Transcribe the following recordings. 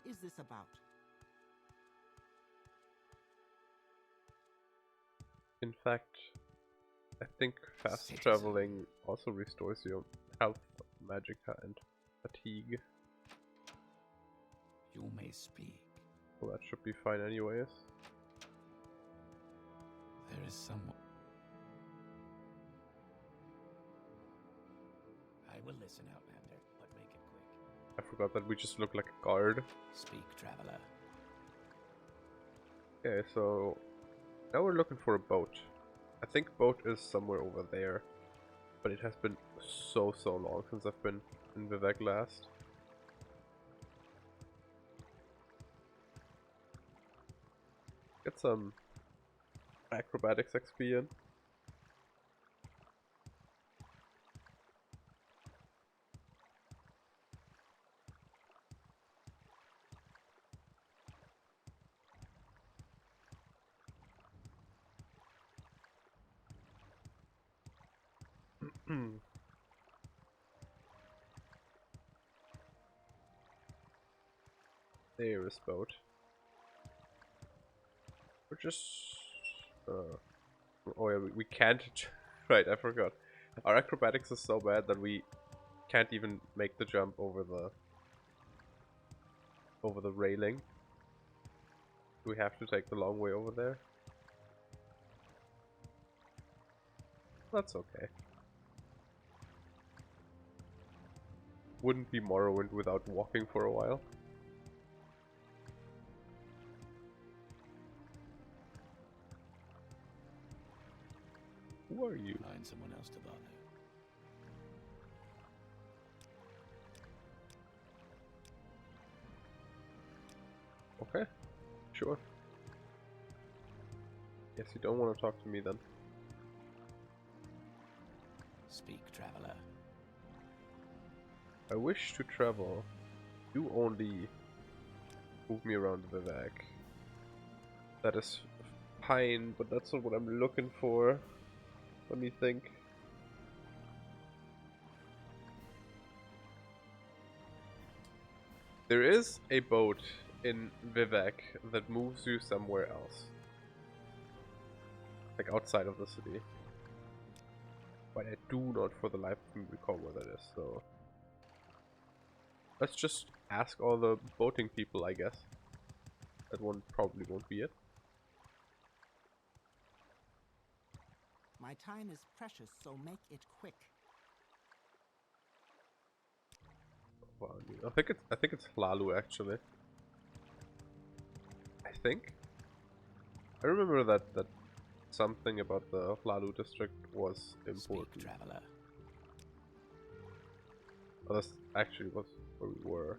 What is this about? In fact, I think fast traveling also restores your health, magicka, and fatigue. You may speak. Well, that should be fine anyways. There is someone. I will listen, Outlander, but make it quick. I forgot that we just look like a guard. Speak, traveler. Okay, so now we're looking for a boat. I think boat is somewhere over there, but it has been so long since I've been in Vivek last. Get some acrobatics XP in. There is boat. We're just oh yeah, we can't right, I forgot. Our acrobatics is so bad that we can't even make the jump over the railing. We have to take the long way over there. That's okay. Wouldn't be Morrowind without walking for a while. Who are you? Find someone else to bother. Okay, sure. Guess you don't want to talk to me then. Speak, traveler. I wish to travel. You only move me around Vivek. That is fine, but that's not what I'm looking for. Let me think. There is a boat in Vivek that moves you somewhere else. Like outside of the city. But I do not for the life of me recall where that is, so... Let's just ask all the boating people, I guess. That one probably won't be it. My time is precious, so make it quick. Well, I think it's Hlalu actually. I think. I remember that something about the Hlalu district was important. Speak, traveler. Oh, that's actually was where we were.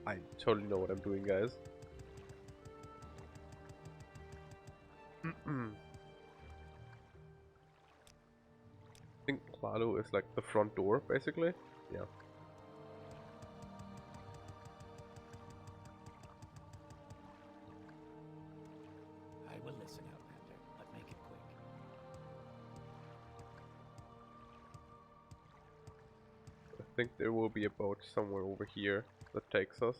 I totally know what I'm doing, guys. I think Hlalu is like the front door, basically. Yeah. I will listen, Outlander, but make it quick. I think there will be a boat somewhere over here that takes us.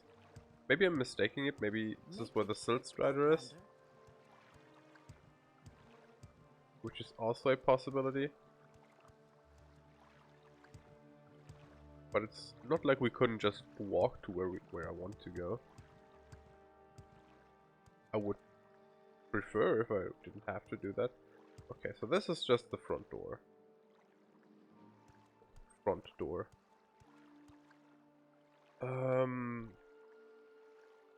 Maybe I'm mistaking it. Maybe this is where the Silt Strider is. Which is also a possibility. But it's not like we couldn't just walk to where I want to go. I would prefer if I didn't have to do that. Okay, so this is just the front door. Front door.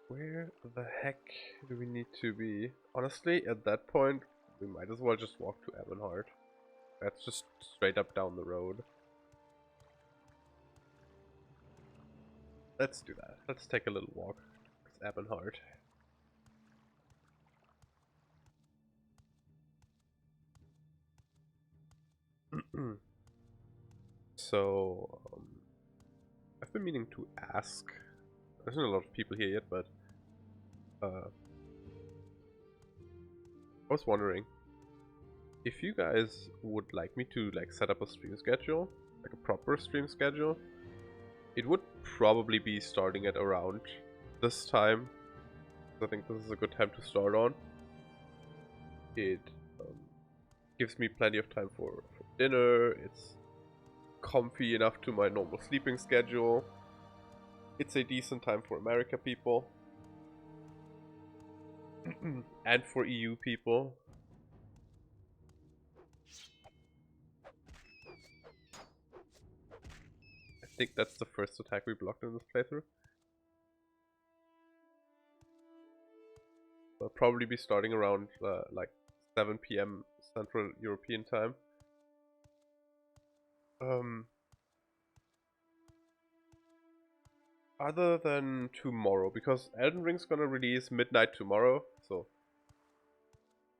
Where the heck do we need to be? Honestly, at that point, we might as well just walk to Ebonheart. That's just straight up down the road. Let's do that. Let's take a little walk. It's Ebonheart. So, I've been meaning to ask. There's not a lot of people here yet, but I was wondering if you guys would like me to like set up a stream schedule, like a proper stream schedule, It would probably be starting at around this time. I think this is a good time to start on. It gives me plenty of time for dinner. It's comfy enough to my normal sleeping schedule. It's a decent time for America people. And for EU people. I think that's the first attack we blocked in this playthrough. I'll probably be starting around like 7 PM Central European time. Other than tomorrow, because Elden Ring's gonna release midnight tomorrow, so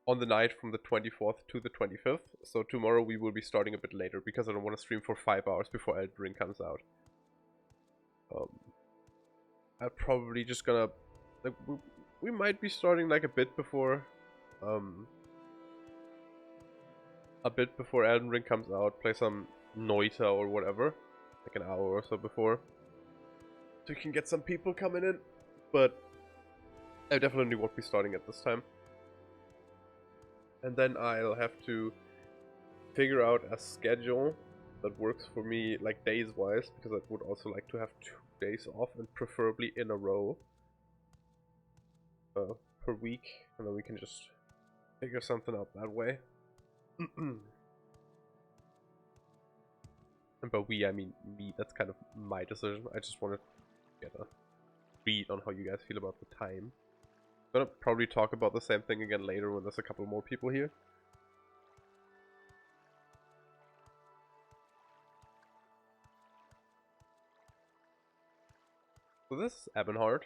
on the night from the 24th to the 25th. So tomorrow we will be starting a bit later because I don't want to stream for 5 hours before Elden Ring comes out. I'm probably just gonna like we might be starting like a bit before Elden Ring comes out, play some Noita or whatever, like an hour or so before, so you can get some people coming in, but I definitely won't be starting at this time. And then I'll have to figure out a schedule that works for me, like days wise, because I would also like to have 2 days off, and preferably in a row per week, and then we can just figure something out that way. And by we, I mean me. That's kind of my decision. I just want to get a read on how you guys feel about the time. I'm gonna probably talk about the same thing again later when there's a couple more people here. So this is Ebonheart.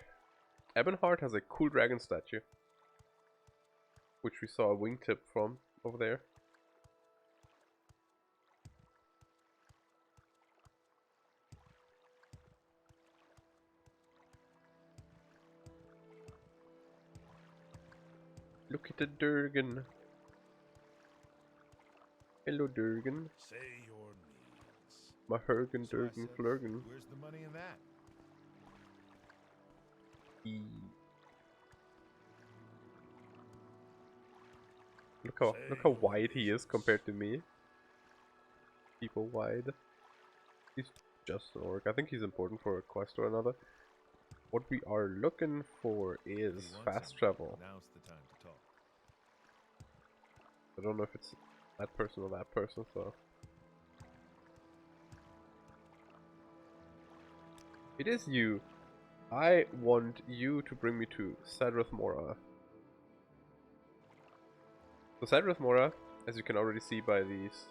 Ebonheart has a cool dragon statue, which we saw a wingtip from over there. Look at the Durgan. Hello, Durgan. Say your needs. Mahergan, So I Durgan, said, Flurgan. where's the money in that? Look how wide he is compared to me. People wide. He's just an orc. I think he's important for a quest or another. What we are looking for If is you want fast something, travel. Now's the time to talk. I don't know if it's that person or that person, so... It is you. I want you to bring me to Sadrith Mora. So Sadrith Mora, as you can already see by these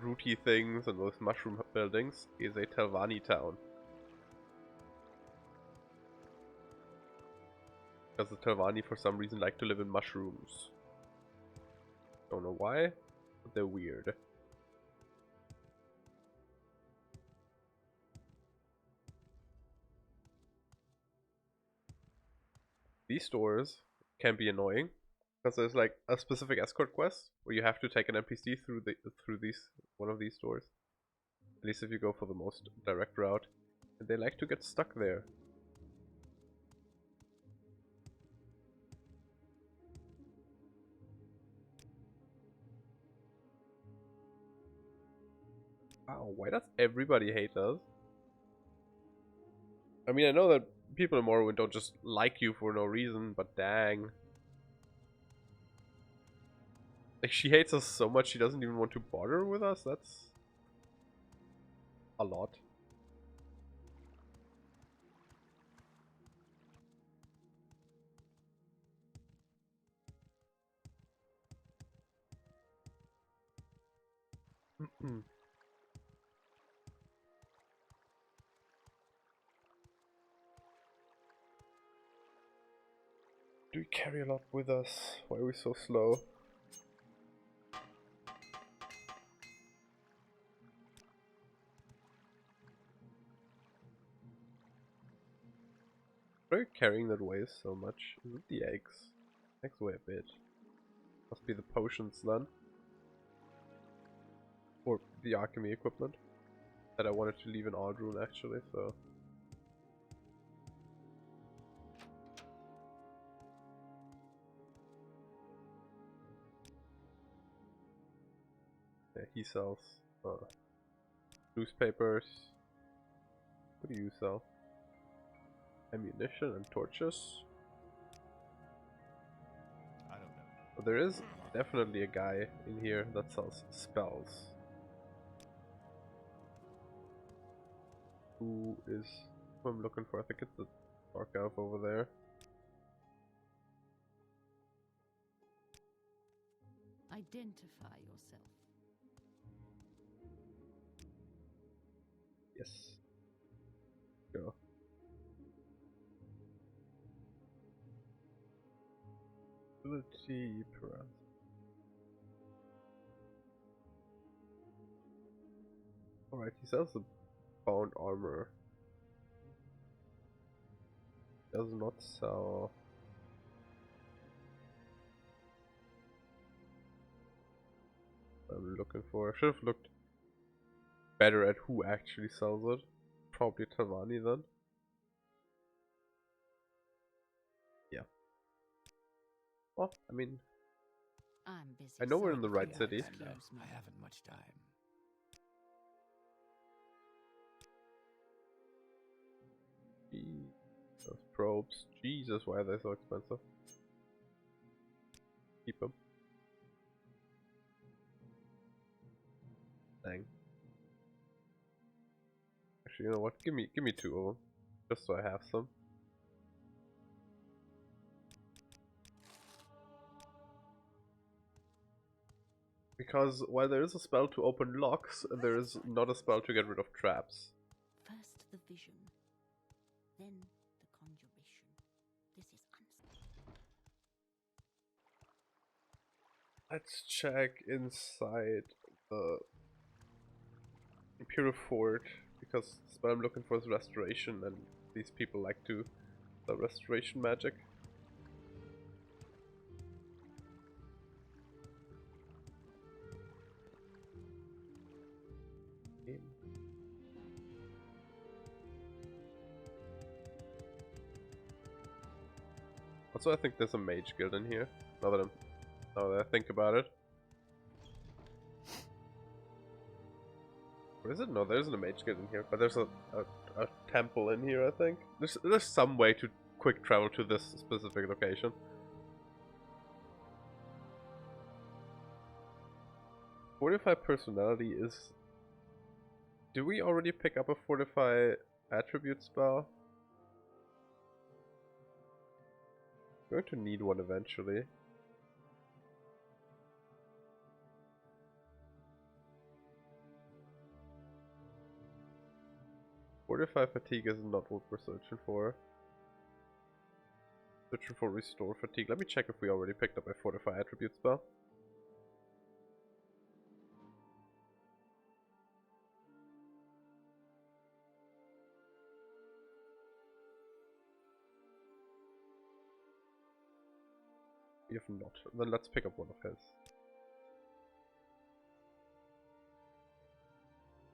rooty things and those mushroom buildings, is a Telvanni town. Because the Telvanni for some reason like to live in mushrooms. Don't know why, but they're weird. These doors can be annoying because there's like a specific escort quest where you have to take an NPC through one of these doors. At least if you go for the most direct route, and they like to get stuck there. Wow, why does everybody hate us? I mean, I know that people in Morrowind don't just like you for no reason, but dang. Like, she hates us so much she doesn't even want to bother with us? That's a lot. Do we carry a lot with us? Why are we so slow? Why are you carrying that weighs so much? Is it the eggs? Eggs weigh a bit. Must be the potions then. Or the alchemy equipment. that I wanted to leave in Aldrune actually, so. Yeah, he sells newspapers. What do you sell? Ammunition and torches. I don't know. But there is definitely a guy in here that sells spells. Who is who I'm looking for? I think it's the dark elf over there. Identify yourself. Yes. Go. Ability paralysis. Alright, he sells the bound armor. Does not sell. I'm looking for. I should have looked better at who actually sells it. Probably Tavani then. Yeah. Well, I mean, I'm busy. I know we're in the so right if city. you'll Commander, excuse me. I haven't much time. Those probes. Jesus, why are they so expensive? Keep them. Dang. Actually, you know what? Give me 2 of them, just so I have some. Because while there is a spell to open locks, there is not a spell to get rid of traps. First the vision, then the conjuration. This is unstable. Let's check inside the Imperial Fort, because the spell I'm looking for is restoration, and these people like to the restoration magic. Also, I think there's a mage guild in here. Now that I think about it. Or is it? No, there isn't a mage guild in here, but there's a temple in here. I think there's some way to quick travel to this specific location. Fortify personality is. Do we already pick up a fortify attribute spell? We're going to need one eventually. Fortify fatigue is not what we're searching for. Searching for restore fatigue. Let me check if we already picked up a fortify attribute spell. We have not. Then let's pick up one of his.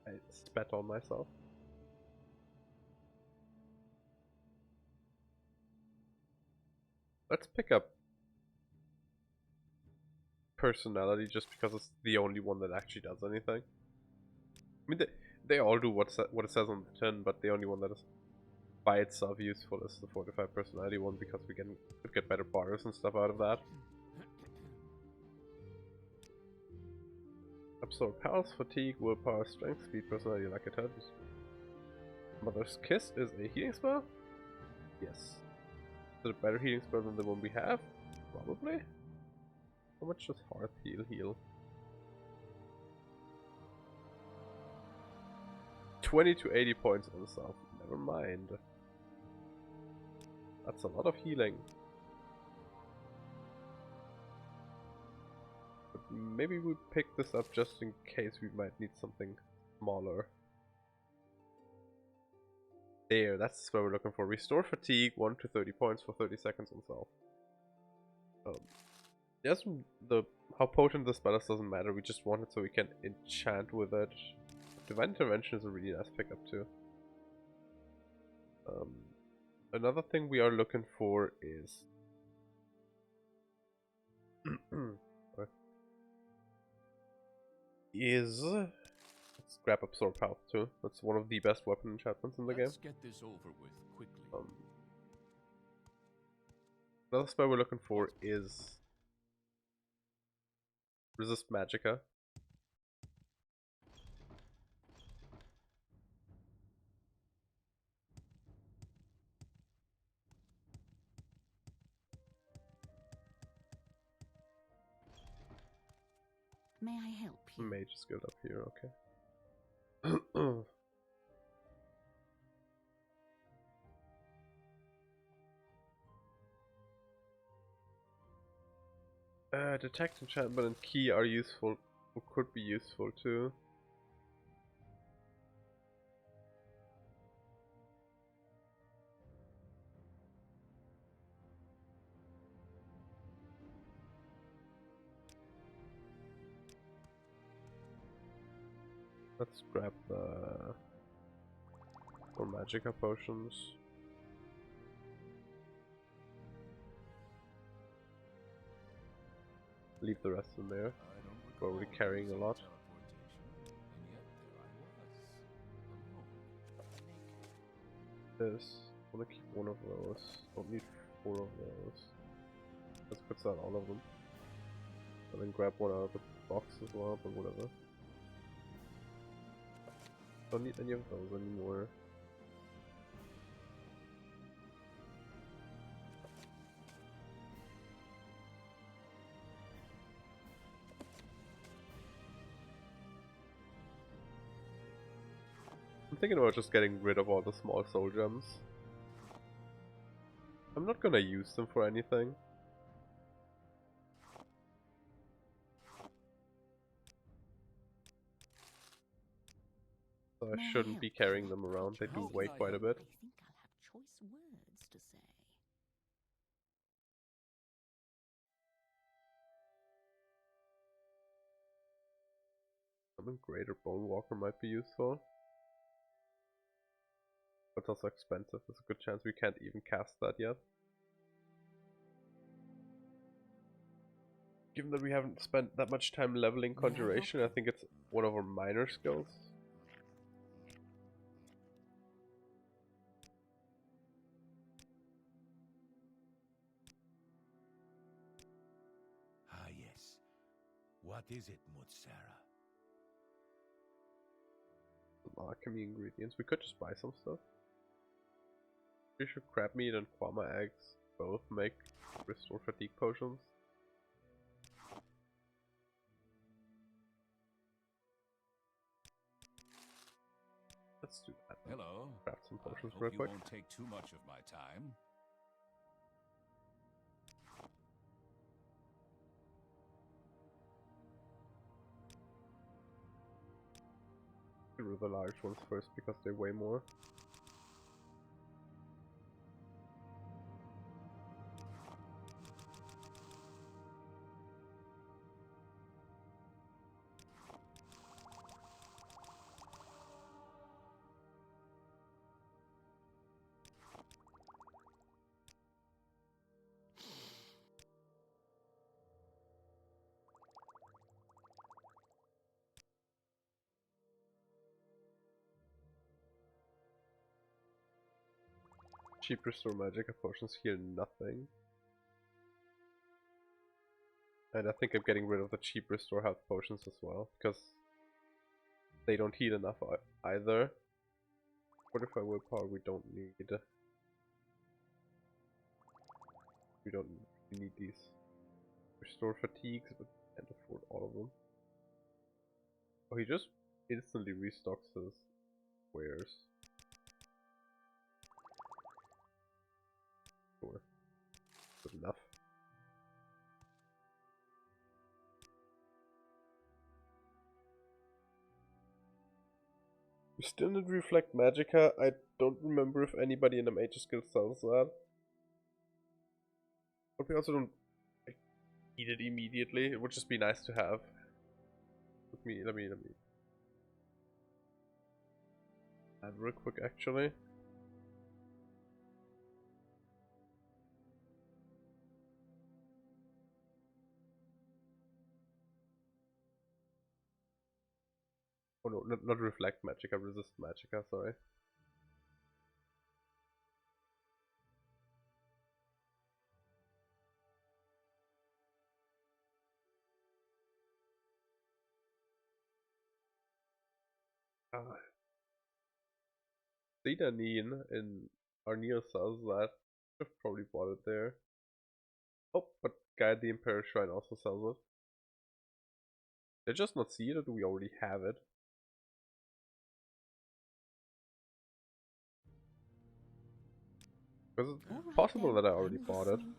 I spat on myself. Let's pick up personality just because it's the only one that actually does anything. I mean, they all do what it says on the tin, but the only one that is by itself useful is the 45 personality one, because we could get better bars and stuff out of that. Absorb health, fatigue, willpower, strength, speed, personality, like I said. Mother's Kiss is a healing spell? Yes. Is it a better healing spell than the one we have? Probably. How much does Hearth heal? 20 to 80 points on self. Never mind. That's a lot of healing. But maybe we pick this up just in case we might need something smaller. There, that's what we're looking for. Restore fatigue 1 to 30 points for 30 seconds on self. Yes, how potent the spell is doesn't matter. We just want it so we can enchant with it. Divine Intervention is a really nice pickup too. Another thing we are looking for is let's grab Absorb Health too. That's one of the best weapon enchantments in the game. Let's get this over with quickly. Another spell we're looking for is Resist Magicka. May I help you? Mage is good up here, okay. Detect enchantment and key are useful, or could be useful too. Let's grab the more Magicka potions. Leave the rest in there. We're already carrying a lot. This. I want to keep one of those. Don't need 4 of those. Let's put that all of them. And then grab one out of the box as well, but whatever. Don't need any of those anymore. I'm thinking about just getting rid of all the small soul gems. I'm not gonna use them for anything. So I shouldn't be carrying them around, they do weigh quite a bit. I think I'll have choice words to say. Something greater Bone Walker might be useful. But it's also expensive, there's a good chance we can't even cast that yet. Given that we haven't spent that much time leveling Conjuration, I think it's one of our minor skills. Ah, yes. What is it, Mutsara? Some alchemy ingredients. We could just buy some stuff. Pretty sure crab meat and Kwama eggs both make restore fatigue potions. Let's do that. Hello. Craft some potions I real hope you quick. won't take too much of my time. Get rid of the large ones first because they weigh more. Cheap restore Magicka potions heal nothing. And I think I'm getting rid of the cheap restore health potions as well, because they don't heal enough either. Fortify willpower we don't need. We don't need these. Restore fatigues, but can't afford all of them. Oh, he just instantly restocks his wares. Sure. Good enough. We still didn't reflect Magicka. I don't remember if anybody in the Mage's Guild sells that. But we also don't like, need it immediately. It would just be nice to have. Let me. that real quick actually. Oh no, not reflect magicka, resist magicka, sorry. Sedanine in Arnir sells that. I've probably bought it there. Oh, but Guide the Imperial Shrine also sells it. Did I just not see it, or do we already have it? Because it's All right possible then, that I already I'm bought it. listening.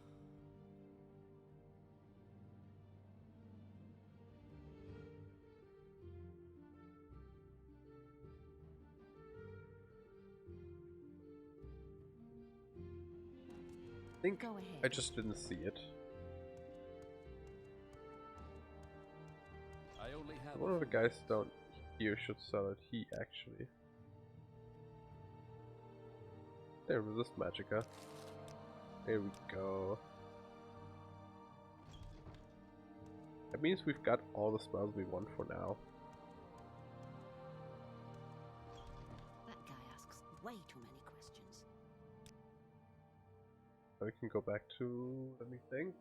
I think Go ahead. I just didn't see it. I only have One of the guys down here should sell it. He actually. There, resist magicka. There we go. That means we've got all the spells we want for now. That guy asks way too many questions. We can go back to, let me think.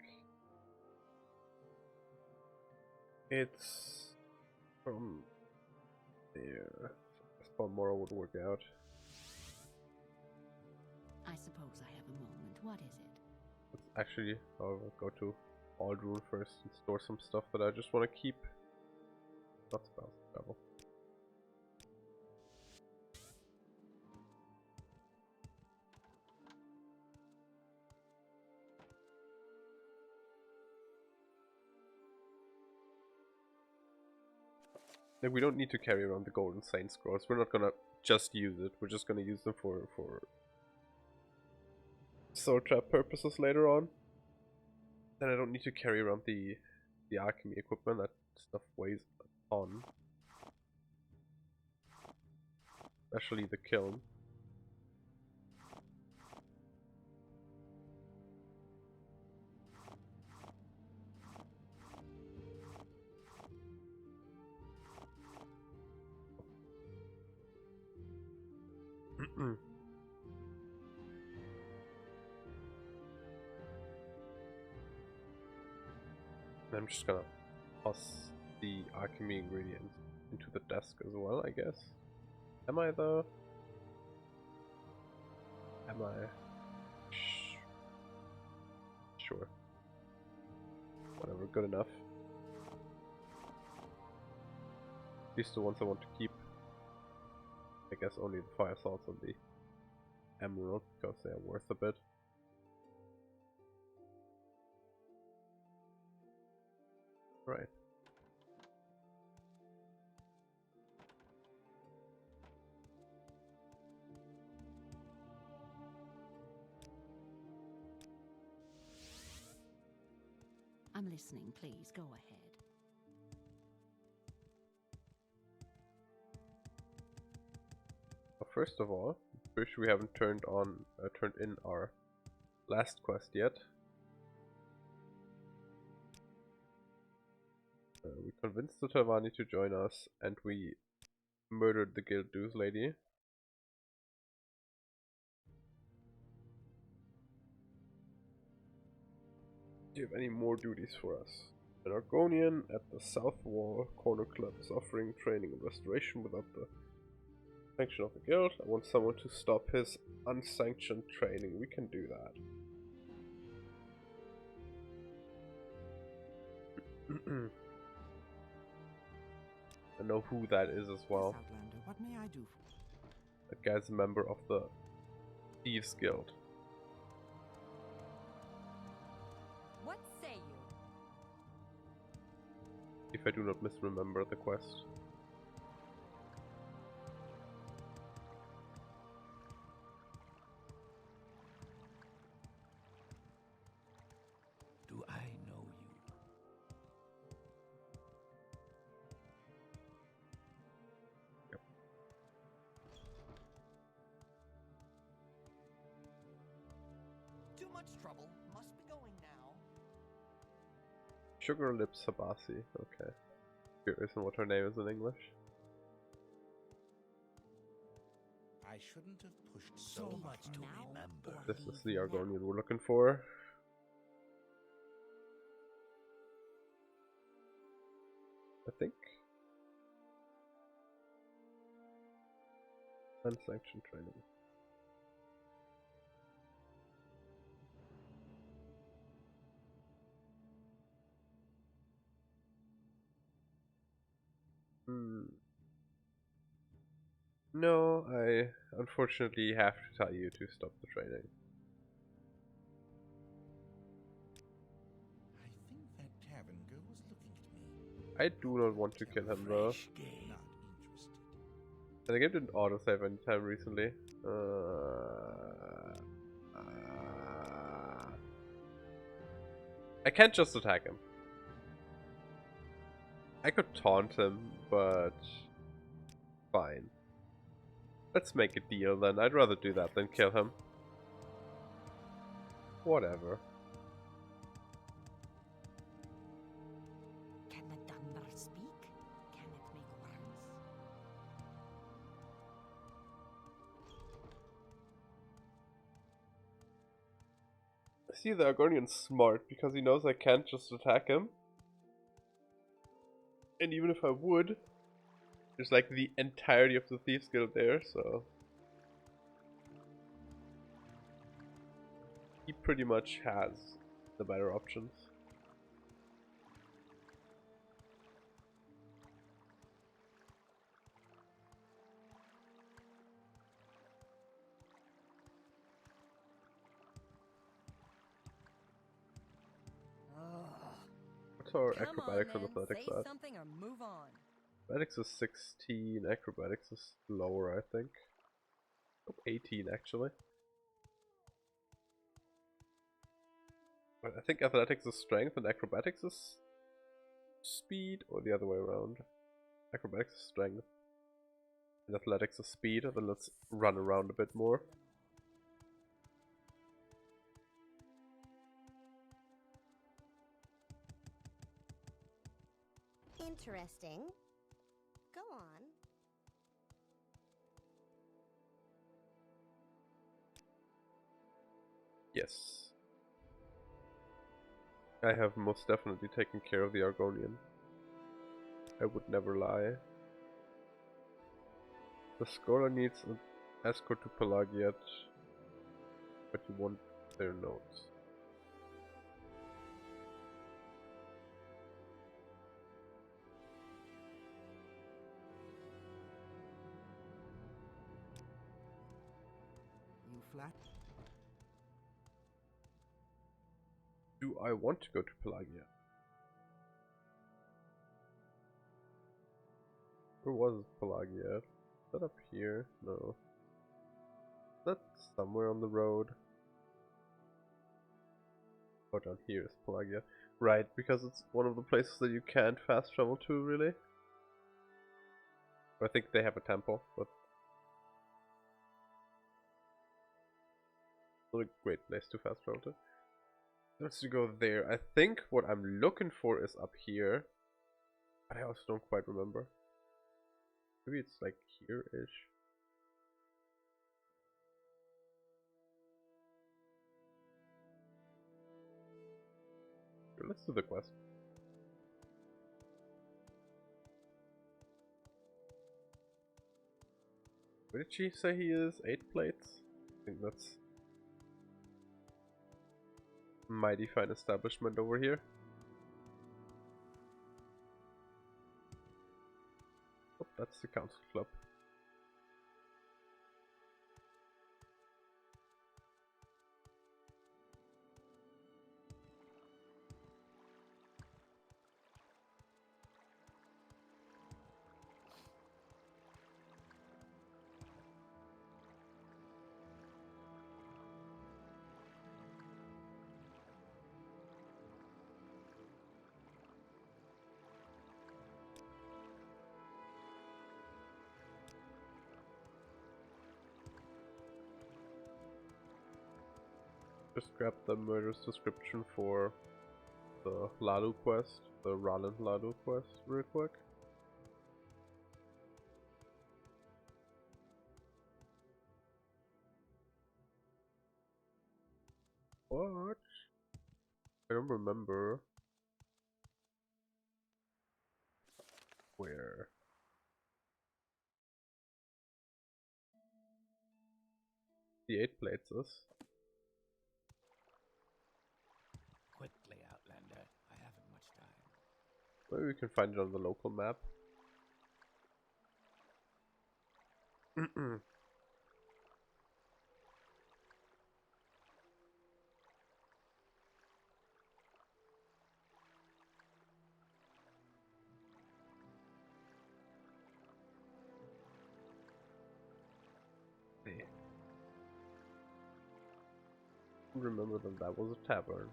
It's from there. I thought Morrowind would work out. I suppose I have a moment. What is it? Let's actually go to Aldrune first and store some stuff that I just want to keep. Not spells, travel. Like, we don't need to carry around the Golden Saint Scrolls. We're not gonna just use it. We're just gonna use them for soul trap purposes later on. Then I don't need to carry around the alchemy equipment. That stuff weighs a ton. Especially the kiln. I'm just gonna toss the alchemy ingredients into the desk as well, I guess. Am I though? Am I? Sure. Whatever, good enough. These are the ones I want to keep. I guess only the fire salts and the emerald, because they are worth a bit. Right. I'm listening. Please go ahead. Well, first of all, pretty sure we haven't turned in our last quest yet. We convinced the Tavani to join us, and we murdered the Guild Dues lady. Do you have any more duties for us? An Argonian at the South Wall Corner Club is offering training and restoration without the sanction of the guild. I want someone to stop his unsanctioned training. We can do that. I know who that is as well. Yes, Outlander, what may I do for you? That guy's a member of the Thieves Guild. What say you? If I do not misremember the quest. Do I know you? much trouble. Must be going now. Sugar Lips Sabasi. Okay. Curious on what her name is in English. I shouldn't have pushed so much to Now remember. or This is the leave Argonian now. we're looking for. I think. Unsanctioned training. No, I unfortunately have to tell you to stop the training. I think that tavern girl was looking at me. I do not want to kill him though. Fresh game. Not interested. And the game didn't autosave anytime recently. I can't just attack him. I could taunt him, but fine. Let's make a deal then. I'd rather do that than kill him. Whatever. Can the Dunmer speak? Can it make words? See, the Argonian's smart because he knows I can't just attack him. And even if I would, there's like the entirety of the Thieves Guild there, so he pretty much has the better options. What's our Come acrobatics on, and then. athletics Say at? something or move on. Athletics is 16, acrobatics is lower, I think. Oh, 18 actually. But I think athletics is strength and acrobatics is speed, or the other way around. Acrobatics is strength and athletics is speed, and then let's run around a bit more. Interesting. Go on. Yes. I have most definitely taken care of the Argonian. I would never lie. The scholar needs an escort to Pelagiat, but you want their notes. You flat? Do I want to go to Pelagia? Where was Pelagia? Is that up here? No. That's somewhere on the road. Oh, down here is Pelagia. Right, because it's one of the places that you can't fast travel to, really. I think they have a temple, but not a great place to fast travel to. Let's go there. I think what I'm looking for is up here, but I also don't quite remember. Maybe it's like here-ish. Sure, let's do the quest. Where did she say he is? 8 plates? I think that's mighty fine establishment over here. Oh, that's the council club. just grab the murder's description for the Lalu quest, the Roland Lalu quest, real quick. What? I don't remember where. The 8 plates is. Quickly, Outlander. I haven't much time. Maybe we can find it on the local map. Remember that was a tavern.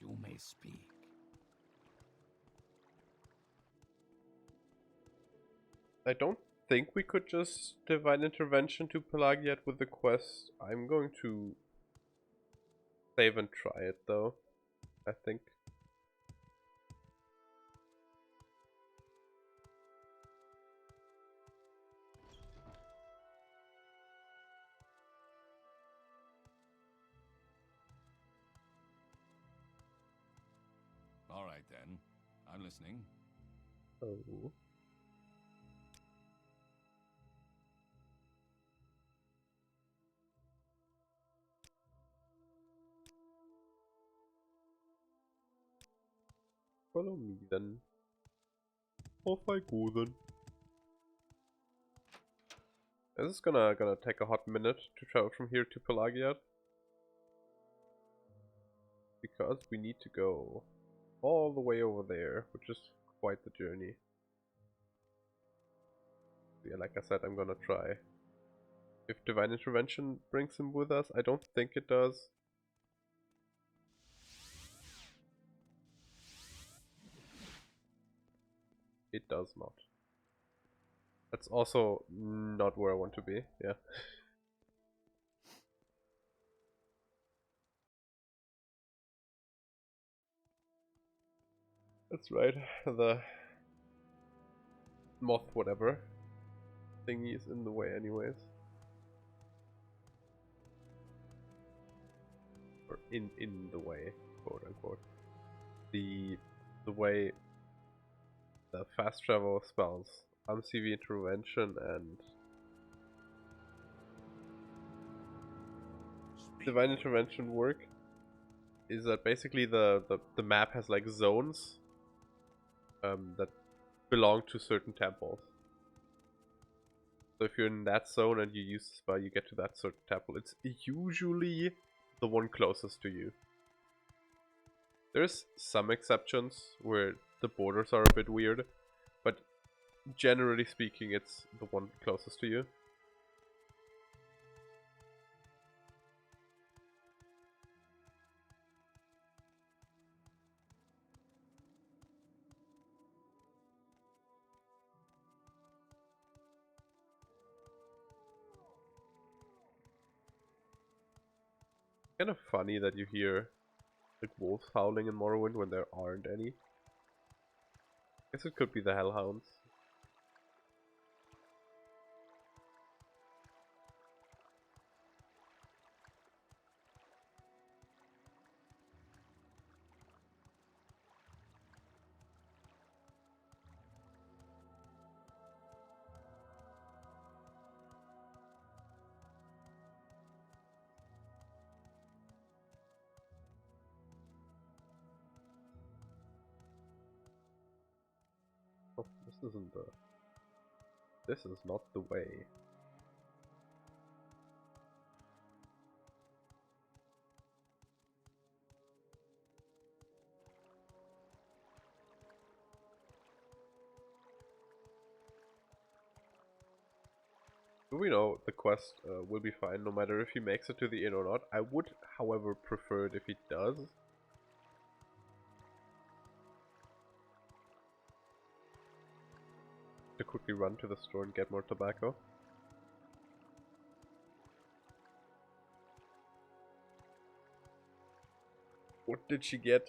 You may speak. I don't think we could just divine intervention to Pelagiat with the quest. I'm going to save and try it though, I think. All right then, I'm listening. Oh. Follow me then. Off I go then. This is gonna take a hot minute to travel from here to Pelagiat. Because we need to go all the way over there, which is quite the journey. Yeah, like I said, I'm gonna try. If Divine Intervention brings him with us, I don't think it does. It does not. That's also not where I want to be, yeah. That's right, the moth whatever thingy is in the way anyways. Or in the way, quote unquote. The way the fast travel spells, CV intervention and divine intervention work is that basically the map has like zones that belong to certain temples. So if you're in that zone and you use the spell, you get to that certain temple. It's usually the one closest to you. There's some exceptions where the borders are a bit weird, but generally speaking, it's the one closest to you. Kind of funny that you hear like wolves howling in Morrowind when there aren't any. Guess it could be the hellhounds. Oh, this is not the way. Do we know the quest will be fine no matter if he makes it to the inn or not? I would, however, prefer it if he does. To quickly run to the store and get more tobacco. What did she get?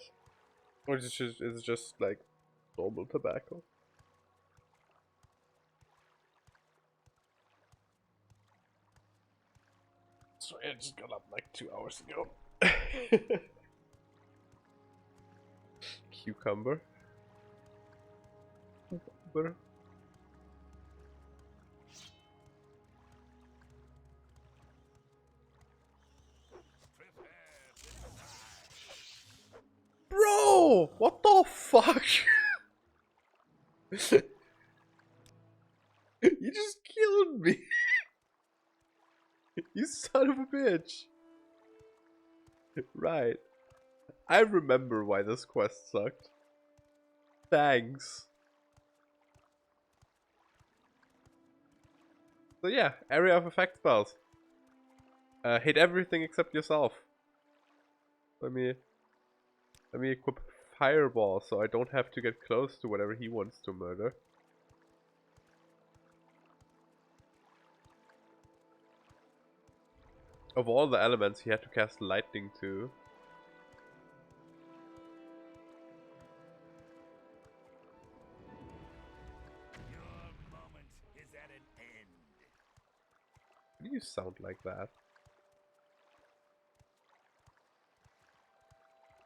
Or is it just like normal tobacco? Sorry, I just got up like 2 hours ago. Cucumber. Cucumber. Bro! What the fuck? You just killed me! You son of a bitch! Right. I remember why this quest sucked. Thanks. So yeah, area of effect spells. Hit everything except yourself. Let me equip Fireball so I don't have to get close to whatever he wants to murder. Of all the elements, he had to cast Lightning too. Your moment is at an end. Why do you sound like that?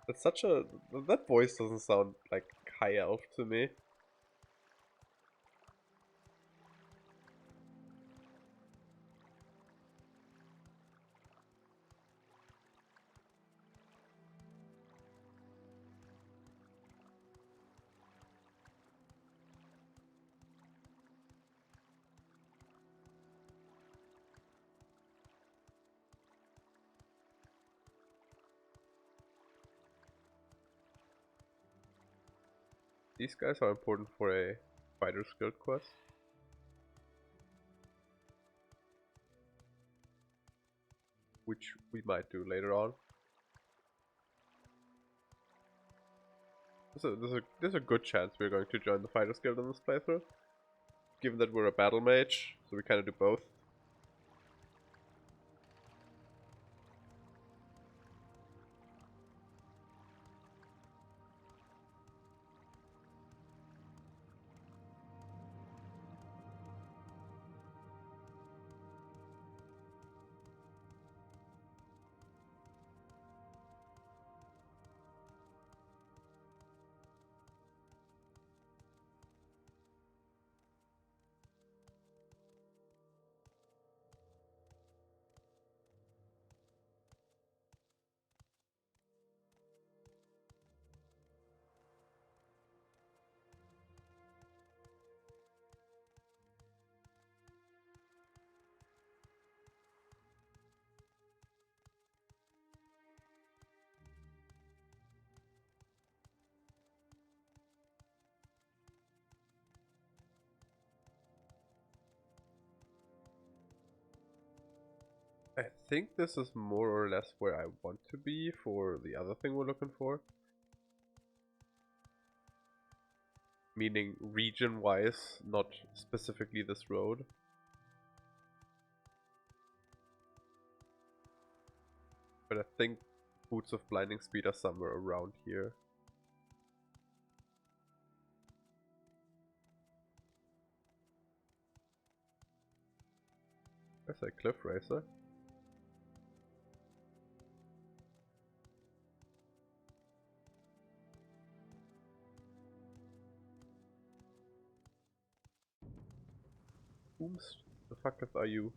That's such a... That voice doesn't sound like high elf to me. These guys are important for a fighter's guild quest. Which we might do later on. There's a good chance we're going to join the Fighters Guild in this playthrough. Given that we're a battle mage, so we kind of do both. I think this is more or less where I want to be for the other thing we're looking for. Meaning region-wise, not specifically this road. But I think Boots of Blinding Speed are somewhere around here. There's a cliff racer. Whomst the fucketh are you?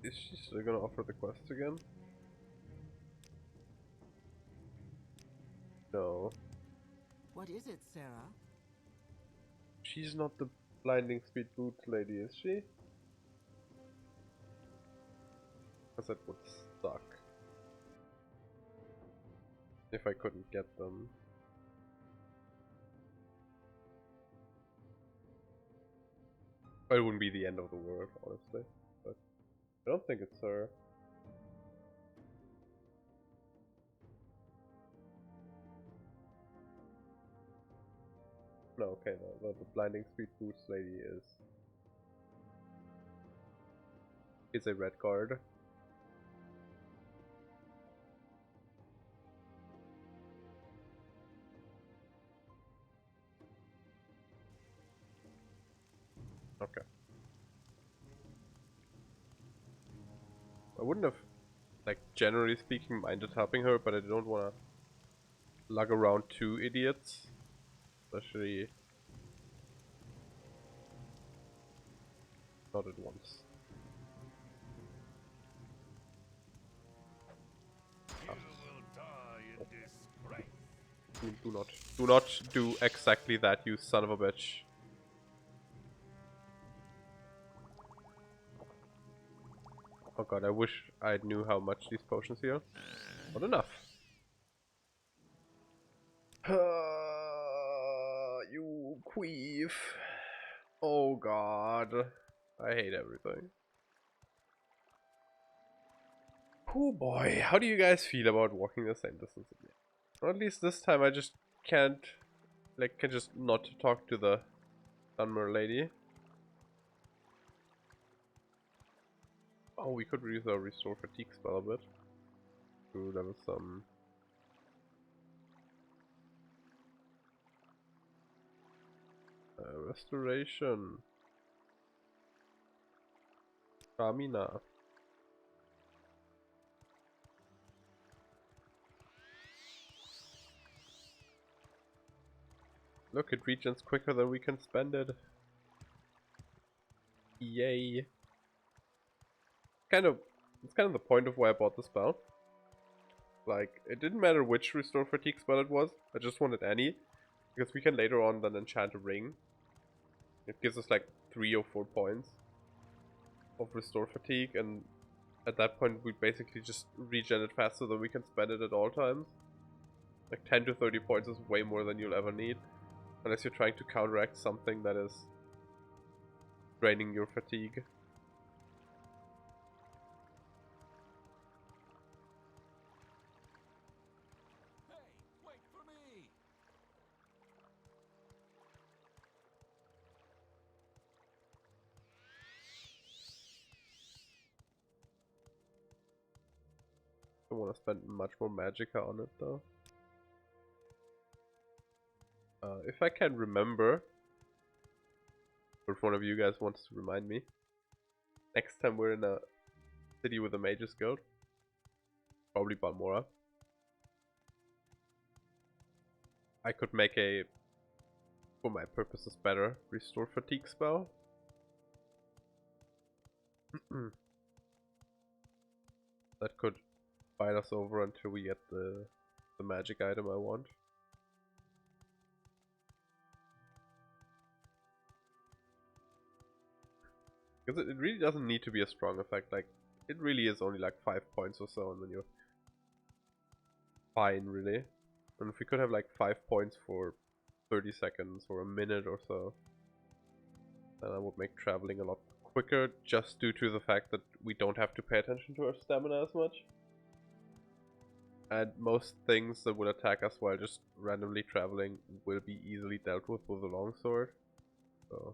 Is she still gonna offer the quest again? No. What is it, Sarah? She's not the blinding speed boots lady, is she? Because that would suck. If I couldn't get them. But it wouldn't be the end of the world, honestly. But I don't think it's her. No, okay, the blinding speed boots lady is a red guard. Okay. I wouldn't have, like, generally speaking, minded helping her, but I don't want to lug around two idiots. Especially not at once. You will die in disgrace. Do not do exactly that, you son of a bitch. Oh god, I wish I knew how much these potions heal. Not enough. You queef. Oh god. I hate everything. Oh boy, how do you guys feel about walking the same distance again? Or at least this time I just can just not talk to the Dunmer lady. Oh, we could use our restore fatigue spell a bit to level some. Restoration. Stamina. Look, it regens quicker than we can spend it. Yay. It's kind of the point of why I bought the spell. Like, it didn't matter which restore fatigue spell it was, I just wanted any. Because we can later on then enchant a ring. It gives us like 3 or 4 points of restore fatigue, and at that point we basically just regen it faster than we can spend it at all times. Like 10 to 30 points is way more than you'll ever need. Unless you're trying to counteract something that is draining your fatigue. Hey, wait for me! I want to spend much more magicka on it though. If I can remember, or if one of you guys wants to remind me, next time we're in a city with a mages guild, probably Balmora, I could make a, for my purposes better, restore fatigue spell. That could bite us over until we get the magic item I want. Because it really doesn't need to be a strong effect, like, it really is only like 5 points or so, and then you're fine, really. And if we could have like 5 points for 30 seconds or a minute or so, then that would make traveling a lot quicker, just due to the fact that we don't have to pay attention to our stamina as much. And most things that will attack us while just randomly traveling will be easily dealt with a longsword. So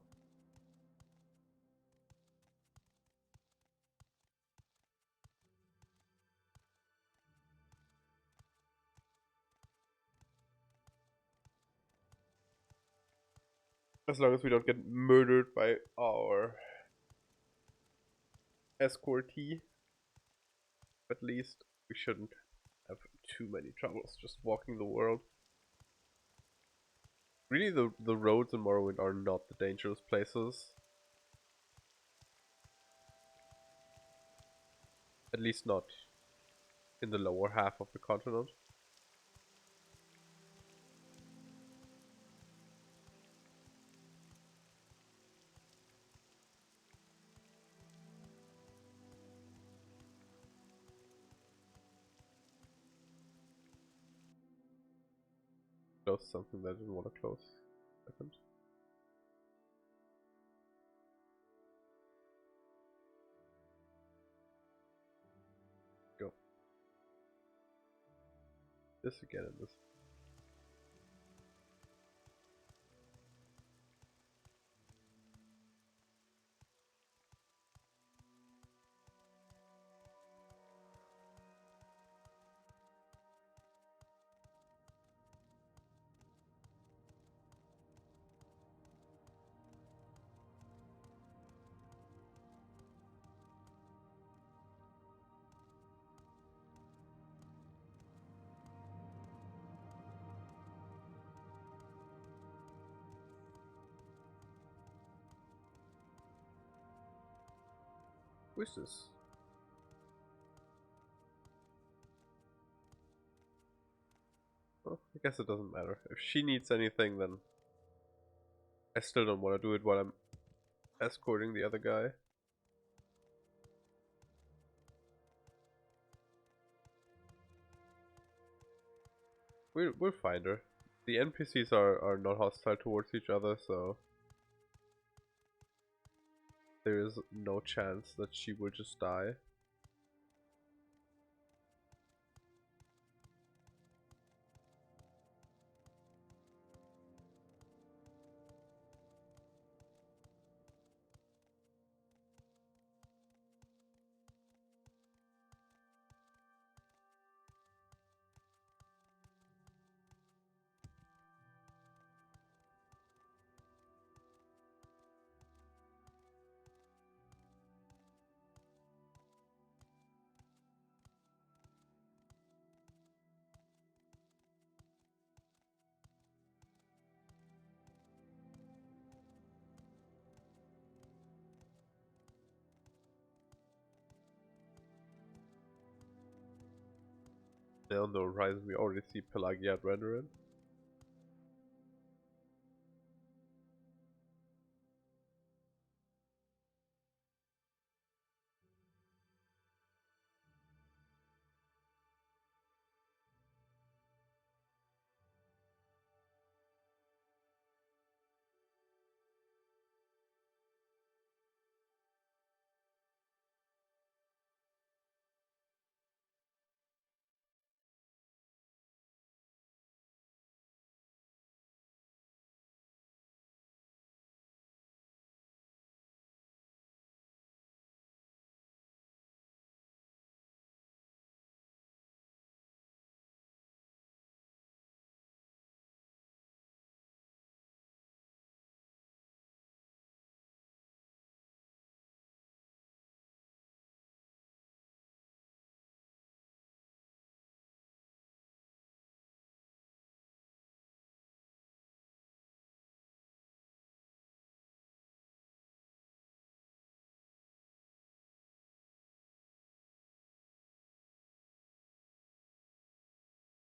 as long as we don't get murdered by our escortee, at least we shouldn't have too many troubles just walking the world. Really, the roads in Morrowind are not the dangerous places. At least not in the lower half of the continent. close something that I didn't want to close. Second. Go. This again and this. Who is this? Well, I guess it doesn't matter. If she needs anything, then I still don't want to do it while I'm escorting the other guy. We'll find her. The NPCs are not hostile towards each other, so there is no chance that she will just die. Now on the horizon we already see Pelagia rendering.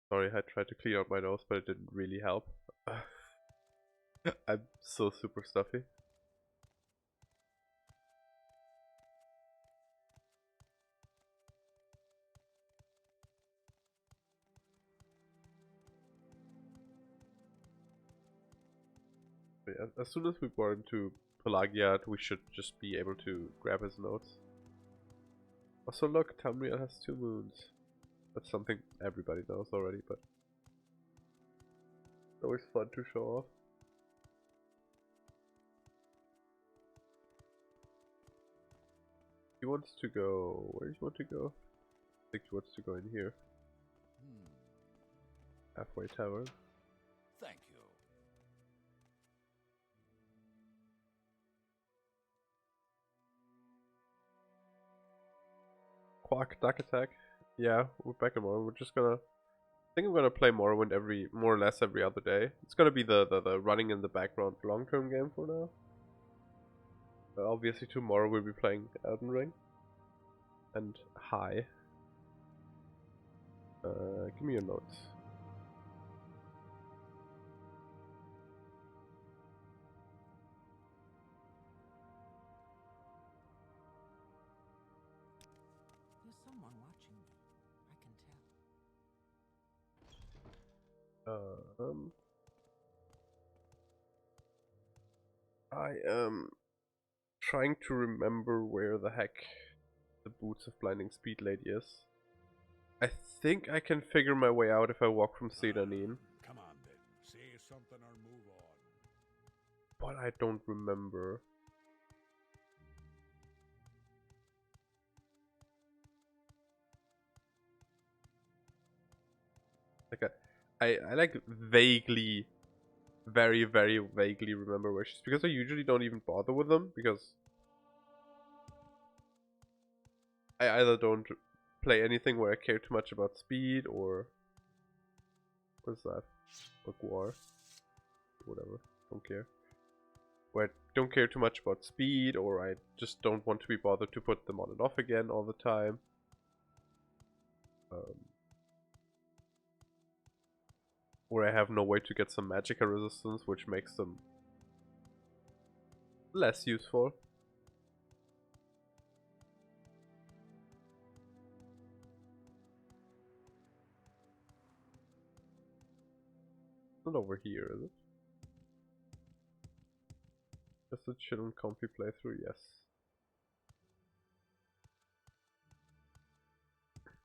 Sorry, I tried to clear out my nose, but it didn't really help. I'm so super stuffy. But yeah, as soon as we go into Pelagia, we should just be able to grab his notes. Also look, Tamriel has 2 moons. That's something everybody knows already, but it's always fun to show off. He wants to go... where do you want to go? I think he wants to go in here. Halfway Tavern. Thank you. Quack, Duck Attack. Yeah, we're back in Morrowind. We're just gonna... I think I'm gonna play Morrowind more or less every other day. It's gonna be the running in the background long-term game for now. Obviously tomorrow we'll be playing Elden Ring. And hi. Give me your notes. There's someone watching me. I can tell. I am trying to remember where the heck the Boots of Blinding Speed Lady is. I think I can figure my way out if I walk from Sedanine. Come on then, say something or move on. But I don't remember. Like I like vaguely, very vaguely remember where she's, because I usually don't even bother with them because I either don't play anything where I care too much about speed or what's that? Like war, whatever. Don't care. Where I don't care too much about speed, or I just don't want to be bothered to put them on and off again all the time. Or I have no way to get some magicka resistance, which makes them less useful. It's not over here, is it? Just a chill and comfy playthrough, yes.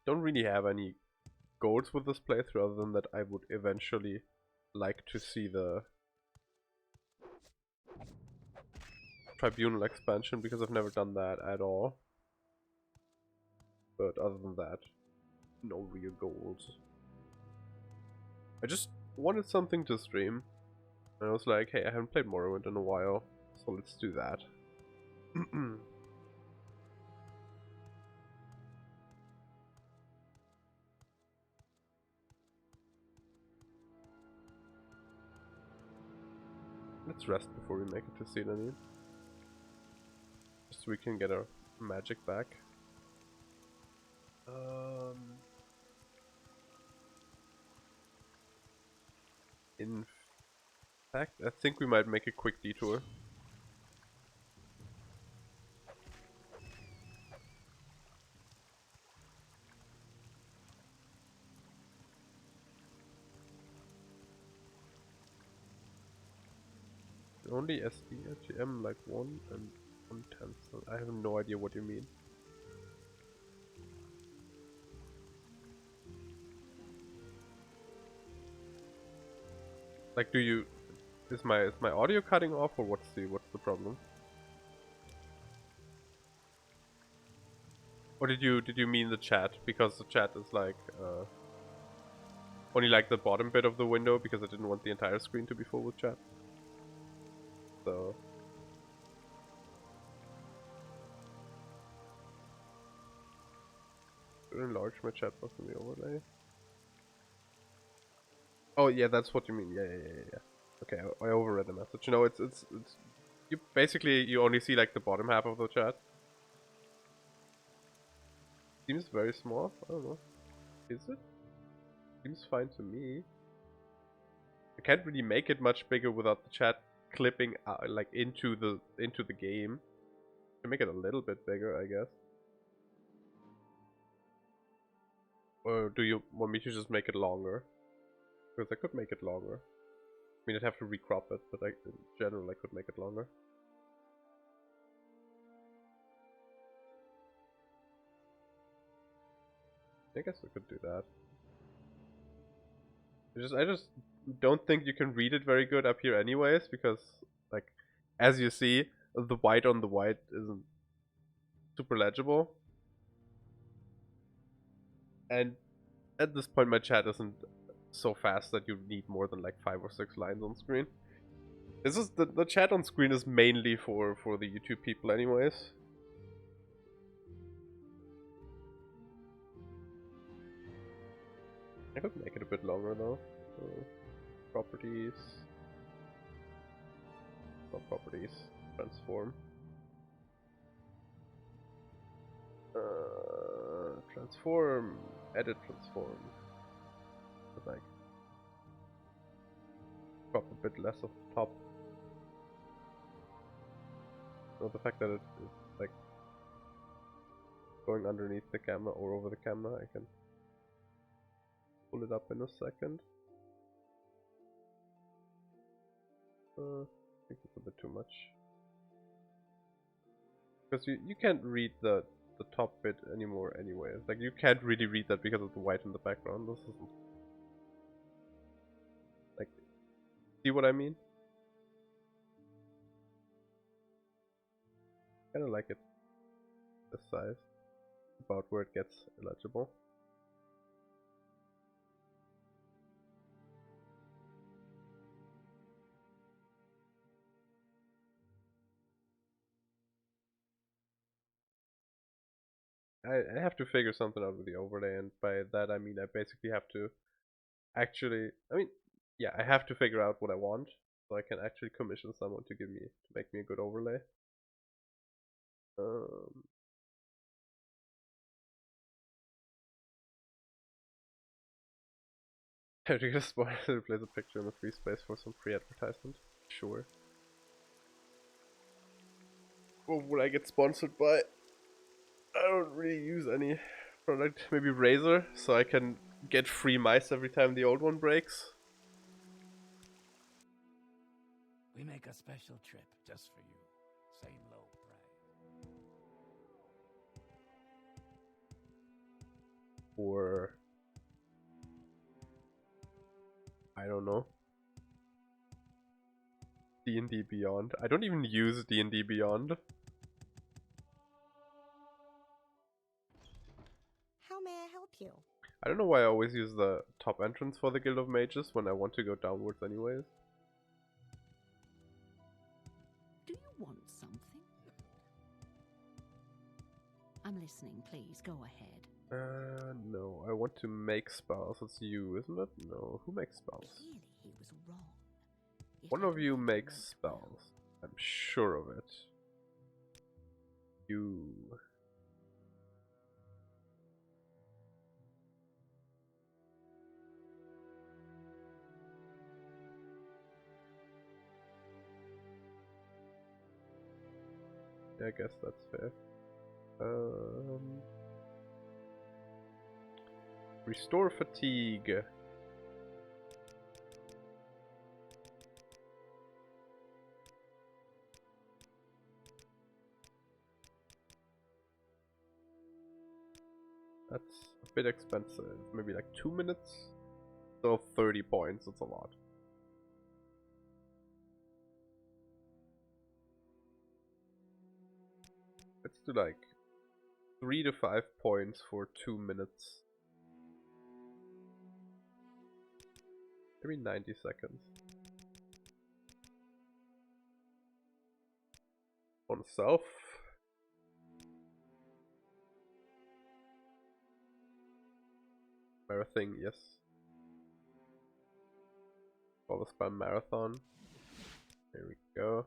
Don't really have any goals with this playthrough other than that I would eventually like to see the Tribunal expansion, because I've never done that at all. But other than that, no real goals. I just wanted something to stream, and I was like, hey, I haven't played Morrowind in a while, so let's do that. Let's rest before we make it to Sedanine. Just so we can get our magic back. In fact, I think we might make a quick detour. Only SD RTM like 1 and 1/10. So I have no idea what you mean. Like, is my audio cutting off, or what's the problem? Or did you mean the chat? Because the chat is like only like the bottom bit of the window, because I didn't want the entire screen to be full with chat. So should I enlarge my chat box in the overlay? Oh yeah, that's what you mean. Yeah. Okay, I overread the message. You know, it's you basically you only see like the bottom half of the chat. Seems very small. I don't know. Is it? Seems fine to me. I can't really make it much bigger without the chat clipping like into the game. I can make it a little bit bigger, I guess. Or do you want me to just make it longer? Because I could make it longer. I mean, I'd have to recrop it, but in general I could make it longer. I guess I could do that. I just don't think you can read it very good up here anyways, because, like, as you see, the white on the white isn't super legible. And at this point my chat isn't so fast that you need more than like 5 or 6 lines on screen. This is the chat on screen is mainly for the YouTube people anyways. I could make it a bit longer though. So, properties. Not properties. Transform. Transform. Edit transform. But like, crop a bit less of the top. So the fact that it is like going underneath the camera or over the camera, I can pull it up in a second. I think it's a bit too much. Because you can't read the top bit anymore anyway. Like, you can't really read that because of the white in the background. This isn't... Like, see what I mean? Kinda like it this size. About where it gets illegible. I have to figure something out with the overlay, and by that I mean I basically have to actually, yeah, I have to figure out what I want, so I can actually commission someone to make me a good overlay. Have to get a sponsor to place a picture in the free space for some free advertisement? Sure. What would I get sponsored by? I don't really use any product. Maybe Razer, so I can get free mice every time the old one breaks. We make a special trip just for you. Same low price. Or I don't know. D&D Beyond. I don't even use D&D Beyond. How may I help you? I don't know why I always use the top entrance for the Guild of Mages when I want to go downwards anyways. Do you want something? I'm listening, please. Go ahead. No. I want to make spells. It's you, isn't it? No. Who makes spells? Clearly he was wrong. If One I of don't you think he makes meant spells. I'm sure of it. You. Yeah, I guess that's fair. Restore fatigue. That's a bit expensive. Maybe like 2 minutes? So 30 points, that's a lot. Let's do like 3 to 5 points for 2 minutes. Maybe 90 seconds. On self. Marathon, yes. Follow spam marathon. There we go.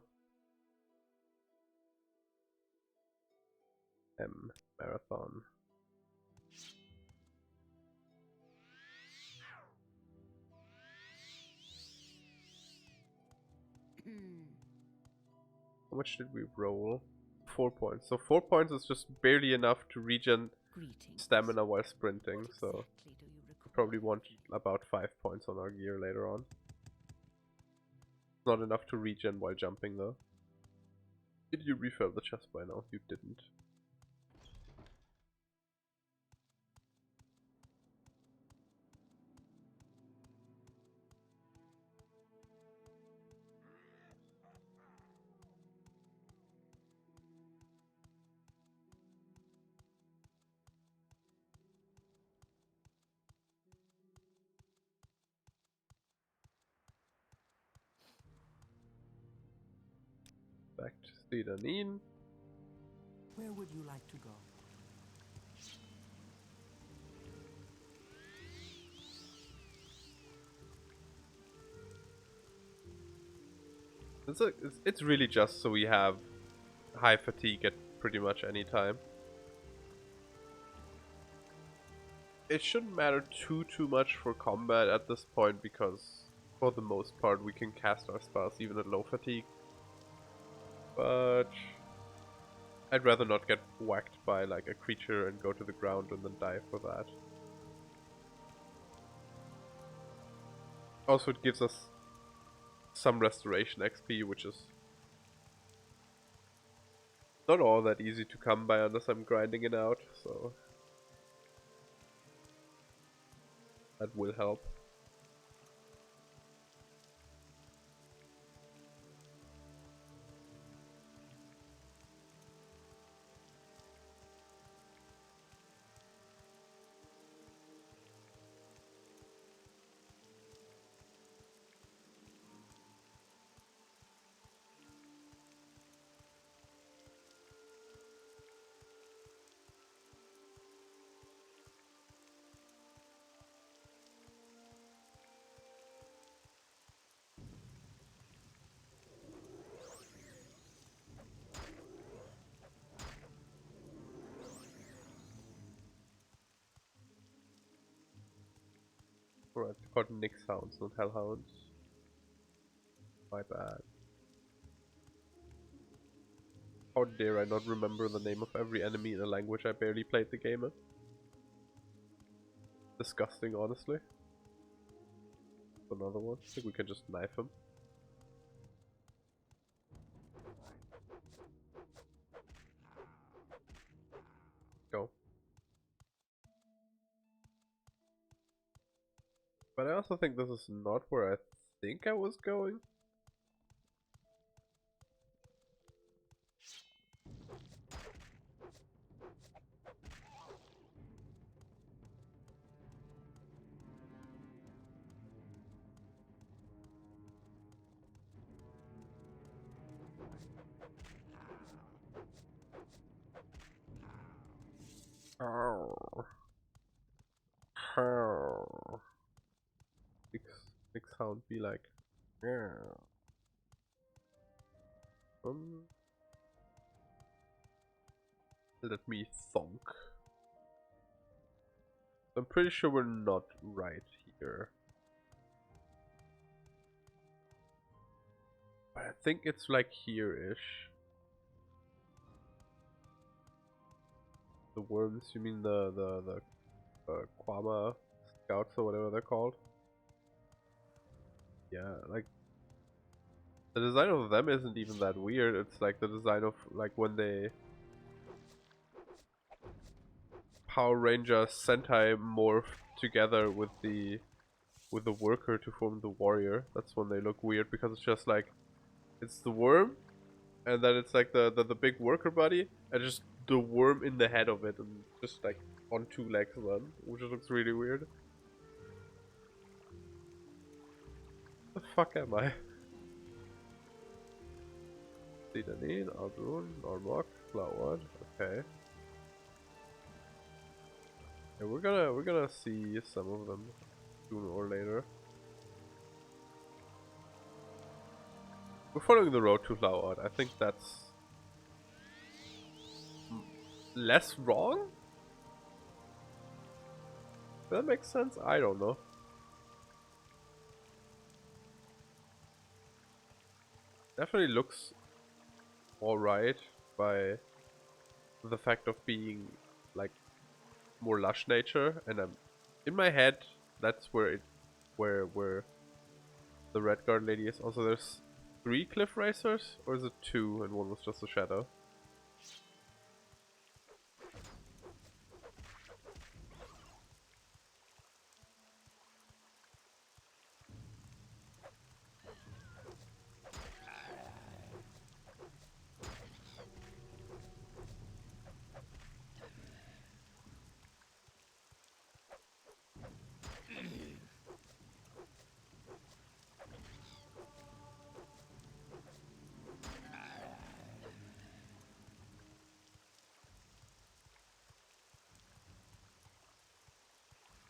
Marathon. How much did we roll? 4 points. So 4 points is just barely enough to regen stamina while sprinting, so we probably want about 5 points on our gear later on. Not enough to regen while jumping though. Did you refill the chest by now? You didn't. Back to Stedanin. Where would you like to go? It's really just so we have high fatigue at pretty much any time. It shouldn't matter too much for combat at this point because for the most part we can cast our spells even at low fatigue. But I'd rather not get whacked by like a creature and go to the ground and then die for that. Also, it gives us some restoration XP, which is not all that easy to come by unless I'm grinding it out, so that will help. Alright, they're called Nyx Hounds, not Hellhounds. My bad. How dare I not remember the name of every enemy in a language I barely played the game in? Disgusting, honestly. Another one. I think we can just knife him. Go. But I also think this is not where I think I was going. Oh. Oh. Big sound be like. Yeah. Let me thunk. I'm pretty sure we're not right here. But I think it's like here-ish. The worms, you mean the Kwama scouts or whatever they're called? Yeah, like the design of them isn't even that weird. It's like the design of like when they Power Ranger Sentai morph together with the worker to form the warrior. That's when they look weird, because it's just like it's the worm, and then it's like the big worker body, and just the worm in the head of it, and just like on two legs then, which looks really weird. The fuck am I? Sidanin, Aldrun, Normok, Flowered, okay. Yeah, we're gonna see some of them sooner or later. We're following the road to Flowered. I think that's less wrong? Does that make sense? I don't know. Definitely looks alright by the fact of being like more lush nature, and in my head that's where the red guard lady is. Also, there's 3 cliff racers, or is it 2 and one was just a shadow?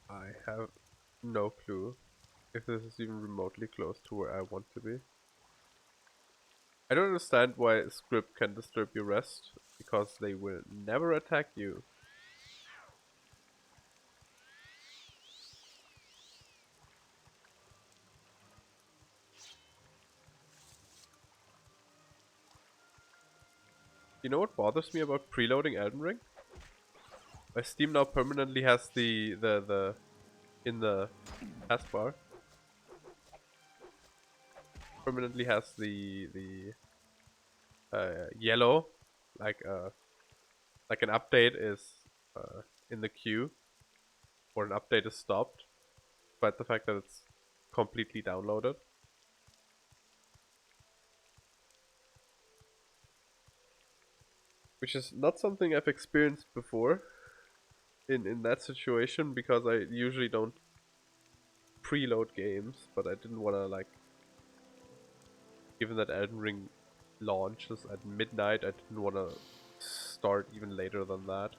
I have no clue if this is even remotely close to where I want to be. I don't understand why a script can disturb your rest, because they will never attack you. You know what bothers me about preloading Elden Ring? My Steam now permanently has the in the taskbar permanently has the yellow like an update is in the queue, or an update is stopped, but the fact that it's completely downloaded. Which is not something I've experienced before in that situation, because I usually don't preload games, but I didn't want to, like, given that Elden Ring launches at midnight, I didn't want to start even later than that.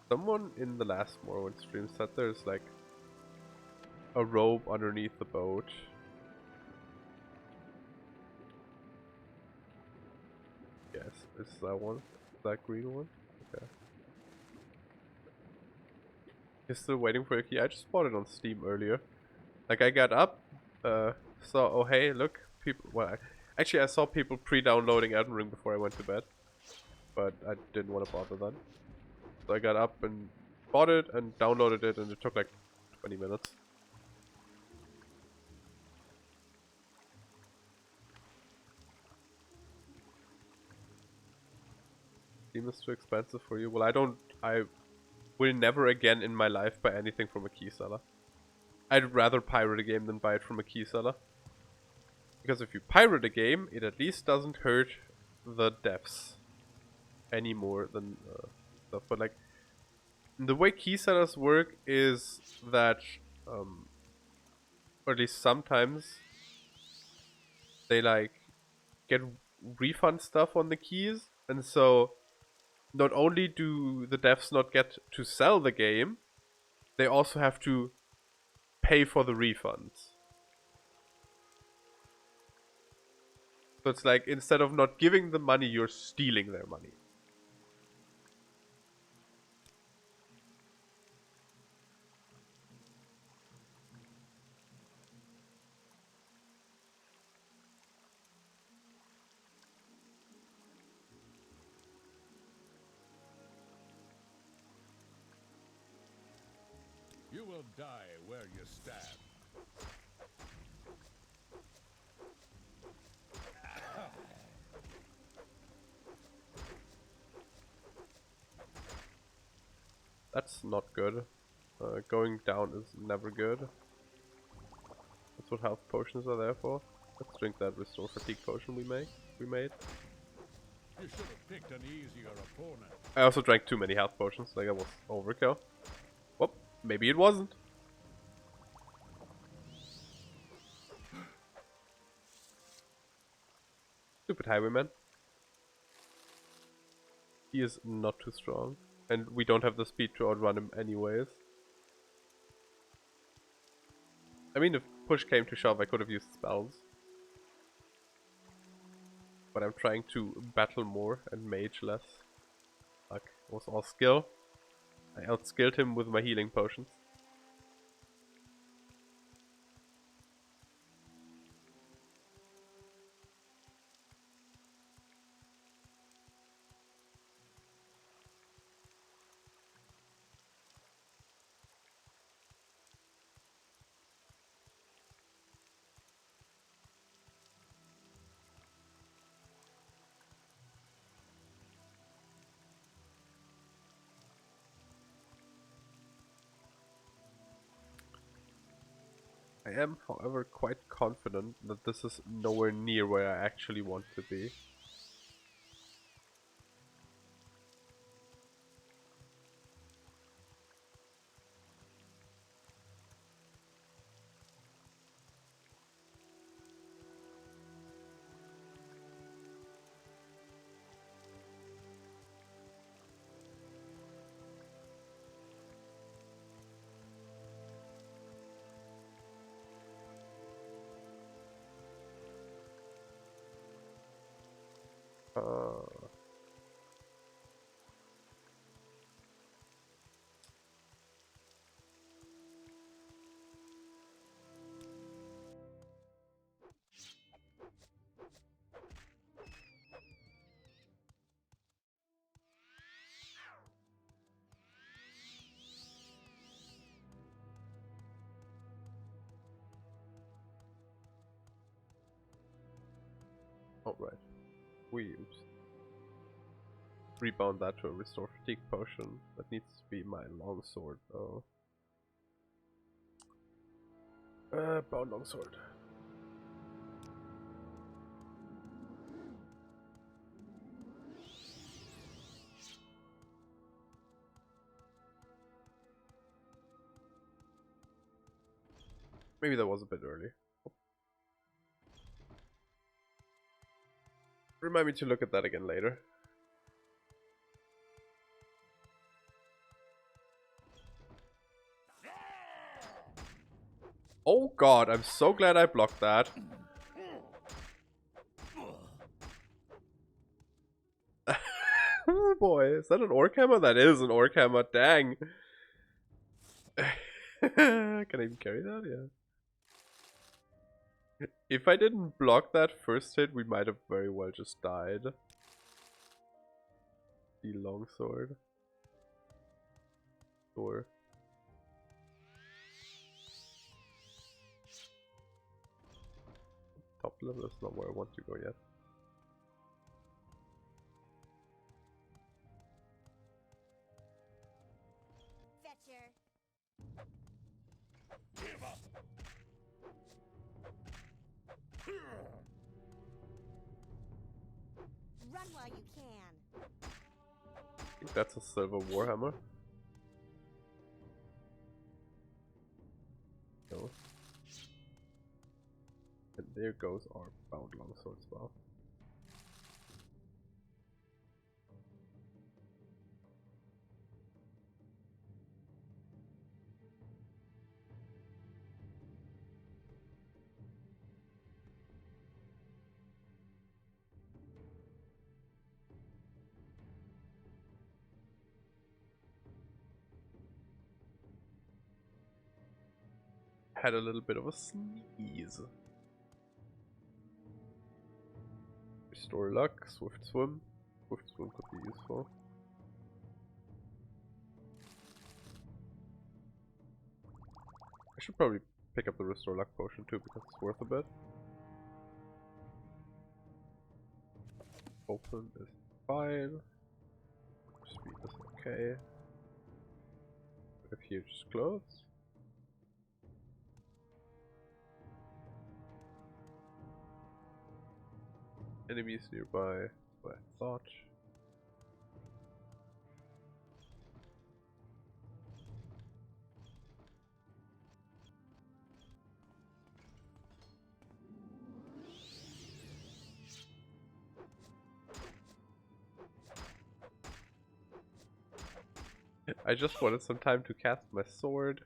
Someone in the last Morrowind stream said there's like a robe underneath the boat. Yes, is that one? That green one? Okay. You're still waiting for your key? I just bought it on Steam earlier. Like, I got up, saw, oh hey, look, people, well, actually I saw people pre-downloading Elden Ring before I went to bed, but I didn't want to bother then. So I got up and bought it and downloaded it, and it took like 20 minutes. Steam is too expensive for you? Well, I will never again in my life buy anything from a key seller. I'd rather pirate a game than buy it from a key seller. Because if you pirate a game, it at least doesn't hurt the devs any more than stuff. But like, the way key sellers work is that, or at least sometimes, they like get refund stuff on the keys, and so not only do the devs not get to sell the game, they also have to pay for the refunds. So it's like, instead of not giving them money, you're stealing their money. You will die where you stand. That's not good. Going down is never good. That's what health potions are there for. Let's drink that restore fatigue potion we made. You should have picked an easier opponent. I also drank too many health potions, like that was overkill. Whoop, maybe it wasn't. Stupid highwayman. He is not too strong. And we don't have the speed to outrun him anyways. I mean, if push came to shove, I could have used spells. But I'm trying to battle more and mage less. Fuck, it was all skill. I outskilled him with my healing potions. I am, however, quite confident that this is nowhere near where I actually want to be. Alright. Oops. Rebound that to a restore fatigue potion. That needs to be my longsword though. Bound longsword. Maybe that was a bit early. Remind me to look at that again later. Oh god, I'm so glad I blocked that. Oh boy, is that an orc hammer? That is an orc hammer, dang. Can I even carry that? Yeah. If I didn't block that first hit, we might have very well just died. The longsword. Or top level is not where I want to go yet. Fetcher. Give up. Run while you can. I think that's a silver warhammer. No. And there goes our bound longsword spell. Had a little bit of a sneeze. Restore luck, swift swim. Swift swim could be useful. I should probably pick up the restore luck potion too because it's worth a bit. Open is fine. Speed is okay. A few just close. Enemies nearby, what I thought. I just wanted some time to cast my sword.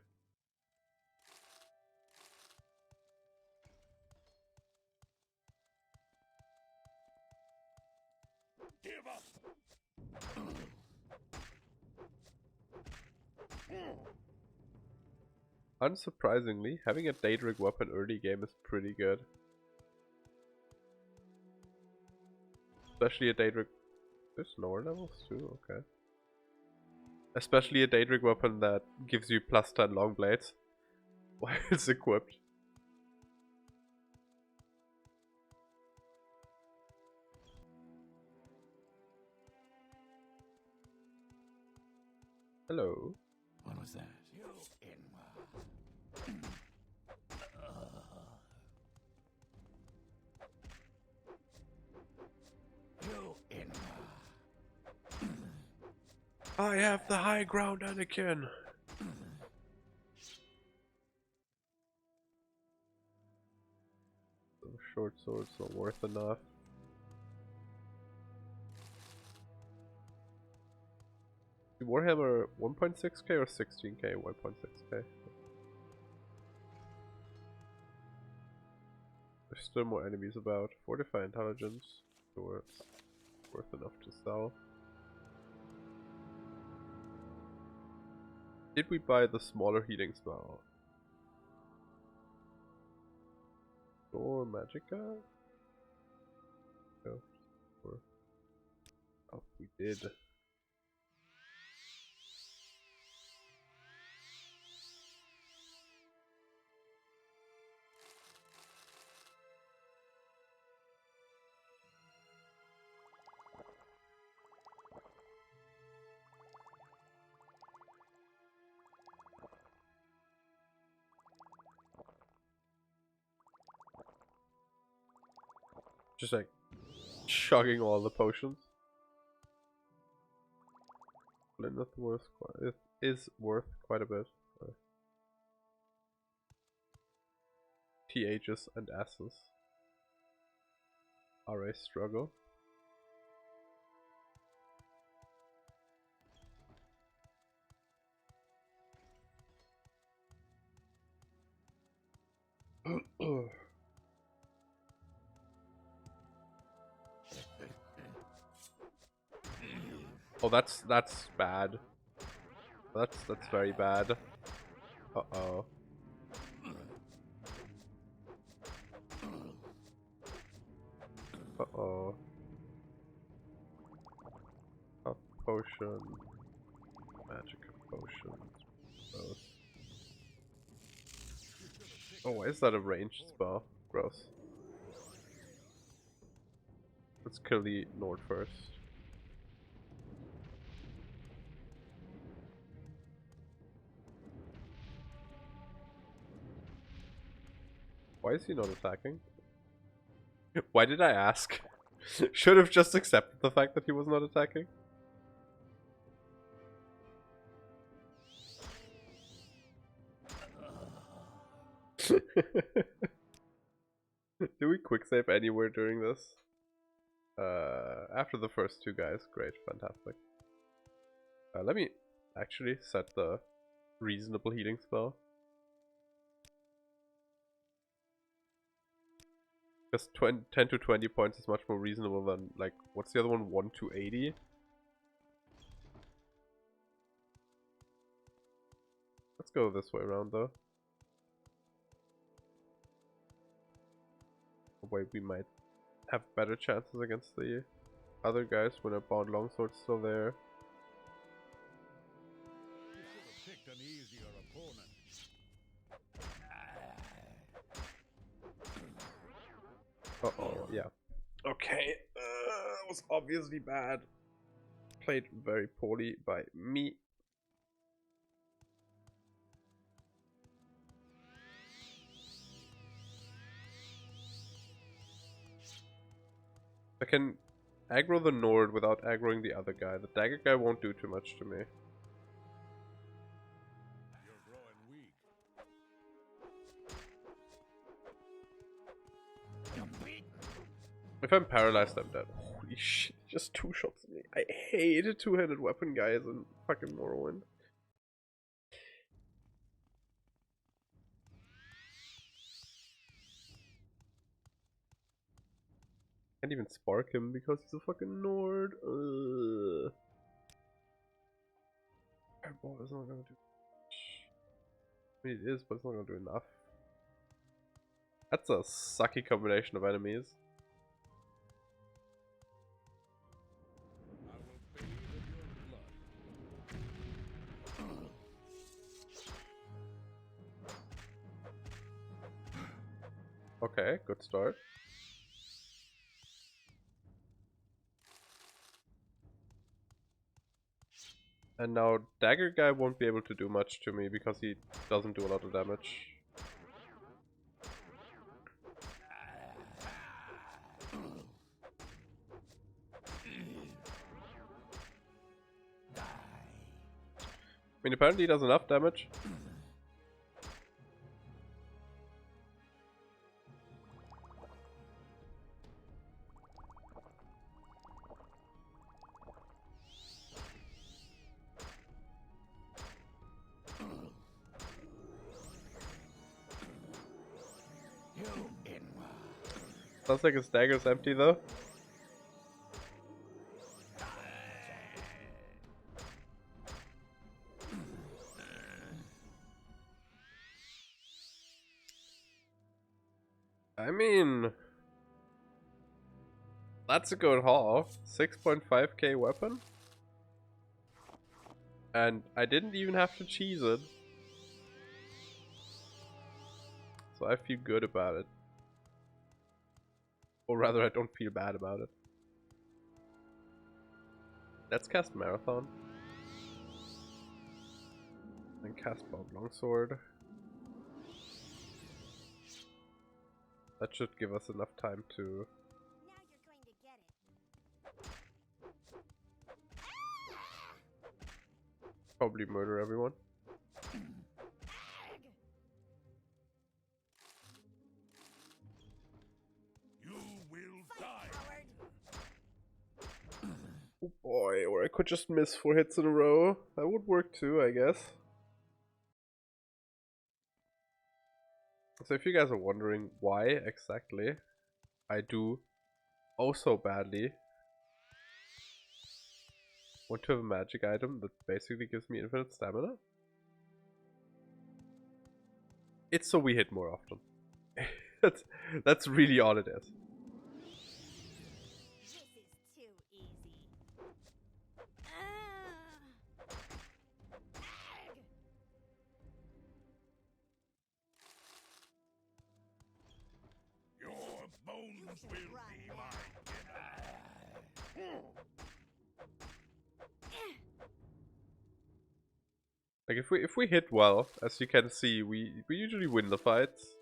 Give up. Unsurprisingly, having a Daedric weapon early game is pretty good. Especially a Daedric... There's lower levels too, okay. Especially a Daedric weapon that gives you +10 long blades while it's equipped. Hello. What was that? You I have the high ground, Anakin. So short sword's not worth enough. The Warhammer 1.6k or 16k? 1.6k. There's still more enemies about. Fortify intelligence, so it's worth enough to sell. Did we buy the smaller healing spell? Or Magicka? No. Or... Oh, we did. Just like chugging all the potions. It is worth quite a bit. THs and S's are a struggle. Oh, that's bad. That's very bad. Uh-oh. Uh-oh. A potion. Magic potion. Gross. Oh, why is that a ranged spell? Gross. Let's kill the Nord first. Why is he not attacking? Why did I ask? Should have just accepted the fact that he was not attacking. Do we quick save anywhere during this? After the first two guys, great, fantastic. Let me actually set the reasonable healing spell. Because 10 to 20 points is much more reasonable than, like, what's the other one? 1 to 80? Let's go this way around though. Way we might have better chances against the other guys when a bound longsword's still there. You should have picked an easier opponent. Uh-oh, yeah. Okay, that was obviously bad. Played very poorly by me. I can aggro the Nord without aggroing the other guy. The dagger guy won't do too much to me. You're growing weak. If I'm paralyzed, I'm dead. Holy shit, just 2 shots at me. I hate two-handed weapon guys in fucking Morrowind. Can't even spark him because he's a fucking Nord. Fireball is not gonna do much. I mean, it is, but it's not gonna do enough. That's a sucky combination of enemies. I will bathe in your blood. Okay, good start. And now dagger guy won't be able to do much to me because he doesn't do a lot of damage. I mean, apparently he does enough damage. Sounds like his dagger's empty though. I mean, that's a good haul. 6.5k weapon. And I didn't even have to cheese it. So I feel good about it. Or rather, I don't feel bad about it. Let's cast Marathon. And cast Bound Longsword. That should give us enough time to probably murder everyone. You will die. Oh boy, or I could just miss 4 hits in a row. That would work too, I guess. So if you guys are wondering why exactly I do oh so badly want to have a magic item that basically gives me infinite stamina, it's so we hit more often. that's really all it is. This is too easy. Your bones will be my dinner. Like if we hit well, as you can see, we usually win the fights.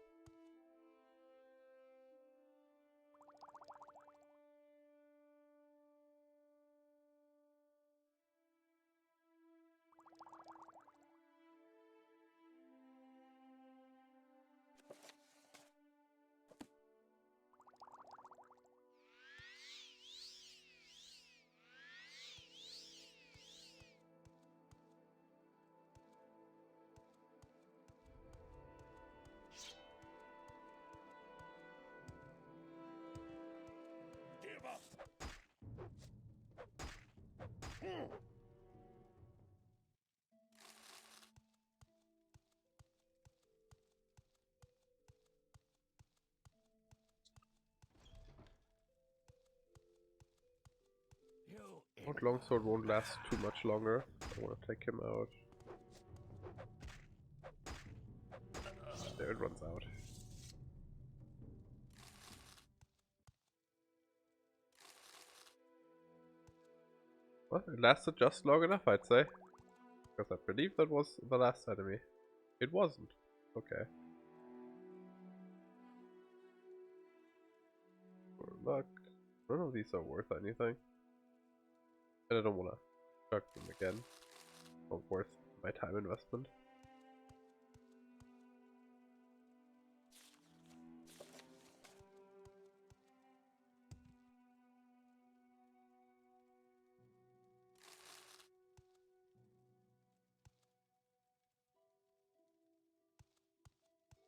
Give up. Old longsword won't last too much longer. I want to take him out. There, it runs out. Well, it lasted just long enough, I'd say. Because I believe that was the last enemy. It wasn't. Okay. For luck. None of these are worth anything. And I don't want to chuck them again. Not worth my time investment.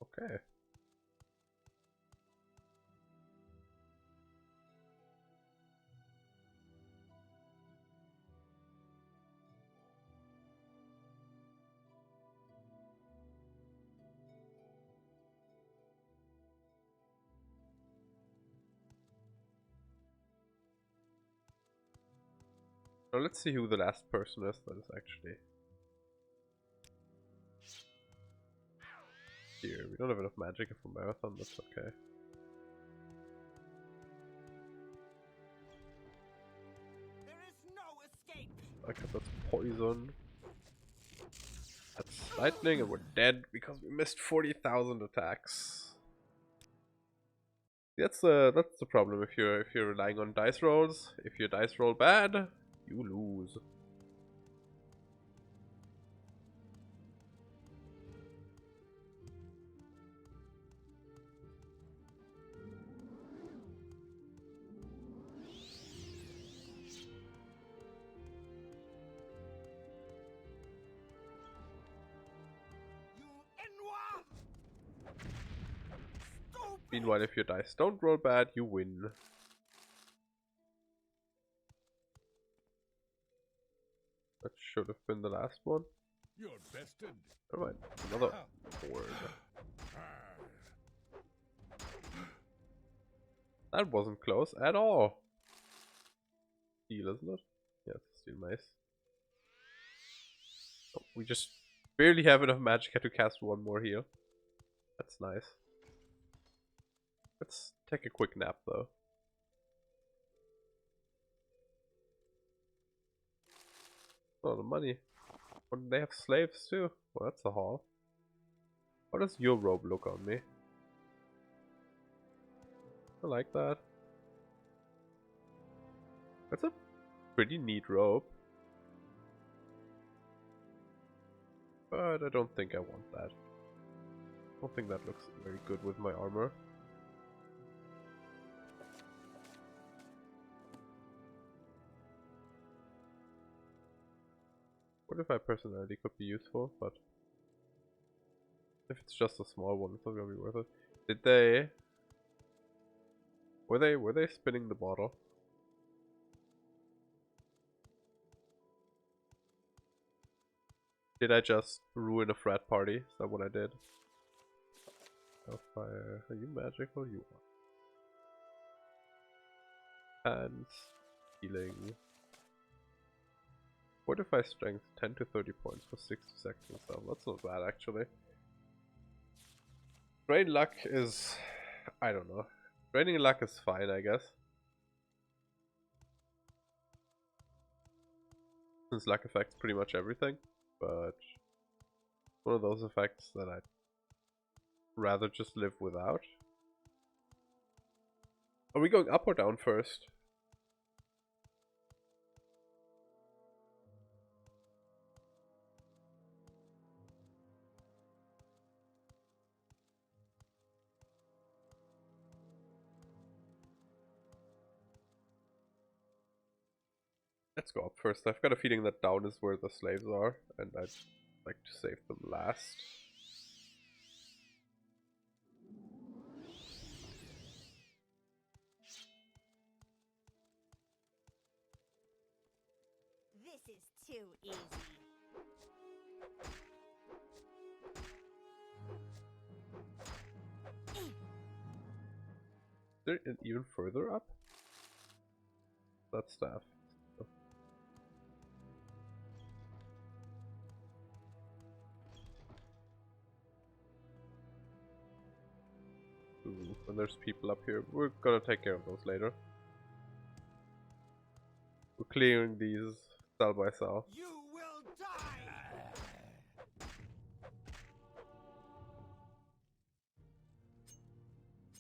Okay. Now let's see who the last person is that is actually here. We don't have enough magic for marathon, that's okay. There is no escape. Okay, that's poison. That's lightning, and we're dead because we missed 40,000 attacks. That's the problem if you're relying on dice rolls. If your dice roll bad, you lose. Meanwhile, if your dice don't roll bad, you win. That should have been the last one. You're bested. Alright, another word. That wasn't close at all. Heal, isn't it? Yeah, it's still nice. Oh, we just barely have enough magic to cast one more heal. That's nice. Let's take a quick nap though. Oh, the money. Oh, they have slaves too. Well, that's a haul. How does your robe look on me? I like that. That's a pretty neat robe. But I don't think I want that. I don't think that looks very good with my armor. Fortify personality could be useful, but if it's just a small one, it's not gonna be worth it. Did they? Were they spinning the bottle? Did I just ruin a frat party? Is that what I did? Hellfire, are you magical? You are. And healing. Fortify strength 10 to 30 points for 60 seconds and stuff. That's not bad actually. Drain luck is, I don't know. Draining luck is fine, I guess. Since luck affects pretty much everything, but one of those effects that I'd rather just live without. Are we going up or down first? Let's go up first. I've got a feeling that down is where the slaves are, and I'd like to save them last. This is too easy. Is there an even further up? That staff. Ooh, and there's people up here. We're gonna take care of those later. We're clearing these cell by cell. You will die!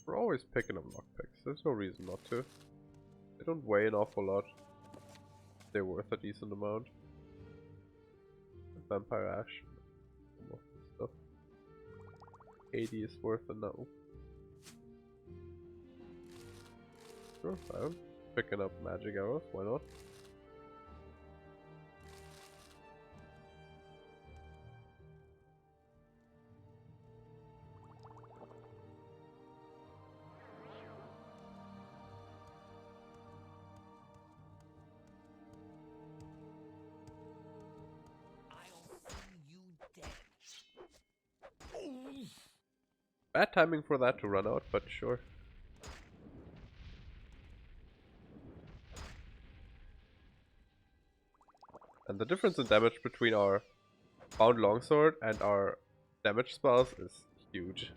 We're always picking up lockpicks. There's no reason not to. They don't weigh an awful lot. They're worth a decent amount. Vampire ash. Stuff. 80 is worth a no. Sure, I'm picking up magic arrows, why not? I'll see you dead. Bad timing for that to run out, but sure. And the difference in damage between our bound longsword and our damage spells is huge.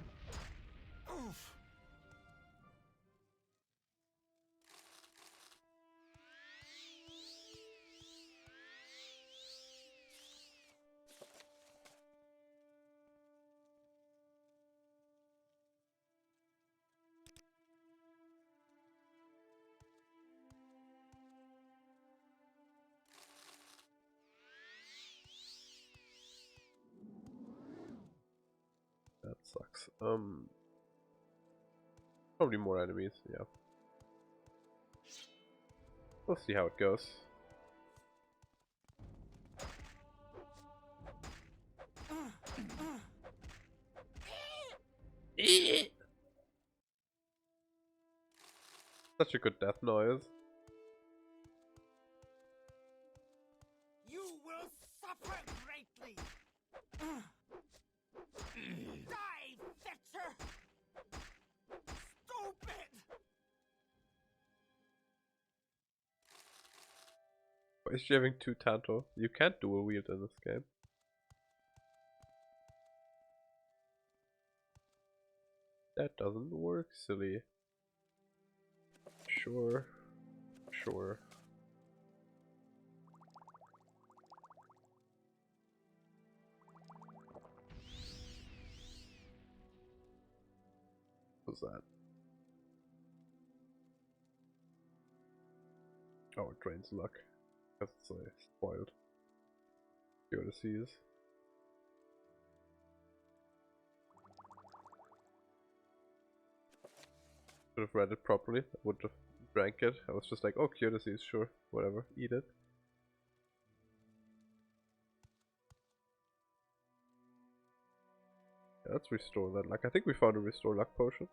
That sucks. Probably more enemies, yeah. We'll see how it goes. Such a good death noise. You will suffer greatly. Die, Fetcher! Stupid! Why is she having two Tanto? You can't dual wield in this game. That doesn't work, silly. Sure. Sure. What's that? Oh, it drains luck. Because it's spoiled. Odysseus. Should have read it properly. I would have drank it. I was just like, oh, cure disease, sure, whatever, eat it. Yeah, let's restore that luck. I think we found a restore luck potion.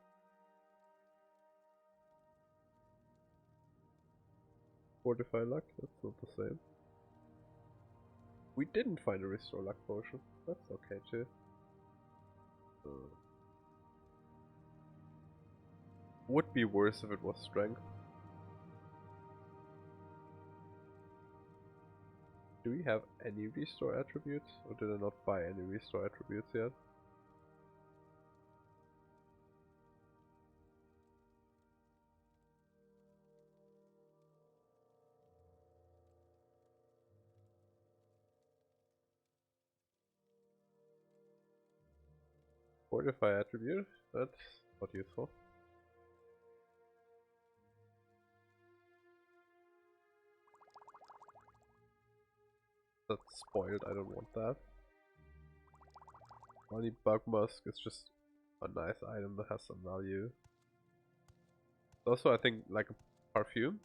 Fortify luck, that's not the same. We didn't find a restore luck potion. That's okay too. Would be worse if it was strength. Do we have any restore attributes? Or did I not buy any restore attributes yet? Fortify attribute? That's not useful. That's spoiled, I don't want that. Money bug musk is just a nice item that has some value. Also, I think like a perfume.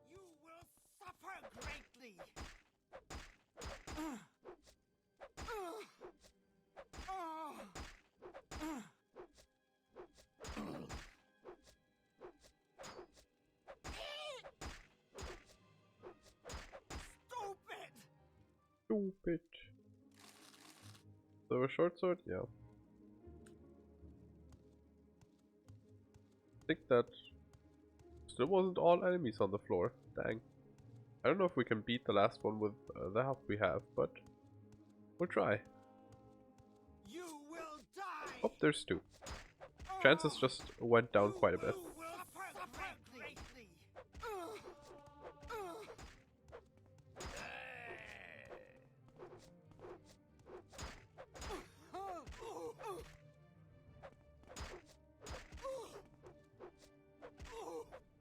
You will suffer greatly. Stupid. So a short sword? Yeah. I think that still wasn't all enemies on the floor. Dang. I don't know if we can beat the last one with the help we have, but we'll try. You will die. Oh, there's two. Chances just went down quite a bit. You will suffer greatly.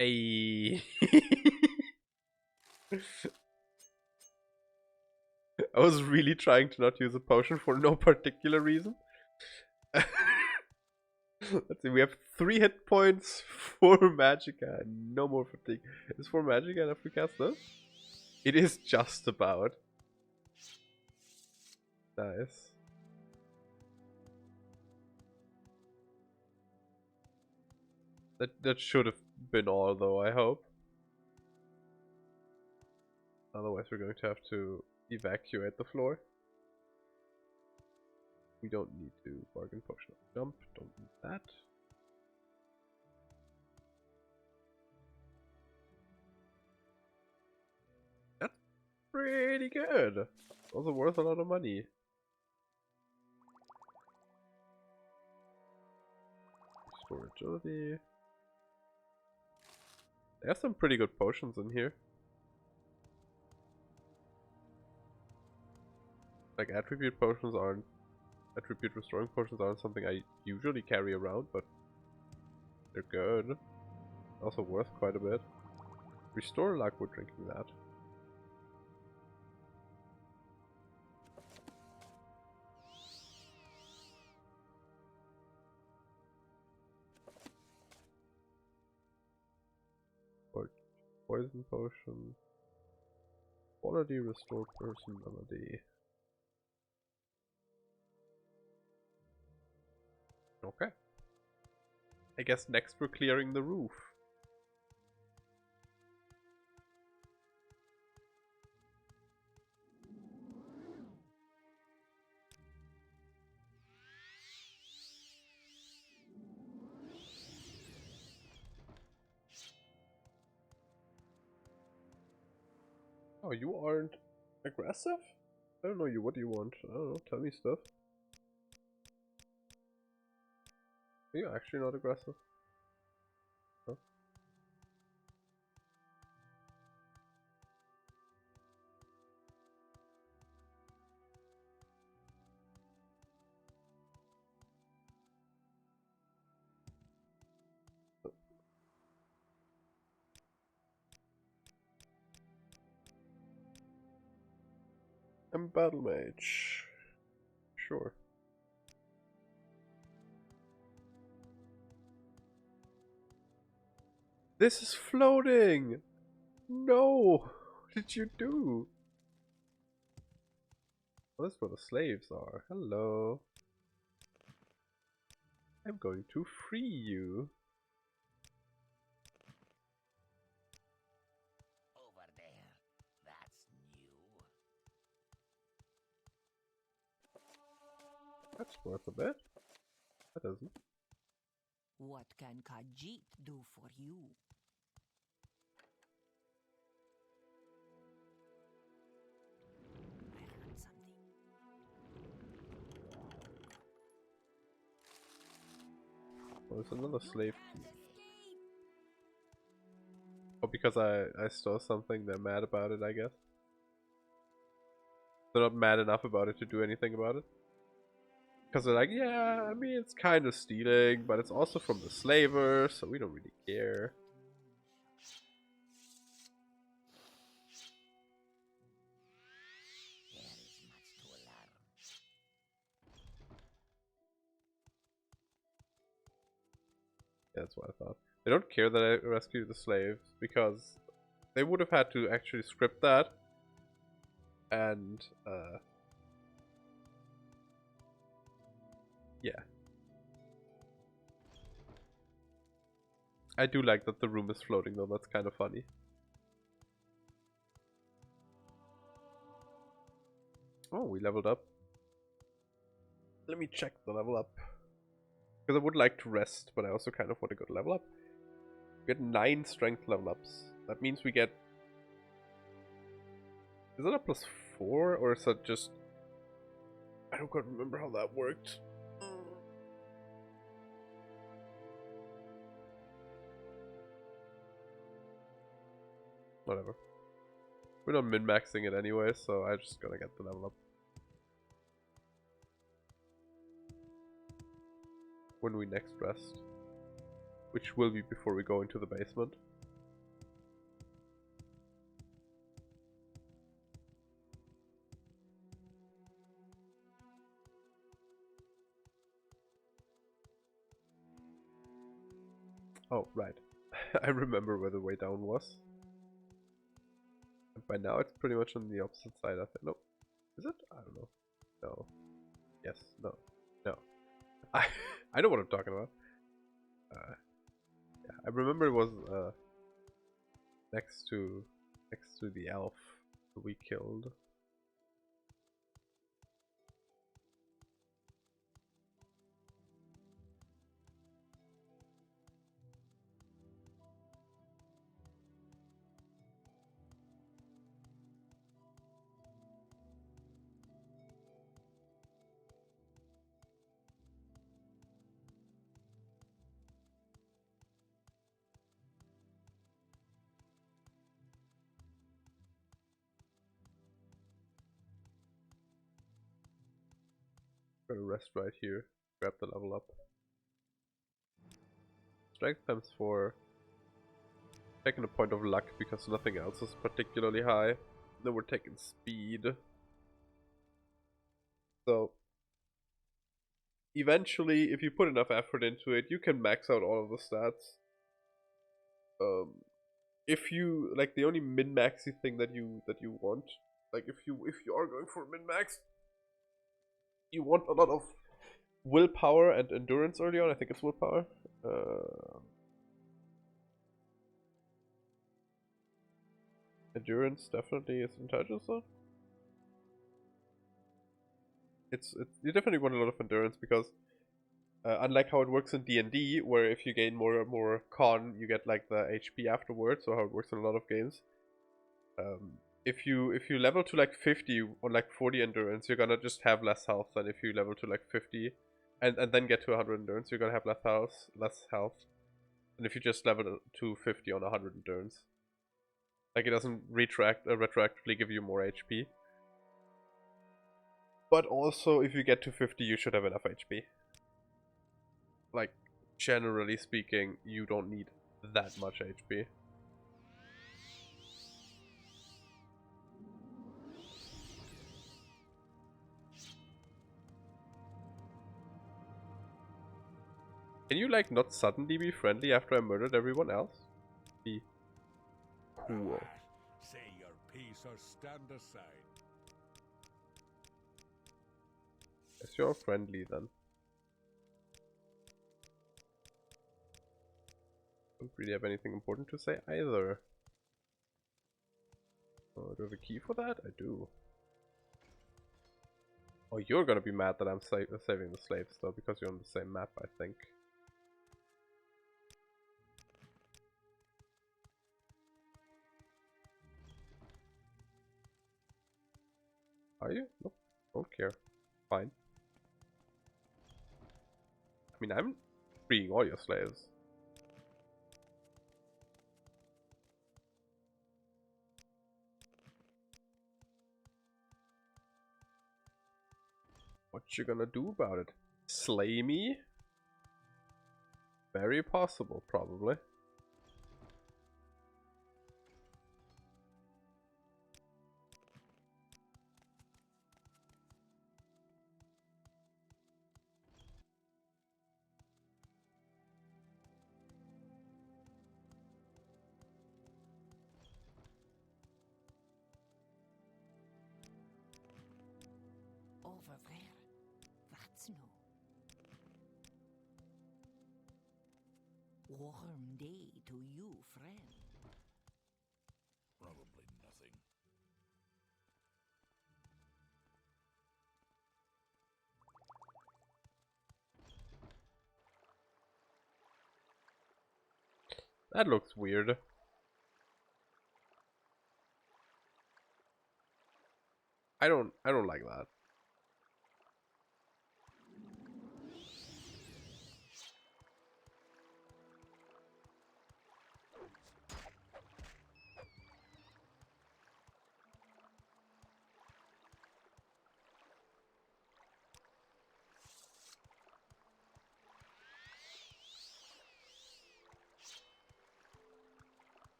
Ayy. I was really trying to not use a potion for no particular reason. Let's see, we have 3 hit points, 4 magicka, and no more fatigue. Is 4 magicka enough to cast this? It is just about. Nice. That should have been all though, I hope. Otherwise we're going to have to evacuate the floor. We don't need to bargain potion of jump, don't need that. That's pretty good. Also worth a lot of money. Restore agility. They have some pretty good potions in here. Like attribute restoring potions aren't something I usually carry around, but they're good. Also worth quite a bit. Restore luck, we're drinking that. Poison potion. Quality restore personality. Okay. I guess next we're clearing the roof. Oh, you aren't aggressive? I don't know you. What do you want? I don't know. Tell me stuff. Are you actually not aggressive? Huh? I'm battle mage. Sure. This is floating! No! What did you do? Well, that's where the slaves are. Hello. I'm going to free you. Over there. That's new. That's worth a bit. That doesn't. What can Khajiit do for you? I heard something. Oh, there's another slave key. Oh, because I stole something, they're mad about it, I guess. They're not mad enough about it to do anything about it. Because they're like, yeah, I mean, it's kind of stealing, but it's also from the slaver, so we don't really care. There is much to learn. Yeah, that's what I thought. They don't care that I rescued the slaves, because they would have had to actually script that. And, yeah. I do like that the room is floating though, that's kind of funny. Oh, we leveled up. Let me check the level up. Because I would like to rest, but I also kind of want to go to level up. We get 9 strength level ups. That means we get... Is that a +4? Or is that just... I don't quite remember how that worked. Whatever. We're not min-maxing it anyway, so I'm just gonna get the level up. When we next rest. Which will be before we go into the basement. Oh, right. I remember where the way down was. And by now it's pretty much on the opposite side, I think. No. Is it? I don't know. No. Yes. No. No. I know what I'm talking about. Yeah, I remember it was next to the elf that we killed. Gonna rest right here. Grab the level up. Strength ×4. Taking a point of luck because nothing else is particularly high. Then we're taking speed. So eventually, if you put enough effort into it, you can max out all of the stats. If you like, the only min-maxy thing that you want, like if you are going for min-max, you want a lot of willpower and endurance early on. I think it's willpower. Endurance definitely is intelligence though. You definitely want a lot of endurance because unlike how it works in D&D, where if you gain more and more con, you get like the HP afterwards, or how it works in a lot of games. If you level to like 50 or like 40 endurance, you're gonna just have less health than if you level to like 50 and then get to 100 endurance, you're gonna have less health. And if you just level to 50 on 100 endurance. Like it doesn't retroactively give you more HP. But also if you get to 50 you should have enough HP. Like generally speaking, you don't need that much HP. Can you like not suddenly be friendly after I murdered everyone else? be cool. Say your piece or stand aside. Guess you're friendly then. Don't really have anything important to say either. Oh, do I have a key for that? I do. Oh, you're gonna be mad that I'm saving the slaves though, because you're on the same map, I think. Are you? Nope. Don't care. Fine. I mean, I'm freeing all your slaves. What you gonna do about it? Slay me? Very possible, probably. Over there. That's no. Warm day to you, friend. Probably nothing. That looks weird. I don't like that.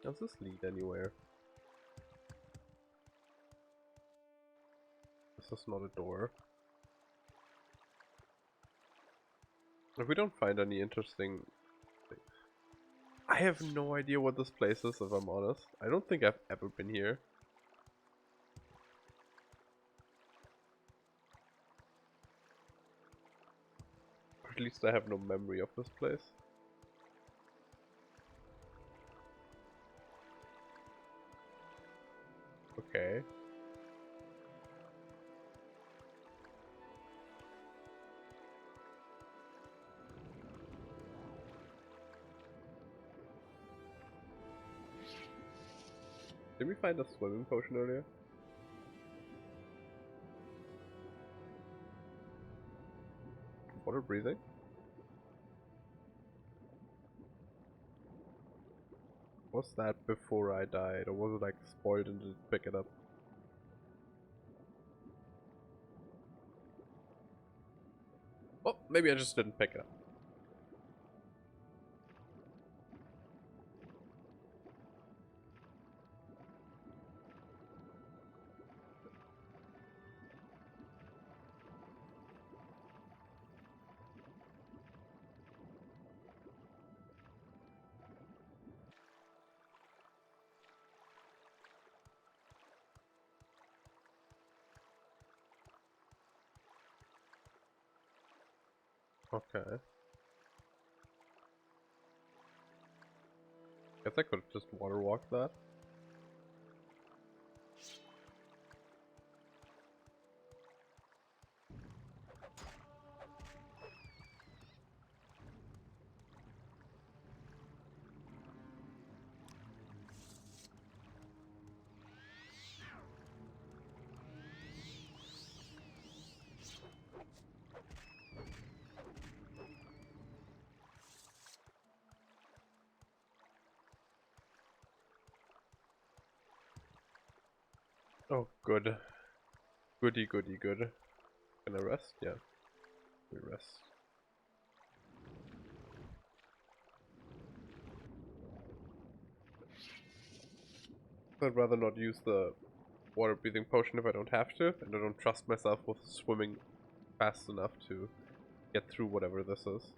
Does this lead anywhere? This is not a door. If we don't find any interesting things. I have no idea what this place is, if I'm honest. I don't think I've ever been here. Or at least I have no memory of this place. Okay. Did we find a swimming potion earlier? Water breathing? Was that before I died, or was it like spoiled and didn't pick it up? Oh, maybe I just didn't pick it up. Okay. Guess I could have just water walked that. Oh, good. Goody, goody, good. Can I rest? Yeah. We rest. I'd rather not use the water breathing potion if I don't have to, and I don't trust myself with swimming fast enough to get through whatever this is.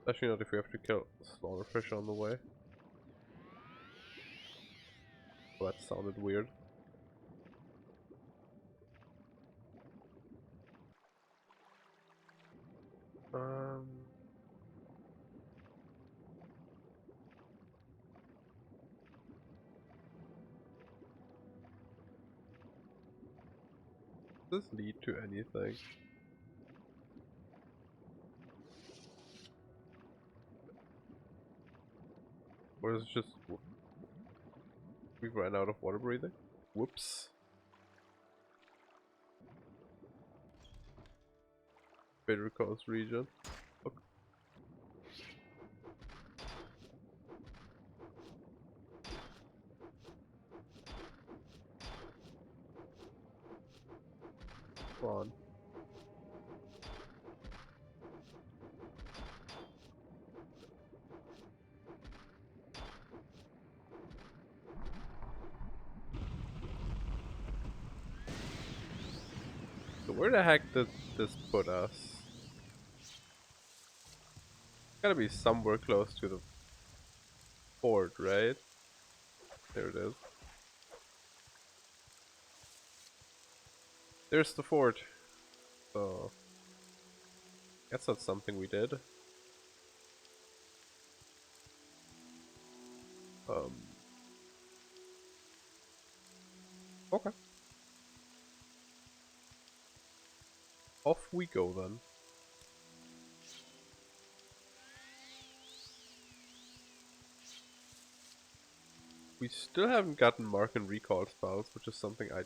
Especially not if we have to kill slaughterfish on the way. Well, that sounded weird. Does this lead to anything? Or is it just we ran out of water breathing? Whoops. Bitter Coast region. Okay. Come on. So where the heck did this put us? Gotta be somewhere close to the fort, right? There it is. There's the fort. So guess that's something we did. Okay. Off we go then. We still haven't gotten mark and recall spells, which is something I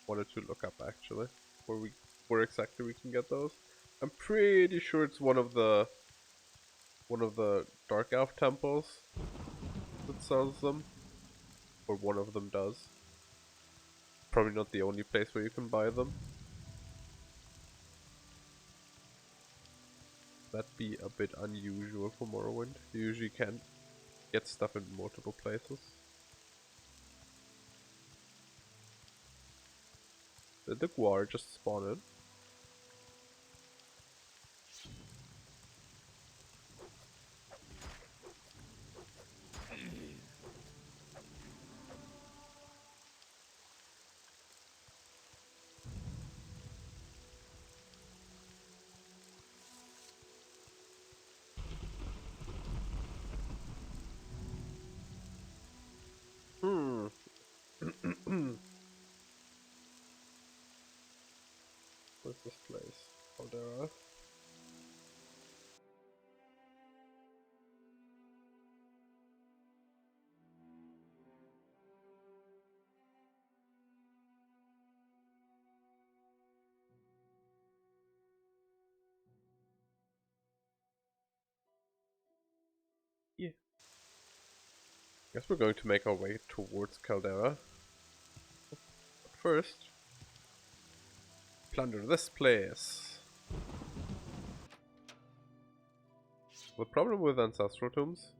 wanted to look up actually. Where exactly we can get those. I'm pretty sure it's one of the Dark Elf temples that sells them. Or one of them does. Probably not the only place where you can buy them. That'd be a bit unusual for Morrowind. You usually can't get stuff in multiple places. Did the Guar just spawn in? Where's this place? Caldera. Yeah. Guess we're going to make our way towards Caldera. But first, plunder this place. The problem with ancestral tombs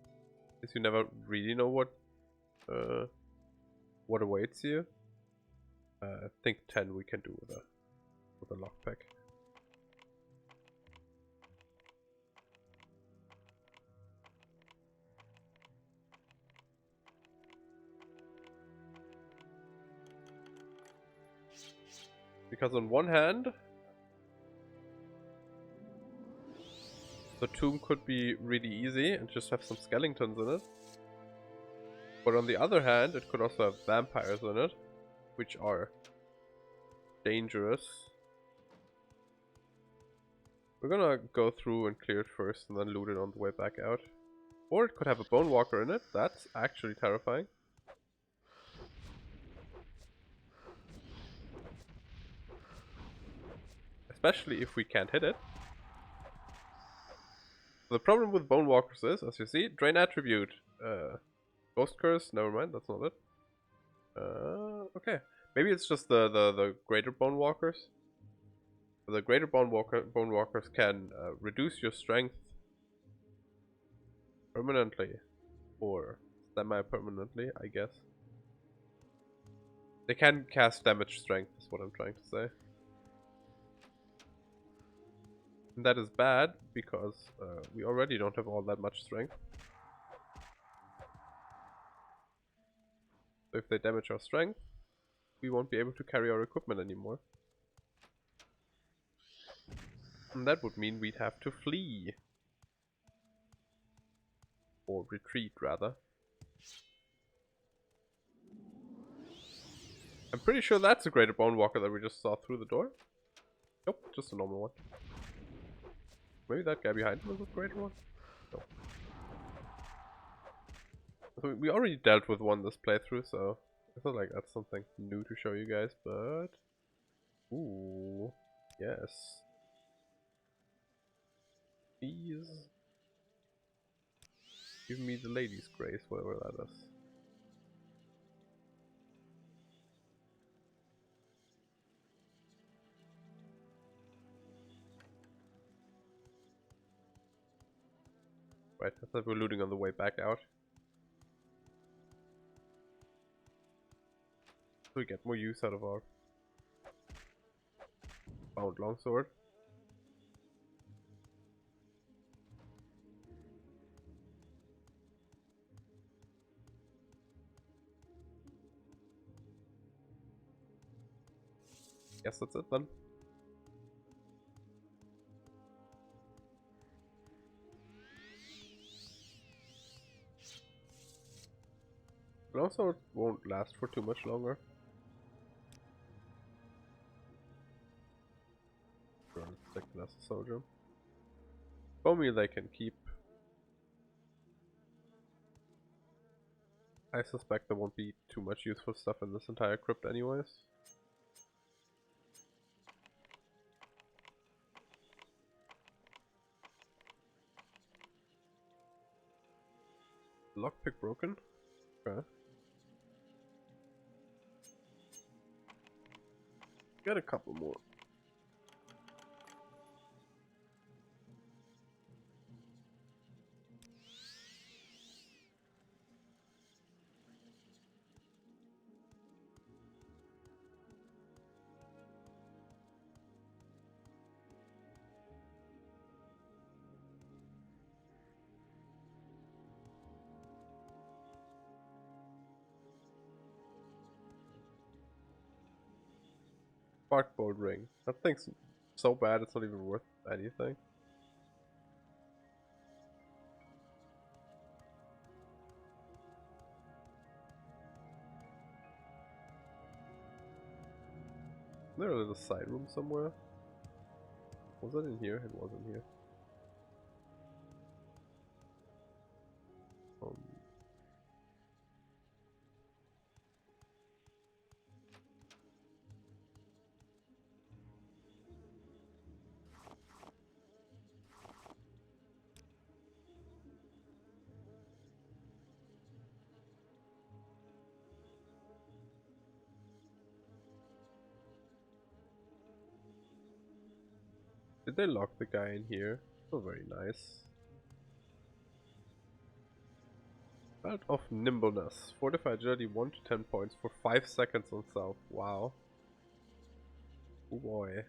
is you never really know what awaits you. I think 10 we can do with a lockpick. Because on one hand, the tomb could be really easy and just have some skeletons in it. But on the other hand, it could also have vampires in it, which are dangerous. We're gonna go through and clear it first and then loot it on the way back out. Or it could have a bone walker in it. That's actually terrifying. especially if we can't hit it. The problem with Bone Walkers is, as you see, drain attribute. Ghost Curse, never mind, that's not it. Okay. Maybe it's just the greater Bone Walkers. The greater Bone Walkers can reduce your strength permanently. Or semi-permanently, I guess. They can cast damage strength, is what I'm trying to say. And that is bad, because we already don't have all that much strength. So if they damage our strength, we won't be able to carry our equipment anymore. And that would mean we'd have to flee. Or retreat, rather. I'm pretty sure that's a greater Bone Walker that we just saw through the door. Nope, just a normal one. Maybe that guy behind him was a greater one? No. So we already dealt with one this playthrough, so I feel like that's something new to show you guys, but... Ooh, yes. Please. Give me the lady's grace, whatever that is. Right, I thought we were looting on the way back out. So we get more use out of our bound longsword. Guess that's it then. Longsword won't last for too much longer. Second as a soldier. Bowmeal they can keep. I suspect there won't be too much useful stuff in this entire crypt anyways. Lockpick broken? Okay. Got a couple more. Sparkbolt ring. That thing's so bad it's not even worth anything. There is a side room somewhere. Was it in here? It wasn't here. Did they lock the guy in here? Oh, very nice. Belt of Nimbleness. Fortify agility 1 to 10 points for 5 seconds on south. Wow. Oh boy.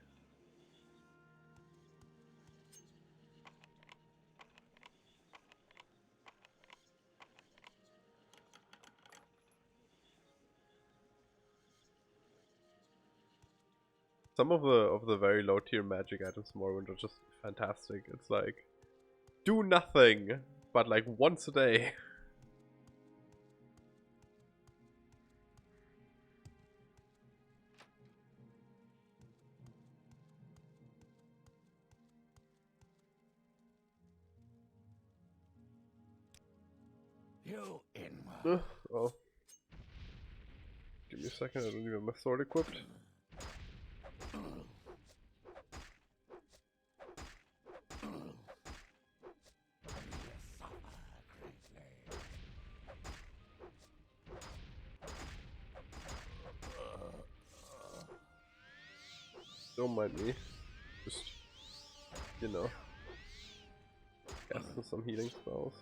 Some of the very low tier magic items in Morrowind are just fantastic. It's like, do nothing, but like once a day. You inward. Oh. Give me a second, I don't even have my sword equipped. Don't mind me. Just, you know, casting some healing spells.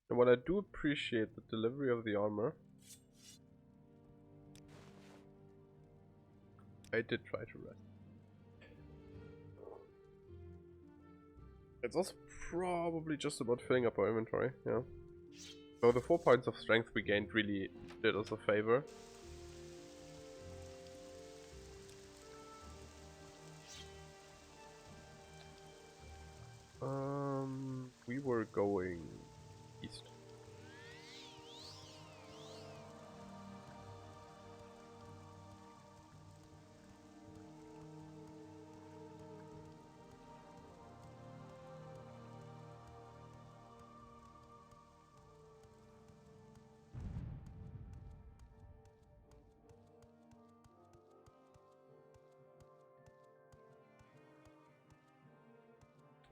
And while I do appreciate the delivery of the armor, I did try to rest. It's also probably just about filling up our inventory, yeah. So the 4 points of strength we gained really did us a favor. We were going east.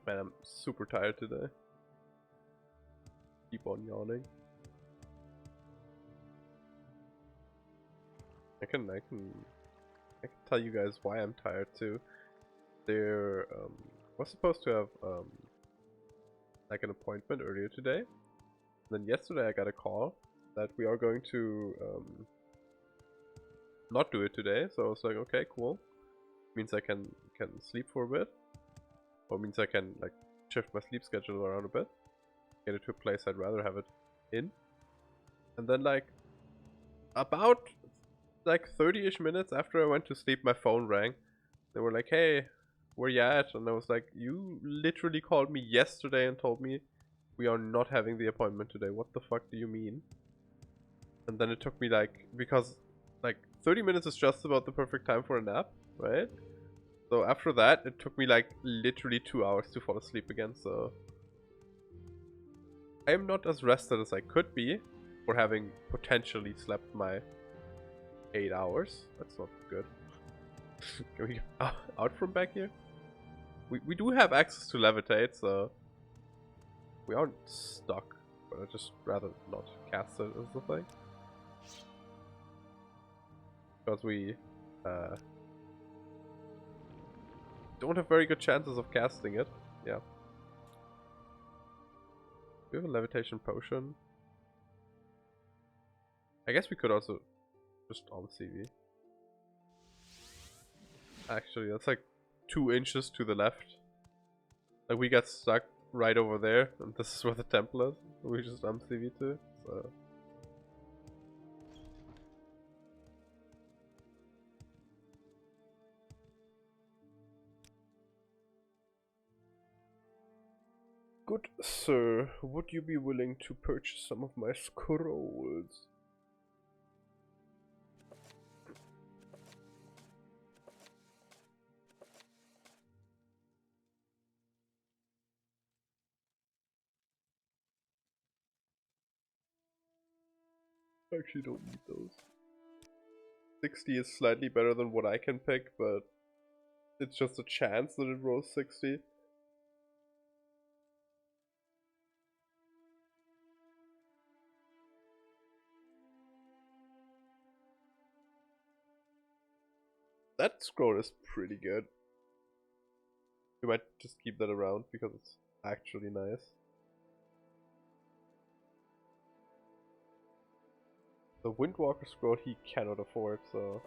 Man, I'm super tired today. Keep on yawning. I can tell you guys why I'm tired too. There was supposed to have like an appointment earlier today. Then yesterday I got a call that we are going to not do it today. So I was like, okay, cool. Means I can sleep for a bit. Or means I can like shift my sleep schedule around a bit. Get it to a place I'd rather have it in. And then like about like 30-ish minutes after I went to sleep, my phone rang. They were like, hey, where you at? And I was like, you literally called me yesterday and told me we are not having the appointment today. What the fuck do you mean? And then it took me like, because like 30 minutes is just about the perfect time for a nap, right? So after that, it took me like literally 2 hours to fall asleep again, so I am not as rested as I could be for having potentially slept my 8 hours. That's not good. Can we get out from back here? We do have access to levitate, so we aren't stuck, but I'd just rather not cast it as the thing. Because we don't have very good chances of casting it. Yeah. We have a levitation potion. I guess we could also just on CV. Actually, that's like 2 inches to the left. Like we got stuck right over there, and this is where the temple is. We just CV to. So. Good sir, would you be willing to purchase some of my scrolls? I actually don't need those. 60 is slightly better than what I can pick, but it's just a chance that it rolls 60. That scroll is pretty good. We might just keep that around because it's actually nice. The Windwalker scroll he cannot afford, so...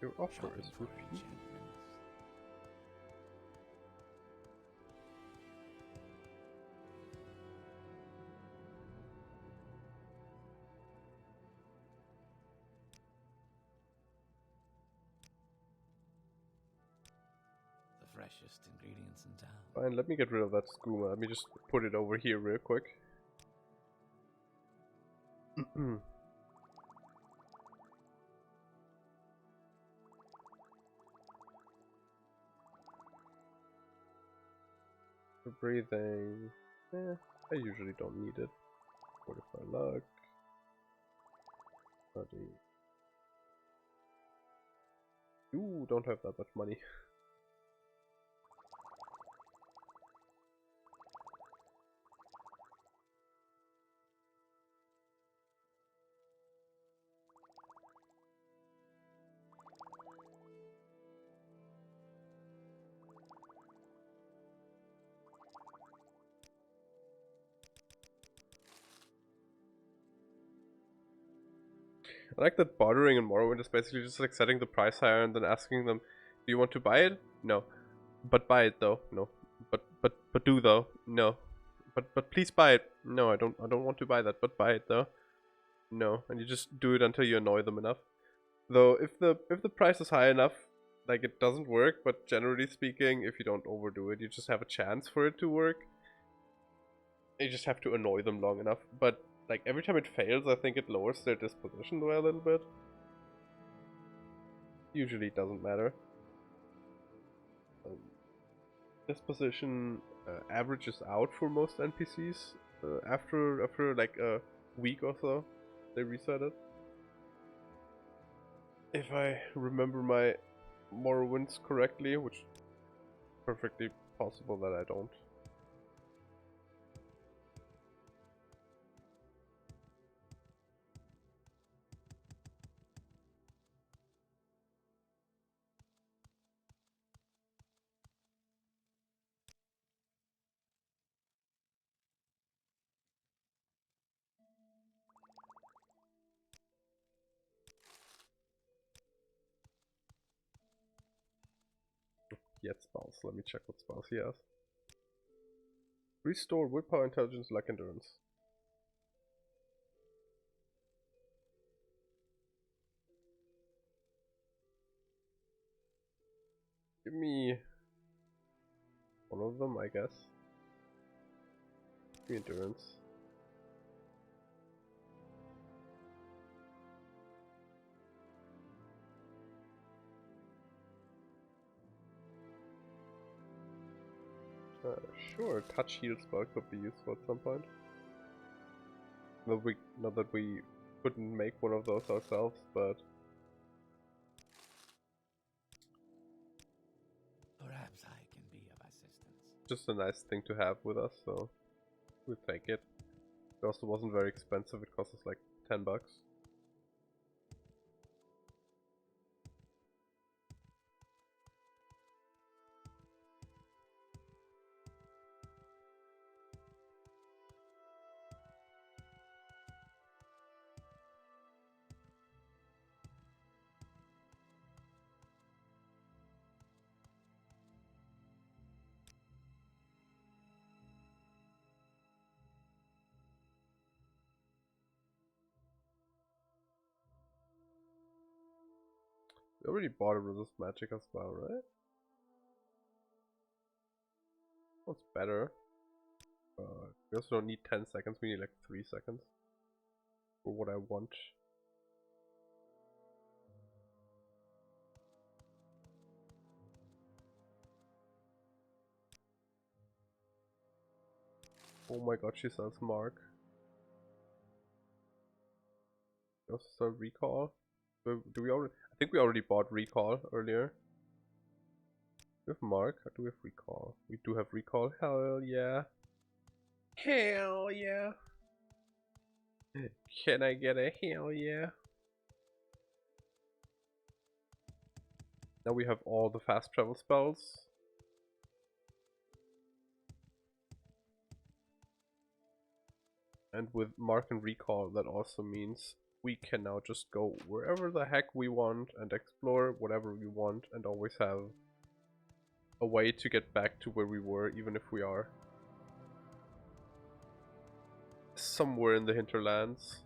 Your offer is refused. Freshest ingredients in town. Fine, let me get rid of that skooma. Let me just put it over here real quick. For breathing. I usually don't need it. 45 luck. 30. Ooh, don't have that much money. I like that bartering in Morrowind is basically just like setting the price higher and then asking them, do you want to buy it? No. But buy it though. No. But do though. No. But please buy it. No, I don't want to buy that, but buy it though. No. And you just do it until you annoy them enough. Though if the price is high enough, like it doesn't work, but generally speaking, if you don't overdo it, you just have a chance for it to work. You just have to annoy them long enough. But like every time it fails, I think it lowers their disposition by a little bit. Usually it doesn't matter. Disposition averages out for most NPCs after like a week or so. They reset it. If I remember my Morrowinds correctly, which is perfectly possible that I don't. Yet spells. Let me check what spells he has. Restore willpower, intelligence, luck, endurance. Give me one of them, I guess. Give me endurance. Sure, touch heal spell could be useful at some point. Not that we couldn't make one of those ourselves, but Perhaps I can be of assistance. just a nice thing to have with us, so we'll take it. It also wasn't very expensive, it cost us like 10 bucks. We already bought a resist magic as well, right? What's better? We also don't need 10 seconds, we need like 3 seconds for what I want. Oh my god, she sells Mark. We also sell Recall. Do we already? I think we already bought Recall earlier. Do we have Mark? Or do we have Recall? We do have Recall. Hell yeah. Hell yeah. Can I get a hell yeah? Now we have all the fast travel spells. And with Mark and Recall, that also means we can now just go wherever the heck we want and explore whatever we want and always have a way to get back to where we were, even if we are somewhere in the hinterlands.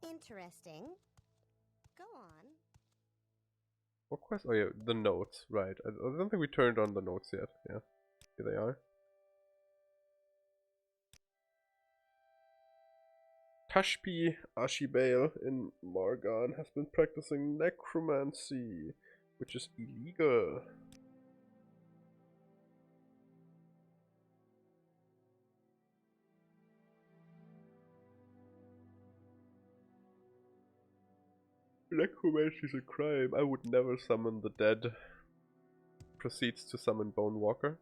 Interesting. Go on. What quest? Oh yeah, the notes, right. I don't think we turned on the notes yet. Yeah, here they are. Tashpi Ashibale in Margan has been practicing necromancy, which is illegal. Necromancy is a crime. I would never summon the dead. Proceeds to summon Bone Walker.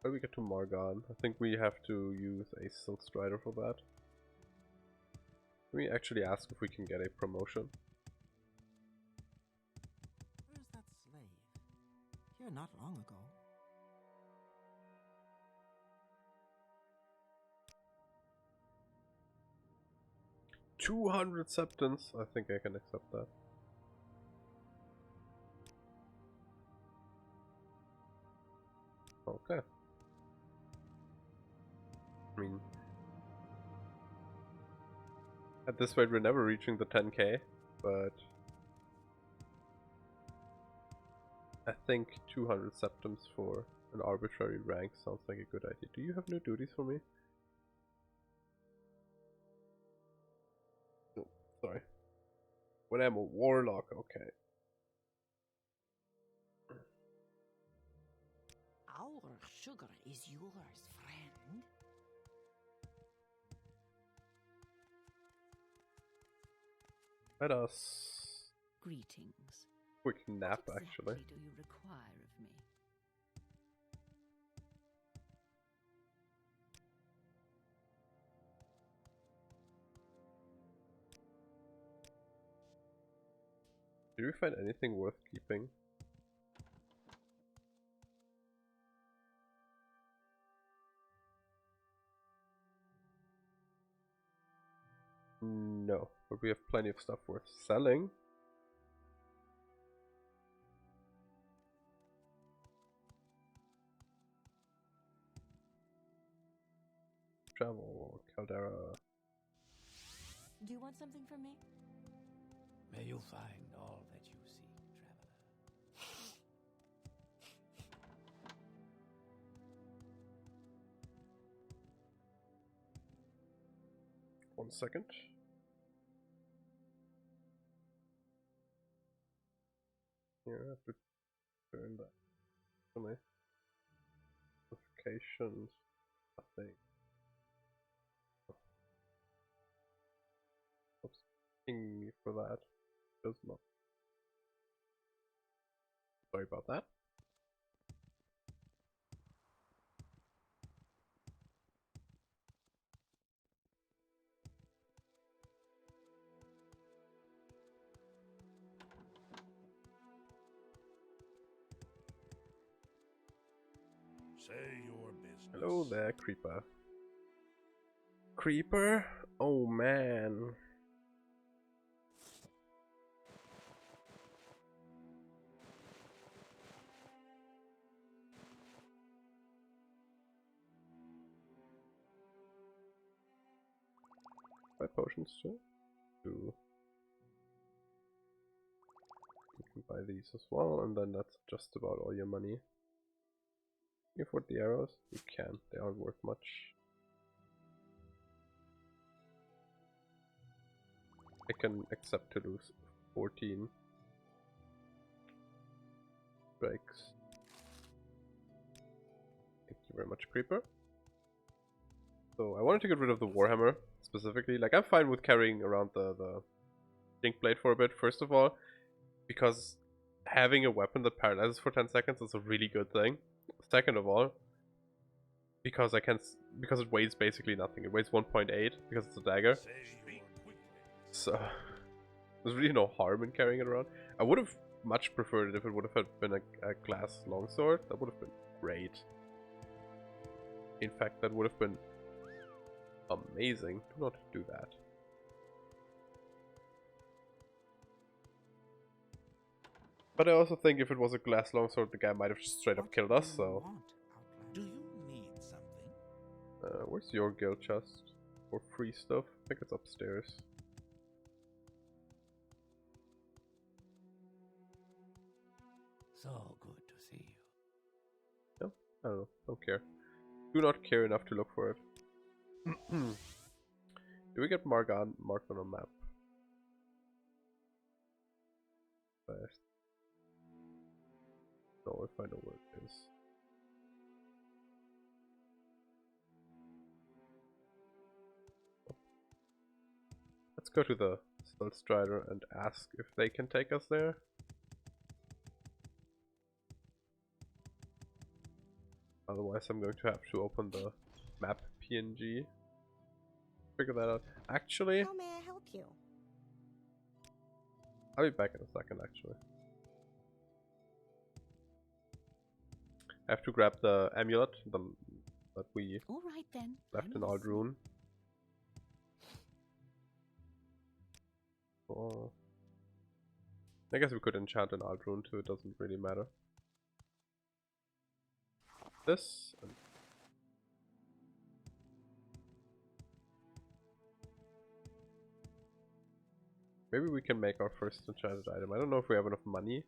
How do we get to Margan? I think we have to use a Silk Strider for that. Can we actually ask if we can get a promotion? Where's that slave? Here not long ago. 200 septons. I think I can accept that. Okay. I mean, at this rate we're never reaching the 10k, but I think 200 septums for an arbitrary rank sounds like a good idea. Do you have new duties for me? No, sorry. When I'm a warlock, okay. Our sugar is yours, friend. Let us Greetings. quick nap What actually. exactly do you require of me? Did we find anything worth keeping? No, but we have plenty of stuff worth selling. Travel, Caldera. Do you want something from me? May you find all that you seek, traveler. 1 second. Here, I have to turn that to my notifications. Nothing. Oops. Ping me for that. Does not. Sorry about that. Say your business. Hello there, Creeper. Creeper? Oh man. Buy potions too. You can buy these as well, and then that's just about all your money. You afford the arrows? You can. They aren't worth much. I can accept to lose 14 breaks. Thank you very much, Creeper. So I wanted to get rid of the Warhammer specifically. Like, I'm fine with carrying around the Jink Blade for a bit, first of all, because having a weapon that paralyzes for 10 seconds is a really good thing. Second of all, because because it weighs basically nothing. It weighs 1.8 because it's a dagger. So there's really no harm in carrying it around. I would have much preferred it if it would have been a glass longsword. That would have been great. In fact, that would have been amazing. Do not do that. But I also think if it was a glass longsword, the guy might have just straight up killed us, so... Do you need something? Where's your guild chest? For free stuff? I think it's upstairs. So good to see you. I don't know. Don't care. Do not care enough to look for it. Do we get Margan marked on a map? First. No, if I know where it is. Let's go to the Stealth Strider and ask if they can take us there. Otherwise I'm going to have to open the map PNG. Figure that out. Actually, How may I help you? I'll be back in a second actually. I have to grab the amulet that we All right then. left in I'm Aldrune. Oh. I guess we could enchant in Aldrune too, it doesn't really matter. This and maybe we can make our first enchanted item. I don't know if we have enough money.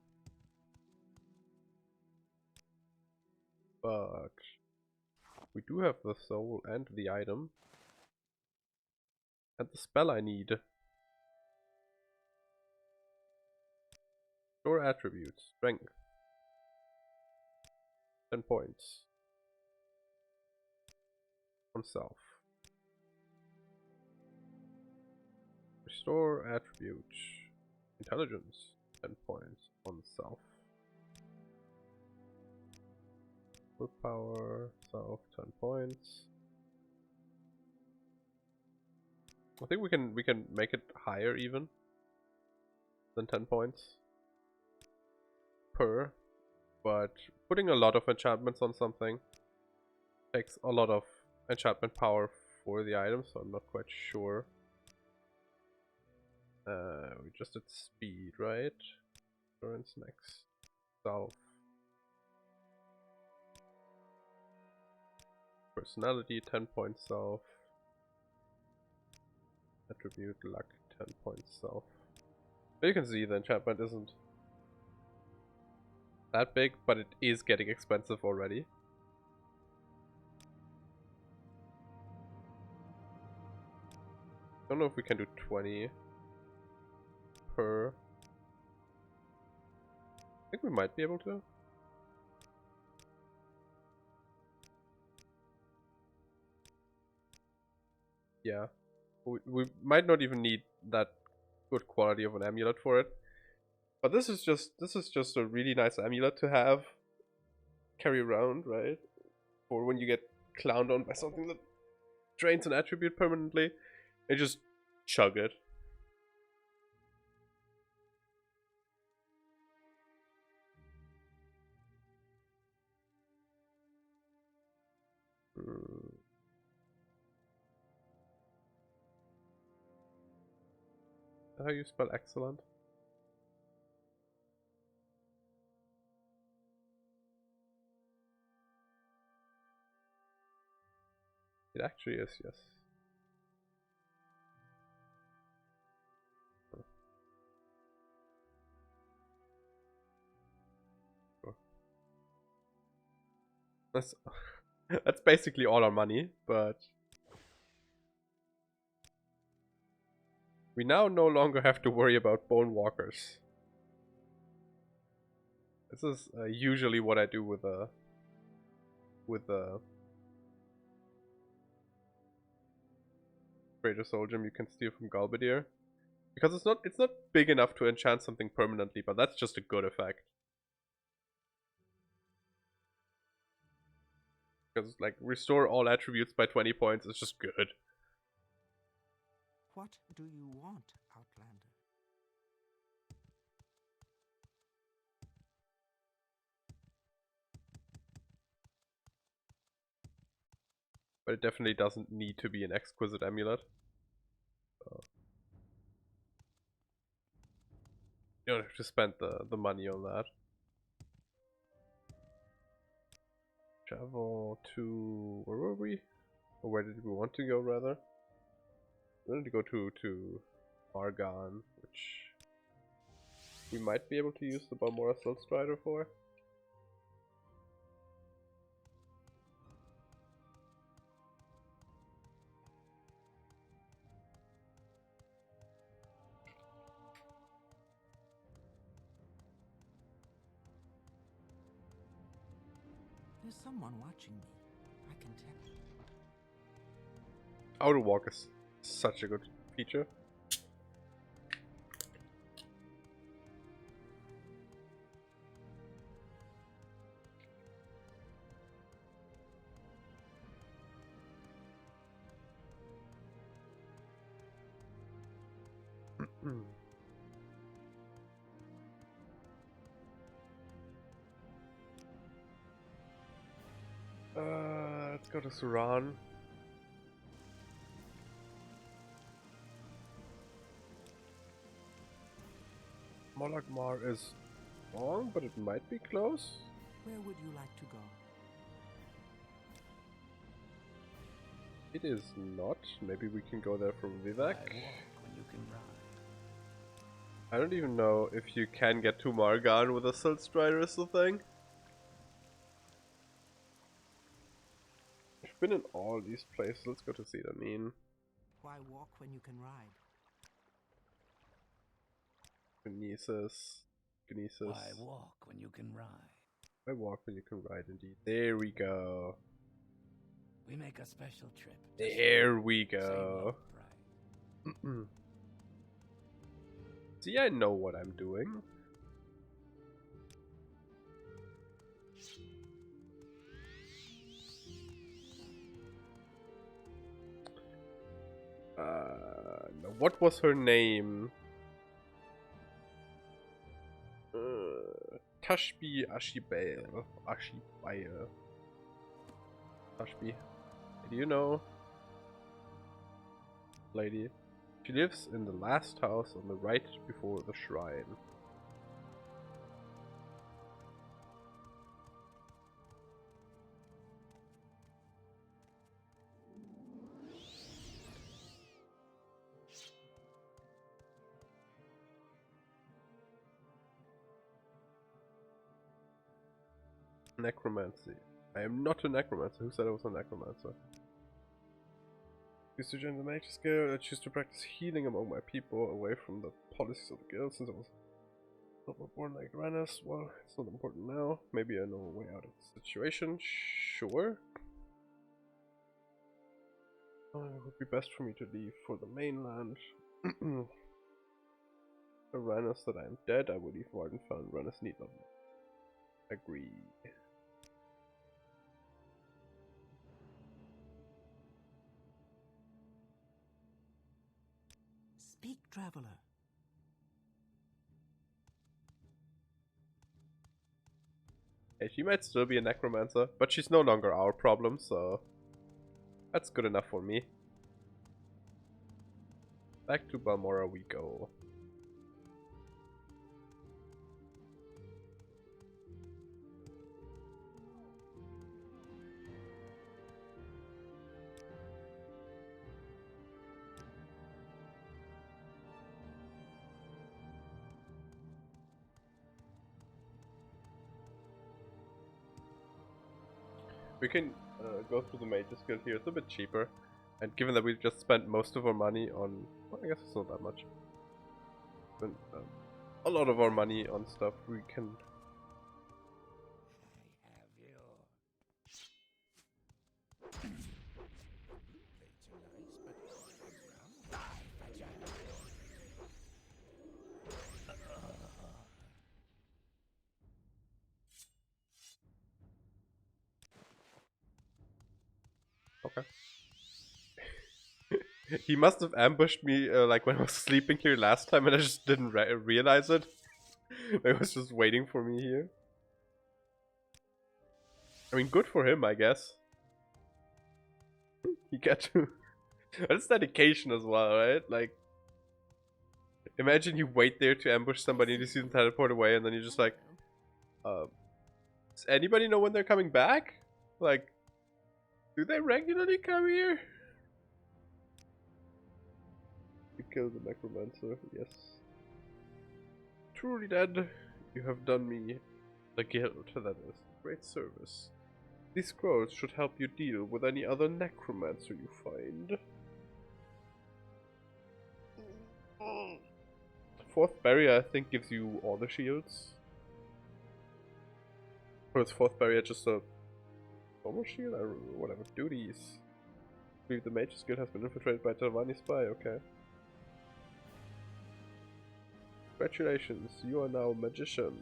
But we do have the soul and the item. And the spell I need. Store attributes. Strength. 10 points. On self. Restore attribute. Intelligence. 10 points on self. Willpower. Self. 10 points. I think we can make it higher even than 10 points per. But putting a lot of enchantments on something takes a lot of enchantment power for the item, so I'm not quite sure. We just did speed, right? Endurance next. Self. Personality, 10 points self. Attribute, luck, 10 points self. But you can see the enchantment isn't that big, but it is getting expensive already. I don't know if we can do 20 per. I think we might be able to. Yeah. We might not even need that good quality of an amulet for it. But this is just a really nice amulet to have carry around, right? For when you get clowned on by something that drains an attribute permanently, and just chug it. How you spell excellent? It actually is, yes. Sure. That's basically all our money, but we now no longer have to worry about bone walkers. This is usually what I do with the Greater Soul Gem you can steal from Galbadir, because it's not big enough to enchant something permanently, but that's just a good effect. Because like restore all attributes by 20 points is just good. What do you want, Outlander? But it definitely doesn't need to be an exquisite amulet. You don't have to spend the money on that. Travel to... where were we? Or where did we want to go, rather? We wanted to go to Argon, which we might be able to use the Balmora Stealth Strider for. There's someone watching me. I can tell. Auto walk is such a good feature. Let's go to Suran. Molagmar is long, but it might be close. Where would you like to go? It is not. Maybe we can go there from Vivek. Why walk when you can ride? I don't even know if you can get to Margan with a Silt Strider is the thing. I've been in all these places. Let's go to Sedamin. Why walk when you can ride? Gnesis. Why walk when you can ride? Why walk when you can ride, indeed. There we go. We make a special trip. There we Same go. low price. See, I know what I'm doing. No, what was her name? Tashbi Ashibail. Tashbi. Do you know? Lady. She lives in the last house on the right before the shrine. Necromancy. I am not a necromancer. Who said I was a necromancer? Used to join the Mage's Guild. I choose to practice healing among my people away from the policies of the guild since I was not born like Ranus. Well, it's not important now. Maybe I know a way out of the situation. Sure. It would be best for me to leave for the mainland. Ranus that I am dead. I would leave Vardenfell and Ranus need not. Agree. Speak, traveler. Hey, she might still be a necromancer, but she's no longer our problem, so that's good enough for me. Back to Balmora we go. We can go through the Mage's Guild here. It's a bit cheaper, and given that we've just spent most of our money on, well, I guess it's not that much. Spent a lot of our money on stuff we can. Okay. He must have ambushed me like when I was sleeping here last time and I just didn't realize it. He was just waiting for me here. I mean, good for him, I guess. You get to... That's dedication as well, right? Like, imagine you wait there to ambush somebody and you see them teleport away and then you're just like, does anybody know when they're coming back? Like, do they regularly come here? You killed the necromancer, yes. Truly dead, you have done me, the guild, that is, great service. These scrolls should help you deal with any other necromancer you find. Fourth barrier, I think, gives you all the shields. Or is fourth barrier just a Former shield or whatever. Duties. I believe the Mage's Guild has been infiltrated by Telvanni spy, okay. Congratulations, you are now a magician.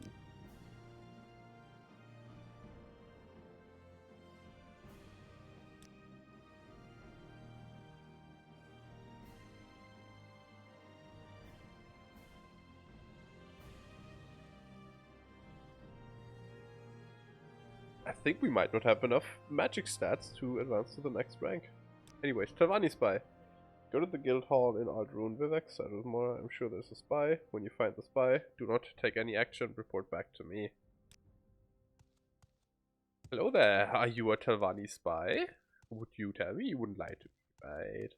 I think we might not have enough magic stats to advance to the next rank. Anyways, Telvanni spy. Go to the guild hall in Aldrune Vivek, side with Mora. I'm sure there's a spy. When you find the spy, do not take any action. Report back to me. Hello there. Are you a Telvanni spy? Would you tell me? You wouldn't lie to me, right?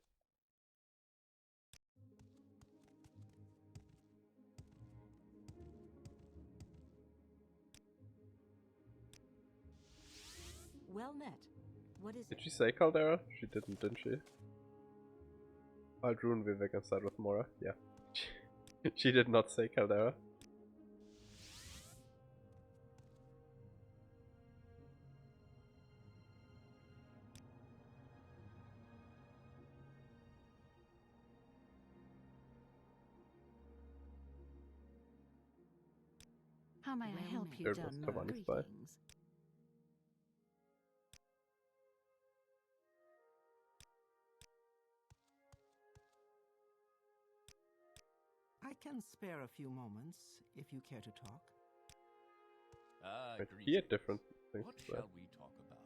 Well met. What is Did it? she say Caldera? She didn't she? Aldrune Vivek and side with Mora. Yeah. She did not say Caldera. How may I help you, There was Telvanni spy. Greetings. I can spare a few moments if you care to talk. But he had different things What to say. shall we talk about?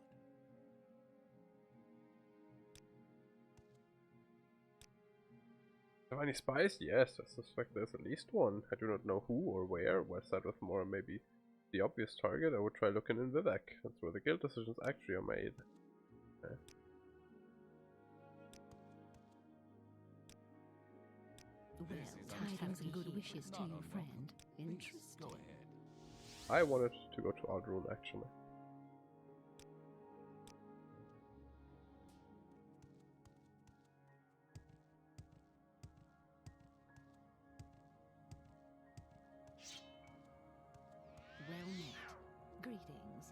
Telvanni spies? Yes, I suspect there's at least one. I do not know who or where. West side with Mora may be the obvious target. I would try looking in Vivek. That's where the guild decisions actually are made. Okay. Well, tidings and good wishes to you, friend. Interesting. Go ahead. I wanted to go to Aldrune actually. Well met. Greetings.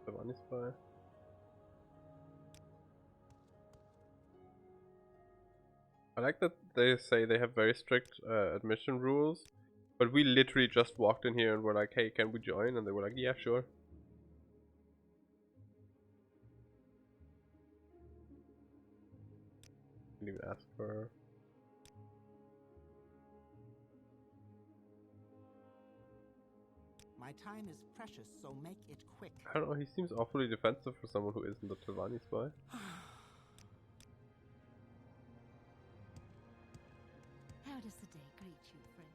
The Telvanni spy. I like that they say they have very strict admission rules, but we literally just walked in here and were like, hey, can we join? And they were like, yeah, sure. Didn't even ask for her. My time is precious, so make it quick. I don't know, he seems awfully defensive for someone who isn't a Telvanni spy. How does the day greet you, friend?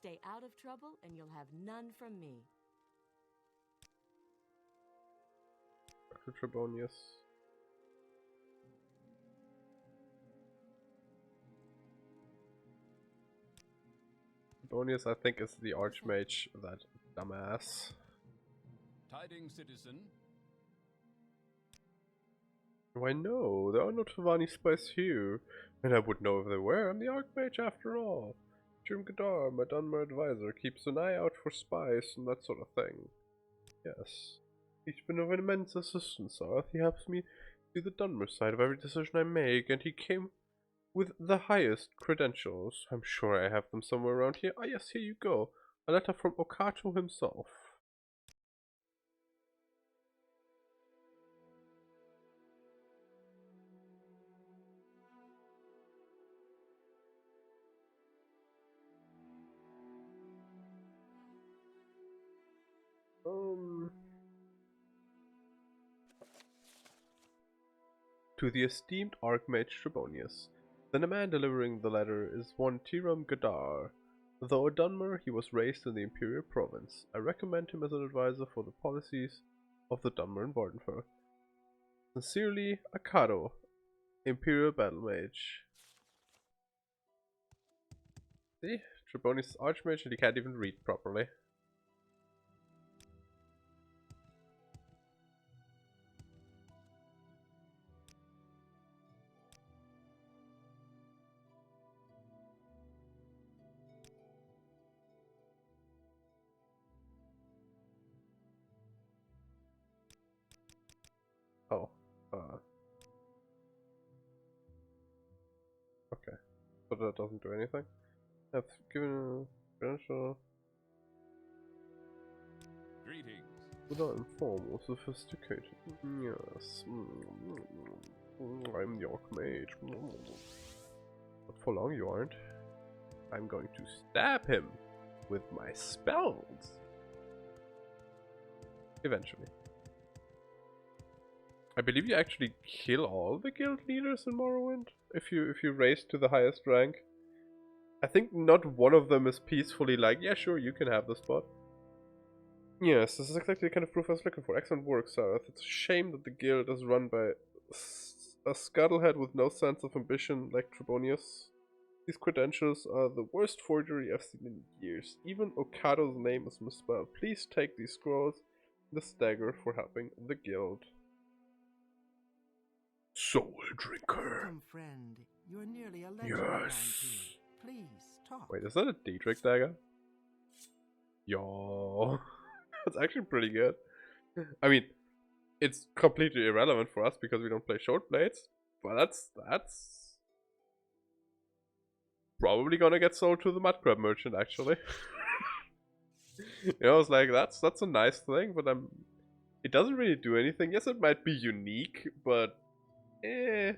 Stay out of trouble and you'll have none from me. Dr. Trebonius. Trebonius, I think, is the Archmage, that dumbass. Tidings, citizen. Why no, there are no Telvanni spies here. And I would know if there were. I'm the Archmage after all. Jim Gadar, my Dunmer advisor, keeps an eye out for spies and that sort of thing. Yes. He's been of immense assistance, Arth. He helps me do the Dunmer side of every decision I make, and he came with the highest credentials. I'm sure I have them somewhere around here. Ah yes, here you go. A letter from Okato himself. To the esteemed Archmage Trebonius. Then a man delivering the letter is one Tiram Gadar. Though a Dunmer, he was raised in the Imperial Province. I recommend him as an advisor for the policies of the Dunmer in Vardenfer. Sincerely, Akado, Imperial Battle Mage. See? Trebonius Archmage and he can't even read properly. Oh, okay, but that doesn't do anything. I've given a credential Greetings. without inform or sophisticated. Yes, I'm the Archmage. But for long you aren't. I'm going to stab him with my spells. Eventually. I believe you actually kill all the guild leaders in Morrowind if you raise to the highest rank. I think not one of them is peacefully like, yeah, sure, you can have the spot. Yes, this is exactly the kind of proof I was looking for. Excellent work, Sarah. It's a shame that the guild is run by a scuttlehead with no sense of ambition like Trebonius. These credentials are the worst forgery I've seen in years. Even Okado's name is misspelled. Please take these scrolls, the stagger for helping the guild. Soul Drinker. Come, friend. You're nearly a legend around Yes. here. Please, talk. Wait, is that a Dietrich dagger? Yo. That's actually pretty good. I mean, it's completely irrelevant for us because we don't play short blades, but that's probably gonna get sold to the Mudcrab merchant actually. You know, it's like that's a nice thing, but it doesn't really do anything. Yes, it might be unique, but eh.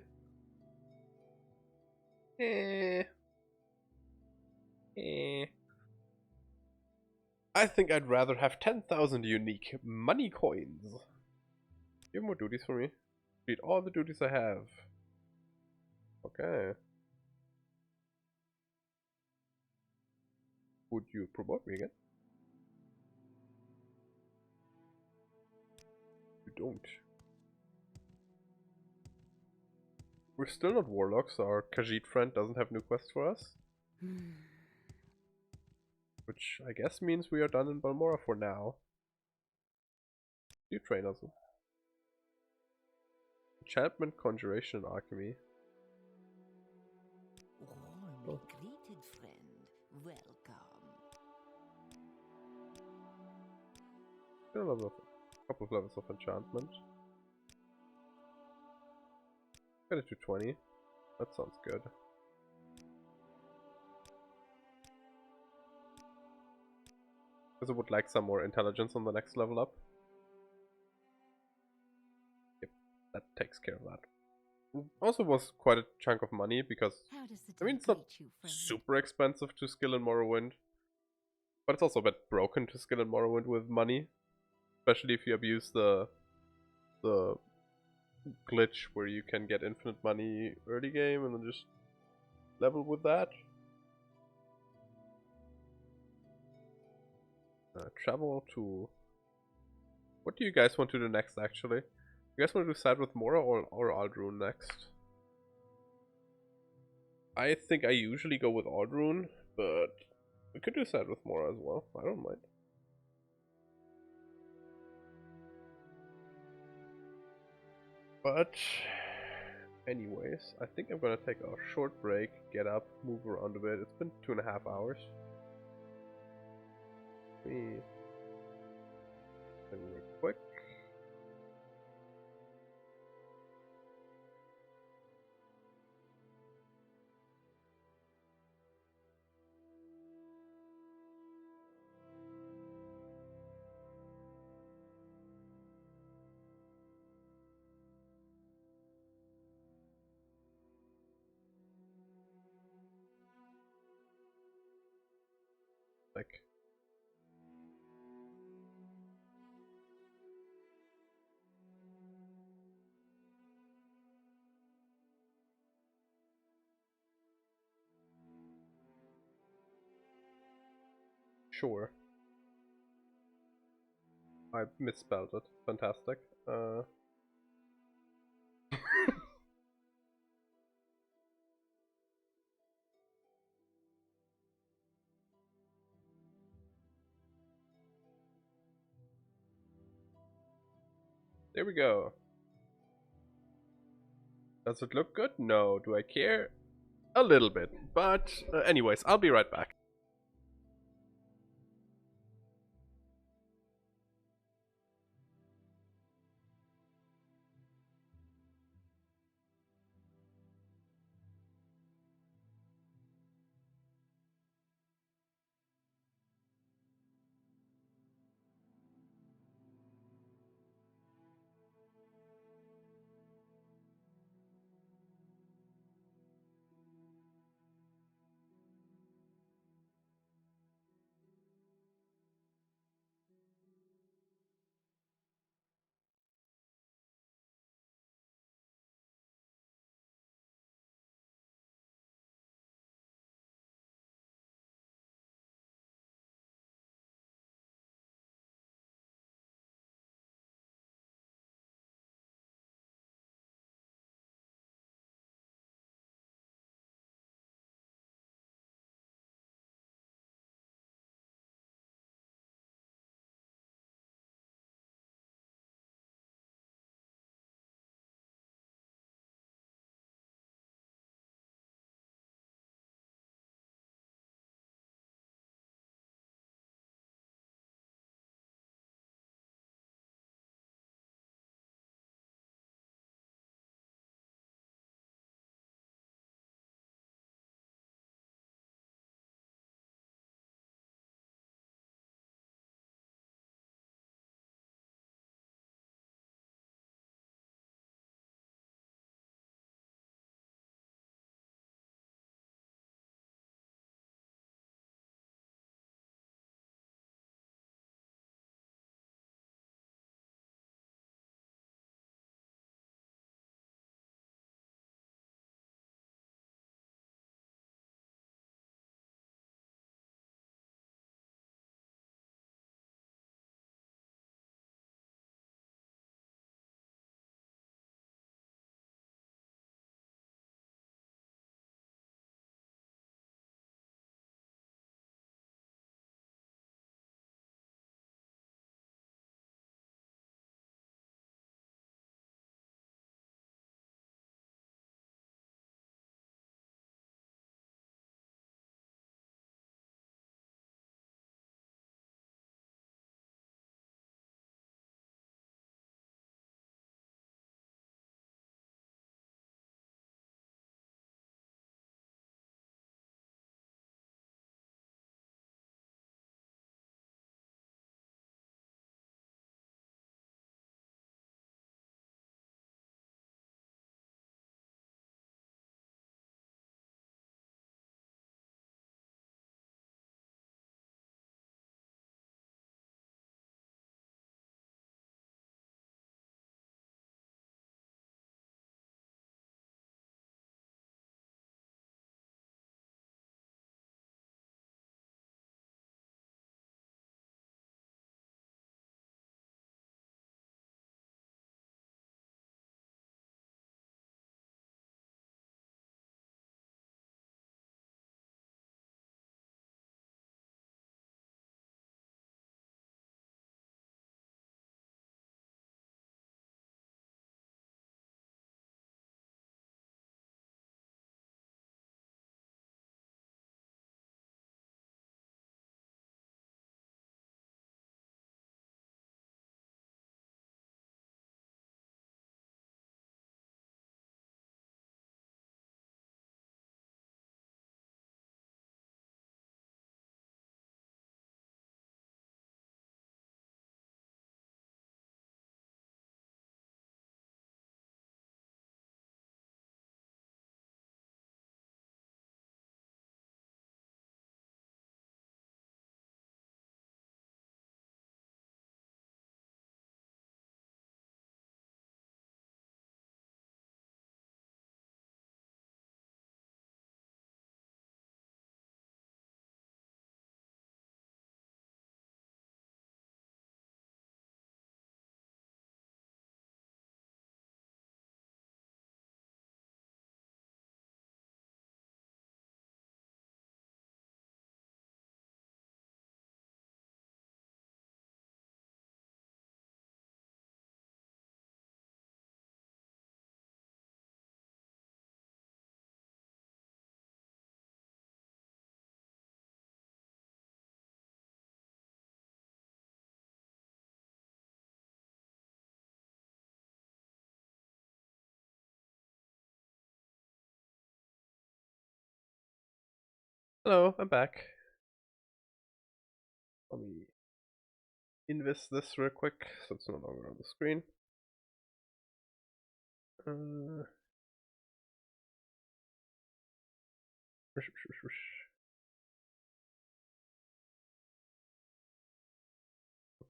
I think I'd rather have 10,000 unique money coins. You have more duties for me? Read all the duties I have. Okay. Would you promote me again? You don't. We're still not warlocks, our Khajiit friend doesn't have new quests for us. Which I guess means we are done in Balmora for now. You train us. Enchantment, Conjuration, and Alchemy. Warmly greeted, friend. Welcome. A couple of levels of enchantment. Get it to 20. That sounds good. Because I would like some more intelligence on the next level up. Yep, that takes care of that. Also was quite a chunk of money because, How does the I mean, day it's not greet you, friend? super expensive to skill in Morrowind. But it's also a bit broken to skill in Morrowind with money. Especially if you abuse the glitch where you can get infinite money early game and then just level with that. Travel to... What do you guys want to do next, actually? You guys want to do side with Mora or Aldrune next? I think I usually go with Aldrune, but we could do side with Mora as well. I don't mind. But anyways, I think I'm gonna take a short break, get up, move around a bit. It's been 2.5 hours. Me and real quick. Like, sure. I misspelled it. Fantastic. There we go. Does it look good? No. Do I care? A little bit. But anyways, I'll be right back. Hello, I'm back. Let me invest this real quick so it's no longer on the screen. Go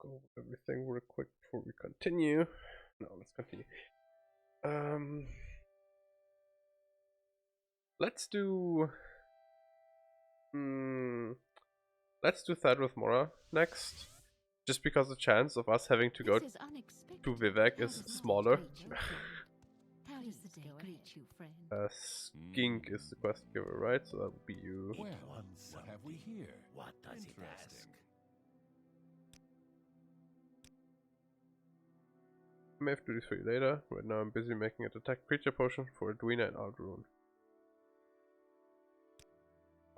over everything real quick before we continue. No, let's continue. Let's do that with Mora next. Just because the chance of us having to go to Vivek is smaller. How does the day greet you, friend? Skink is the quest giver, right? So that would be you. Well, what have we here? What does it ask? I may have to do this for you later. Right now I'm busy making a detect creature potion for Edwina and Aldrune.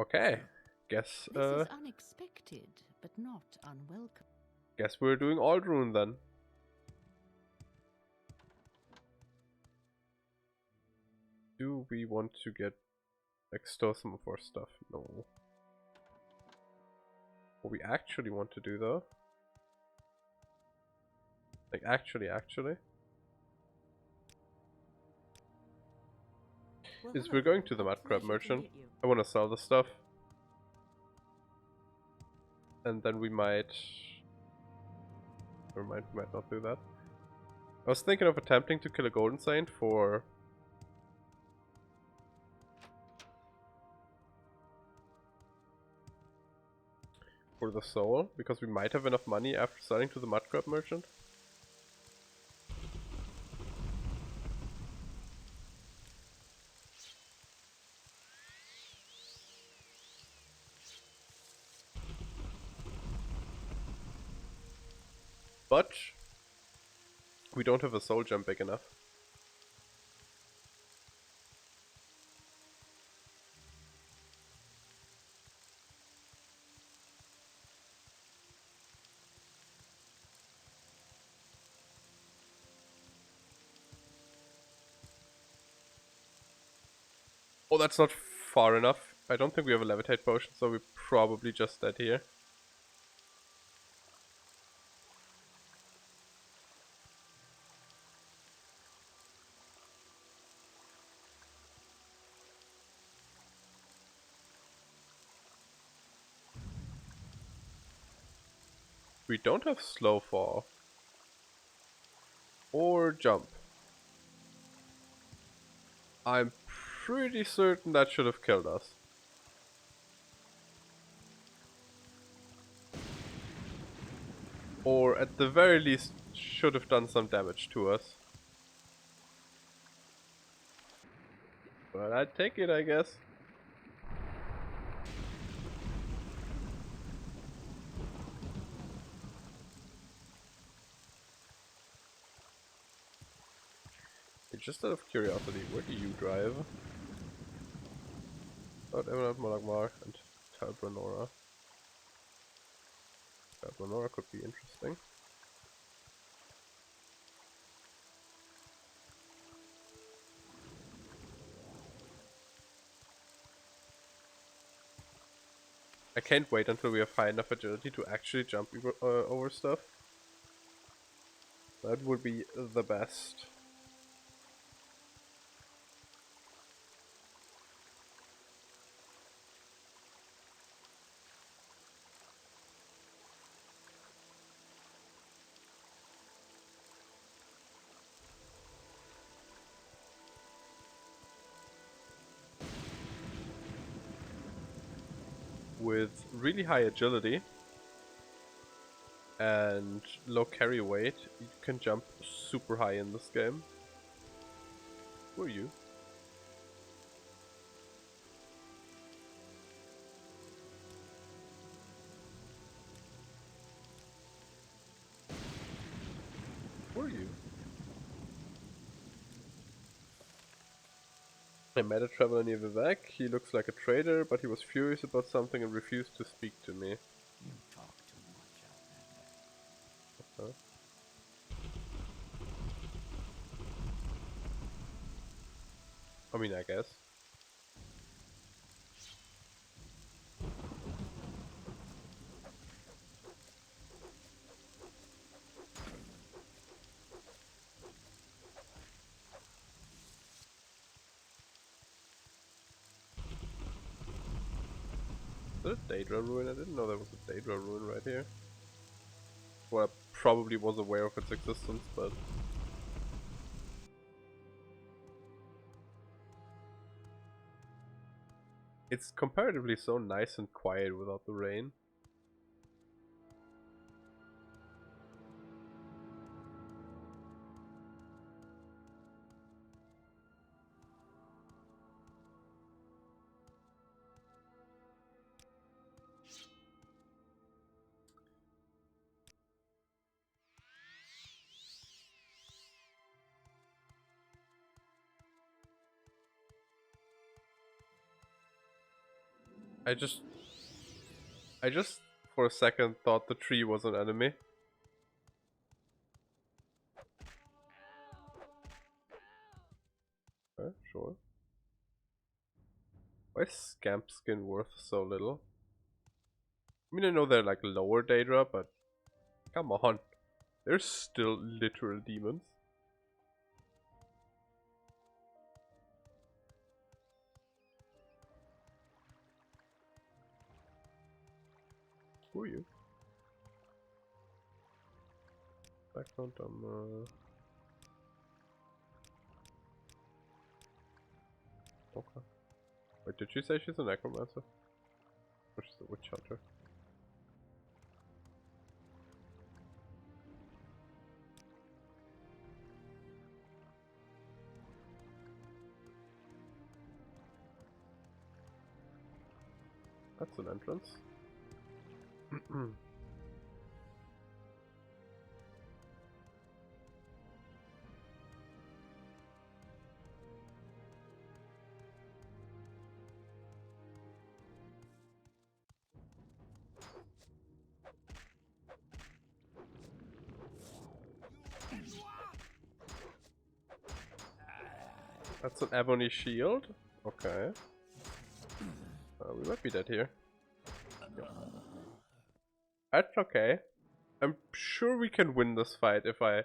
Okay. Guess This is unexpected, but not unwelcome. guess we're doing Aldrune then. Do we want to get extol some of our stuff? No. What we actually want to do though, like actually Well, is hello we're going there. to the What Mudcrab pleasure to merchant. meet you. I want to sell the stuff. And then we might... Never mind, we might not do that. I was thinking of attempting to kill a golden saint for... the soul, because we might have enough money after selling to the Mudcrab merchant. But we don't have a soul gem big enough. Oh, that's not far enough. I don't think we have a levitate potion, so we're probably just dead here. We don't have slow fall. Or jump. I'm pretty certain that should have killed us. Or at the very least should have done some damage to us. But I'd take it, I guess. Just out of curiosity, where do you drive? Oh, Emerald Malagmar and Talbranora. Talbranora could be interesting. I can't wait until we have high enough agility to actually jump over stuff. That would be the best. With really high agility and low carry weight, you can jump super high in this game. Who are you? Who are you? I met a traveler near Vivek. He looks like a trader, but he was furious about something and refused to speak to me. You talk too much, Outlander. I mean, I guess. Is that a Daedra ruin? I didn't know there was a Daedra ruin right here. Well, I probably was aware of its existence, but... It's comparatively so nice and quiet without the rain. I just for a second thought the tree was an enemy. Okay, sure. Why is Scamp Skin worth so little? I mean, I know they're like lower Daedra, but come on. They're still literal demons. Who are you? Background on okay. Wait, did she say she's a necromancer? Or she's a witch hunter? That's an entrance. That's an Ebony Shield? Okay. We might be dead here. Yep. That's okay. I'm sure we can win this fight if I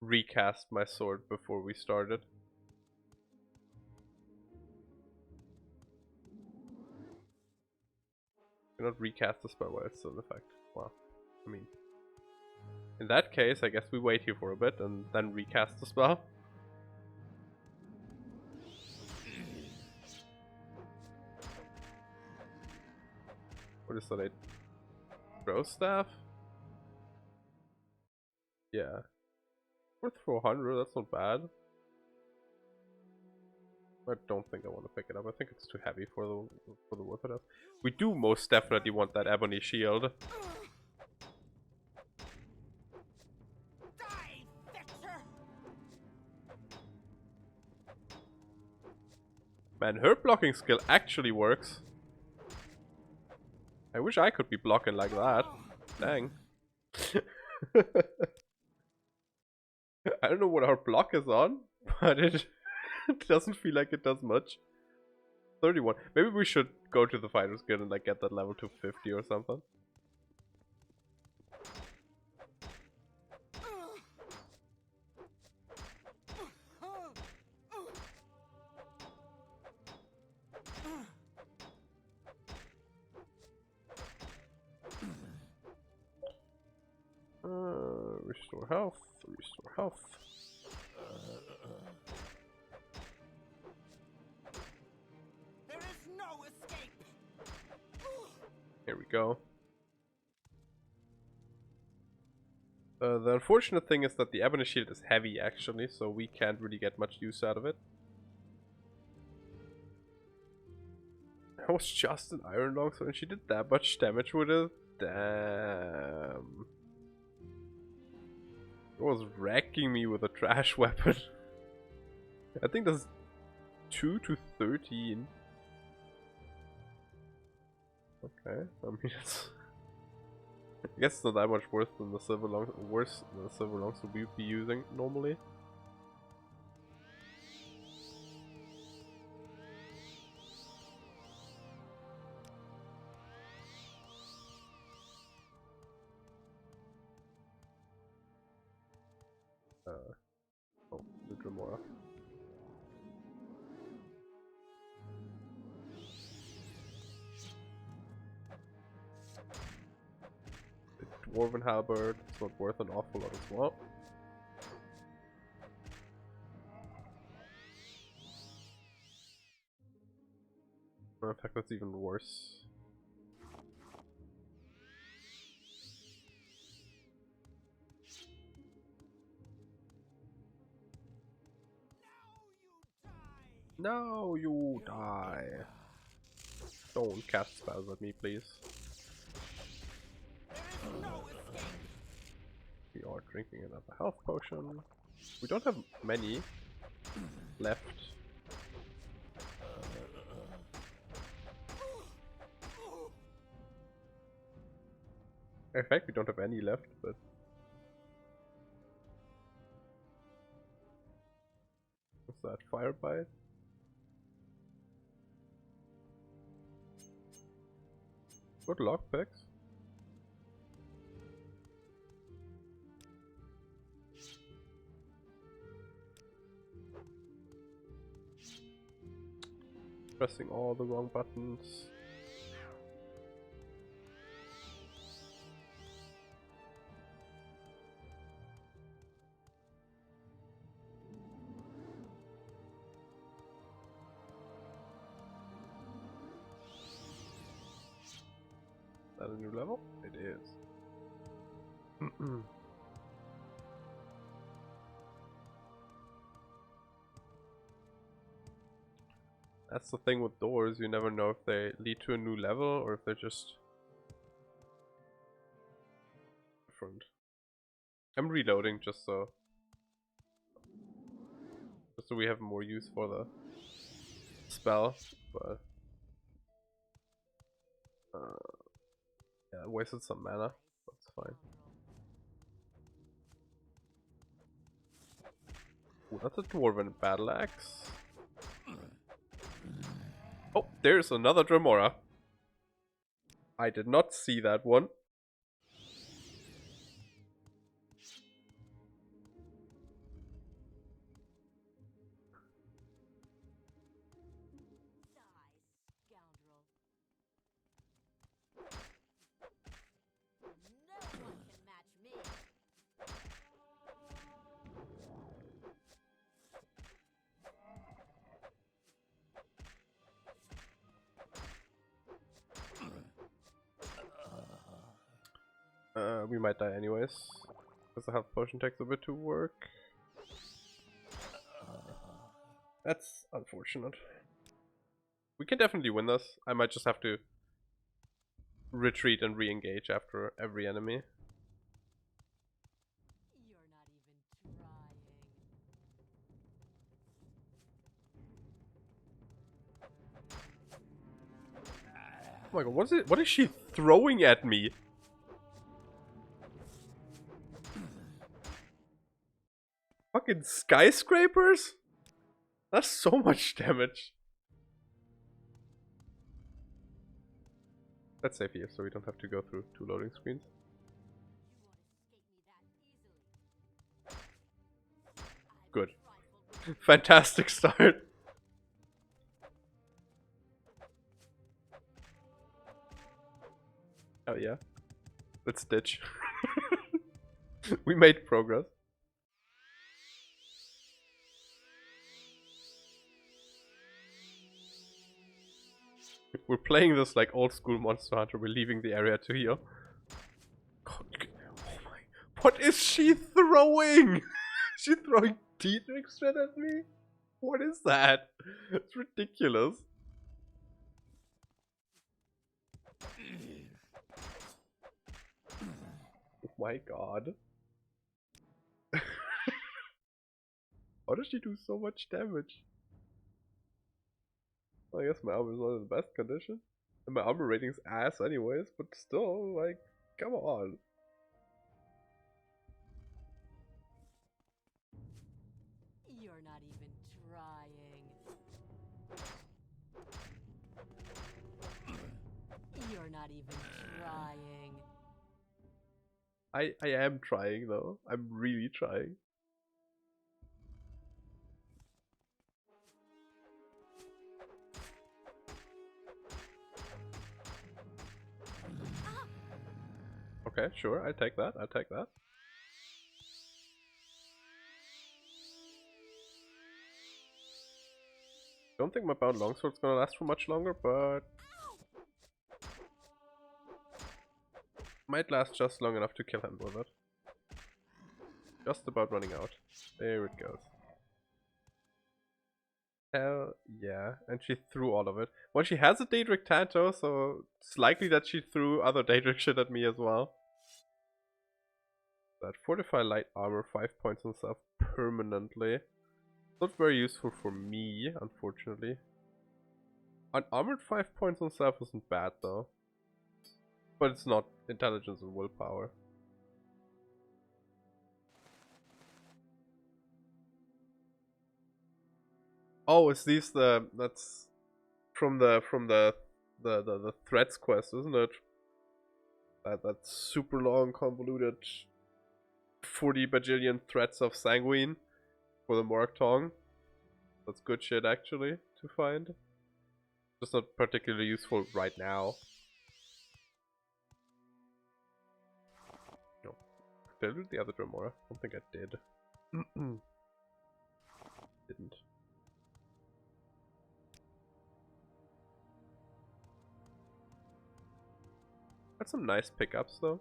recast my sword before we started. Cannot recast the spell while it's still in effect. Wow. I mean, in that case, I guess we wait here for a bit and then recast the spell. What is that? A throw staff? Yeah. Worth 400, that's not bad. I don't think I want to pick it up. I think it's too heavy for the worth it is. We do most definitely want that Ebony Shield. Man, her blocking skill actually works. I wish I could be blocking like that. Dang. I don't know what our block is on, but it doesn't feel like it does much. 31. Maybe we should go to the Fighter's Guild and like get that level to 50 or something. Restore health, restore health. There is no escape. Here we go. The unfortunate thing is that the Ebony Shield is heavy actually, so we can't really get much use out of it. That was just an iron longsword and she did that much damage with it? Damn. It was wrecking me with a trash weapon. I think that's 2 to 13. Okay, I mean it's... I guess it's not that much worse than the silver longsword we'd be using normally. Oh, the Dremora. dwarven halberd. It's not worth an awful lot as well. In fact, that's even worse. Now you die. Don't cast spells at me, please. We are drinking another health potion. We don't have many left. In fact, we don't have any left, but... What's that? Fire bite? Good lockpicks. Pressing all the wrong buttons. Is that a new level? It is. That's the thing with doors, you never know if they lead to a new level or if they're just different. I'm reloading just so we have more use for the spell, but yeah, I wasted some mana. That's fine. Ooh, that's a dwarven battle axe. Oh, there's another Dremora. I did not see that one. We might die anyways, because the health potion takes a bit to work. That's unfortunate. We can definitely win this. I might just have to retreat and re-engage after every enemy. You're not even trying. Oh my god, what is it? What is she throwing at me? Fucking skyscrapers? That's so much damage. Let's save here so we don't have to go through 2 loading screens. Good. Fantastic start. Oh yeah. Let's ditch. We made progress. We're playing this like old school Monster Hunter. We're leaving the area to heal. God, oh my! What is she throwing? She's throwing Dietrich straight at me. What is that? It's ridiculous. Oh my god! How does she do so much damage? I guess my armor is not in the best condition. And my armor rating's ass anyways, but still, like, come on. You're not even trying. You're not even trying. I am trying though. I'm really trying. Okay, sure, I take that, I take that. Don't think my bound longsword's gonna last for much longer, but might last just long enough to kill him with it. Just about running out. There it goes. Hell yeah. And she threw all of it. Well, she has a Daedric Tanto, so it's likely that she threw other Daedric shit at me as well. That Fortify Light Armor, 5 points on self permanently. Not very useful for me, unfortunately. Unarmored 5 points on self isn't bad though. But it's not intelligence and willpower. Oh, is these that's from the threats quest, isn't it? That super long, convoluted 40 bajillion threats of Sanguine for the Morag Tongue. That's good shit actually to find. Just not particularly useful right now. No. Did I do the other Dremora? I don't think I did. Didn't. That's some nice pickups though.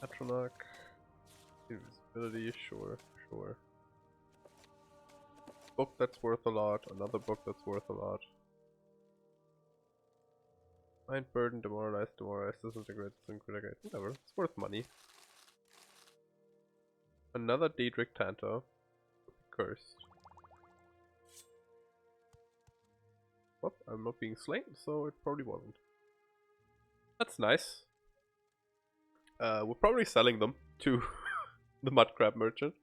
Atronach. Invisibility, sure. Book that's worth a lot, another book that's worth a lot. Mind Burden, Demoralized, Disintegrate, whatever, it's worth money. Another Daedric Tanto. Cursed. Whoop, I'm not being slain, so it probably wasn't. That's nice. We're probably selling them to the Mudcrab merchant.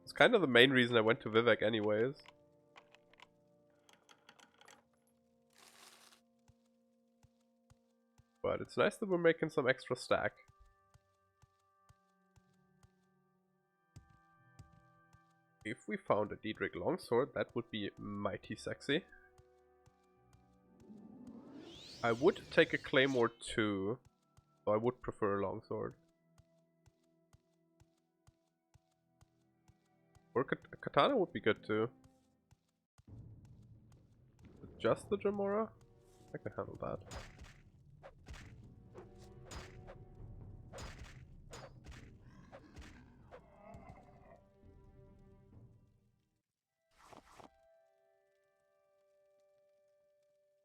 It's kind of the main reason I went to Vivek anyways. But it's nice that we're making some extra stack. If we found a Daedric Longsword, that would be mighty sexy. I would take a Claymore too, so I would prefer a Longsword. Or a Katana would be good too. Just the Dremora? I can handle that.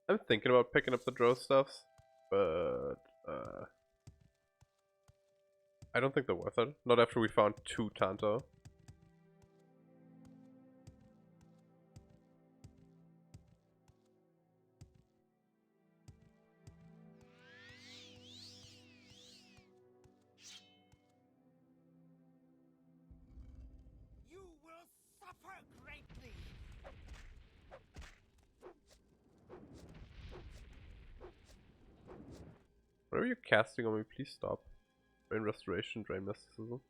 I'm thinking about picking up the Drow stuffs, but I don't think they're worth it. Not after we found 2 Tanto. You will suffer greatly. Whatever you're casting on me, please stop. Drain Restoration, Drain Mysticism.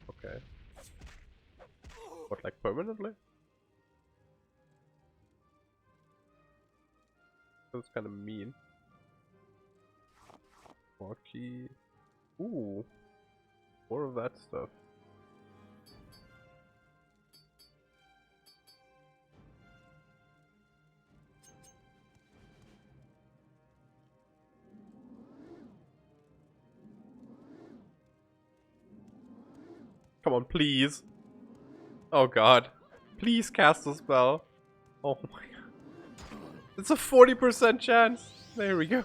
Okay. What, like permanently? That's kind of mean. Marquee. Ooh. More of that stuff. Come on, please. Oh god. Please cast a spell. Oh my god. It's a 40% chance. There we go.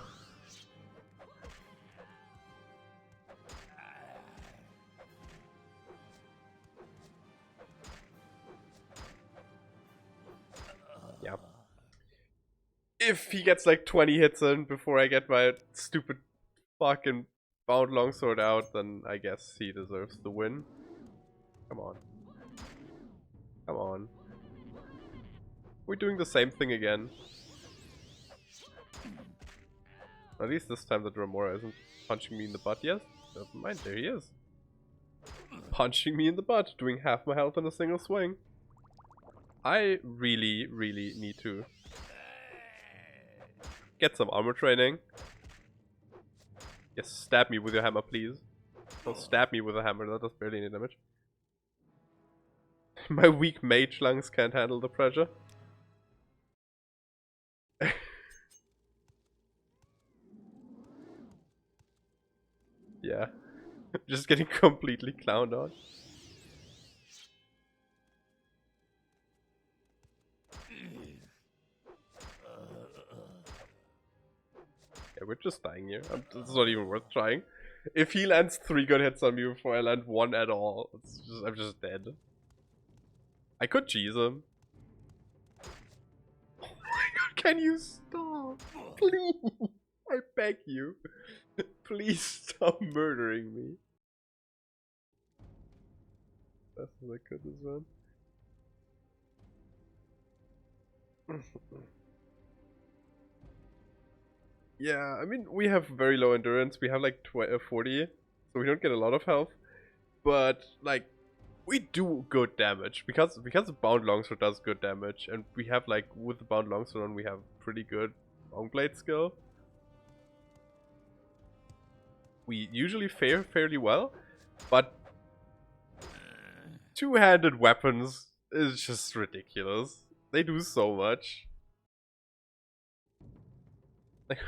Yeah. If he gets like 20 hits in before I get my stupid fucking bound longsword out, then I guess he deserves the win. Come on. Come on. We're doing the same thing again. At least this time the Dremora isn't punching me in the butt. Yes, doesn't mind. There he is. Punching me in the butt, doing half my health in a single swing. I really, really need to get some armor training. Yes, stab me with your hammer, please. Don't stab me with a hammer, that does barely any damage. My weak mage lungs can't handle the pressure. Yeah. Just getting completely clowned on. Yeah, we're just dying here. It's not even worth trying. If he lands 3 good hits on me before I land 1 at all, I'm just dead. I could cheese him. Oh my god, can you stop? Please! I beg you. Please stop murdering me. That's what I could this one. Yeah, I mean, we have very low endurance. We have like 40, so we don't get a lot of health. But, like, we do good damage. Because the Bound Longsword does good damage. And we have, like, with the Bound Longsword on, we have pretty good Longblade skill. We usually fare fairly well. But two-handed weapons is just ridiculous. They do so much. Like,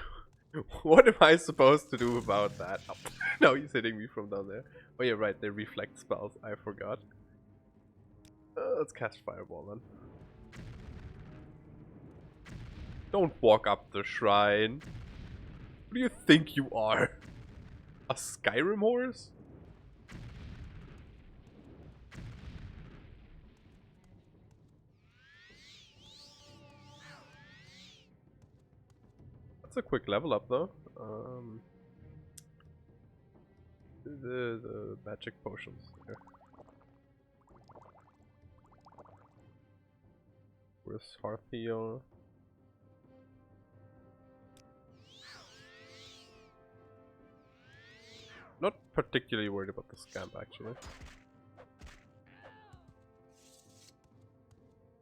what am I supposed to do about that? Oh, no, he's hitting me from down there. Oh yeah, right, they reflect spells. I forgot. Let's cast Fireball then. Don't walk up the shrine. Who do you think you are? A Skyrim horse? That's a quick level up though. The magic potions here. Where's Harthio? Not particularly worried about the scamp actually.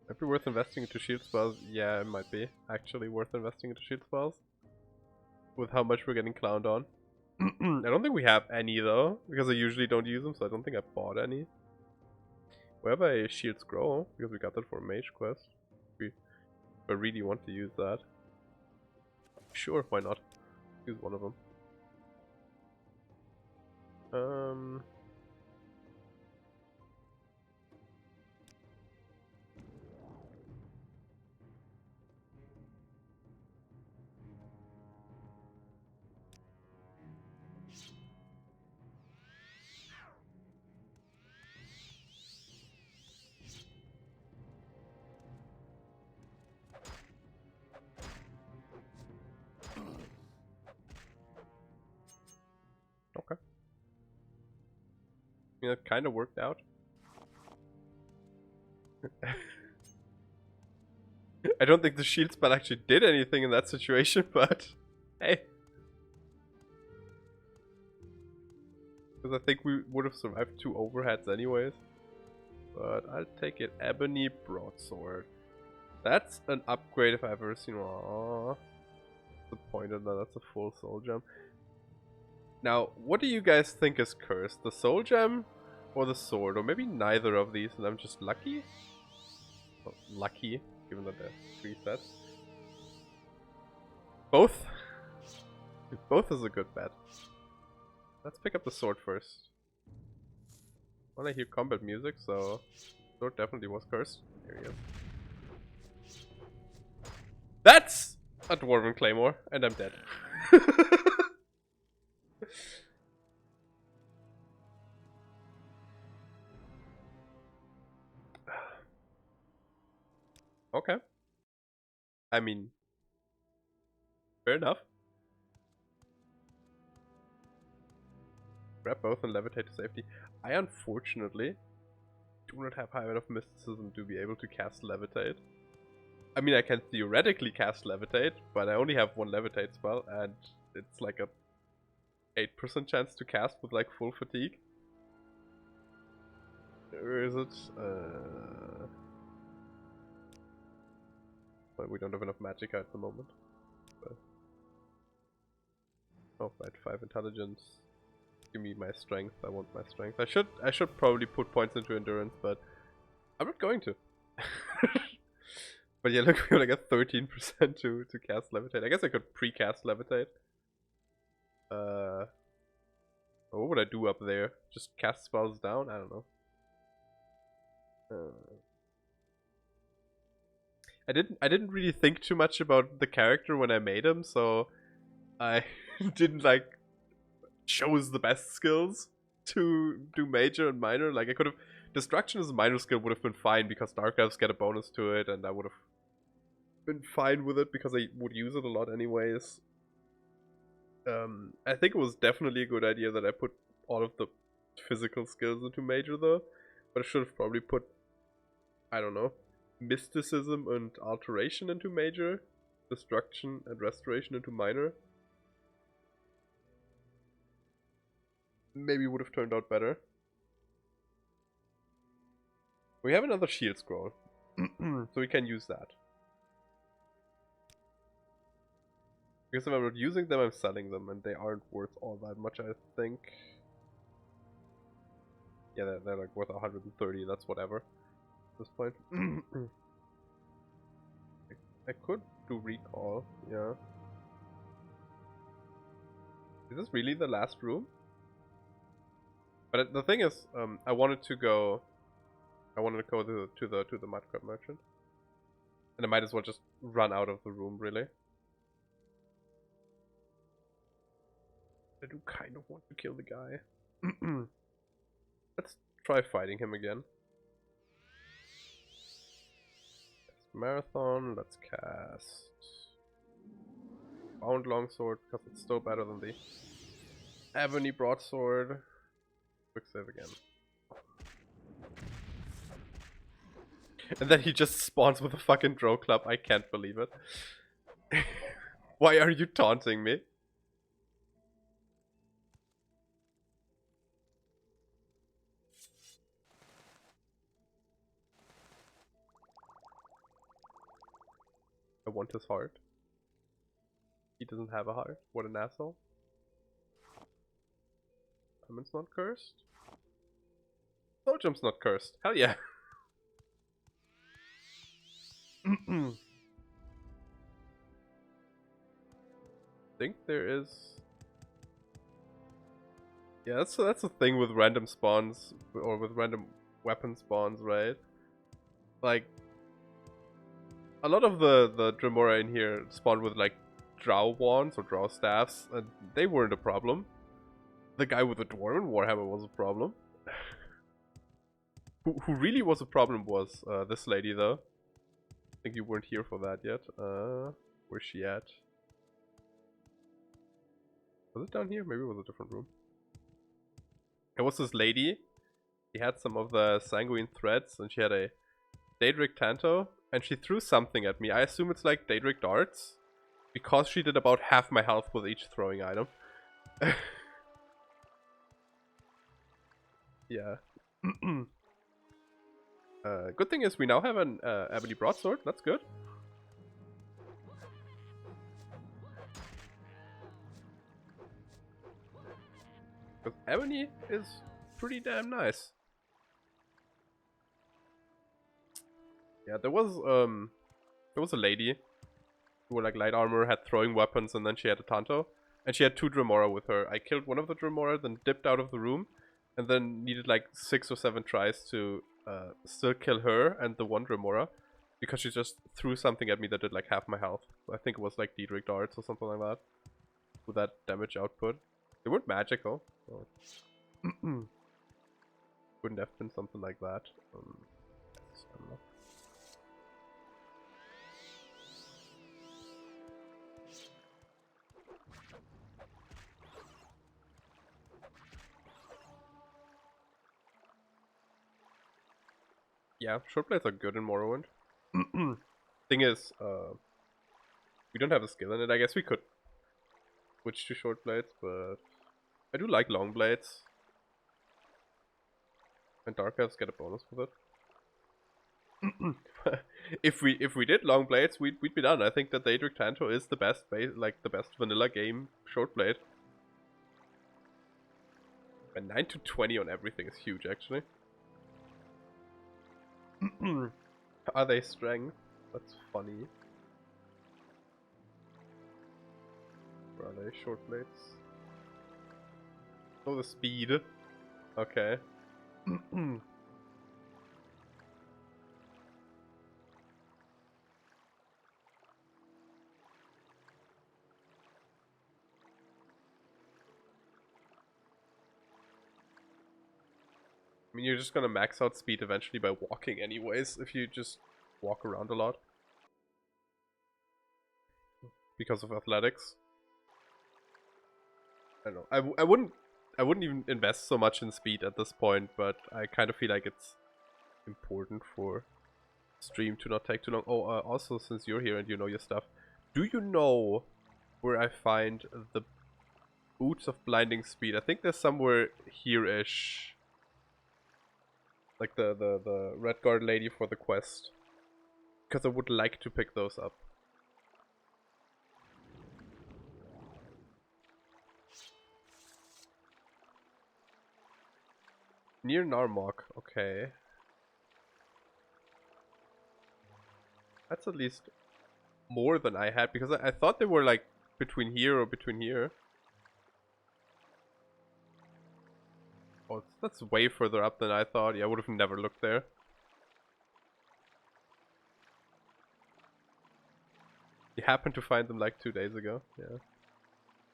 Might be worth investing into shield spells. Yeah, it might be actually worth investing into shield spells. With how much we're getting clowned on. I don't think we have any though, because I usually don't use them, so I don't think I bought any. We have a shield scroll, because we got that for a mage quest. If I really want to use that. Sure, why not? Use one of them. Okay. I mean, that kind of worked out. I don't think the shield spell actually did anything in that situation, but hey. Because I think we would have survived 2 overheads anyways. But I'll take it. Ebony Broadsword. That's an upgrade if I've ever seen one. Aww. Disappointed that that's a full soul gem. Now, what do you guys think is cursed? The soul gem or the sword? Or maybe neither of these and I'm just lucky? Well, lucky, given that there's 3 sets. Both? Both is a good bet. Let's pick up the sword first. Well, I hear combat music, so sword definitely was cursed. Here he is. That's a Dwarven Claymore, and I'm dead. Okay. I mean, fair enough. Grab both and levitate to safety. I unfortunately do not have high enough mysticism to be able to cast levitate. I mean, I can theoretically cast levitate, but I only have 1 levitate spell, and it's like a 8% chance to cast with like full fatigue. Where is it? Well, we don't have enough magic at the moment. But... oh, right, 5 intelligence. Give me my strength. I want my strength. I should probably put points into endurance, but I'm not going to. But yeah, look, we have like a 13% to cast levitate. I guess I could pre-cast levitate. What would I do up there? Just cast spells down? I don't know. I didn't really think too much about the character when I made him, so I didn't like chose the best skills to do major and minor. Like I could have destruction as a minor skill would have been fine because dark elves get a bonus to it, and I would have been fine with it because I would use it a lot anyways. I think it was definitely a good idea that I put all of the physical skills into major though, but I should have probably put, I don't know, mysticism and alteration into major, destruction and restoration into minor. Maybe would have turned out better. We have another shield scroll, so we can use that. Because if I'm not using them, I'm selling them, and they aren't worth all that much, I think. Yeah, they're like worth 130, that's whatever. At this point. I could do recall, yeah. Is this really the last room? But the thing is, I wanted to go to the Mudcrab merchant. And I might as well just run out of the room, really. I do kind of want to kill the guy. Let's try fighting him again. Marathon, let's cast Bound Longsword because it's still better than the Ebony Broadsword. Quick save again. And then he just spawns with a fucking Drow Club. I can't believe it. Why are you taunting me? I want his heart. He doesn't have a heart. What an asshole. Summon's not cursed. Soul Jump's not cursed. Hell yeah. Think there is. Yeah, that's the thing with random spawns or with random weapon spawns, right? Like a lot of the Dremora in here spawned with like drow wands or drow staffs, and they weren't a problem. The guy with the Dwarven Warhammer was a problem. Who really was a problem was this lady though. I think you weren't here for that yet. Where's she at? Was it down here? Maybe it was a different room. It was this lady. She had some of the sanguine threads and she had a Daedric Tanto and she threw something at me. I assume it's like Daedric darts because she did about half my health with each throwing item. Yeah. Good thing is we now have an Ebony Broadsword. That's good. Because Ebony is pretty damn nice. Yeah, there was a lady who wore like light armor, had throwing weapons, and then she had a Tanto. And she had 2 Dremora with her. I killed one of the Dremora, then dipped out of the room, and then needed like 6 or 7 tries to still kill her and the one Dremora, because she just threw something at me that did like half my health. I think it was like Daedric darts or something like that, with that damage output. They weren't magical. So. Wouldn't have been something like that. I don't know. Yeah, short blades are good in Morrowind. Thing is, we don't have a skill in it. I guess we could switch to short blades, but I do like long blades. And dark elves get a bonus with it. if we did long blades, we'd be done. I think that Daedric Tanto is the best the best vanilla game short blade. And 9 to 20 on everything is huge, actually. Are they strength? That's funny. Or are they short blades? Oh, the speed. Okay. I mean, you're just gonna max out speed eventually by walking anyways, if you just walk around a lot. Because of athletics. I don't know. I wouldn't even invest so much in speed at this point, but I kind of feel like it's important for stream to not take too long. Oh, also, since you're here and you know your stuff, do you know where I find the boots of blinding speed? I think they're somewhere here-ish. Like the red guard lady for the quest. Because I would like to pick those up. Near Narmok, okay. That's at least more than I had, because I thought they were like between here or between here. Oh, that's way further up than I thought. Yeah, I would have never looked there. You happened to find them like 2 days ago. Yeah.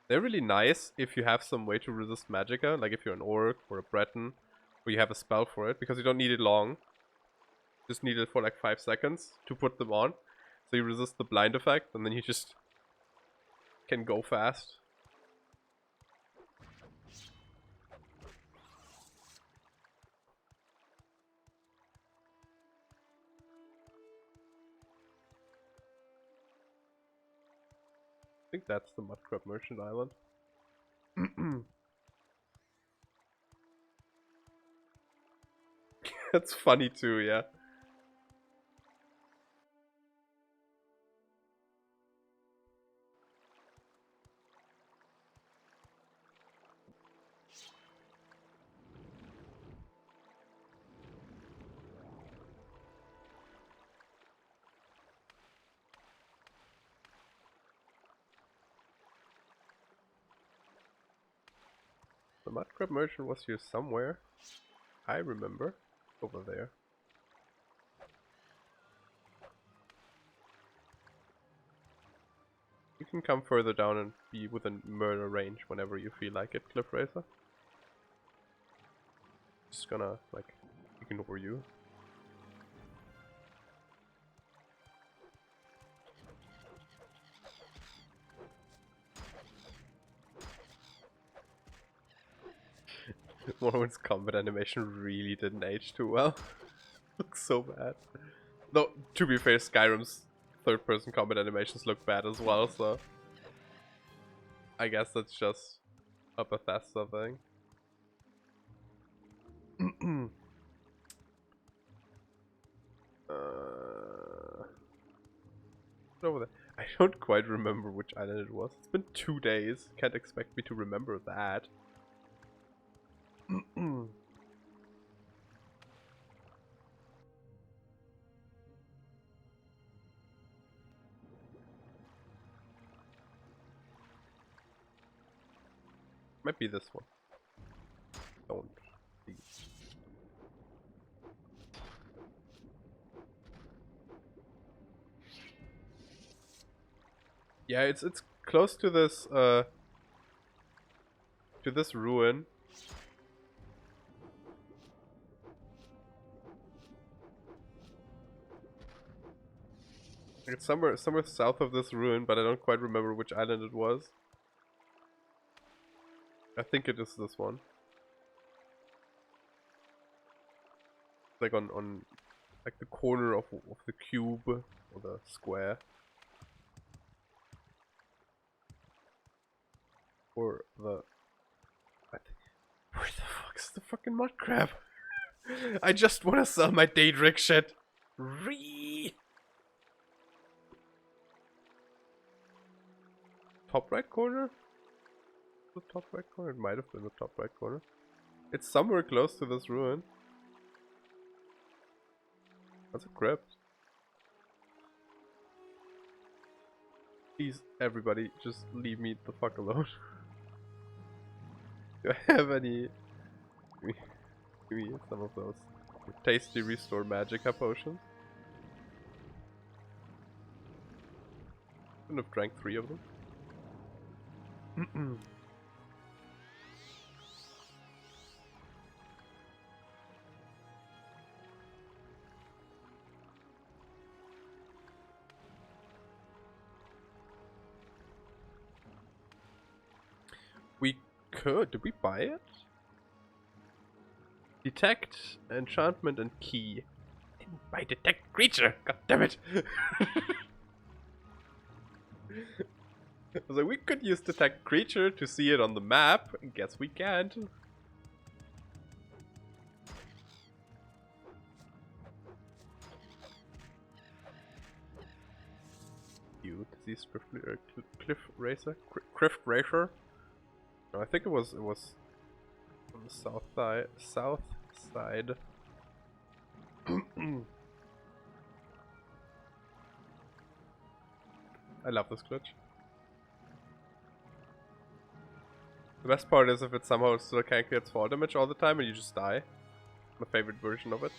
They're really nice if you have some way to resist magicka, like if you're an orc or a breton, or you have a spell for it, because you don't need it long. Just need it for like 5 seconds to put them on. So you resist the blind effect, and then you just can go fast. I think that's the Mudcrab Merchant Island. That's funny too, yeah. The Mudcrab Merchant was here somewhere. I remember. Over there. You can come further down and be within murder range whenever you feel like it, Cliff Racer. Just gonna, like, ignore you. Morrowind's combat animation really didn't age too well. Looks so bad. Though, to be fair, Skyrim's third-person combat animations look bad as well, so... I guess that's just a Bethesda thing. Over there. I don't quite remember which island it was. It's been 2 days. Can't expect me to remember that. Might be this one. Don't. Please. Yeah, it's close to this ruin. It's somewhere south of this ruin, but I don't quite remember which island it was. I think it is this one. Like on like the corner of the cube or the square. for the... Where the fuck's the fucking Mudcrab? I just want to sell my Daedric shit. Top right corner? The top right corner? It might have been the top right corner. It's somewhere close to this ruin. That's a crypt. Please, everybody, just leave me the fuck alone. Do I have any... Give me some of those tasty restore magica potions. Couldn't have drank 3 of them. We could. Did we buy it? Detect, enchantment, and key. Didn't buy detect creature. God damn it! I was like, we could use detect creature to see it on the map. I guess we can't. You disease cliff racer, cliff racer. No, I think it was on the south side. South side. I love this glitch. The best part is if it somehow still calculates fall damage all the time and you just die. My favorite version of it.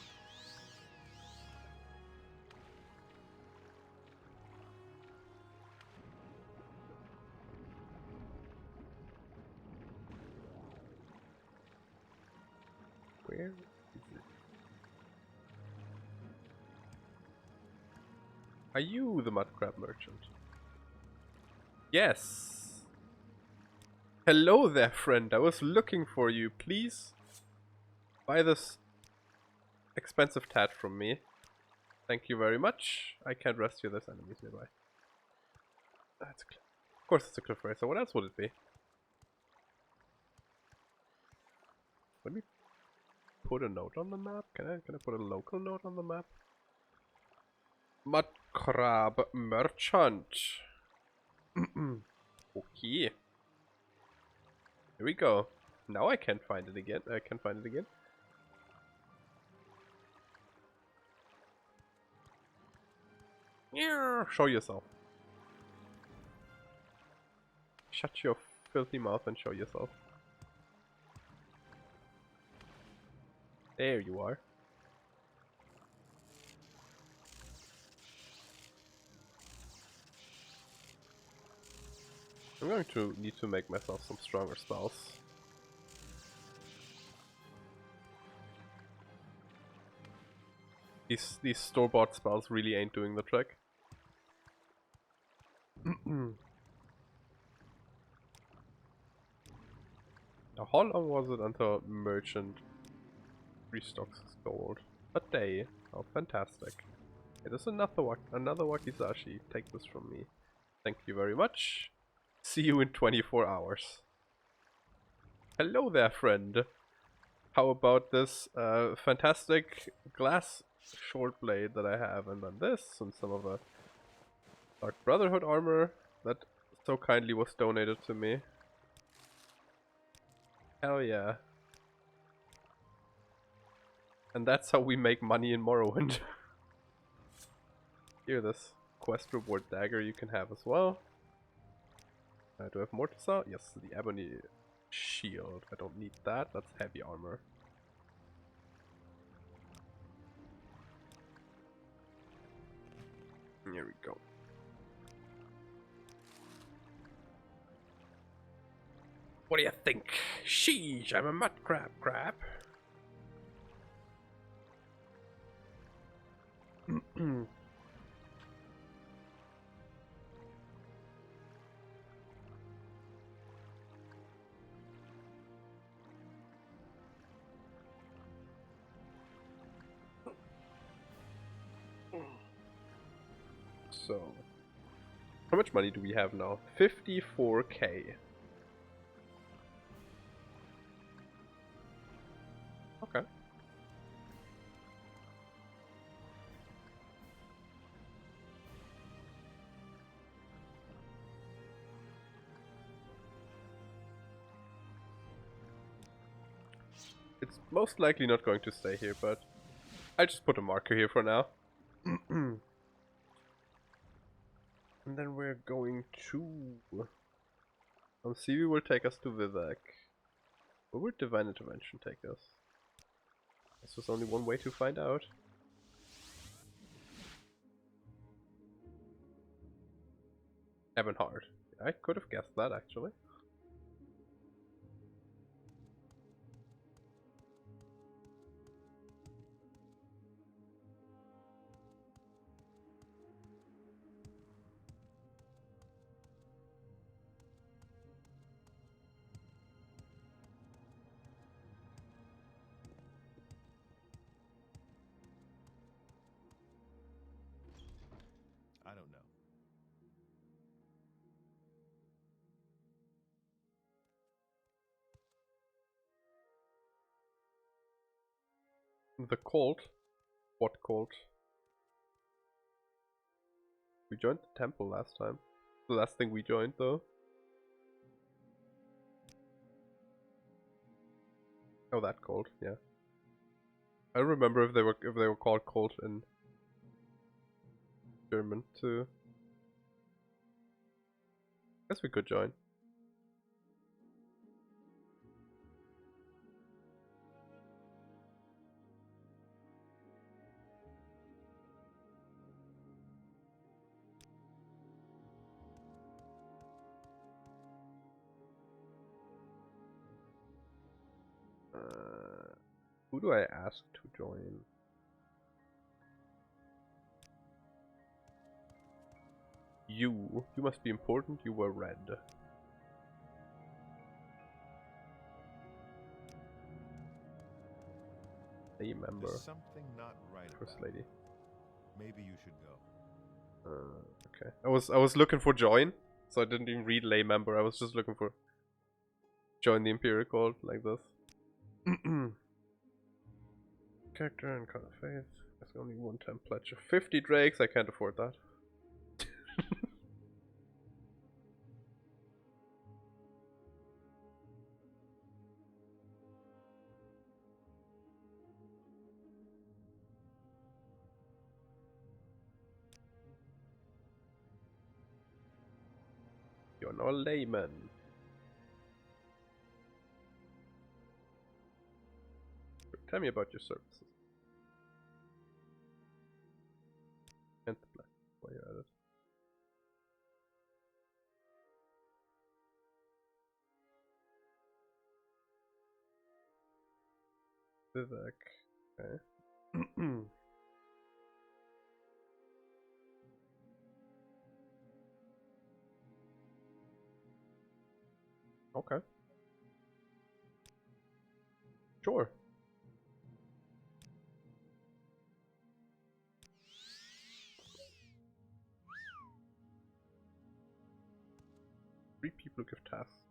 Where is it? Are you the Mudcrab merchant? Yes. Hello there, friend. I was looking for you. Please buy this expensive tat from me. Thank you very much. I can't rescue this enemies nearby. That's of course it's a cliff racer. What else would it be? Let me put a note on the map. Can I put a local note on the map? Mudcrab merchant. Okay. Here we go. Now I can't find it again. I can find it again. Yeah. Show yourself. Shut your filthy mouth and show yourself. There you are. I'm going to need to make myself some stronger spells. These store-bought spells really ain't doing the trick. Now, how long was it until merchant restocks his gold? A day. Oh, fantastic. It is another wakizashi. Take this from me. Thank you very much. See you in 24 hours. Hello there, friend. How about this fantastic glass short blade that I have, and then this, and some of the Dark Brotherhood armor that so kindly was donated to me. Hell yeah. And that's how we make money in Morrowind. Here, this quest reward dagger you can have as well. Do I have more to sell? Yes, the Ebony Shield. I don't need that. That's heavy armor. Here we go. What do you think? Sheesh, I'm a Mudcrab crab. So, how much money do we have now? 54k. It's most likely not going to stay here, but I just put a marker here for now. And then we're going to... CV will take us to Vivek. Where would Divine Intervention take us? This was only one way to find out. Ebonheart. I could have guessed that actually. I don't know. The cult? What cult? We joined the temple last time. The last thing we joined though. Oh, that cult, yeah. I don't remember if they were called cult in German too. Guess we could join. Who do I ask to join? You must be important, you were red. A member. There's something not right First about lady. it. Maybe you should go. Okay. I was looking for join, so I didn't even read lay member. I was just looking for join the Imperial Cult like this. Character and color faith. There's only one time pledge of 50 drakes. I can't afford that. You're no layman. Tell me about your services. And the black while you're at it. Vivek. Okay. Okay. Sure. Three people give tasks.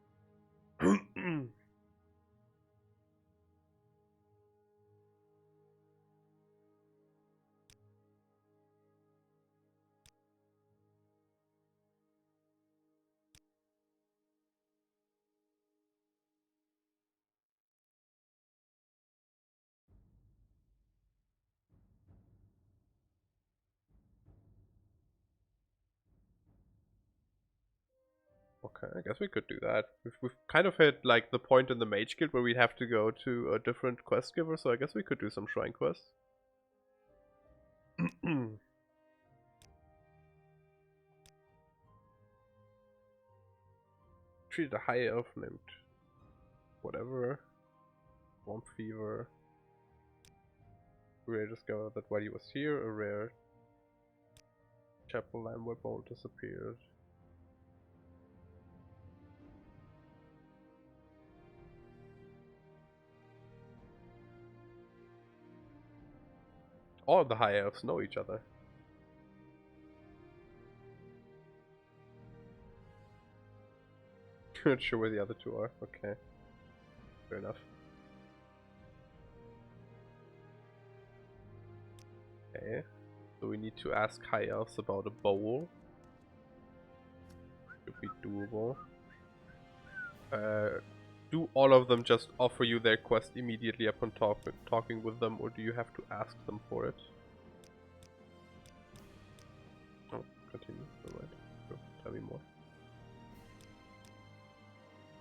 Okay, I guess we could do that. We've kind of hit like the point in the Mage Guild where we'd have to go to a different quest giver, so I guess we could do some shrine quests. Treated a high elf named whatever. Swamp Fever. We discovered that while he was here, a rare chapel lamb bolt disappeared. All the high elves know each other. Not sure where the other two are. Okay. Fair enough. Okay. So we need to ask high elves about a bowl. Should be doable. do all of them just offer you their quest immediately upon talking with them, or do you have to ask them for it? Oh, continue. Alright. Sure. Tell me more.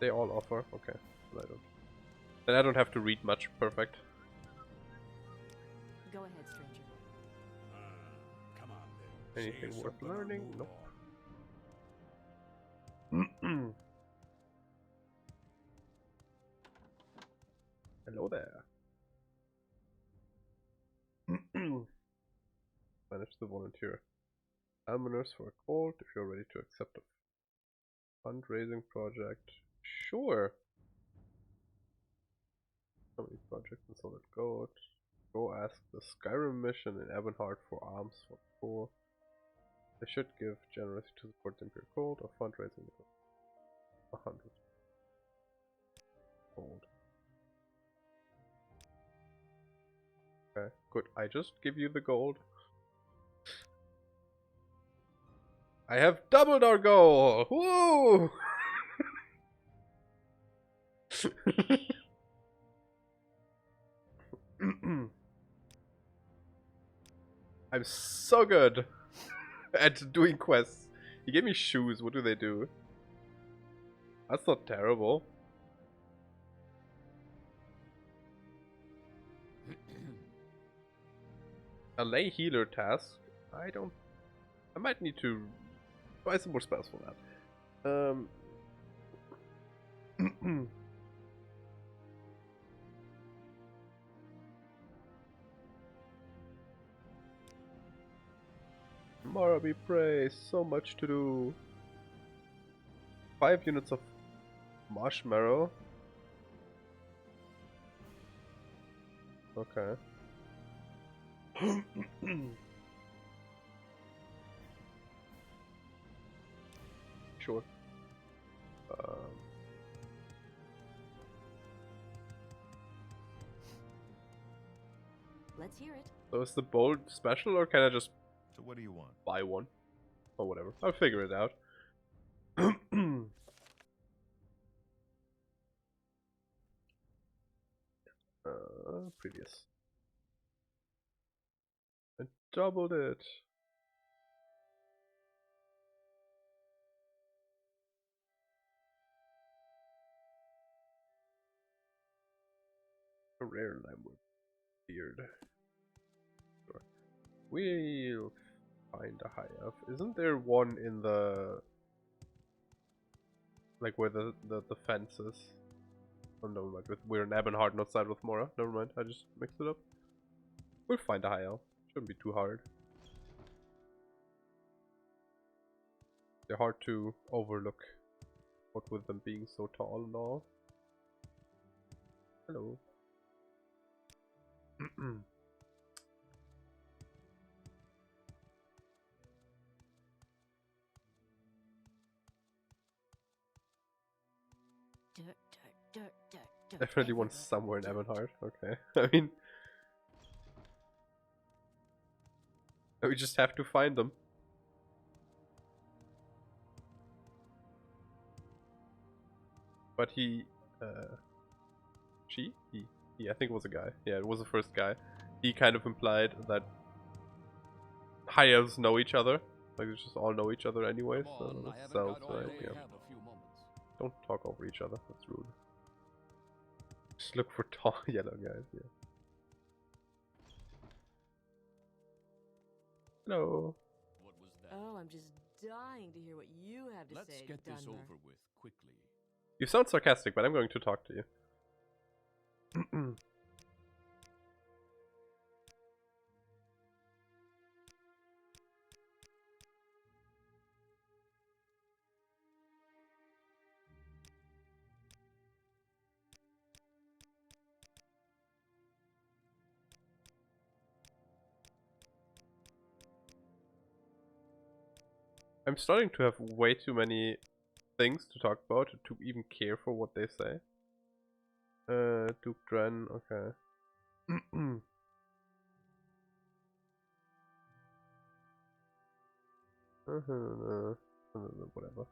They all offer? Okay. Then I don't have to read much. Perfect. Go ahead, stranger. Come on, then. Anything Say worth something or learning? move Nope. on. Hello there. Manage to volunteer. Almoners for a cult if you're ready to accept a fundraising project. Sure. Company project and solid gold. Go ask the Skyrim mission in Ebonheart for arms for the poor. They should give generously to support the Imperial Cult or fundraising 100 gold. Okay, good. I just give you the gold. I have doubled our goal! Woo! I'm so good at doing quests. He gave me shoes. What do they do? That's not terrible. A lay healer task. I might need to buy some more spells for that. Mara be praised, so much to do. 5 units of marshmallow. Okay. Sure. Let's hear it. So is the bold special, or can I just So what do you want? buy one? Or whatever. I'll figure it out. Previous. I doubled it. A rare language. Weird. Sure. We'll find a high elf. Isn't there one in the... like where the fence is? Oh, never mind. We're in Ebonheart, not side with Mora. Never mind. I just mixed it up. We'll find a high elf. Shouldn't be too hard. They're hard to overlook. What with them being so tall and all. Hello. Definitely one somewhere in Ebonheart. Okay. I mean, we just have to find them. But he, she? He, I think it was a guy. Yeah, it was the first guy. He kind of implied that high elves know each other. Like, they just all know each other anyway, so that sounds right, yeah. Don't talk over each other, that's rude. Just look for tall yellow guys, yeah. Hello. What was that? Oh, I'm just dying to hear what you have to Let's say, get this Dunmer. over with quickly. You sound sarcastic, but I'm going to talk to you. I'm starting to have way too many things to talk about to even care for what they say. Duke Dren, okay. Whatever.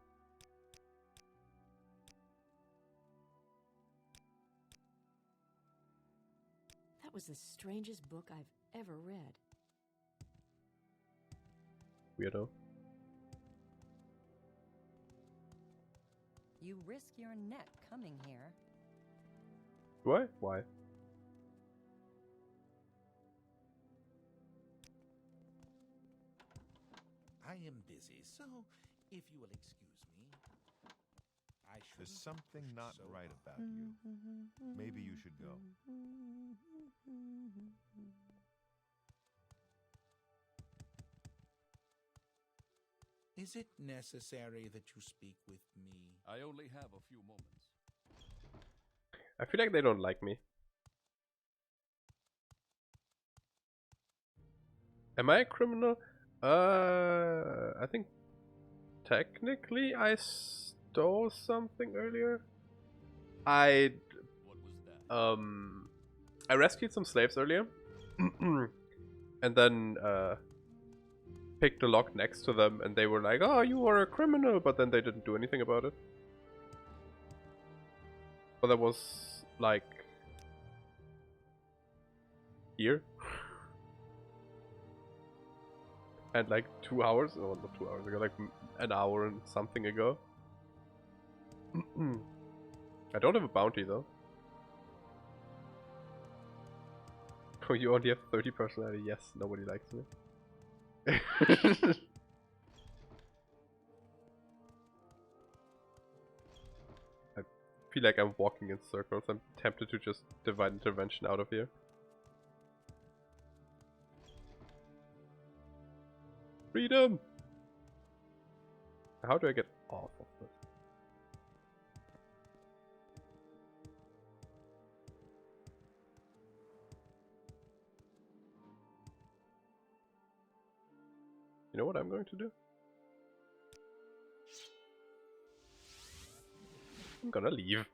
was the strangest book I've ever read. Weirdo. You risk your neck coming here. Do I? Why? I am busy, so if you will excuse me, I should. There's something not right about you. Maybe you should go. Is it necessary that you speak with me? I only have a few moments. I feel like they don't like me. Am I a criminal? I think technically I stole something earlier. What was that? I rescued some slaves earlier. And then picked the lock next to them, and they were like, "Oh, you are a criminal," but then they didn't do anything about it. But that was like here. And like 2 hours, oh not 2 hours ago, like an hour and something ago. I don't have a bounty though. Oh, you only have 30 personality. Yes, nobody likes me. I feel like I'm walking in circles. I'm tempted to just divide intervention out of here. Freedom! How do I get off of this? You know what I'm going to do? I'm gonna leave.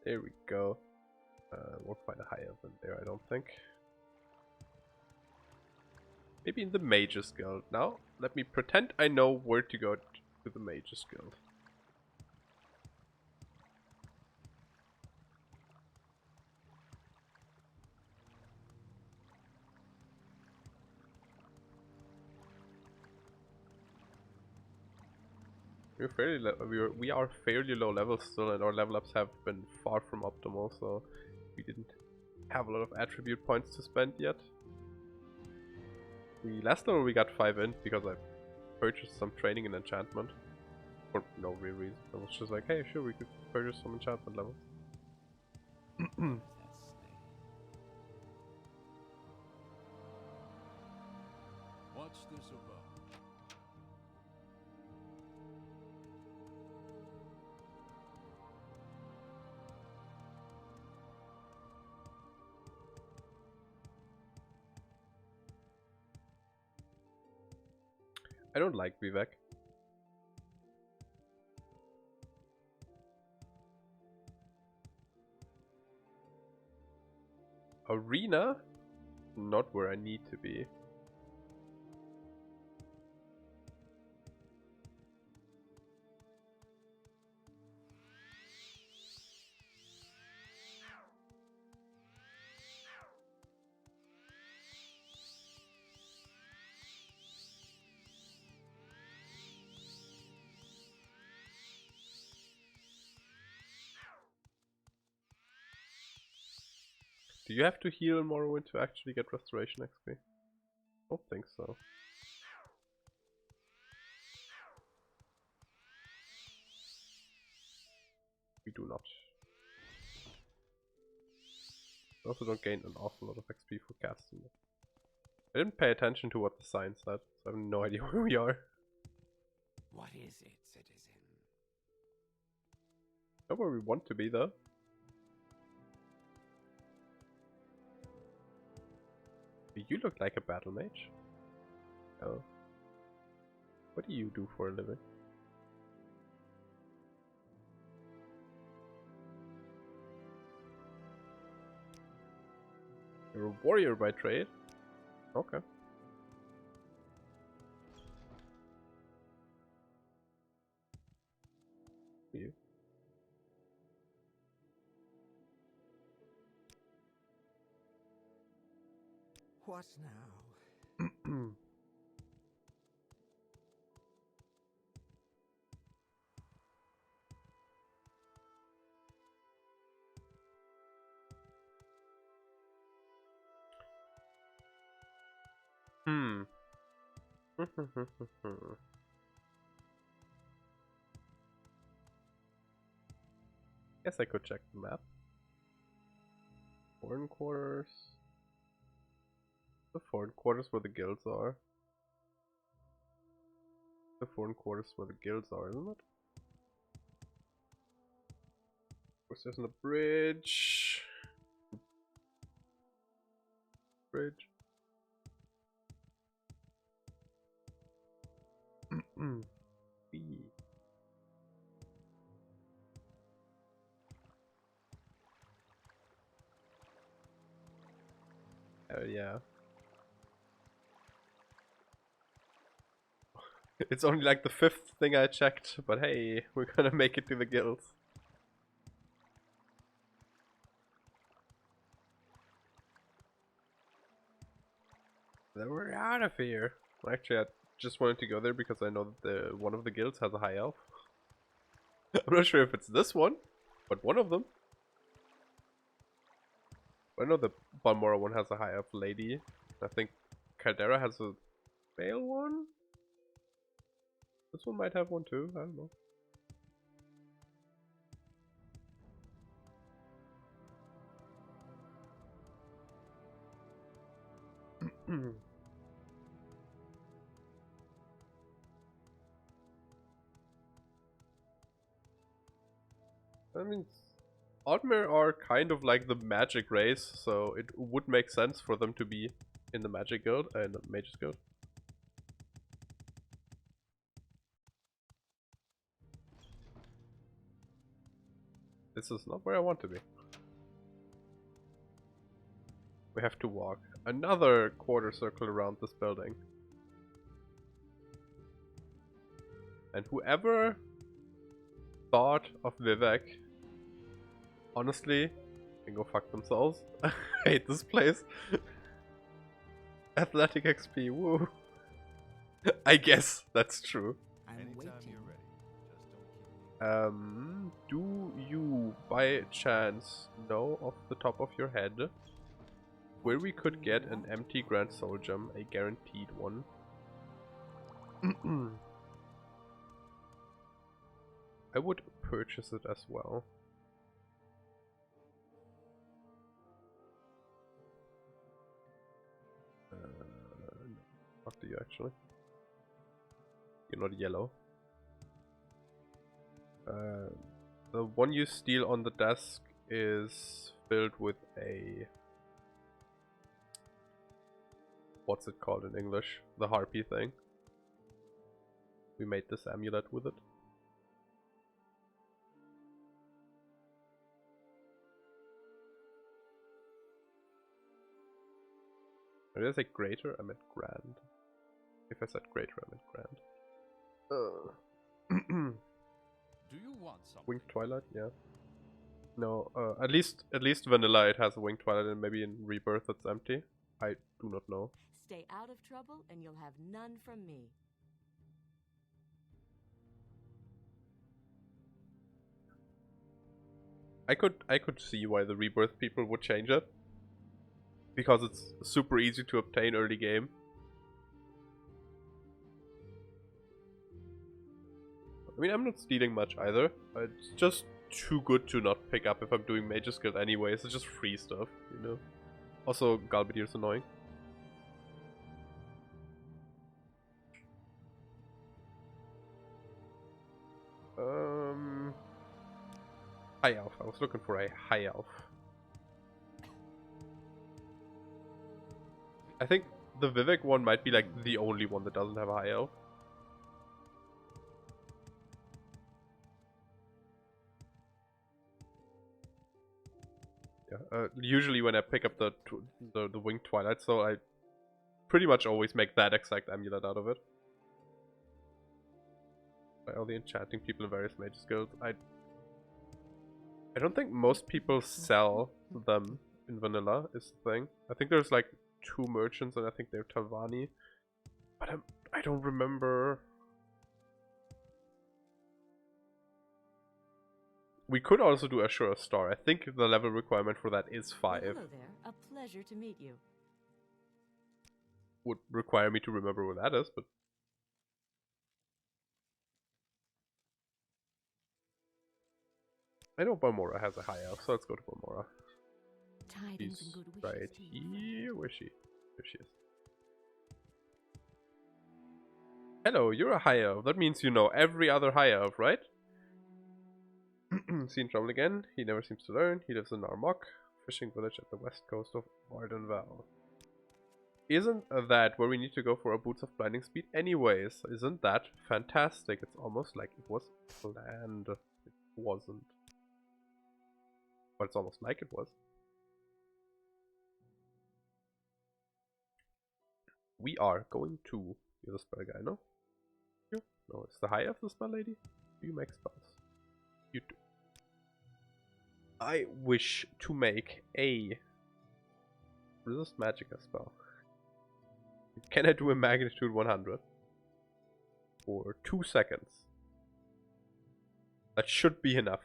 There we go. Won't find a higher than there, I don't think. Maybe in the Mages Guild. Now, let me pretend I know where to go to the Mages Guild. We are fairly low levels still, and our level ups have been far from optimal, so we didn't have a lot of attribute points to spend yet. The last level we got 5 in because I purchased some training and enchantment. For no real reason. I was just like, hey, sure, we could purchase some enchantment levels. What's this about? I don't like Vivek. Arena? Not where I need to be. Do you have to heal in Morrowind to actually get restoration XP? I don't think so. We do not. We also don't gain an awful lot of XP for casting it. I didn't pay attention to what the sign said, so I have no idea where we are. What is it, citizen? Not where we want to be though. You look like a battle mage. Oh. What do you do for a living? You're a warrior by trade? Okay. You. What now? Guess I could check the map. Foreign quarters. The foreign quarters where the guilds are. The foreign quarters where the guilds are, isn't it? Of course, there's a bridge. Bridge. B. Hell yeah. It's only like the 5th thing I checked, but hey, we're gonna make it to the guilds. Then we're out of here. Well, actually, I just wanted to go there because I know that one of the guilds has a high elf. I'm not sure if it's this one, but one of them. I know the Balmora one has a high elf lady. I think Caldera has a male one. This one might have one too, I don't know. I mean, Altmer are kind of like the magic race, so it would make sense for them to be in the magic guild and the mages guild. This is not where I want to be. We have to walk another quarter circle around this building. And whoever thought of Vivek, honestly, can go fuck themselves. I hate this place. Athletic XP, woo. I guess that's true. Do you by chance know off the top of your head where we could get an empty Grand Soul Gem, a guaranteed one? I would purchase it as well. No, fuck do you actually? You're not yellow. The one you steal on the desk is filled with a... What's it called in English? The harpy thing. We made this amulet with it. Did I say greater? I meant grand. If I said greater, I meant grand. Do you want something? Winged Twilight, yeah. No, at least Vanilla it has a Winged Twilight, and maybe in Rebirth it's empty. I do not know. Stay out of trouble and you'll have none from me. I could see why the Rebirth people would change it. Because it's super easy to obtain early game. I mean, I'm not stealing much either. It's just too good to not pick up if I'm doing Mage's Guild anyways. It's just free stuff, you know. Also, Galbadir's annoying. High Elf. I was looking for a High Elf. I think the Vivek one might be like the only one that doesn't have a High Elf. Yeah, usually when I pick up the Winged Twilight, so I pretty much always make that exact amulet out of it. By all the enchanting people in various Mage's Guilds. I don't think most people sell them in vanilla, is the thing. I think there's like 2 merchants, and I think they're Talvani. But I don't remember. We could also do Assure a Star. I think the level requirement for that is 5. Well, hello there. A pleasure to meet you. Would require me to remember where that is, but I know Balmora has a high elf, so let's go to Balmora. Tidings and She's good wishes right to you, here. Where's she? There she is. Hello, you're a high elf. That means you know every other high elf, right? Seen trouble again. He never seems to learn. He lives in Armok, fishing village at the west coast of Ardenval. Isn't that where we need to go for our boots of blinding speed anyways? Isn't that fantastic? It's almost like it was planned. It wasn't. But it's almost like it was. We are going to... You're the spell guy, no? You? No, it's the high elf, the spell lady? Do you make spells? You do. I wish to make a resist magicka spell. Can I do a magnitude 100? For 2 seconds. That should be enough.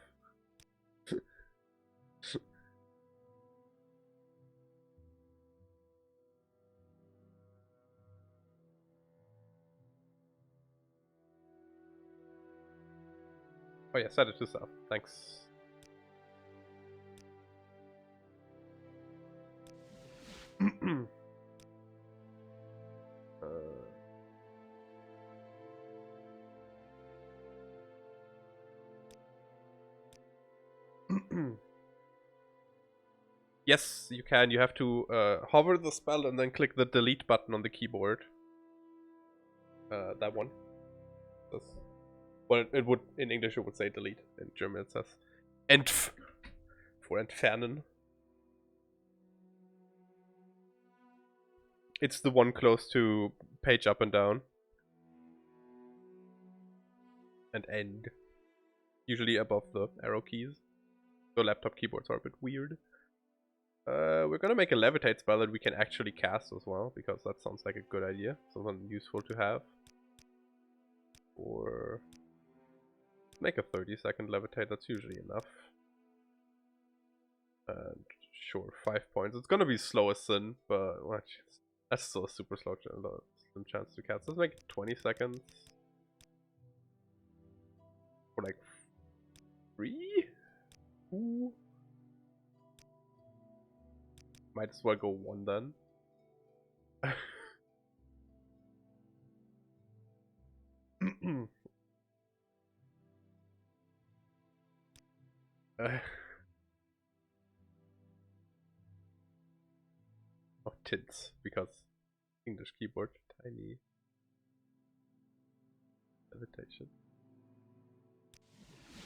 Oh yeah, set it to self. Thanks. Yes, you can. You have to hover the spell and then click the delete button on the keyboard. That one. Well, it would, in English it would say delete. In German it says for entfernen. It's the one close to page up and down. And end. Usually above the arrow keys. So laptop keyboards are a bit weird. We're gonna make a levitate spell that we can actually cast as well, because that sounds like a good idea. Something useful to have. Or make a 30-second levitate, that's usually enough. And sure, 5 points. It's gonna be slow as sin, but well, that's still a super slow chance to cast. Let's make it 20 seconds. For like 3? 2? Might as well go 1 then. Oh, tints, because English keyboard, tiny levitation.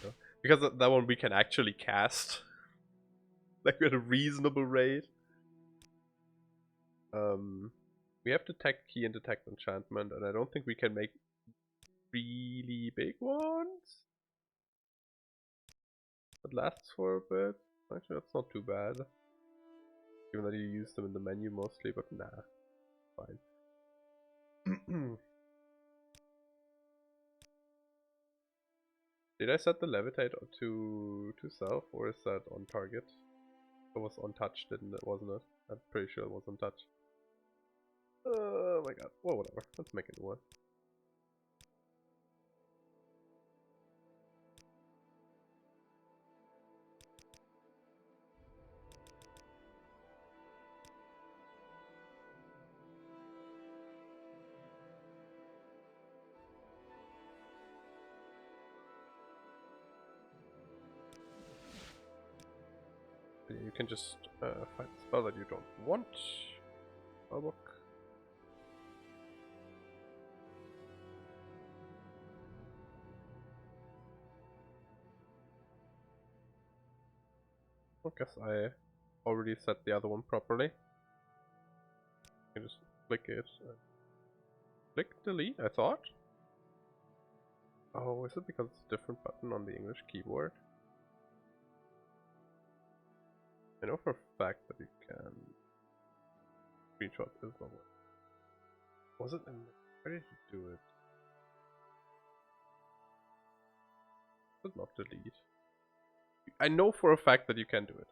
No. Because that one we can actually cast, like at a reasonable rate. We have detect key and detect enchantment, and I don't think we can make really big ones. That lasts for a bit. Actually, that's not too bad. Given that you use them in the menu mostly, but nah, fine. Did I set the levitate to self, or is that on target? It was untouched, wasn't it? I'm pretty sure it was untouched. Oh my god. Well, whatever. Let's make it one. You can just find a spell that you don't want. Spellbook. I guess I already set the other one properly. You can just click it. Click delete, I thought. Oh, is it because it's a different button on the English keyboard? I know for a fact that you can screenshot is not working. Was it? Where did you do it? Did not delete. I know for a fact that you can do it.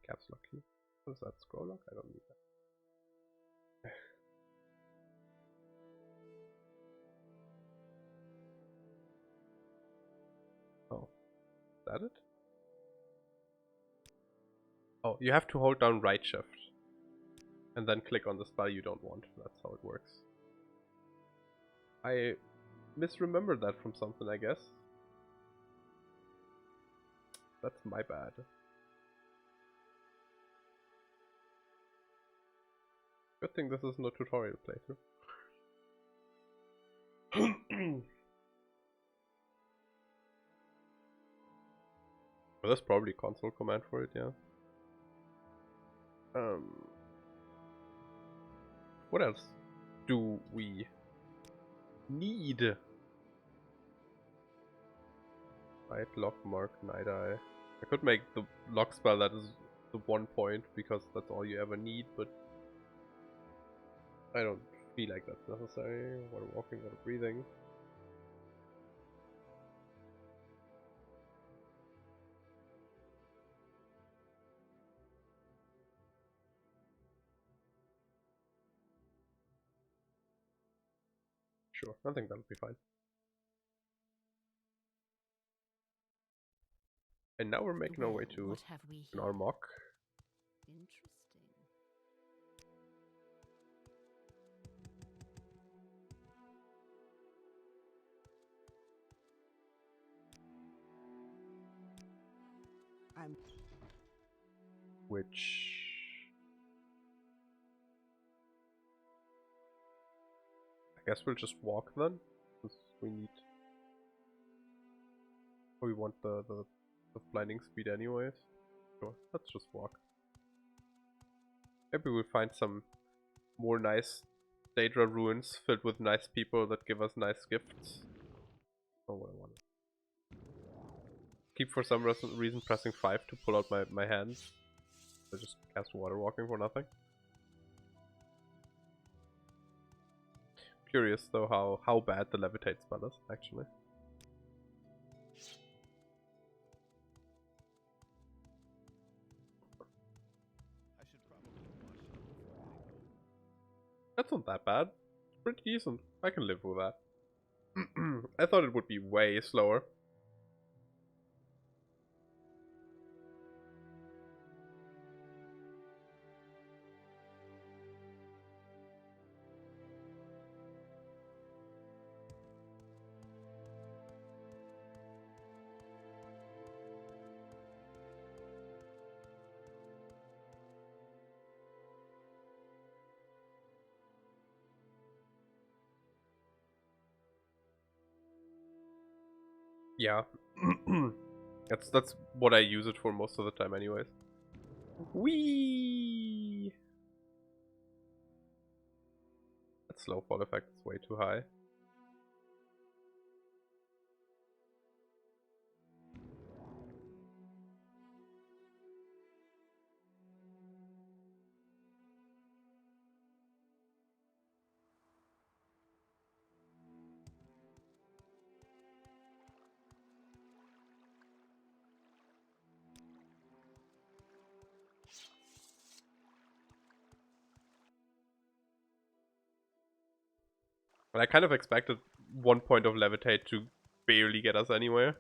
Caps lock key. What is that? Scroll lock? I don't need that. Oh, is that it? Oh, you have to hold down right shift and then click on the spell you don't want. That's how it works. I misremembered that from something, I guess. That's my bad. Good thing this isn't a tutorial playthrough. Well, there's probably a console command for it, yeah. What else do we need? Right, lock, mark, night eye. I could make the lock spell that is the 1 point because that's all you ever need, but I don't feel like that's necessary. Water walking, water breathing. Sure, I think that'll be fine. And now we're making our way to our mock. Interesting. Which I guess we'll just walk then, since we need. We want the blinding speed anyways. Sure, let's just walk. Maybe we'll find some more nice Daedra ruins filled with nice people that give us nice gifts. Oh, what I want. Keep for some reason pressing 5 to pull out my hands. I just cast water walking for nothing. Curious though how bad the levitate spell is actually. That's not that bad. It's pretty decent. I can live with that. I thought it would be way slower. Yeah. That's what I use it for most of the time anyways. Whee! That slow fall effect is way too high. And I kind of expected 1 point of levitate to barely get us anywhere.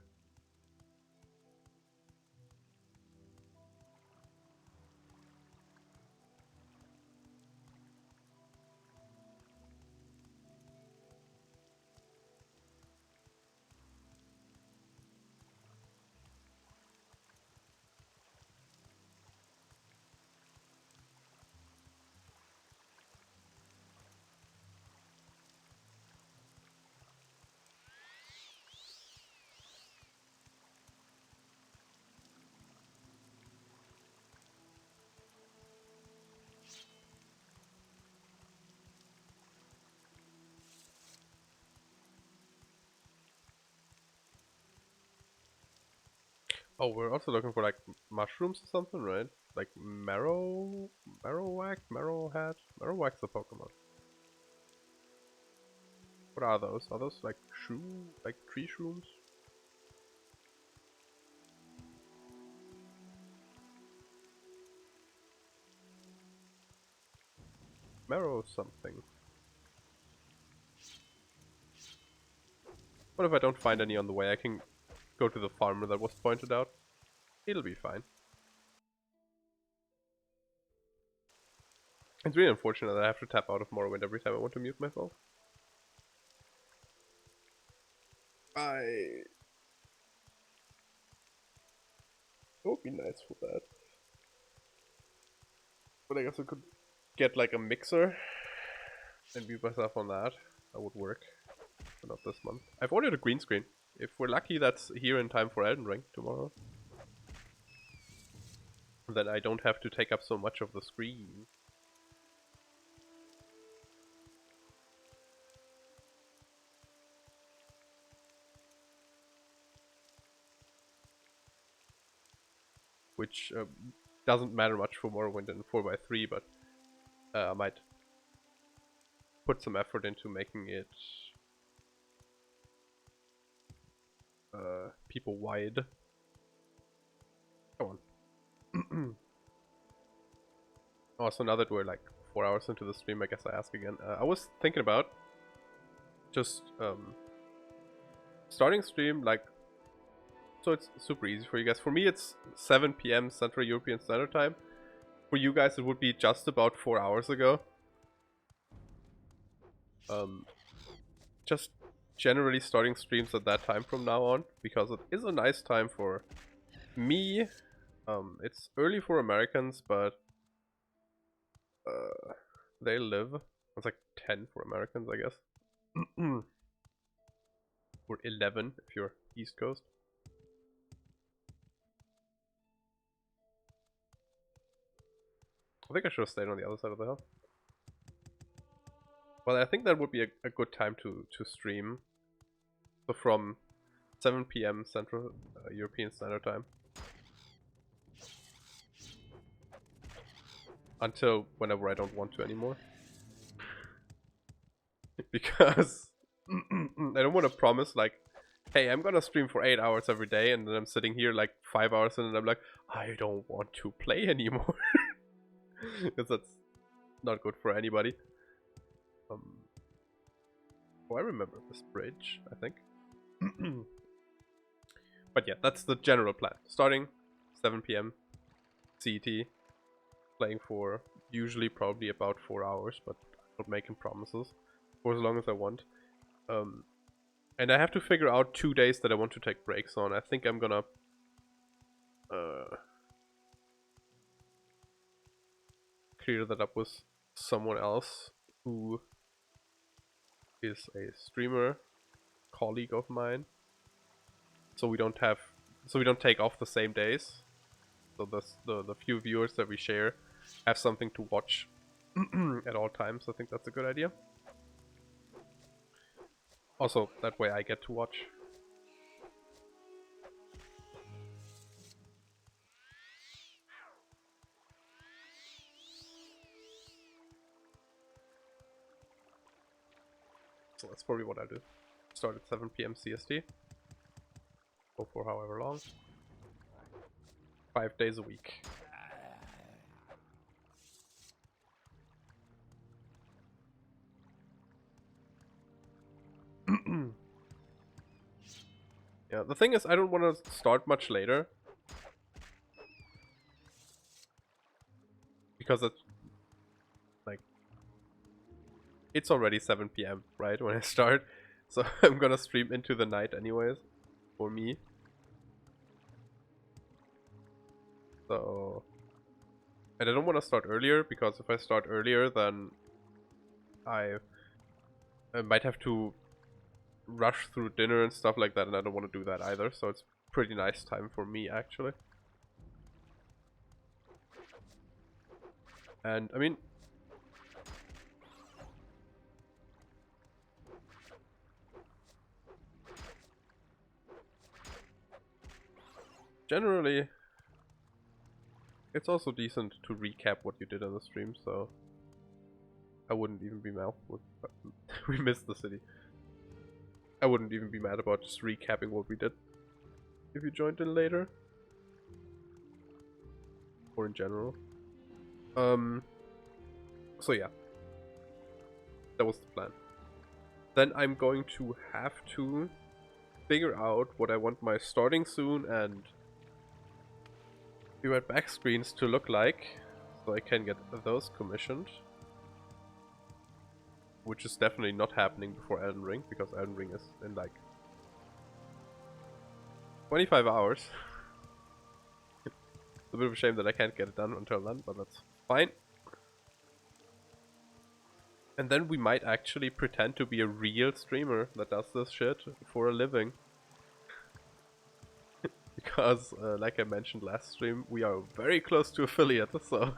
Oh, we're also looking for like mushrooms or something, right? Like Marrowwack's a Pokemon. What are those? Are those like tree shrooms? Marrow something. What if I don't find any on the way? I can go to the farmer that was pointed out. It'll be fine. It's really unfortunate that I have to tap out of Morrowind every time I want to mute myself. It would be nice for that. But I guess I could get like a mixer and mute myself on that. That would work. But not this month. I've ordered a green screen. If we're lucky, that's here in time for Elden Ring tomorrow. Then I don't have to take up so much of the screen. Which doesn't matter much for Morrowind and 4x3, but I might put some effort into making it people wide. Come on. Oh, so now that we're like 4 hours into the stream, I guess I ask again. I was thinking about just starting stream like, so it's super easy for you guys. For me, it's 7 PM Central European Standard Time. For you guys, it would be just about 4 hours ago. Just generally starting streams at that time from now on, because it is a nice time for me. It's early for Americans, but they live. It's like 10 for Americans, I guess. Or 11 if you're East Coast. I think I should have stayed on the other side of the hill. Well, I think that would be a good time to stream. So from 7 PM Central European Standard Time until whenever I don't want to anymore. Because I don't want to promise like, hey, I'm gonna stream for 8 hours every day, and then I'm sitting here like 5 hours in and I'm like, I don't want to play anymore. Because that's not good for anybody. Oh, I remember this bridge, I think. But yeah, that's the general plan. Starting 7 PM CET, playing for usually probably about 4 hours, but I'm not making promises for as long as I want. And I have to figure out 2 days that I want to take breaks on. I think I'm gonna clear that up with someone else who is a streamer colleague of mine, so we don't take off the same days, so the few viewers that we share have something to watch at all times. I think that's a good idea. Also, that way I get to watch. So that's probably what I do. Start at 7 PM CST. Go for however long. 5 days a week. Yeah, the thing is, I don't want to start much later. Because it's already 7 PM, right, when I start. So I'm gonna stream into the night anyways, for me. So... And I don't want to start earlier, because if I start earlier, then I might have to rush through dinner and stuff like that, and I don't want to do that either. So it's pretty nice time for me, actually. And, I mean... generally, it's also decent to recap what you did on the stream, so I wouldn't even be mad with we missed the city. I wouldn't even be mad about just recapping what we did if you joined in later. Or in general. So yeah. That was the plan. Then I'm going to have to figure out what I want my starting soon and viewer back screens to look like, so I can get those commissioned. Which is definitely not happening before Elden Ring, because Elden Ring is in like 25 hours. It's a bit of a shame that I can't get it done until then, but that's fine. And then we might actually pretend to be a real streamer that does this shit for a living. Because, like I mentioned last stream, we are very close to affiliate, so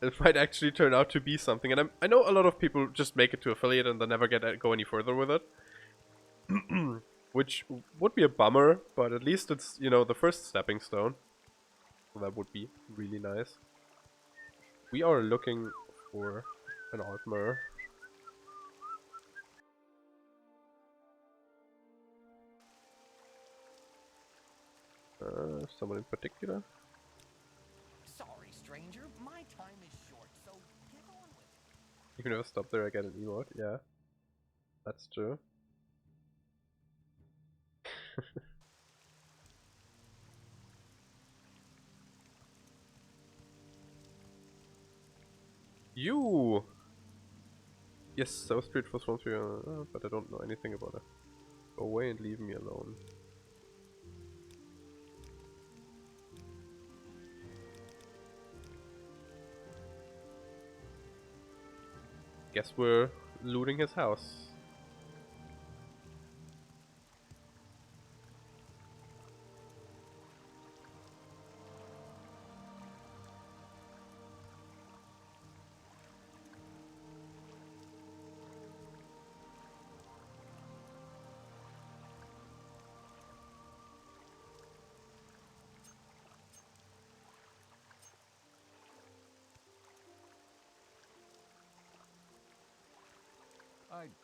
it might actually turn out to be something. And I know a lot of people just make it to affiliate and then never go any further with it. Which would be a bummer, but at least it's, you know, the first stepping stone. So that would be really nice. We are looking for an art mirror. Someone in particular? Sorry, stranger. My time is short, so get on with it. You can never stop there, I get an emote. Yeah. That's true. You! Yes, so Street for Swamp, but I don't know anything about it. Go away and leave me alone. Guess we're looting his house.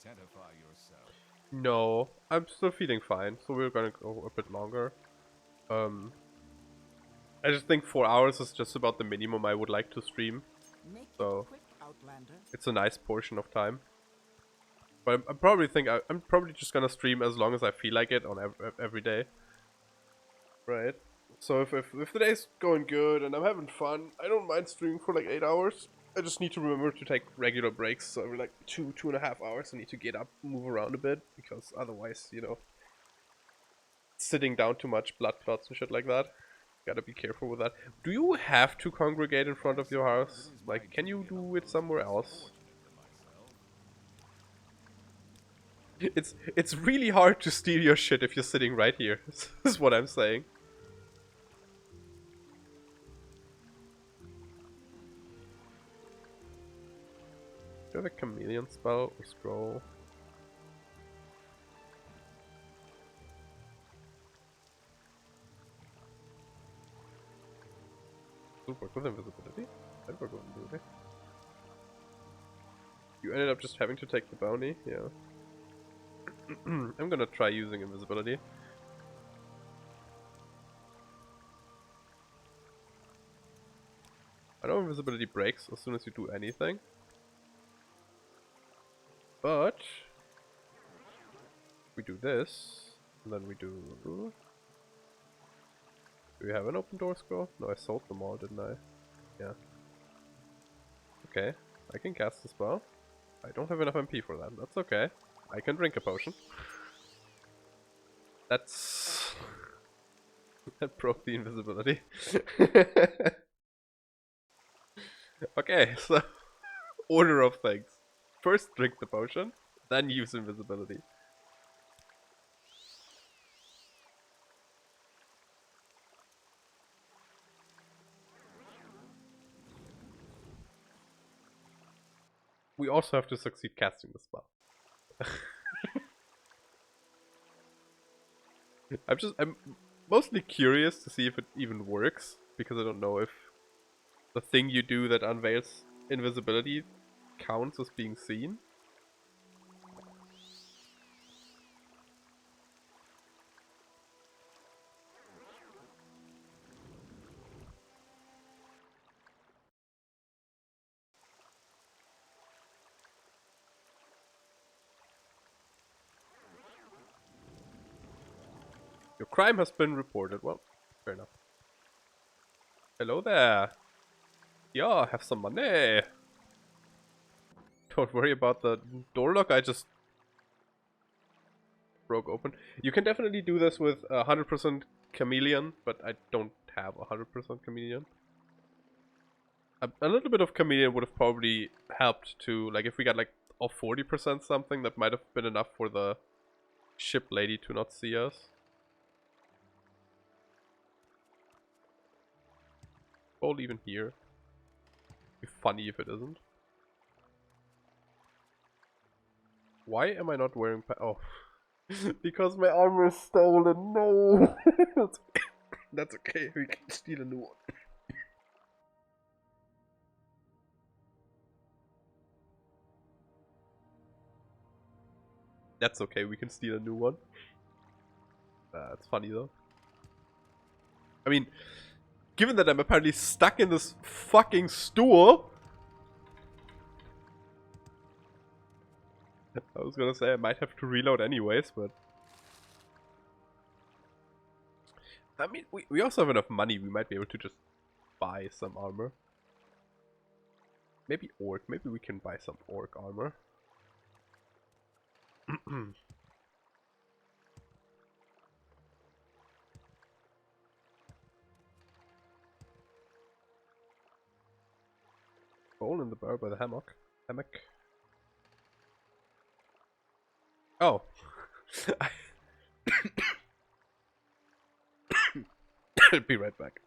Identify yourself. No, I'm still feeling fine, so we're gonna go a bit longer. I just think 4 hours is just about the minimum I would like to stream. So it's a nice portion of time. But I probably think I'm probably just gonna stream as long as I feel like it on every day. Right. So if the day's going good and I'm having fun, I don't mind streaming for like 8 hours. I just need to remember to take regular breaks. So every like 2.5 hours I need to get up, move around a bit, because otherwise, you know, sitting down too much, blood clots and shit like that. Gotta be careful with that. Do you have to congregate in front of your house? Like, can you do it somewhere else? It's really hard to steal your shit if you're sitting right here. This is what I'm saying. Do you have a chameleon spell or scroll? Would work with invisibility? I'd work with invisibility. You ended up just having to take the bounty? Yeah. I'm gonna try using invisibility. I know invisibility breaks as soon as you do anything. But we do this, and then we do... Do we have an open door scroll? No, I sold them all, didn't I? Yeah. Okay, I can cast the spell. I don't have enough MP for that. That's okay. I can drink a potion. That's... that broke the invisibility. Okay, so... order of things. First drink the potion, then use invisibility. We also have to succeed casting the spell. I'm mostly curious to see if it even works, because I don't know if the thing you do that unveils invisibility counts as being seen. Your crime has been reported. Well, fair enough. Hello there. Yeah, have some money. Don't worry about the door lock I just broke open. You can definitely do this with 100% chameleon, but I don't have 100% chameleon. A little bit of chameleon would have probably helped to, like, if we got like a 40% something, that might have been enough for the ship lady to not see us. Bowl even here. Be funny if it isn't. Why am I not wearing oh. Because my armor is stolen. No. That's okay. We can steal a new one. That's okay. We can steal a new one. It's funny though. I mean, given that I'm apparently stuck in this fucking stool. I was gonna say I might have to reload anyways, but I mean, we also have enough money. We might be able to just buy some armor. Maybe orc. Maybe we can buy some orc armor. Hole in the bar by the hammock. Oh. I'll be right back.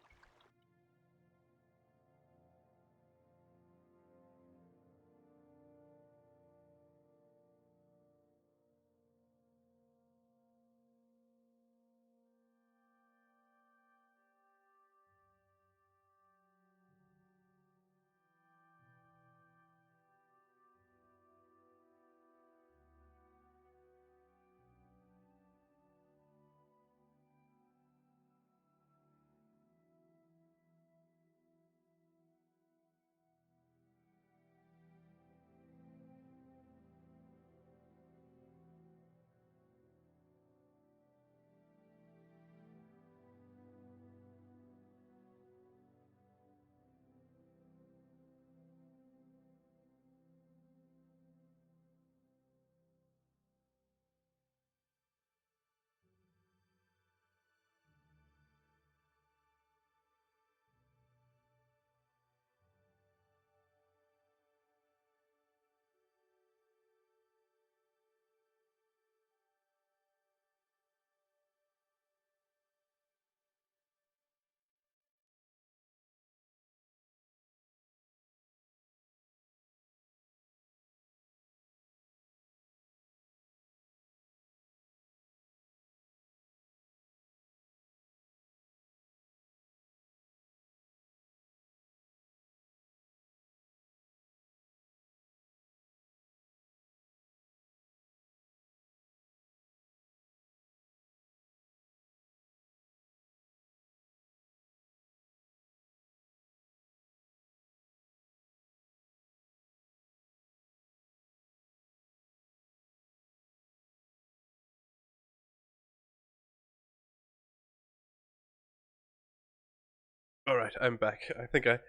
Alright, I'm back. I think I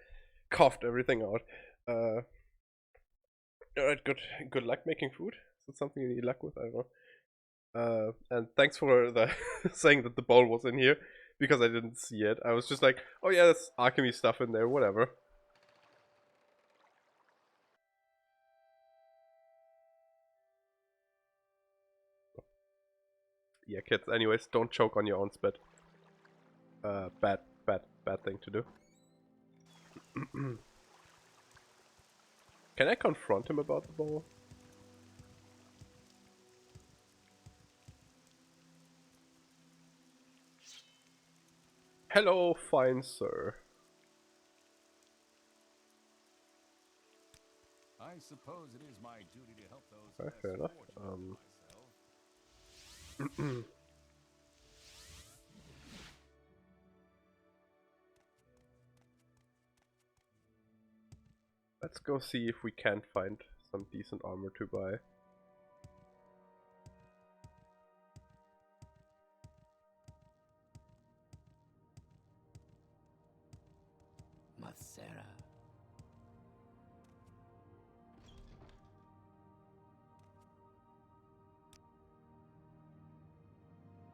coughed everything out. Alright, good luck making food. Is it something you need luck with? I don't know. And thanks for the saying that the bowl was in here, because I didn't see it. I was just like, oh yeah, there's alchemy stuff in there, whatever. Yeah, kids, anyways, don't choke on your own spit. Bad thing to do. Can I confront him about the bowl? Hello, fine sir. I suppose it is my duty to help those Okay, less fair enough. fortunate than myself. Let's go see if we can't find some decent armor to buy. Masera.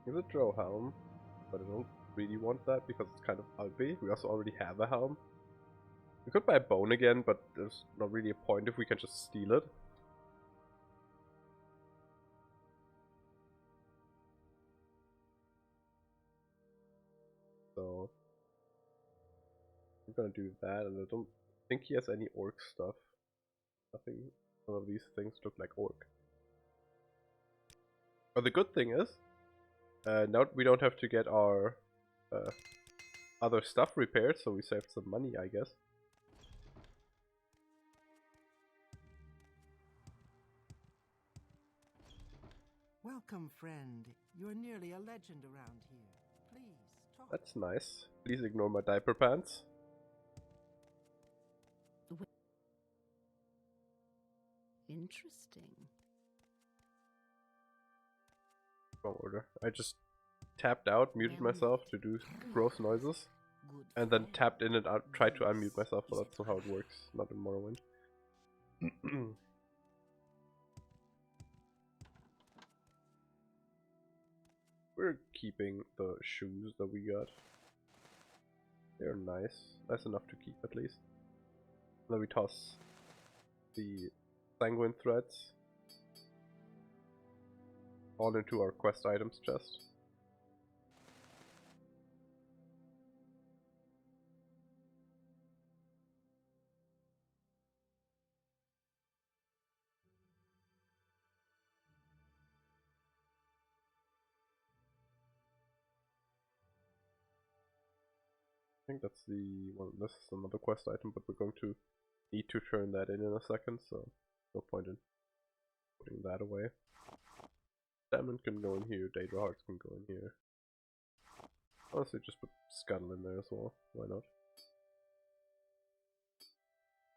Here's a drow helm, but I don't really want that because it's kind of ugly. We also already have a helm. We could buy a bone again, but there's not really a point if we can just steal it. So I'm gonna do that, and I don't think he has any orc stuff. Nothing. None of these things look like orc. But the good thing is, now we don't have to get our other stuff repaired, so we saved some money, I guess. Welcome, friend. You're nearly a legend around here. Please, talk. That's nice. Please ignore my diaper pants. Interesting. Wrong order. I just tapped out, muted myself to do gross noises, and then tapped in and out, tried to unmute myself, but that's not how it works, not in Morrowind. We're keeping the shoes that we got. They're nice. Nice enough to keep at least. Then we toss the sanguine threads all into our quest items chest. I think that's the one. This is another quest item, but we're going to need to turn that in a second, so no point in putting that away. Salmon can go in here, Daedra Hearts can go in here. Honestly, just put Scuttle in there as well. Why not?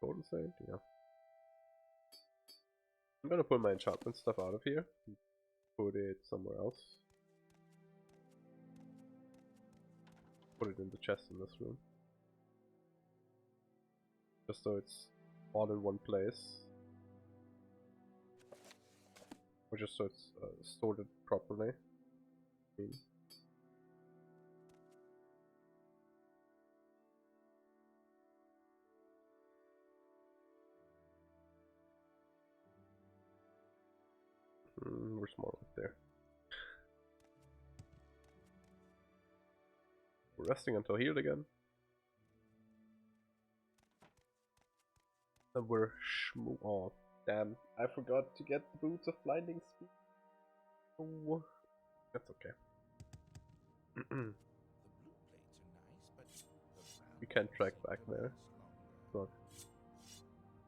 Golden Saint, yeah. I'm gonna put my enchantment stuff out of here. Put it somewhere else. Put it in the chest in this room. Just so it's all in one place. Or just so it's sorted properly. I mean, where's more right there? We're resting until healed again. And we're oh, damn, I forgot to get the boots of blinding speed. Oh, that's okay. We can't track back there. It's not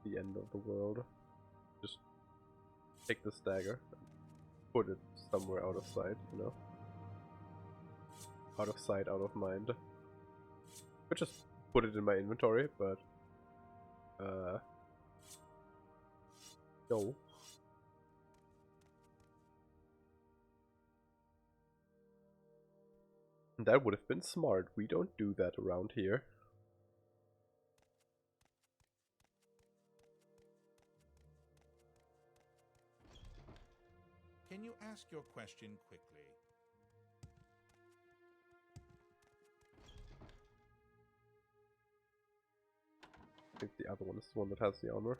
the end of the world. Just take this dagger and put it somewhere out of sight, you know? Out of sight, out of mind. Could just put it in my inventory, but no. That would have been smart. We don't do that around here. Can you ask your question quickly? I think the other one is the one that has the armor.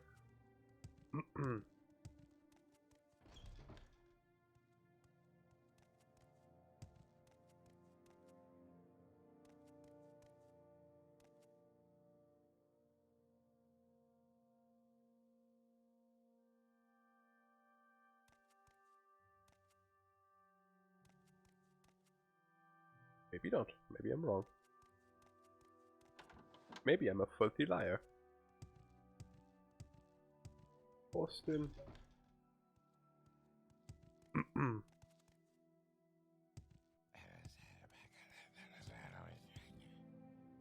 Maybe not. Maybe I'm wrong. Maybe I'm a filthy liar. Austin.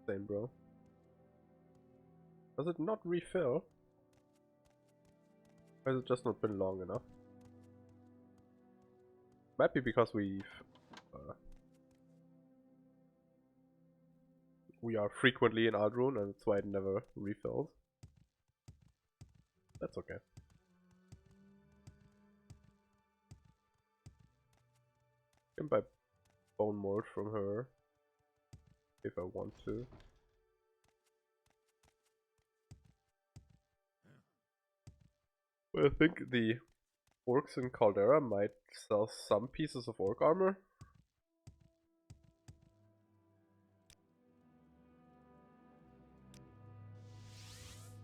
Same, bro. Does it not refill? Or has it just not been long enough? Might be because we are frequently in Aldrune and that's why it never refills. That's okay. I can buy bone mold from her if I want to. Well, I think the orcs in Caldera might sell some pieces of orc armor.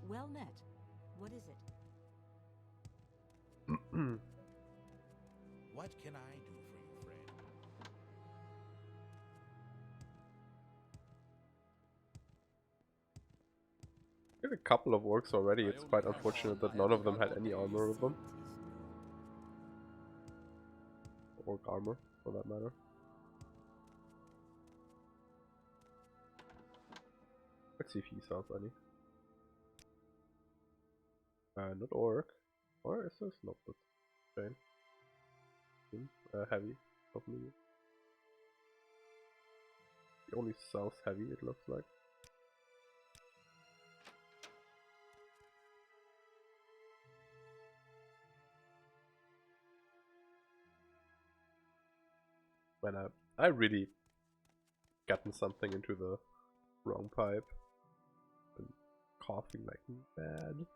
Well met. What is it? What can I do for you, friend? I have a couple of orcs already. It's quite unfortunate that none of them had any armor with them. Orc armor, for that matter. Let's see if he sells any. Not orc. Or is this? Nope, that's chain. Heavy, not medium. He only sells heavy, it looks like. Man, I really gotten something into the wrong pipe. Been coughing like mad.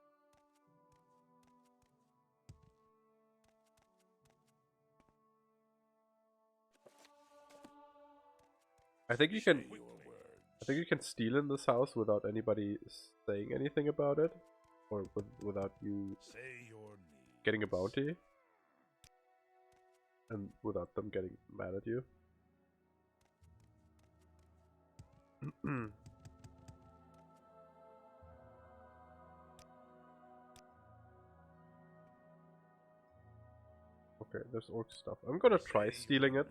I think you can steal in this house without anybody saying anything about it, or without you getting a bounty, and without them getting mad at you. Okay, there's orc stuff. I'm gonna try stealing it.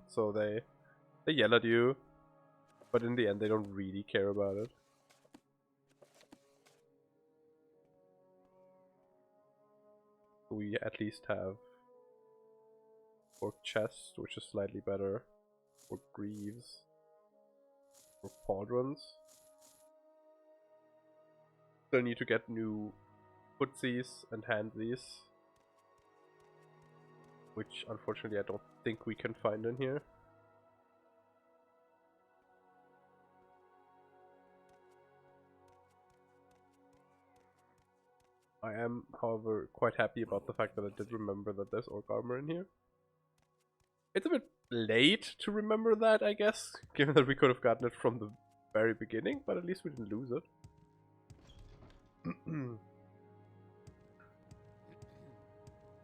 So they yell at you, but in the end they don't really care about it. We at least have orc chest, which is slightly better, orc greaves, orc pauldrons. Still need to get new footsies and handsies, which unfortunately I don't think we can find in here. I am, however, quite happy about the fact that I did remember that there's orc armor in here. It's a bit late to remember that, I guess, given that we could have gotten it from the very beginning, but at least we didn't lose it.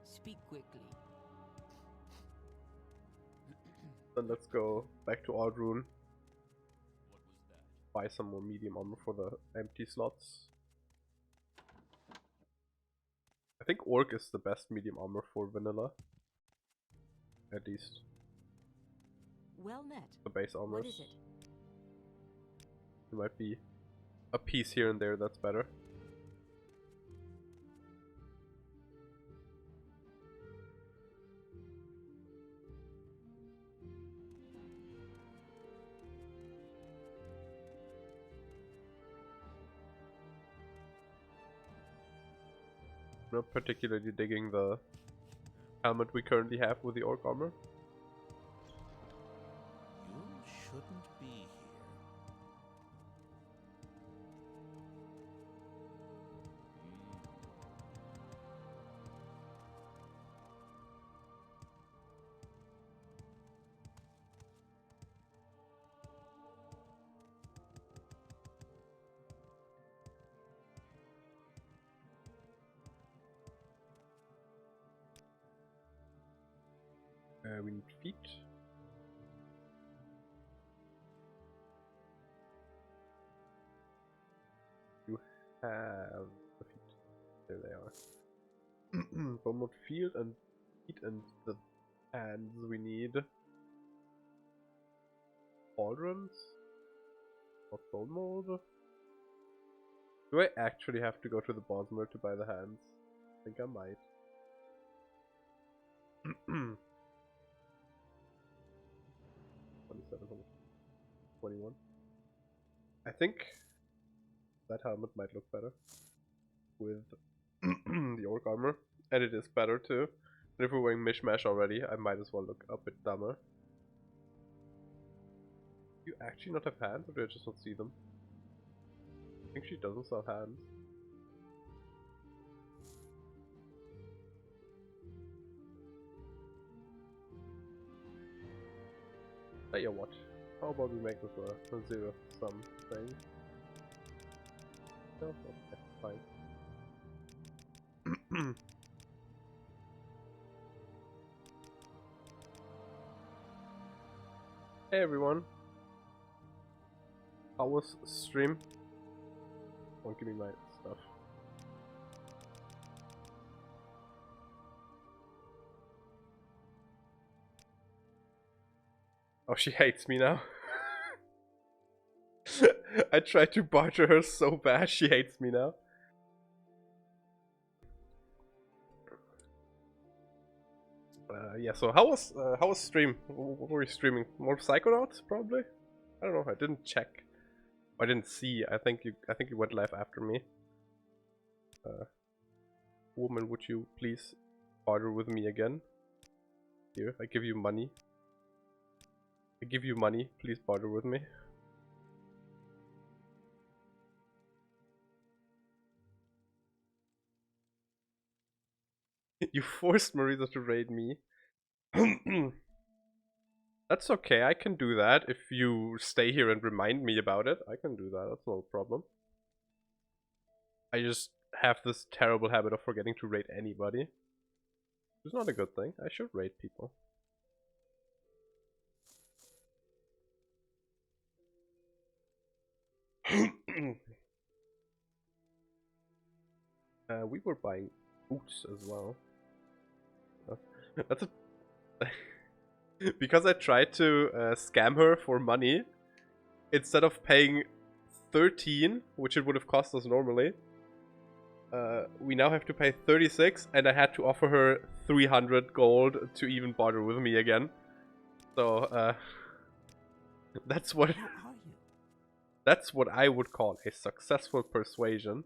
Speak quickly. Then let's go back to Aldrune. Buy some more medium armor for the empty slots. I think orc is the best medium armor for vanilla. At least. Well met. The base armors. What is it? There might be a piece here and there that's better. Not particularly digging the helmet we currently have with the orc armor. You shouldn't be here. We need feet. You have the feet. There they are. Bone field and feet and the hands we need. Pauldrons? Or bone mold? Do I actually have to go to the Bosmer to buy the hands? I think I might. 21. I think that helmet might look better with the orc armor, and it is better too. And if we're wearing mishmash already, I might as well look a bit dumber. Do you actually not have hands, or do I just not see them? I think she doesn't sell hands. Tell you what, how about we make this a zero-sum thing? No? Okay, fine. Hey everyone! How was stream? Don't give me my stuff. Oh, she hates me now. I tried to barter her so bad, she hates me now. Yeah, so how was stream? What were you streaming? More Psychonauts, probably? I don't know, I didn't check. I didn't see. I think you went live after me. Woman, would you please barter with me again? Here, I give you money. I give you money, please barter with me. You forced Marisa to raid me. That's okay, I can do that if you stay here and remind me about it. I can do that, that's no problem. I just have this terrible habit of forgetting to raid anybody. It's not a good thing, I should raid people. We were buying boots as well. That's a... Because I tried to scam her for money, instead of paying 13, which it would have cost us normally, we now have to pay 36, and I had to offer her 300 gold to even barter with me again. So, that's what... That's what I would call a successful persuasion.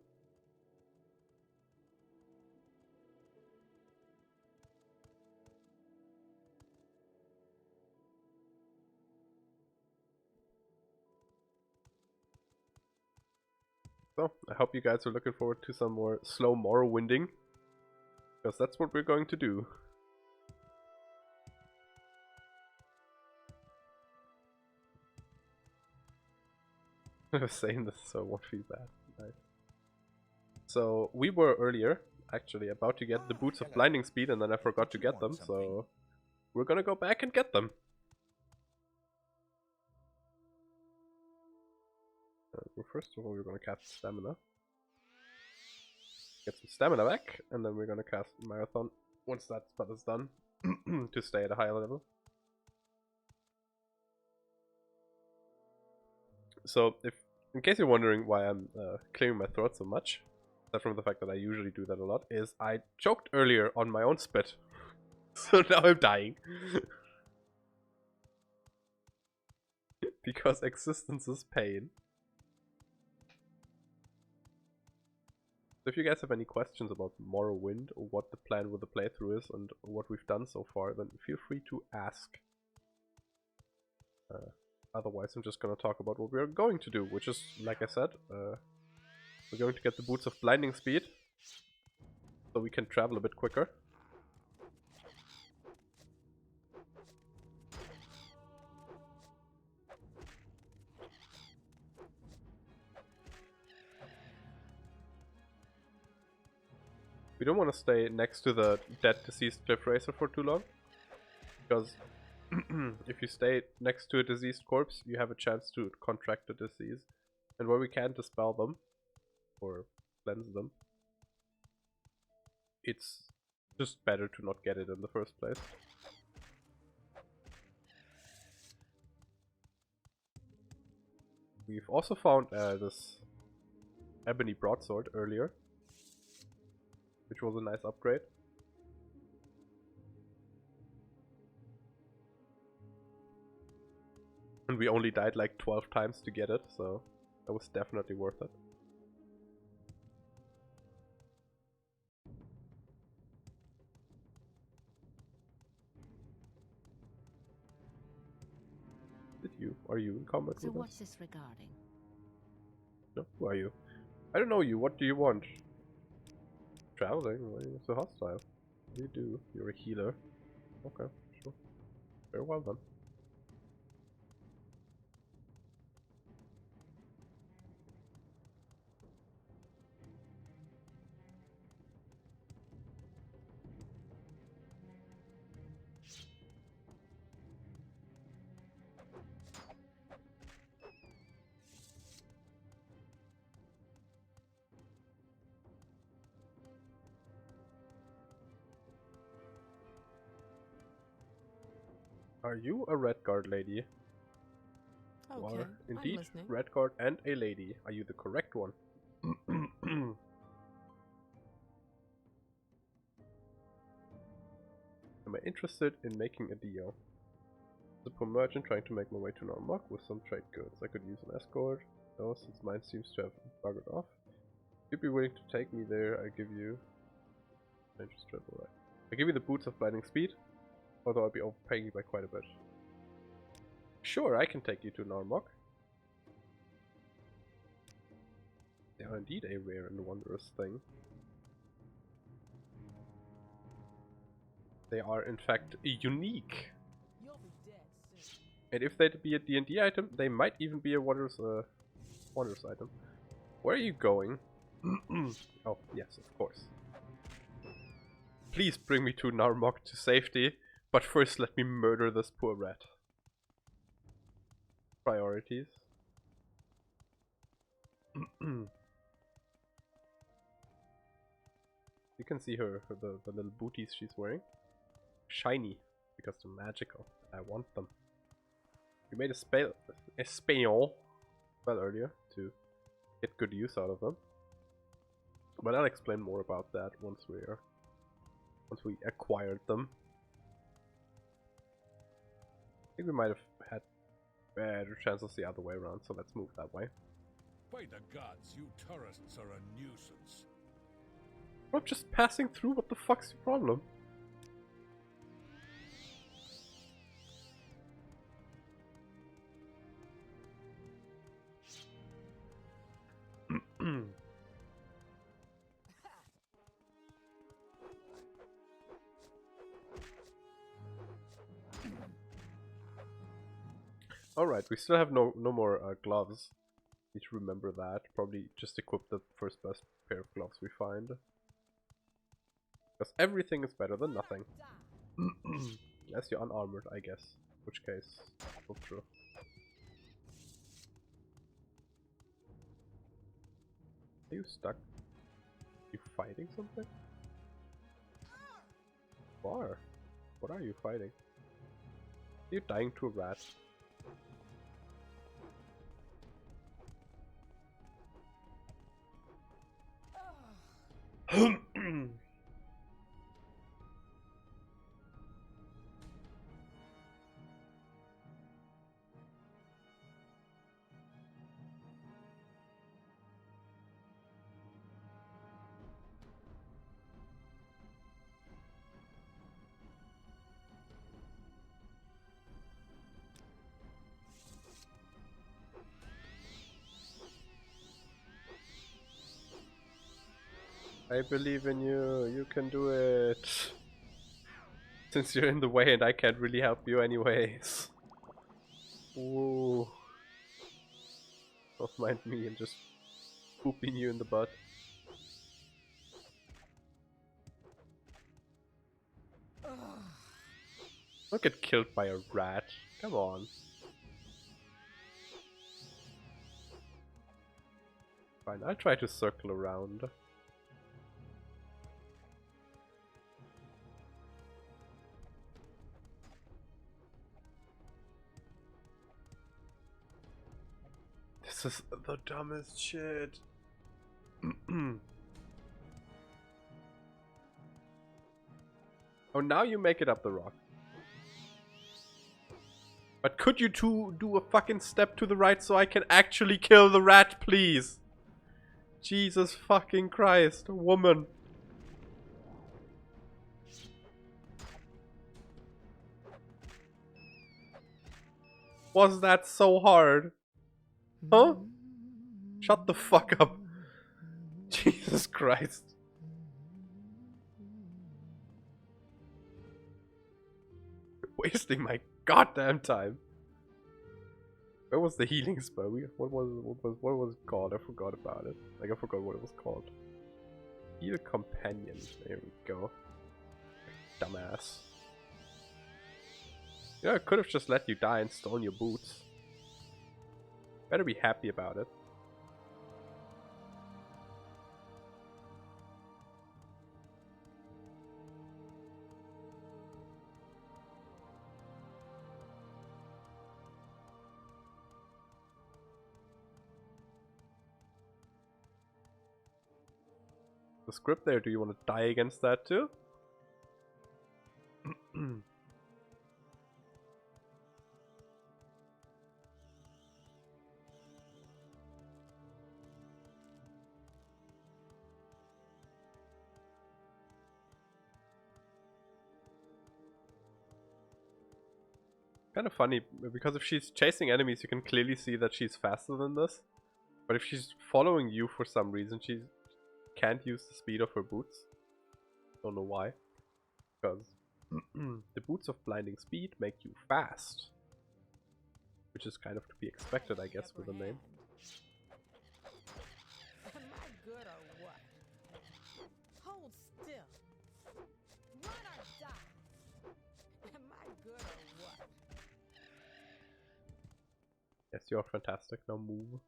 So, I hope you guys are looking forward to some more slow Morrowinding, because that's what we're going to do. I was saying this so it won't feel bad. Nice. So, we were earlier actually about to get the boots of blinding speed, and then I forgot to get them, so we're gonna go back and get them. First of all, we're gonna cast stamina. Get some stamina back, and then we're gonna cast marathon once that spell is done to stay at a higher level. So, in case you're wondering why I'm clearing my throat so much, aside from the fact that I usually do that a lot, is I choked earlier on my own spit. So now I'm dying. Because existence is pain. So if you guys have any questions about Morrowind, or what the plan with the playthrough is, and what we've done so far, then feel free to ask. Otherwise, I'm just gonna talk about what we are going to do, which is, like I said, we're going to get the boots of blinding speed, so we can travel a bit quicker. We don't want to stay next to the dead deceased cliff racer for too long. Because if you stay next to a diseased corpse, you have a chance to contract the disease. And where we can't dispel them, or cleanse them, it's just better to not get it in the first place. We've also found this Ebony Broadsword earlier, which was a nice upgrade. And we only died like 12 times to get it, so that was definitely worth it. Are you in combat So with what's us? this regarding? No, who are you? I don't know you, what do you want? Traveling? Why are you so hostile? What do you do? You're a healer. Okay, sure. Very well then. Are you a red guard lady? You Okay, are indeed I'm listening. red guard and a lady. Are you the correct one? Am I interested in making a deal? As a poor merchant trying to make my way to Narmak with some trade goods. I could use an escort, though, since mine seems to have buggered off. If you'd be willing to take me there, I give you dangerous travel, right? I give you the boots of blinding speed, although I'll be overpaying you by quite a bit. Sure, I can take you to Narmak. They are indeed a rare and wondrous thing. They are in fact unique. You'll be dead soon. And if they'd be a D&D item, they might even be a wondrous item. Where are you going? Oh, yes, of course. Please bring me to Narmak to safety, but first let me murder this poor rat. Priorities. You can see the little booties she's wearing. Shiny, because they're magical. I want them. We made a spell earlier to get good use out of them. But I'll explain more about that once we acquired them. I think we might have had better chances the other way around, so let's move that way. By the gods, you tourists are a nuisance. We're just passing through, what the fuck's your problem? Alright, we still have no more gloves. Need to remember that. Probably just equip the first best pair of gloves we find. Because everything is better than nothing. Unless you're unarmored, I guess. In which case, not true. Are you stuck? You fighting something? War? What are you fighting? Are you dying to a rat? I believe in you, you can do it. Since you're in the way and I can't really help you anyways. Ooh. Don't mind me, I'm just pooping you in the butt. Don't get killed by a rat. Come on. Fine, I'll try to circle around. This is the dumbest shit. Oh, now you make it up the rock. But could you two do a fucking step to the right so I can actually kill the rat, please? Jesus fucking Christ, woman. Was that so hard? Huh? Shut the fuck up. Jesus Christ. Wasting my goddamn time. Where was the healing spell? What was it called? I forgot about it. Like, I forgot what it was called. Heal companion. There we go. Dumbass. Yeah, I could have just let you die and stolen your boots. Better be happy about it. The script there, do you want to die against that too? Kind of funny, because if she's chasing enemies you can clearly see that she's faster than this. But if she's following you for some reason, she can't use the speed of her boots. Don't know why. Because the boots of blinding speed make you fast. Which is kind of to be expected, I guess, with a name. Am I good or what? Hold still. Run or die. Am I good or what? Yes, you're fantastic. Now move.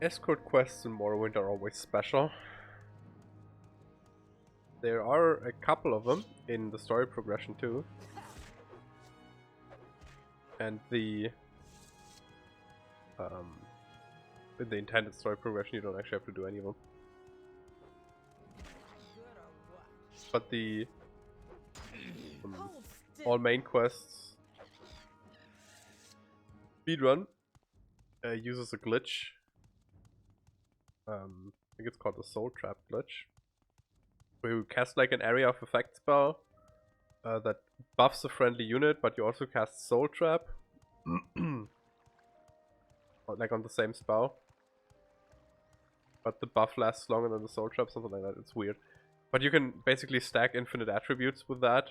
Escort quests in Morrowind are always special. There are a couple of them in the story progression too. And in the intended story progression you don't actually have to do any of them. But the all main quests speedrun uses a glitch. I think it's called the Soul Trap glitch, where you cast like an area of effect spell that buffs a friendly unit, but you also cast Soul Trap like on the same spell, but the buff lasts longer than the Soul Trap, something like that. It's weird, but you can basically stack infinite attributes with that,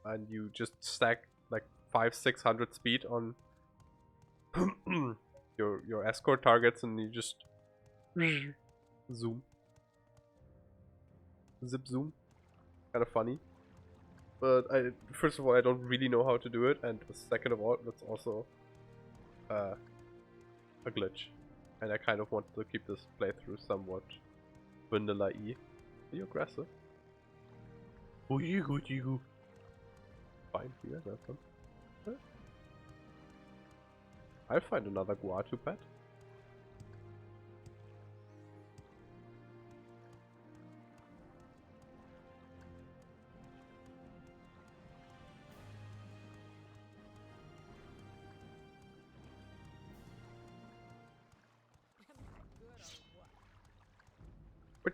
and you just stack like 500-600 speed on your escort targets, and you just zoom. Zip zoom. Kind of funny. But first of all, I don't really know how to do it, and second of all, that's also a glitch. And I kind of want to keep this playthrough somewhat vanilla-y. Are you aggressive? Oh, you go. Fine, you guys have fun. Okay. I'll find another Guatu pet.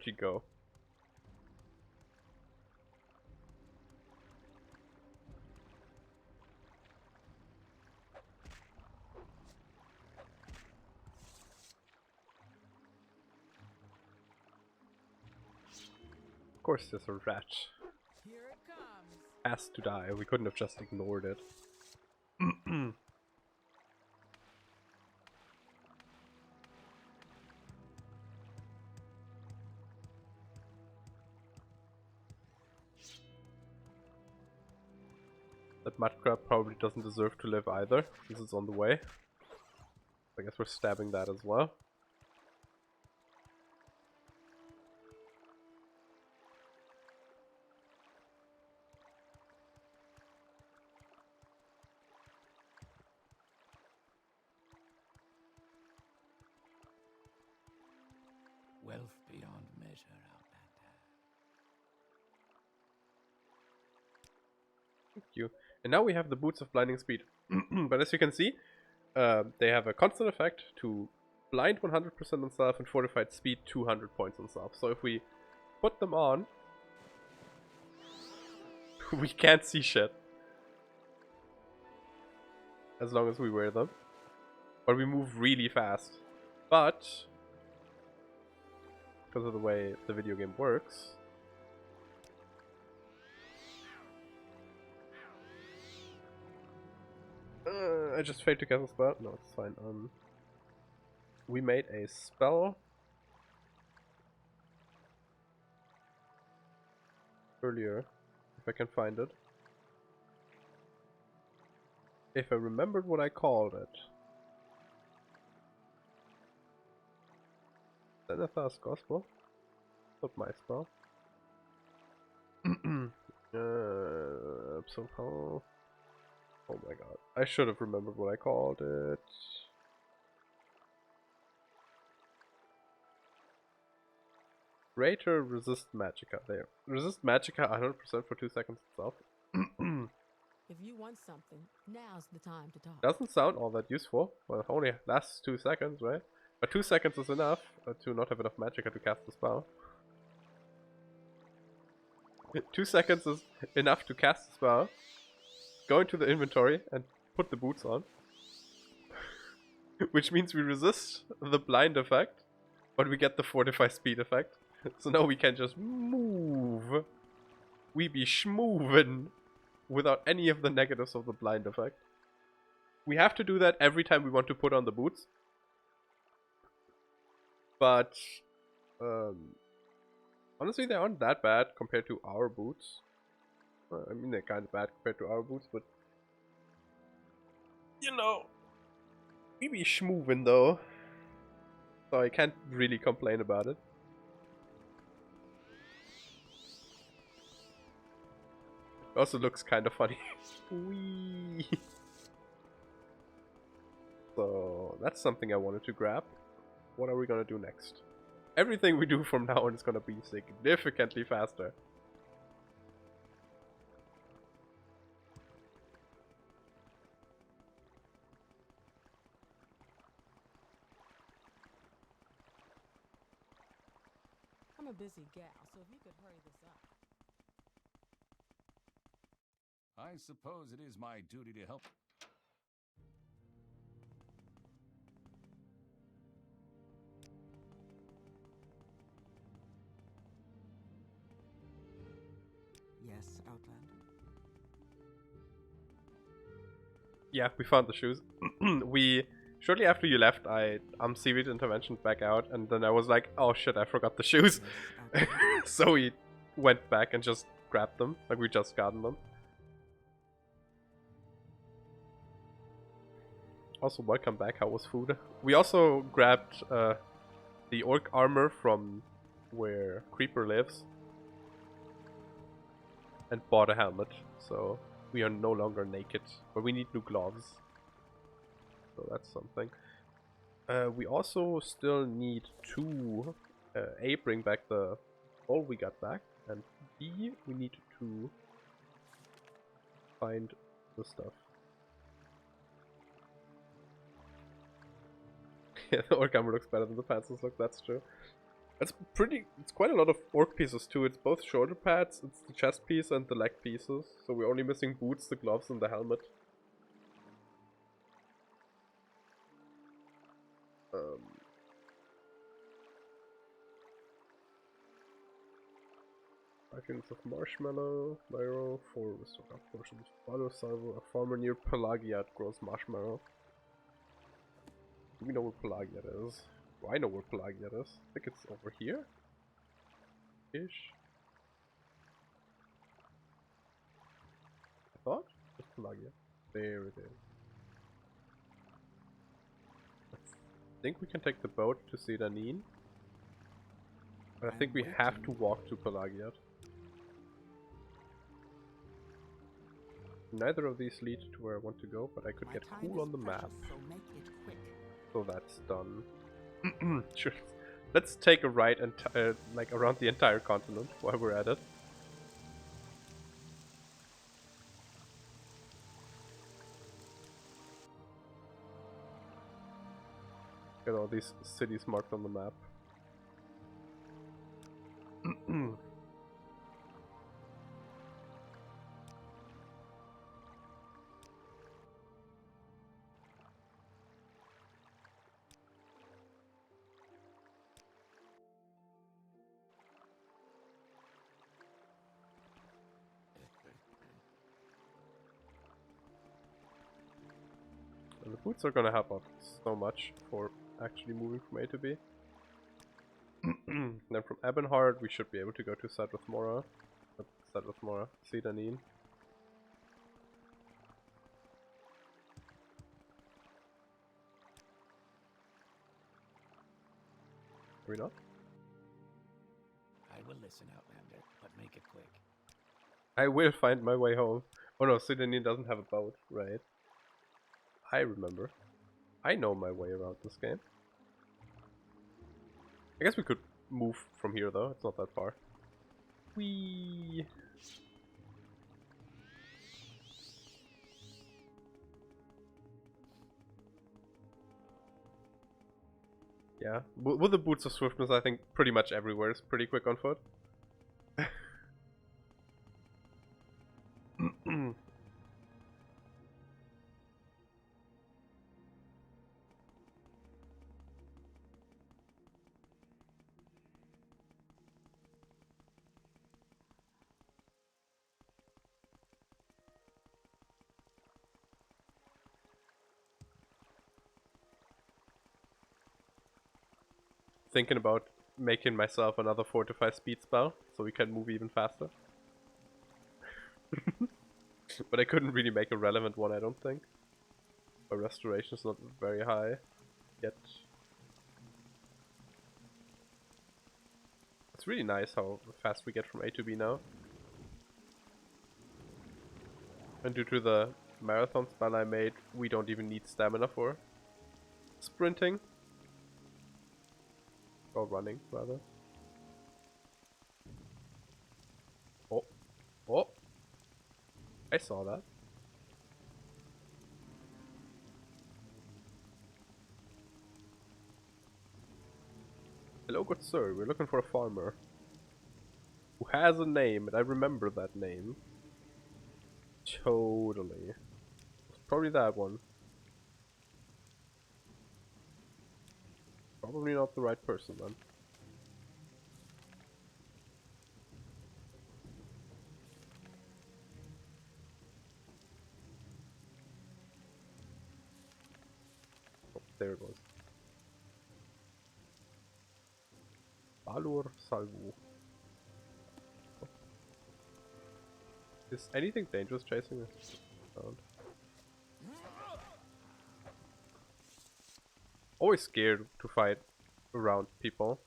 Where'd you go? Of course there's a rat. Here it comes. Has to die. We couldn't have just ignored it. That Mudcrab probably doesn't deserve to live either, since it's on the way. I guess we're stabbing that as well. Wealth beyond measure, Outlander. Thank you. And now we have the Boots of Blinding Speed. But as you can see, they have a constant effect to blind 100% on self and fortified speed 200 points on self. So if we put them on, we can't see shit. As long as we wear them. But we move really fast. But because of the way the video game works, I just failed to cast a spell. No, it's fine. We made a spell earlier, if I can find it. If I remembered what I called it. Zenith's Gospel? Not my spell. Somehow. Oh my god. I should have remembered what I called it. Greater Resist Magicka. There. Resist Magicka 100% for 2 seconds itself. If you want something, now's the time to talk. Doesn't sound all that useful. Well, it only lasts 2 seconds, right? But 2 seconds is enough to not have enough Magicka to cast the spell. 2 seconds is enough to cast the spell. Go into the inventory and put the boots on. Which means we resist the blind effect, but we get the fortify speed effect. So now we can just move. We be schmovin' without any of the negatives of the blind effect. We have to do that every time we want to put on the boots. But honestly, they aren't that bad compared to our boots. I mean, they're kind of bad compared to our boots, but you know, we be schmovin' though, so I can't really complain about it. It also looks kind of funny. Whee! So that's something I wanted to grab. What are we gonna do next? Everything we do from now on is gonna be significantly faster. I'm a busy gal, so if you could hurry this up. I suppose it is my duty to help. Yes, Outlander. Yeah, we found the shoes. We shortly after you left, I seaweed intervention back out, and then I was like, oh shit, I forgot the shoes. Yes, So we went back and just grabbed them, like we just gotten them. Also, welcome back. How was food? We also grabbed the orc armor from where Creeper lives and bought a helmet. So we are no longer naked, but we need new gloves. So that's something. We also still need to A, bring back the bowl we got back, and B, we need to find the stuff. Yeah, the orc armor looks better than the pencils look, that's true. It's quite a lot of orc pieces too. It's both shoulder pads, it's the chest piece and the leg pieces. So we're only missing boots, the gloves and the helmet. Five units of marshmallow, marrow, 4 restored up portions, follow salvo, a farmer near Pelagiat grows marshmallow. Do we know where Pelagiat is? Do I know where Pelagiat is? I think it's over here? Ish. I thought? Where's Pelagiat? There it is. I think we can take the boat to Sedanin. But I think we have to walk to Pelagiat. Neither of these lead to where I want to go, but I could get cool on the map. So that's done. Sure. Let's take a ride and like around the entire continent while we're at it. Get all these cities marked on the map. And the boots are gonna help out so much for actually moving from A to B. Then from Ebonheart we should be able to go to Sedanin. Are we not? I will listen, Outlander, but make it quick. I will find my way home. Oh no, Sedanin doesn't have a boat, right? I remember. I know my way around this game. I guess we could move from here though, it's not that far. Whee! Yeah, with the boots of swiftness I think pretty much everywhere is pretty quick on foot. Thinking about making myself another 4 to 5 speed spell so we can move even faster. But I couldn't really make a relevant one, I don't think. Our restoration is not very high yet. It's really nice how fast we get from A to B now. And due to the marathon spell I made, we don't even need stamina for sprinting. Or running, rather. Oh. Oh. I saw that. Hello, good sir. We're looking for a farmer. Who has a name, and I remember that name. Totally. It's probably that one. Probably not the right person then. Oh, there it was. Balor Salvu. Oh. Is anything dangerous chasing us around? Always scared to fight around people.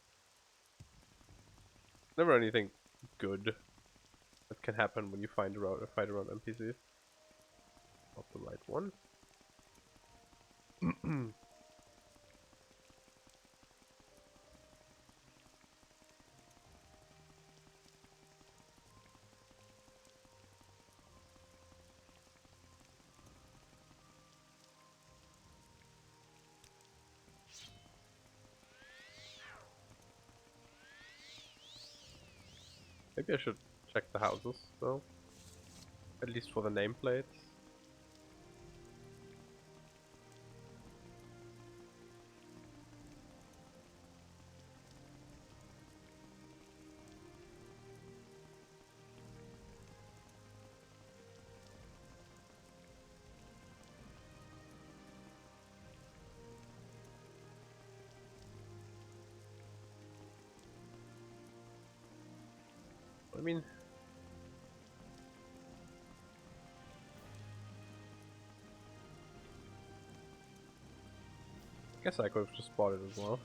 Never anything good that can happen when you fight around NPCs. Not the right one. Maybe I should check the houses, though. At least for the nameplates. I mean, I guess I could have just bought it as well.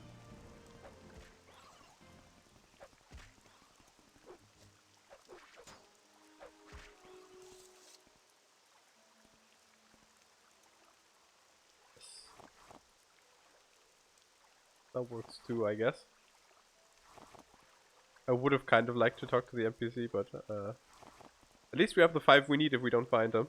That works too, I guess. I would have kind of liked to talk to the NPC, but at least we have the 5 we need if we don't find them.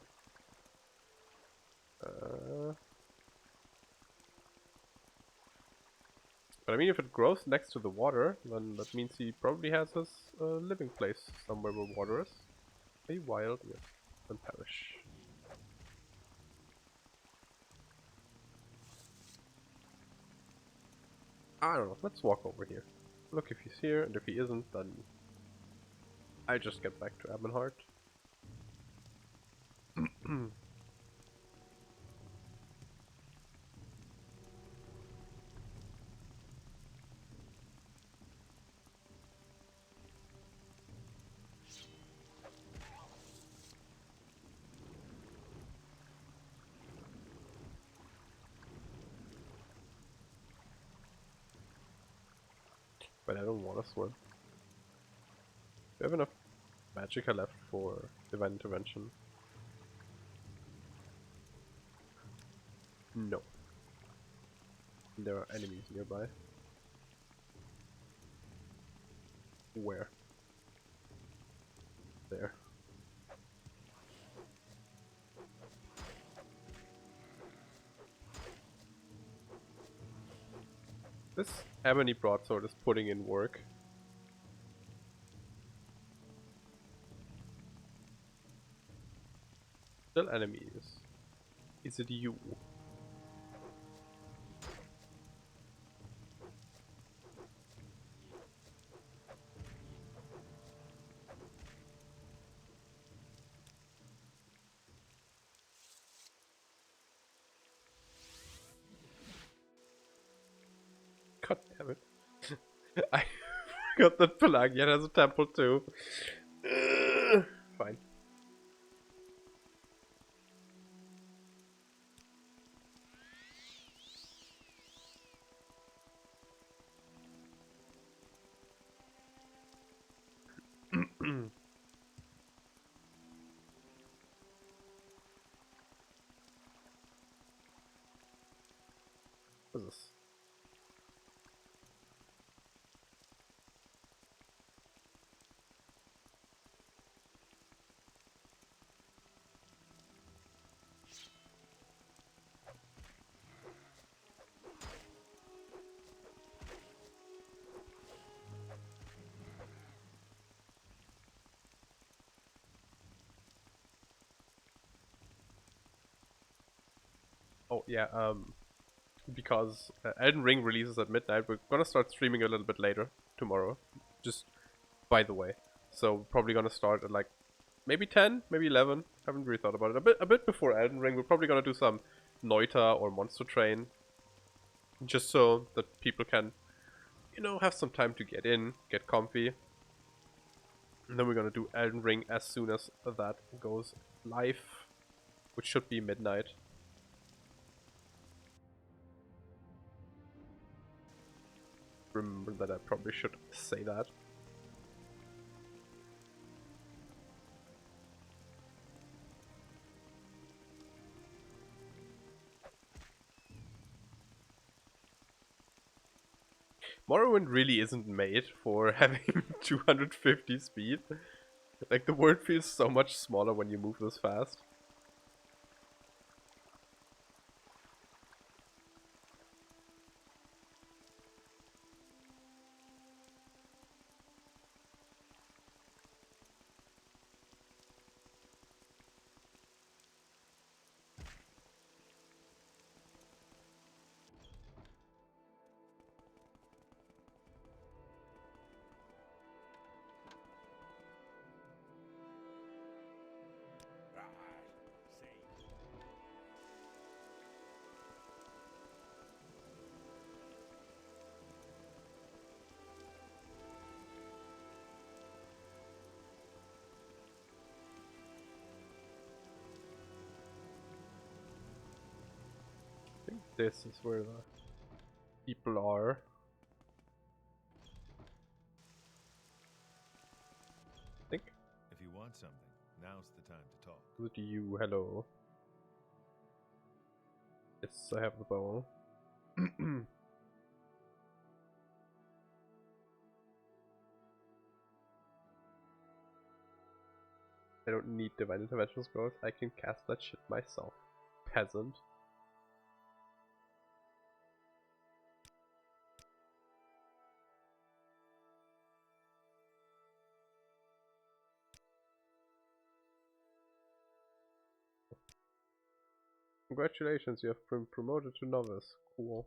But I mean, if it grows next to the water, then that means he probably has his living place somewhere where water is. A wild, yes, and perish. I don't know, let's walk over here. Look if he's here, and if he isn't, then I just get back to Ebonheart. But I don't want to swim. Do we have enough magicka left for divine intervention? No. There are enemies nearby. Where? There. This Ebony Broadsword is putting in work. Still enemies. Is it you? God damn it. I forgot that Pelagia has a temple too. Fine. What's this? Oh yeah, because Elden Ring releases at midnight, we're gonna start streaming a little bit later tomorrow. Just by the way, so we're probably gonna start at like maybe 10, maybe 11. Haven't really thought about it. A bit before Elden Ring. We're probably gonna do some Noita or Monster Train, just so that people can, you know, have some time to get in, get comfy. And then we're gonna do Elden Ring as soon as that goes live, which should be midnight. Remember that I probably should say that. Morrowind really isn't made for having 250 speed. Like, the world feels so much smaller when you move this fast. this is where the people are. I think. If you want something, now's the time to talk. Good to you, hello. Yes, I have the bow. I don't need divine intervention scrolls, I can cast that shit myself. Peasant. Congratulations, you have been promoted to novice. Cool.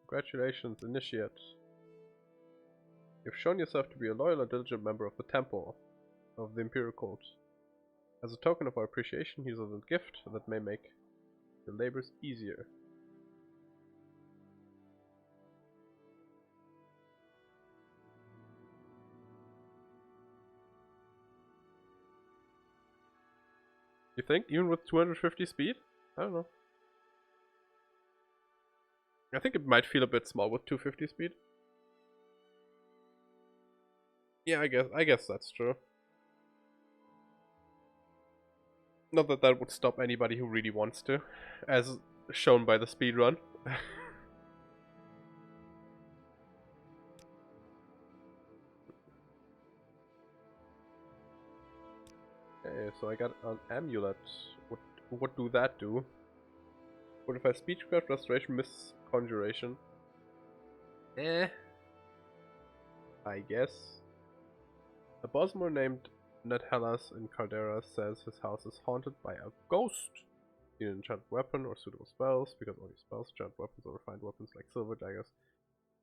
Congratulations, initiate. You've shown yourself to be a loyal and diligent member of the temple of the Imperial Cult. As a token of our appreciation, here's a little gift that may make your labors easier. You think? Even with 250 speed? I don't know. I think it might feel a bit small with 250 speed. Yeah, I guess that's true. Not that that would stop anybody who really wants to, as shown by the speed run. Okay, so I got an amulet. What do that do? Fortify speechcraft, restoration, miss conjuration. I guess. A Bosmer named Nethellas in Caldera says his house is haunted by a ghost. You need an enchanted weapon or suitable spells, because only spells, enchanted weapons, or refined weapons like silver daggers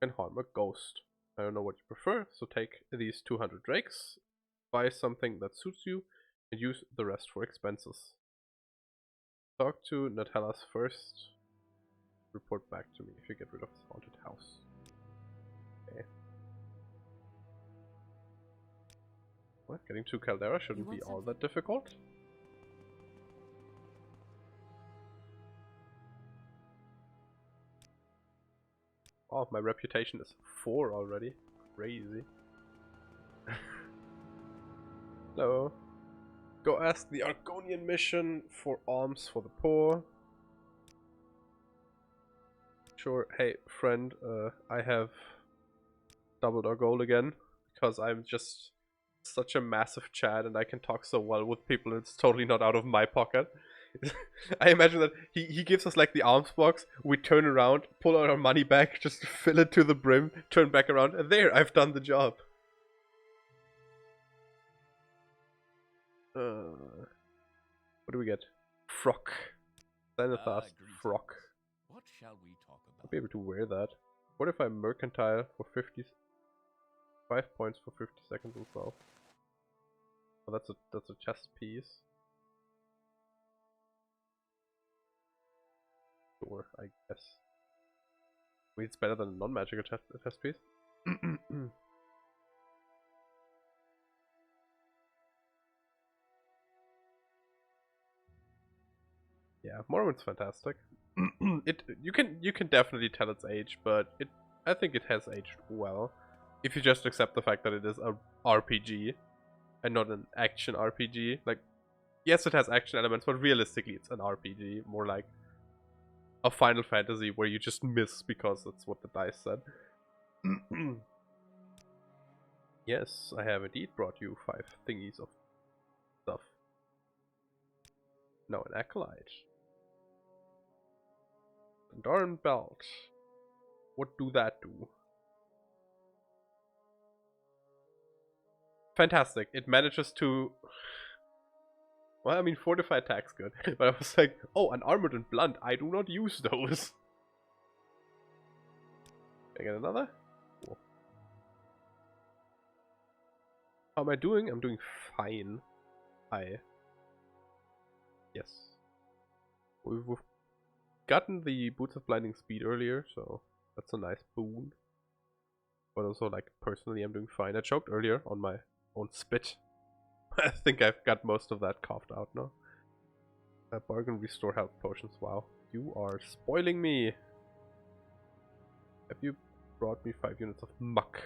can harm a ghost. I don't know what you prefer, so take these 200 drakes, buy something that suits you, and use the rest for expenses. Talk to Nethellas first. Report back to me if you get rid of this haunted house. Okay. What? Getting to Caldera shouldn't be all that difficult. Oh, my reputation is 4 already. Crazy. Hello. Go ask the Argonian mission for alms for the poor. Sure. Hey, friend, I have doubled our goal again, because I'm just such a massive Chad and I can talk so well with people and it's totally not out of my pocket. I imagine that he gives us like the alms box, we turn around, pull out our money back, just fill it to the brim, turn back around, and there, I've done the job. What do we get? Frock. Zenithas frock. What shall we talk about? I'll be able to wear that. What if I'm mercantile for 5 points for 50 seconds as well? Oh, that's a chest piece. Sure, I guess. I mean, it's better than a non-magical chest piece. Yeah, Morrowind's fantastic. You can definitely tell its age, but I think it has aged well. If you just accept the fact that it is a RPG and not an action RPG. Like, yes, it has action elements, but realistically it's an RPG, more like a Final Fantasy where you just miss because that's what the dice said. Yes, I have indeed brought you 5 thingies of stuff. No, an acolyte. Darn belt. What do that do? Fantastic. It manages to... Well, I mean, fortify attack's good. But I was like, oh, an armored and blunt. I do not use those. Can I get another? Cool. How am I doing? I'm doing fine. Yes. We've gotten the Boots of Blinding Speed earlier, so that's a nice boon. But also, like, personally, I'm doing fine. I choked earlier on my own spit. I think I've got most of that coughed out now. Bargain restore health potions. Wow. You are spoiling me. Have you brought me 5 units of muck?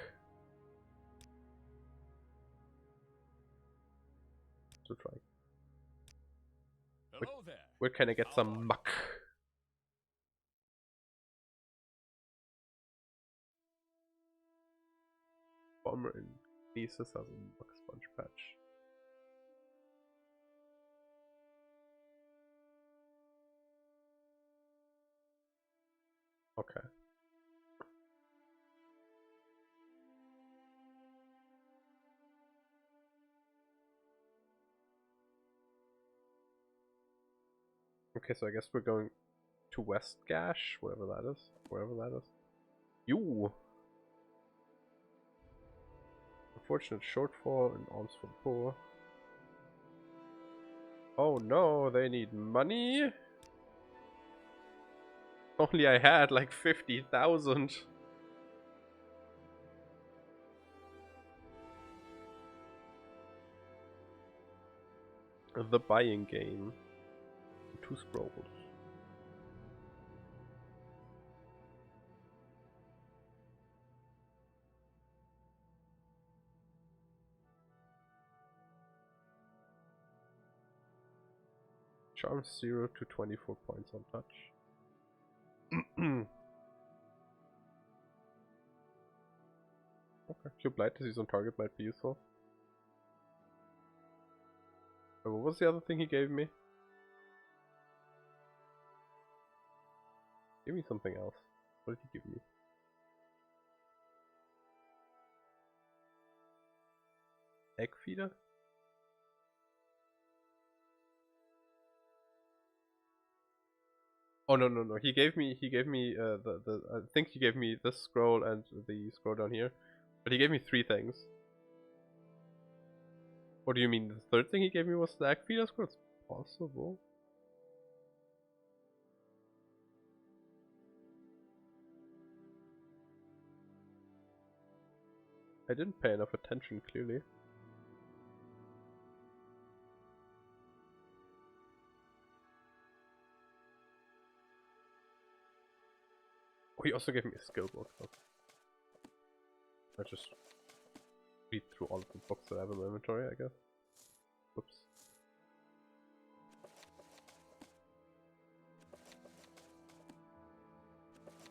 To try. Hello there. Where can I get some muck? Bomber in Thesis has a muck sponge patch. Okay. Okay, so I guess we're going to West Gash, wherever that is. Wherever that is. You! Unfortunate shortfall in arms for the poor. Oh no, they need money? Only I had like 50,000. The buying game. 2 scrolls. Charm 0 to 24 points on touch. Okay, Cube Light disease on target might be useful. What was the other thing he gave me? Give me something else. What did he give me? Egg feeder? Oh no. He gave me I think he gave me this scroll and the scroll down here. But he gave me 3 things. What do you mean? The third thing he gave me was the egg feeder scroll? It's possible. I didn't pay enough attention, clearly. Oh, he also gave me a skill book. Okay. I just read through all of the books that I have in my inventory, I guess. Oops.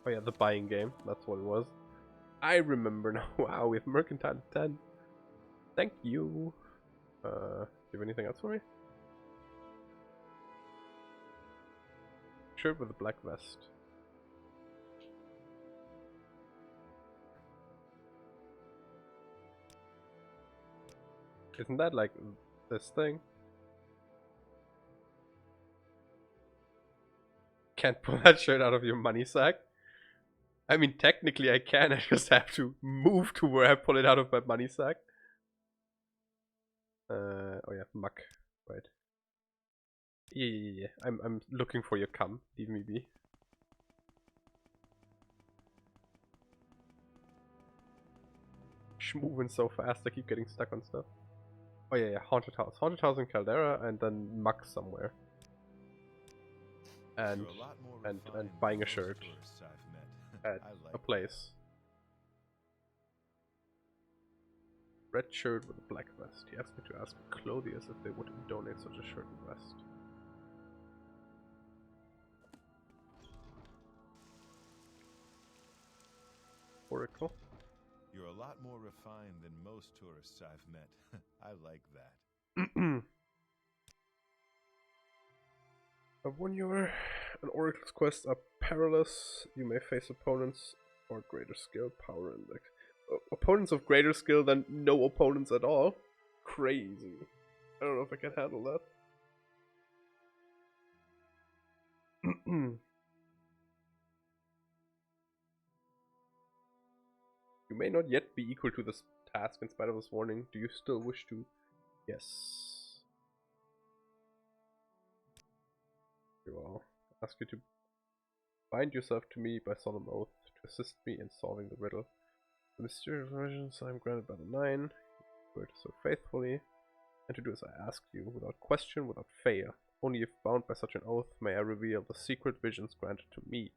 Oh yeah, the buying game. That's what it was. I remember now. Wow, we have Mercantile 10. Thank you. Do you have anything else for me? Shirt with a black vest. Isn't that like this thing? Can't pull that shirt out of your money sack. I mean, technically I can, I just have to move to where I pull it out of my money sack. Oh yeah, muck, right. Yeah. I'm looking for your cum, leave me be. Moving so fast, I keep getting stuck on stuff. Oh yeah, Haunted House. Haunted House in Caldera, and then muck somewhere. And buying a shirt at a place. Red shirt with a black vest. He asked me to ask Clothiers if they would donate such a shirt and vest. Oracle. You're a lot more refined than most tourists I've met. I like that. When you're an Oracle's quests are perilous, you may face opponents or greater skill, power index. Opponents of greater skill than no opponents at all? Crazy. I don't know if I can handle that. You may not yet be equal to this task in spite of this warning. Do you still wish to? Yes. I will ask you to bind yourself to me by solemn oath to assist me in solving the riddle. The mysterious versions I am granted by the 9. Word so faithfully, and to do as I ask you, without question, without fail. Only if bound by such an oath may I reveal the secret visions granted to me.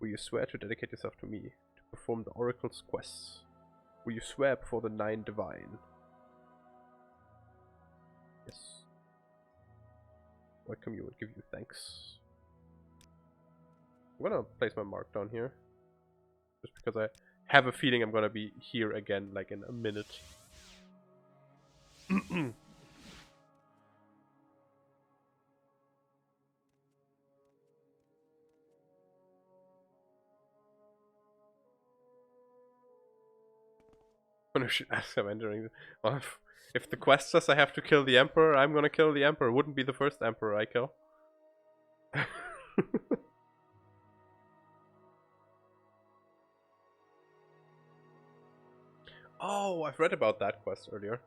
Will you swear to dedicate yourself to me, to perform the oracle's quests? Will you swear before the 9 divine? Yes. I come you and give you thanks. I'm gonna place my mark down here. Just because I have a feeling I'm gonna be here again, like in a minute. Oh shit, as I'm entering. Well, if the quest says I have to kill the Emperor, I'm gonna kill the Emperor. Wouldn't be the first Emperor I kill. Oh, I've read about that quest earlier.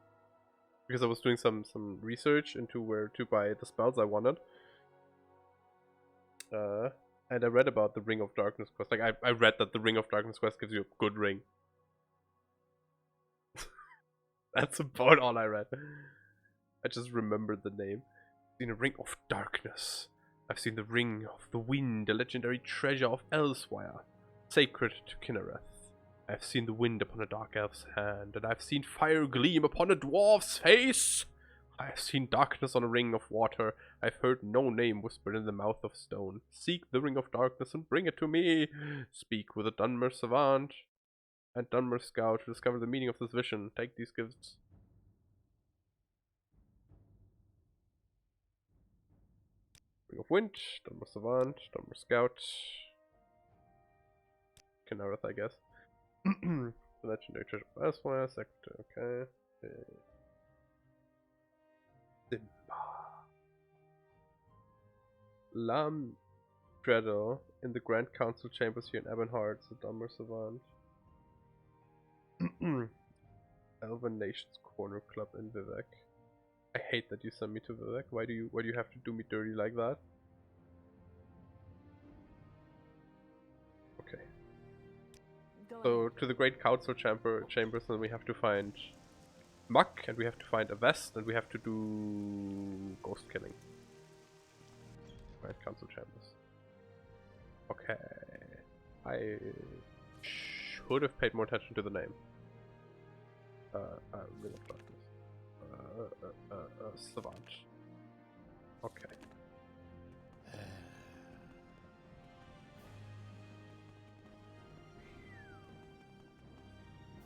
Because I was doing some research into where to buy the spells I wanted. And I read about the Ring of Darkness quest. Like, I read that the Ring of Darkness quest gives you a good ring. That's about all I read. I just remembered the name. I've seen a Ring of Darkness. I've seen the Ring of the Wind, a legendary treasure of Elsewhere, sacred to Kinnereth. I've seen the wind upon a dark elf's hand, and I've seen fire gleam upon a dwarf's face. I have seen darkness on a ring of water. I've heard no name whispered in the mouth of stone. Seek the Ring of Darkness and bring it to me. Speak with a Dunmer Savant and Dunmer Scout to discover the meaning of this vision. Take these gifts. Ring of Wind, Dunmer Savant, Dunmer Scout. Kinnereth, I guess. The legendary treasure of Elsewhere, sector, okay. Simba. Lam Dreddle in the Grand Council chambers here in Ebonheart, the Dumber Savant. Elven Nations Corner Club in Vivek. I hate that you sent me to Vivek. Why do you have to do me dirty like that? Okay. So to the Great Council chambers, and we have to find Muck, and we have to find a vest, and we have to do ghost killing. Great Council chambers. Okay. I should have paid more attention to the name. Ring of Darkness. Savant. Okay.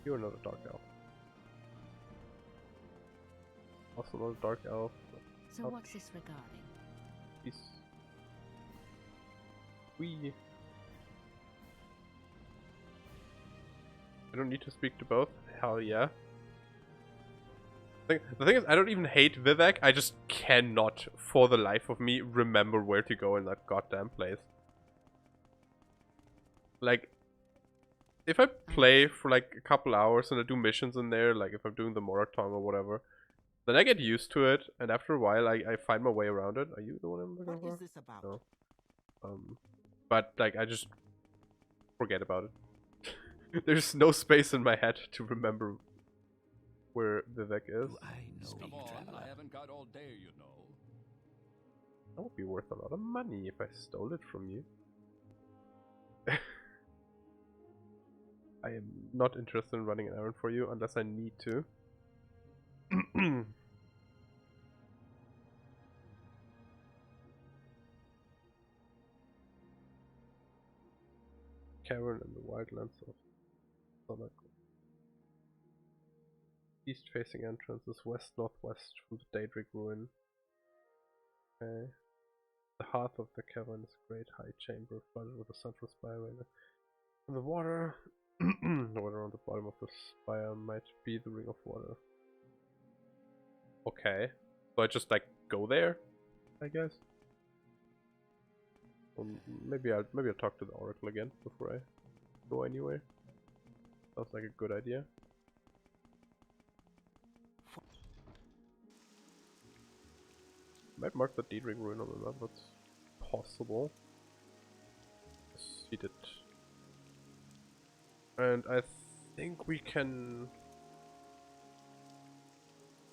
You're another dark elf. Also another dark elf. So what's this regarding? Peace. I don't need to speak to both. Hell yeah. The thing is, I don't even hate Vivek. I just cannot, for the life of me, remember where to go in that goddamn place. Like, if I play for like a couple hours and I do missions in there, like if I'm doing the Moratong or whatever, then I get used to it, and after a while I find my way around it. Are you the one I'm looking for? What is this about? No. But like I just forget about it. There's no space in my head to remember where Vivek is. Come on, I haven't got all day, you know. That would be worth a lot of money if I stole it from you. I am not interested in running an errand for you unless I need to. Cavern in the wildlands of Solak. East facing entrance is west-northwest from the Daedric ruin. Okay. The hearth of the cavern is a great high chamber flooded with a central spire. And the water the water on the bottom of the spire might be the Ring of Water. Okay. So I just like go there, I guess. Or maybe I'll talk to the Oracle again before I go anywhere. Sounds like a good idea. Might mark the Daedric ruin on the map, that's possible. Yes, he did. And I think we can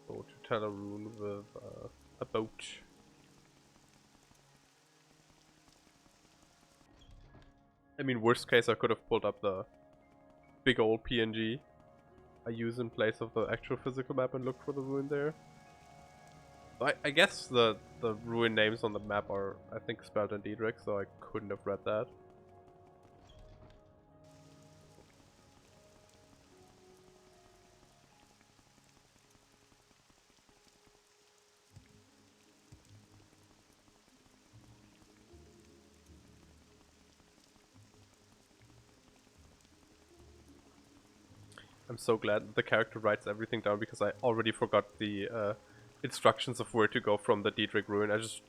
go to Talarune with a boat. I mean, worst case, I could have pulled up the big old PNG I use in place of the actual physical map and looked for the ruin there. I guess the ruin names on the map are, I think, spelled in Diedrich, so I couldn't have read that. I'm so glad the character writes everything down because I already forgot the instructions of where to go from the Diedrich ruin. I just...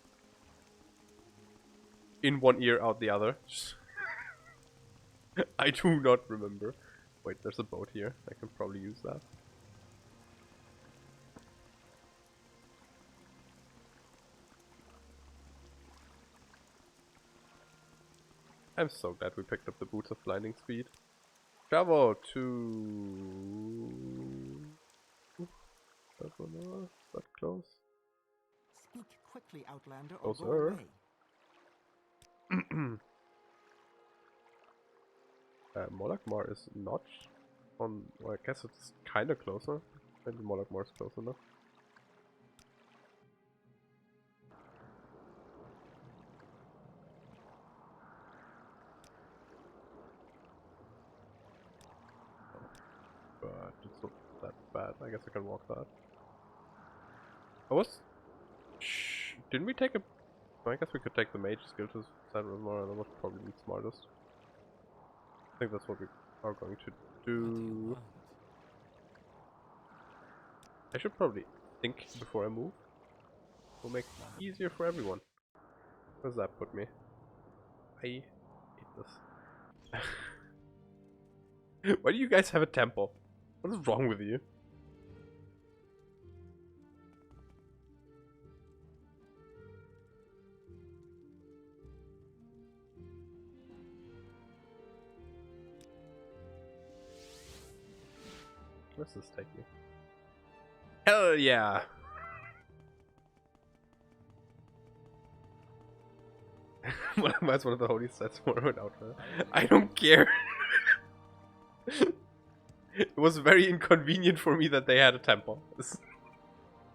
in one ear, out the other. I do not remember. Wait, there's a boat here. I can probably use that. I'm so glad we picked up the boots of blinding speed. Travel to... That one, is that close? Speak quickly, Outlander, or Closer. go away. Molakmar is not on... Well, I guess it's kinda closer. Maybe Molakmar is close enough. But it's not that bad. I guess I can walk that. I was... Shh, didn't we take a... I guess we could take the mage skill to San Ramar. That was probably the smartest. I think that's what we are going to do. I should probably think before I move. Will make it easier for everyone. Where does that put me? I hate this. Why do you guys have a temple? What is wrong with you? Where's this take me? Hell yeah! That's one of the holy sets Morrowind outfit. I don't care. It was very inconvenient for me that they had a temple. That's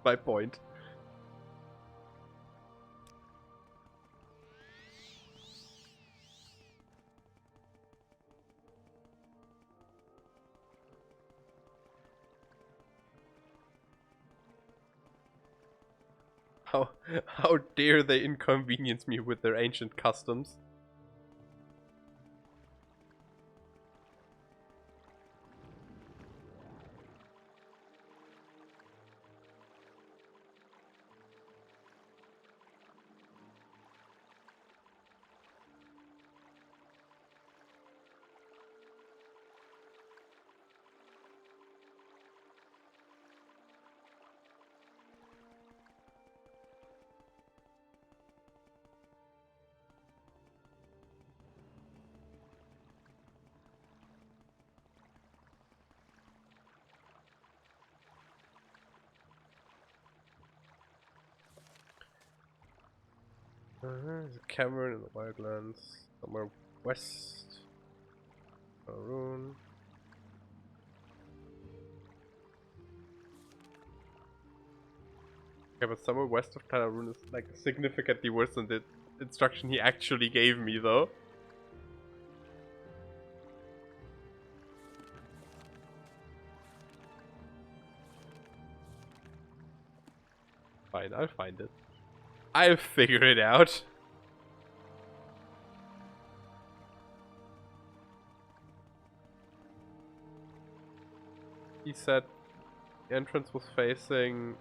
my point. How dare they inconvenience me with their ancient customs? There's a cavern in the wildlands, somewhere west. A rune. Okay, but somewhere west of Talarun is like significantly worse than the instruction he actually gave me, though. Fine, I'll find it. I'll figure it out. He said the entrance was facing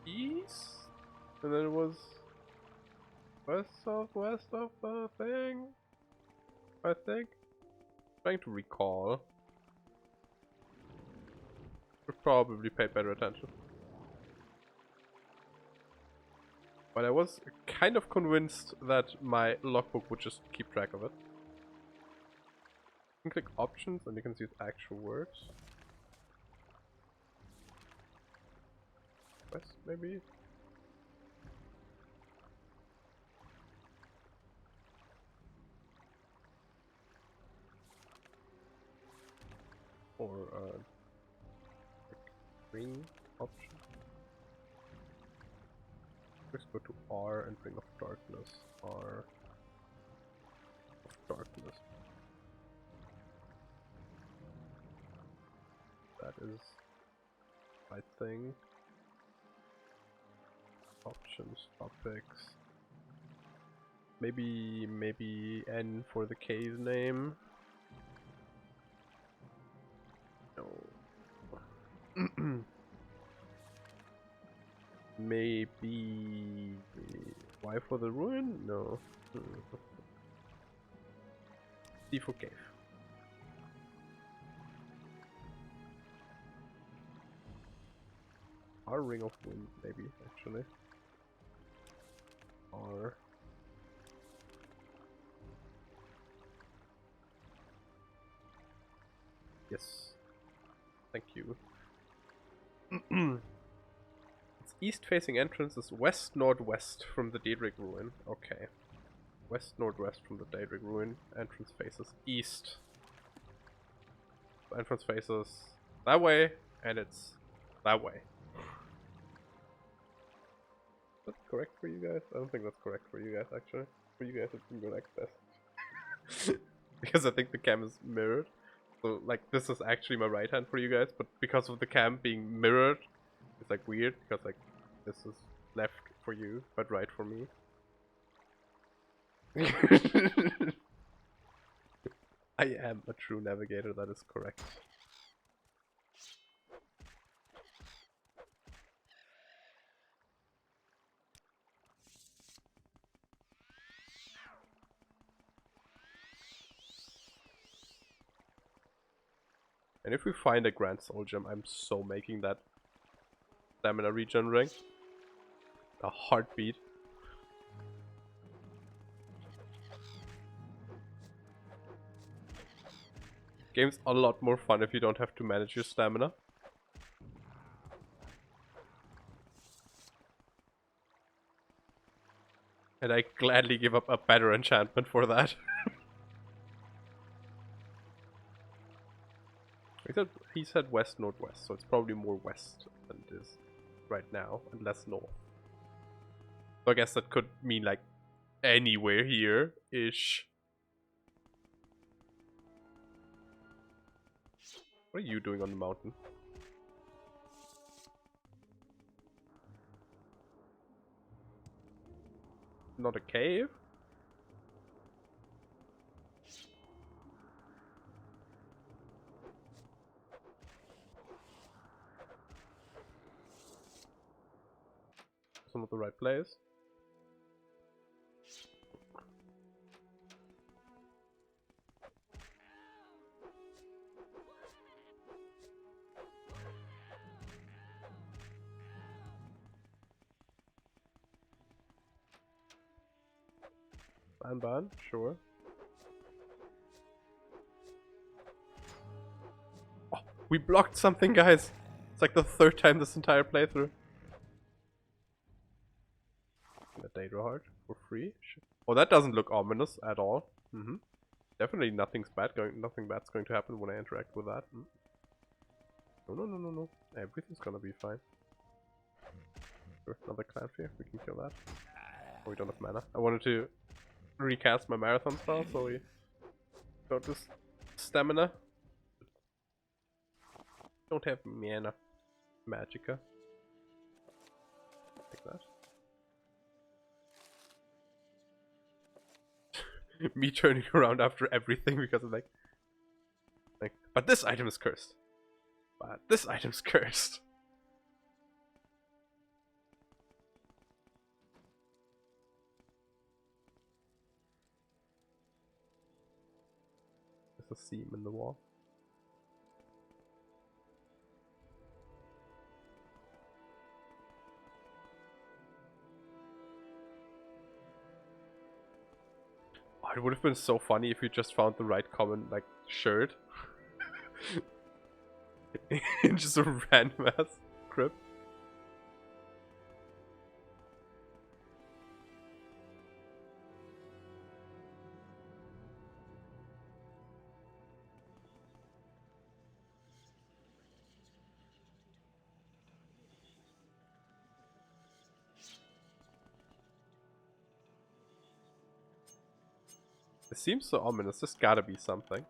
east, and then it was west southwest of the thing, I think. Trying to recall. Should probably pay better attention. But I was kind of convinced that my logbook would just keep track of it. You can click options and you can see actual words. West, maybe? ring option. Let's go to R and Ring of Darkness. R of Darkness. That is my thing. Options, topics. Maybe N for the cave name. No. Maybe Y for the ruin? No. C for cave. R Ring of Wind, maybe, actually. R. Yes. Thank you. Its east-facing entrance is west-northwest from the Daedric Ruin. Okay. West-northwest from the Daedric Ruin. Entrance faces east. Entrance faces that way, and it's that way. Is that correct for you guys? I don't think that's correct for you guys, actually. For you guys, it can go like this. Because I think the cam is mirrored. So, like, this is actually my right hand for you guys, but because of the cam being mirrored, it's like weird, because like, this is left for you, but right for me. I am a true navigator, that is correct. And if we find a Grand Soul Gem, I'm so making that stamina regen ring. A heartbeat. Game's a lot more fun if you don't have to manage your stamina. And I gladly give up a better enchantment for that. He said west-northwest, so it's probably more west than it is right now, and less north. So I guess that could mean like anywhere here-ish. What are you doing on the mountain? Not a cave? Not the right place. Ban, sure. Oh, we blocked something, guys. It's like the third time this entire playthrough. A Daedra Heart for free. Oh, that doesn't look ominous at all. Definitely nothing bad's going to happen when I interact with that. No. Everything's gonna be fine. Sure, another clan fear. We can kill that. Oh, we don't have mana. I wanted to recast my marathon style, so we got this stamina. Don't have mana. Magicka. Like that. Me turning around after everything because of like, but this item is cursed. But this item's cursed. There's a seam in the wall. Oh, it would have been so funny if you just found the right common like shirt. Just a random ass crypt. It seems so ominous. There's gotta be something.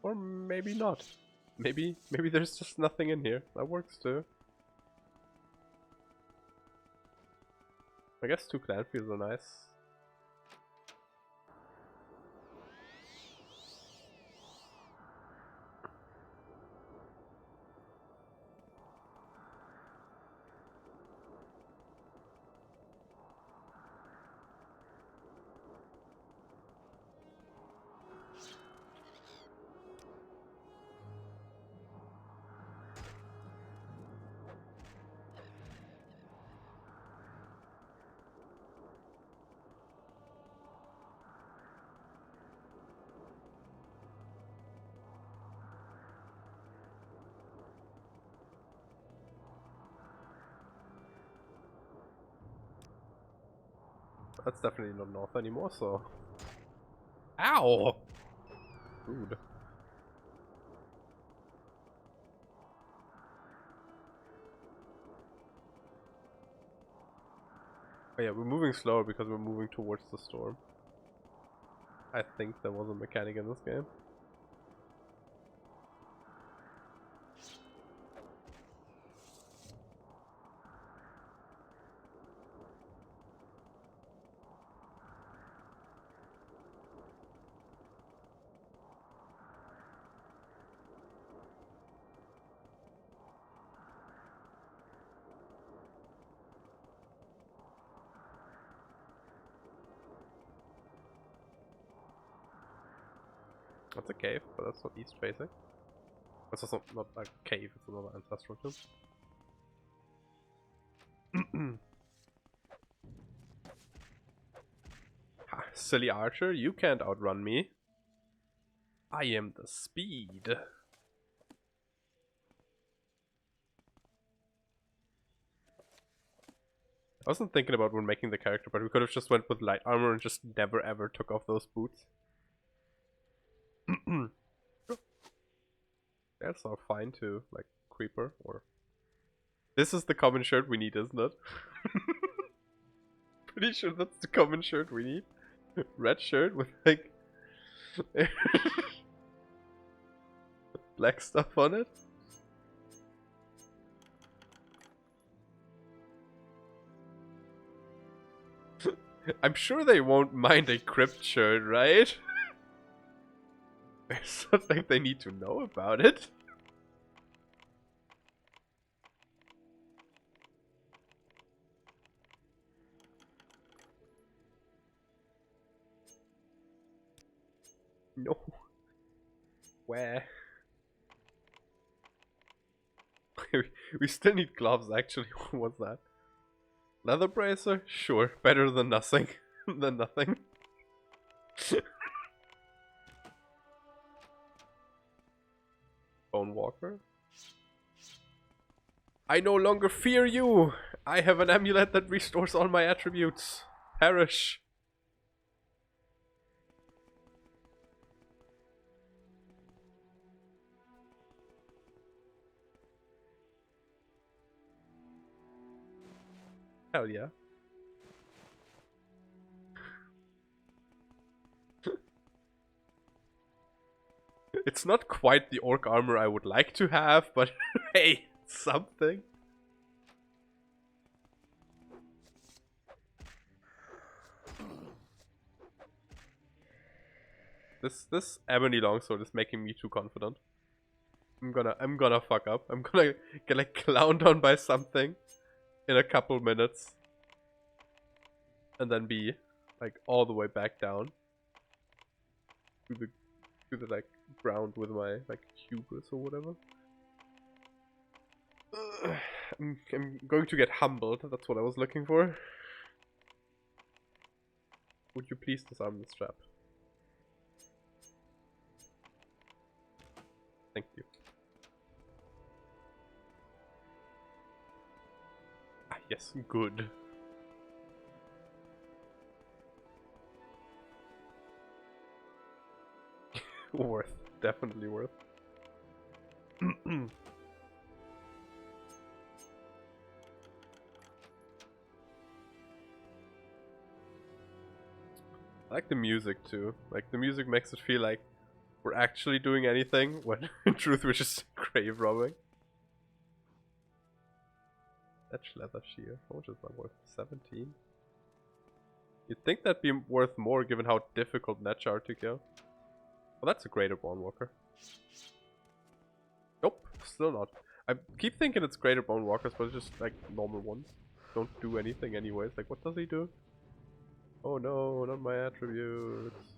Or maybe not. Maybe there's just nothing in here. That works too. I guess 2 clan fields are nice. That's definitely not north anymore, so... Ow! Rude. Oh yeah, we're moving slower because we're moving towards the storm. I think there was a mechanic in this game. That's a cave, but that's not east facing. That's also not a cave, it's another ancestral tomb. Ha, silly archer, you can't outrun me. I am the speed. I wasn't thinking about when making the character, but we could have just went with light armor and just never ever took off those boots. That's all fine too, like creeper or... This is the common shirt we need, isn't it? Pretty sure that's the common shirt we need. Red shirt with like... black stuff on it. I'm sure they won't mind a crypt shirt, right? There's something they need to know about it. No. Where? We still need gloves actually. What's that? Leather bracer? Sure. Better than nothing. Than nothing. Bone walker? I no longer fear you! I have an amulet that restores all my attributes. Perish. Hell yeah. It's not quite the orc armor I would like to have, but hey, something. This ebony longsword is making me too confident. I'm gonna fuck up. I'm gonna get like clowned on by something in a couple minutes, and then be like all the way back down to the like ground with my like hubris or whatever. I'm going to get humbled. That's what I was looking for. Would you please disarm this trap? Thank you. Ah, yes, good. Worth. Definitely worth. I like the music too. Like the music makes it feel like we're actually doing anything when in truth we're just grave robbing. Edge leather shear. How much is that worth? 17? You'd think that'd be worth more given how difficult Netch are to kill. Well, that's a greater Bone Walker. Nope, still not. I keep thinking it's greater Bone Walkers, but it's just like normal ones. Don't do anything anyways. Like, what does he do? Oh no, not my attributes.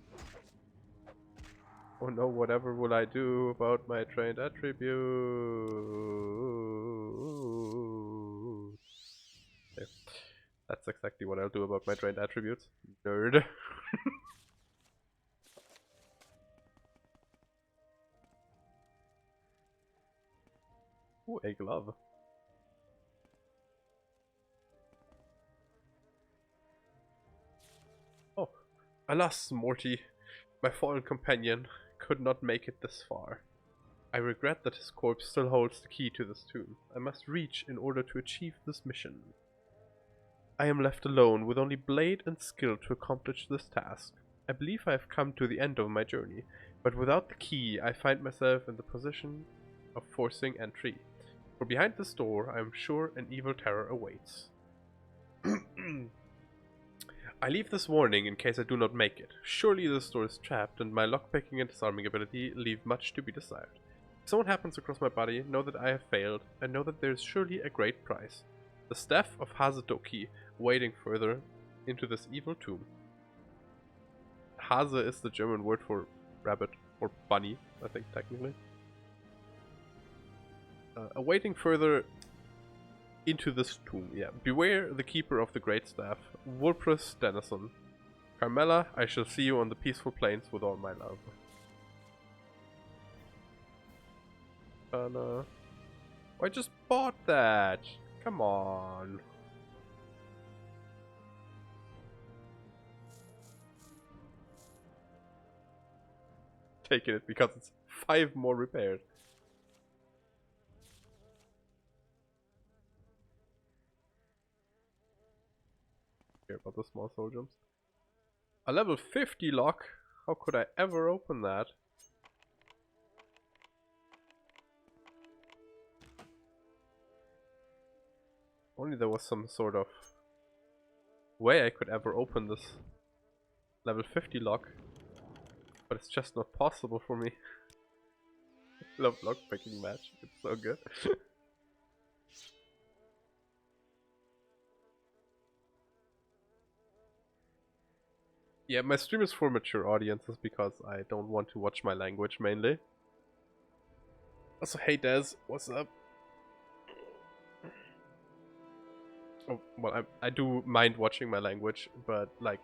Oh no, whatever will I do about my trained attributes? Okay. That's exactly what I'll do about my trained attributes. Nerd. Ooh, a glove. Oh, alas, Morty, my fallen companion could not make it this far. I regret that his corpse still holds the key to this tomb. I must reach in order to achieve this mission. I am left alone with only blade and skill to accomplish this task. I believe I have come to the end of my journey, but without the key I find myself in the position of forcing entry. For behind this door I am sure an evil terror awaits. I leave this warning in case I do not make it. Surely this door is trapped and my lockpicking and disarming ability leave much to be desired. If someone happens across my body, know that I have failed and know that there is surely a great price. The staff of Hasedoki waiting further into this evil tomb. Hase is the German word for rabbit or bunny, I think technically. Awaiting further into this tomb, yeah. Beware the keeper of the great staff, Wulprus Dennison. Carmela, I shall see you on the peaceful plains with all my love. Oh, I just bought that! Come on. Taking it because it's 5 more repaired. Care about the small soul jumps. A level 50 lock? How could I ever open that? Only there was some sort of way I could ever open this level 50 lock. But it's just not possible for me. I love lockpicking match. It's so good. Yeah, my stream is for mature audiences because I don't want to watch my language mainly. Also, hey Des, what's up? Oh, well, I do mind watching my language, but like,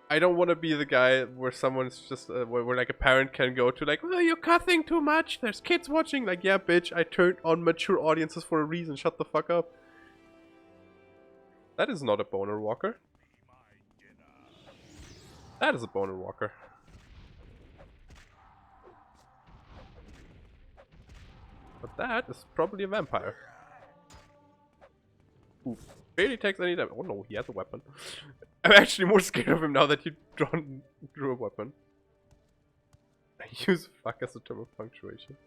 I don't want to be the guy where someone's just, where like a parent can go to like, oh, you're cussing too much, there's kids watching. Like, yeah, bitch, I turned on mature audiences for a reason, shut the fuck up. That is not a boner walker. That is a boner walker. But that is probably a vampire. Who barely takes any damage. Oh no, he has a weapon. I'm actually more scared of him now that you drew a weapon. I use fuck as a term of punctuation.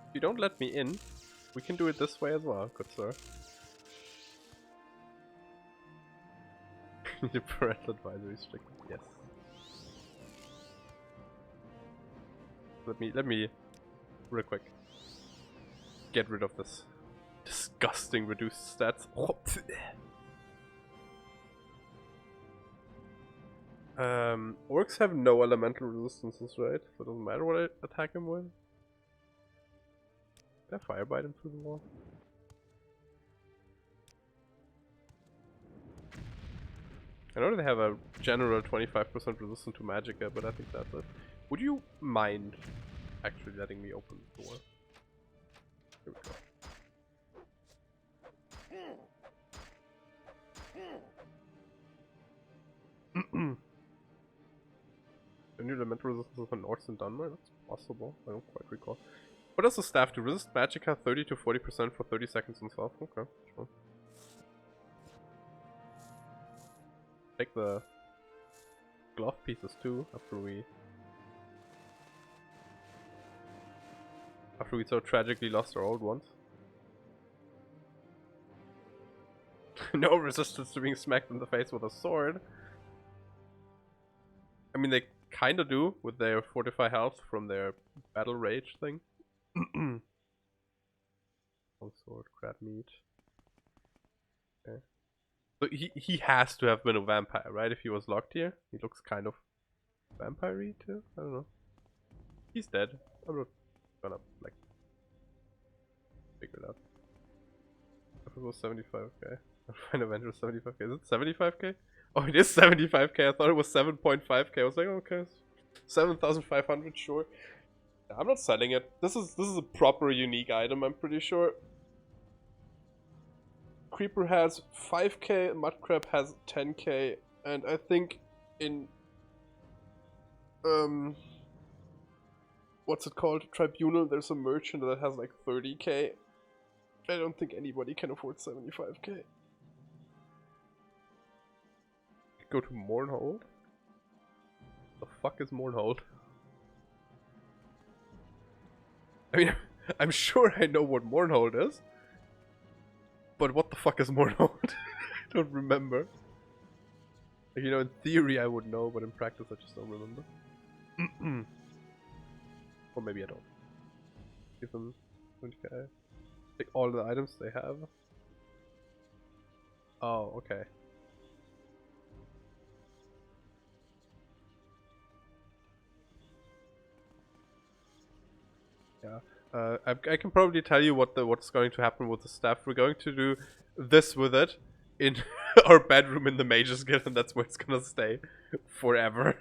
If you don't let me in, we can do it this way as well, good sir. The parental advisory strict. Yes. Let me real quick get rid of this disgusting reduced stats. Orcs have no elemental resistances, right? So it doesn't matter what I attack him with. Can I firebite him through the wall? I know they have a general 25% resistance to magicka, but I think that's it. Would you mind actually letting me open the door? Here we go. New elemental resistance of an Orcs in Dunmer? That's possible. I don't quite recall. What does the staff do? Resist magicka 30 to 40% for 30 seconds on self. Okay, sure. Take the glove pieces too after we so tragically lost our old ones. No resistance to being smacked in the face with a sword. I mean, they kinda do with their fortify health from their battle rage thing. Long sword, crab meat. Okay. So he has to have been a vampire, right? If he was locked here. He looks kind of vampire-y too? I don't know. He's dead. I'm not gonna like figure it out. If it was 75k. Find Avenger 75k. Is it 75k? Oh, it is 75k. I thought it was 7.5k. I was like, okay, 7,500, sure. I'm not selling it. This is a proper unique item, I'm pretty sure. Creeper has 5k, Mudcrab has 10k, and I think in what's it called? Tribunal, there's a merchant that has like 30k. I don't think anybody can afford 75k. Go to Mournhold? The fuck is Mournhold? I mean, I'm sure I know what Mournhold is. But what the fuck is Mournhold? I don't remember. Like, you know, in theory I would know, but in practice I just don't remember. Or maybe I don't. Give them 20k. Take all the items they have. Oh, okay. Yeah. I can probably tell you what's going to happen with the staff. We're going to do this with it in our bedroom in the Mages Guild, and that's where it's gonna stay forever.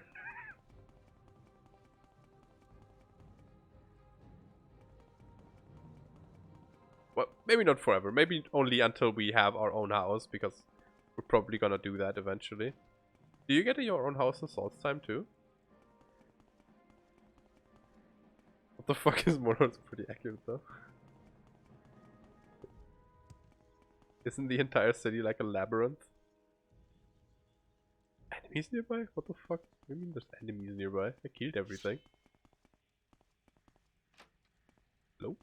Well, maybe not forever. Maybe only until we have our own house, because we're probably gonna do that eventually. Do you get your own house in Salt's time too? What the fuck is Morrowind's pretty accurate though? Isn't the entire city like a labyrinth? Enemies nearby? What the fuck? What do you mean there's enemies nearby? I killed everything. Hello?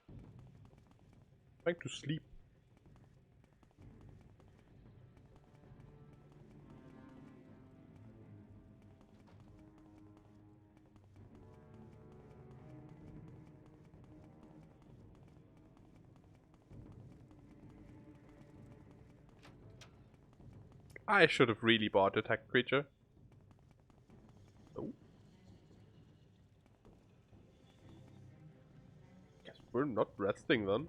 I'm trying to sleep. I should have really bought Detect Creature. Oh. Guess we're not resting then.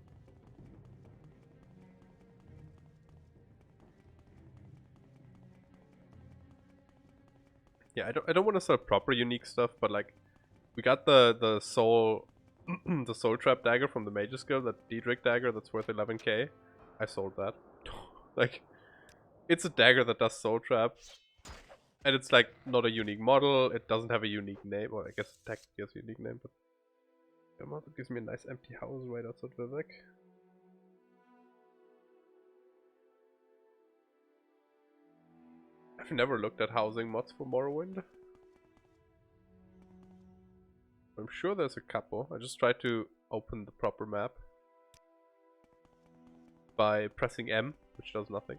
Yeah, I don't want to sell proper unique stuff, but like we got the soul the soul trap dagger from the Mages Guild, that Diedrich dagger that's worth 11k. I sold that. Like, it's a dagger that does soul trap, and it's like not a unique model. It doesn't have a unique name, or I guess technically has a unique name, but it gives me a nice empty house right outside Vivek. I've never looked at housing mods for Morrowind. I'm sure there's a couple. I just tried to open the proper map by pressing M, which does nothing.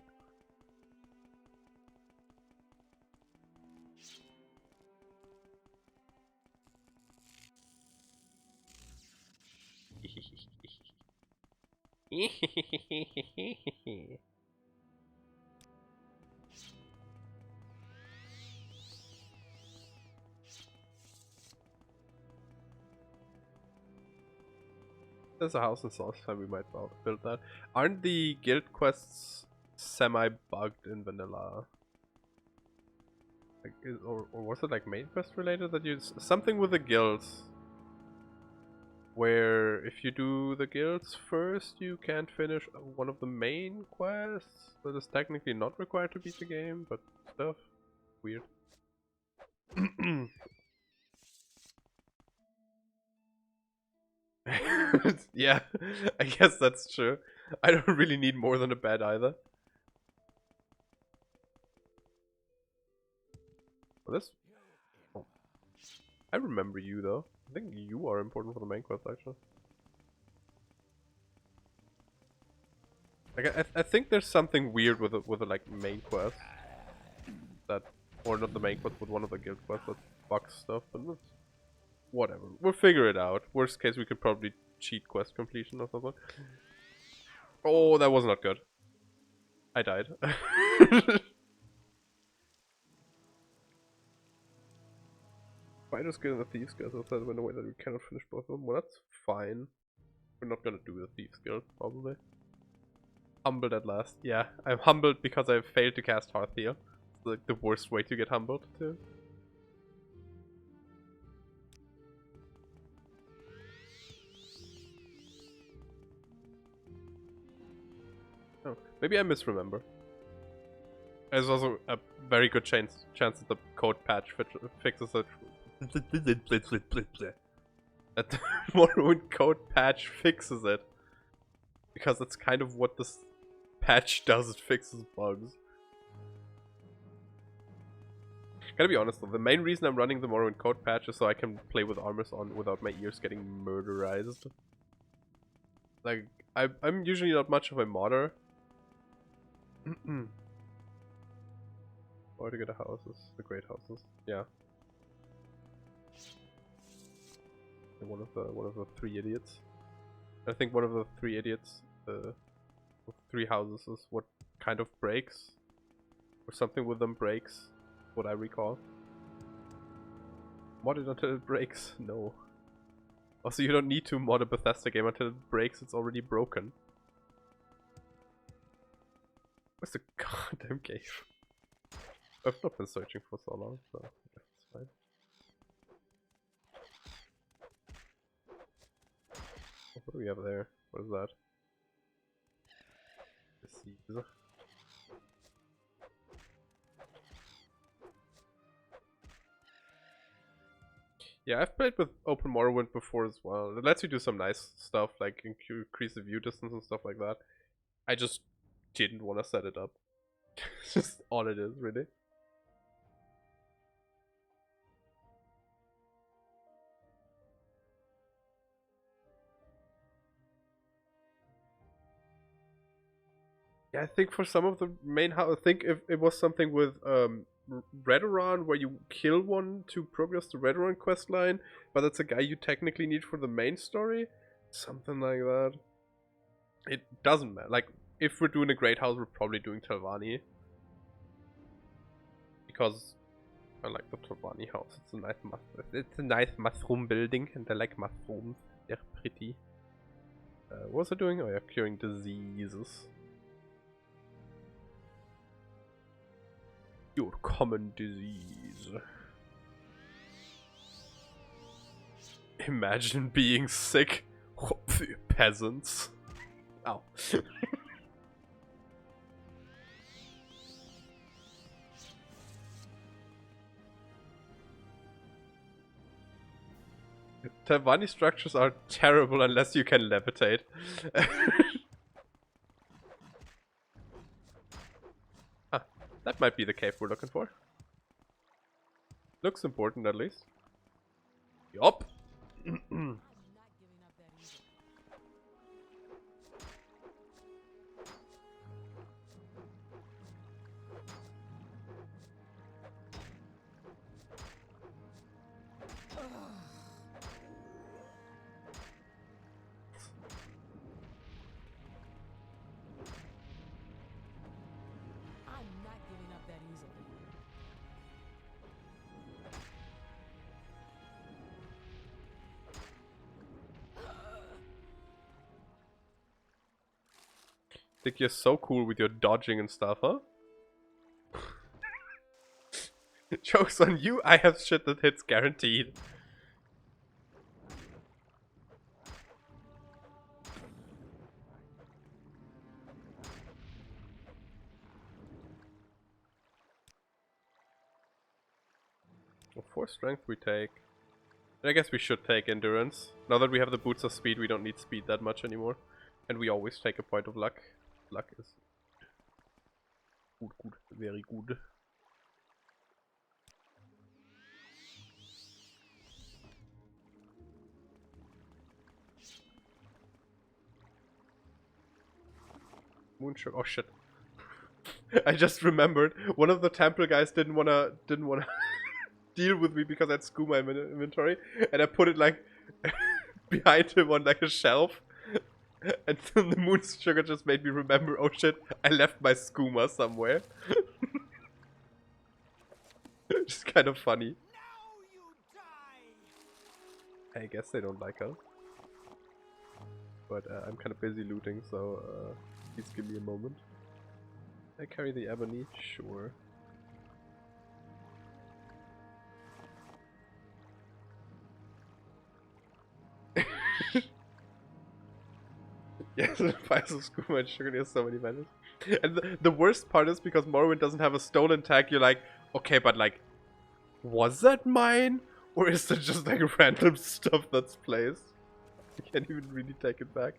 There's a house in Southtown, we might build that. Aren't the guild quests semi-bugged in vanilla? Like, or was it like main quest related that you... Something with the guilds. Where if you do the guilds first, you can't finish one of the main quests. That is technically not required to beat the game, but stuff. Weird. Yeah, I guess that's true. I don't really need more than a bed either. Well, this... Oh. I remember you though. I think you are important for the main quest actually. Like I think there's something weird with the like main quest that, or not the main quest, but one of the guild quests that fucks stuff. But whatever, we'll figure it out. Worst case, we could probably cheat quest completion or something. Oh, that was not good. I died. Fighters get the Thieves Guild outside in a way that we cannot finish both of them. Well, that's fine. We're not gonna do the Thieves Guild, probably. Humbled at last. Yeah, I'm humbled because I failed to cast Hearth here. It's like the worst way to get humbled, too. Oh, maybe I misremember. There's also a very good chance that the code patch fixes it. That the Morrowind code patch fixes it. Because that's kind of what this patch does, it fixes bugs. Gotta be honest though, the main reason I'm running the Morrowind code patch is so I can play with armors on without my ears getting murderized. Like, I'm usually not much of a modder. Or to get the houses, the great houses, yeah. And one of the three idiots. I think one of the three idiots, three houses is what kind of breaks, or something with them breaks, what I recall. Mod it until it breaks? No. Also, you don't need to mod a Bethesda game until it breaks, it's already broken. Where's the goddamn cave? I've not been searching for so long, so I guess it's fine. What do we have there? What is that? Disease. Yeah, I've played with Open Morrowind before as well. It lets you do some nice stuff, like increase the view distance and stuff like that. I just didn't want to set it up. It's just all it is, really. Yeah, I think for some of the main house, I think if it was something with Redoran, where you kill one to progress the Redoran questline, but that's a guy you technically need for the main story, something like that. It doesn't matter. Like, if we're doing a great house, we're probably doing Telvanni, because I like the Telvanni house. It's a nice mushroom building, and I like mushrooms. They're pretty. What was I doing? Oh yeah, curing diseases. Your common disease. Imagine being sick. Peasants. Ow. Telvanni structures are terrible unless you can levitate. That might be the cave we're looking for. Looks important at least. Yup. Think you're so cool with your dodging and stuff, huh? Joke's on you, I have shit that hits guaranteed. Oh, 4 strength we take. And I guess we should take endurance. Now that we have the boots of speed, we don't need speed that much anymore. And we always take a point of luck. Luck is good, very good. Moonshot. Oh shit. I just remembered one of the temple guys didn't wanna deal with me because I had skooma in my inventory, and I put it like behind him on like a shelf. And then the moon sugar just made me remember, oh shit, I left my skooma somewhere. Just kind of funny. I guess they don't like us. But I'm kind of busy looting, so please give me a moment. I carry the ebony? Sure. Yes, the price of skooma and sugar has so many values. And the worst part is because Morrowind doesn't have a stolen tag, you're like, okay, but like, was that mine? Or is that just like random stuff that's placed? You can't even really take it back.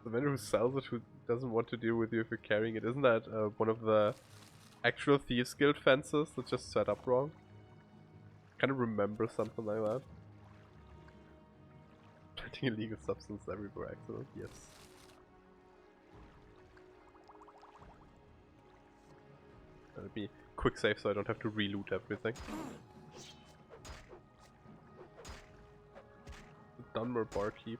The vendor who sells it, who doesn't want to deal with you if you're carrying it, isn't that one of the actual Thieves Guild fences that's just set up wrong? I kind of remember something like that. Planting illegal substance everywhere, excellent, yes. That'll be quick save so I don't have to reloot everything. Dunmer Barkeep.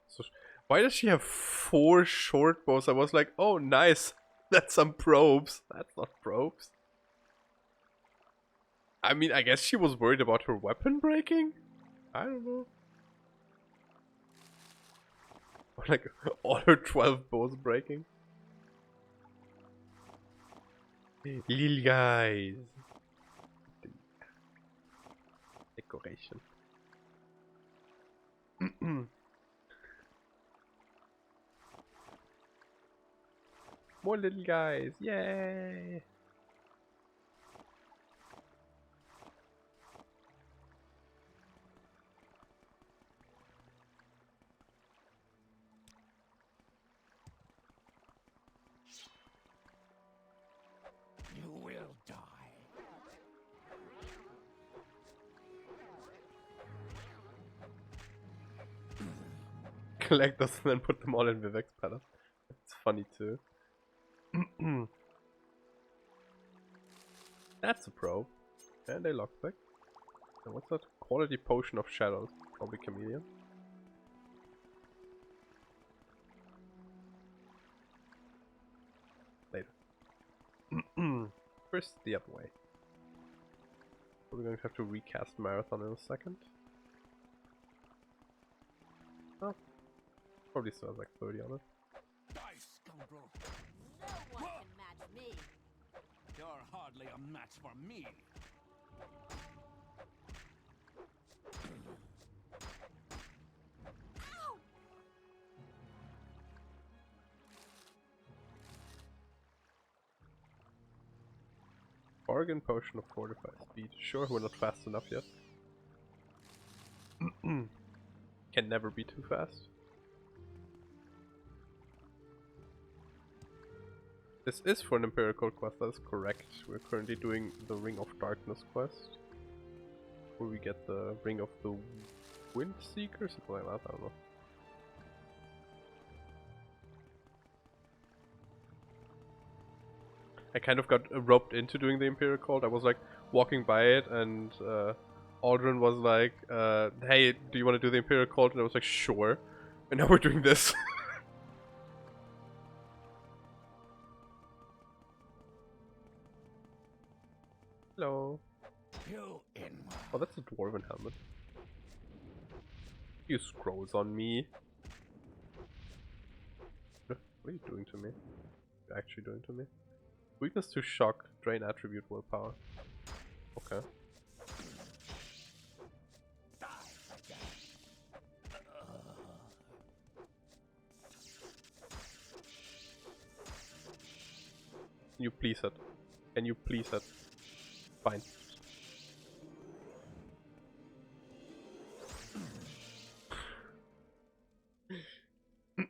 So, why does she have 4 short bows? I was like, oh nice, that's some probes. That's not probes. I mean, I guess she was worried about her weapon breaking? I don't know. Or like, all her 12 bows breaking. Little guys. Decoration. More little guys, yay! You will die. Collect those and then put them all in Vivek's palace. It's funny too. That's a probe. And a lockpick. And what's that? Quality potion of shadows. Probably chameleon. Later. First, the other way. We're going to have to recast Marathon in a second. Oh. Probably still has like 30 on it. Die, scoundrel! No one can match me. You're hardly a match for me. Bargain potion of fortified speed. Sure, we're not fast enough yet. Can never be too fast. This is for an Empirical quest, that is correct. We're currently doing the Ring of Darkness quest. Where we get the Ring of the Wind Seeker, something like that, I don't know. I kind of got roped into doing the Imperial Cult. I was like walking by it and Aldrin was like, hey, do you want to do the Imperial Cult? And I was like, sure. And now we're doing this. Hello. Oh, that's a dwarven helmet. You scrolls on me. What are you doing to me? What are you actually doing to me? Weakness to shock, drain attribute willpower. Okay. Can you please hit? Can you please hit? Fine. I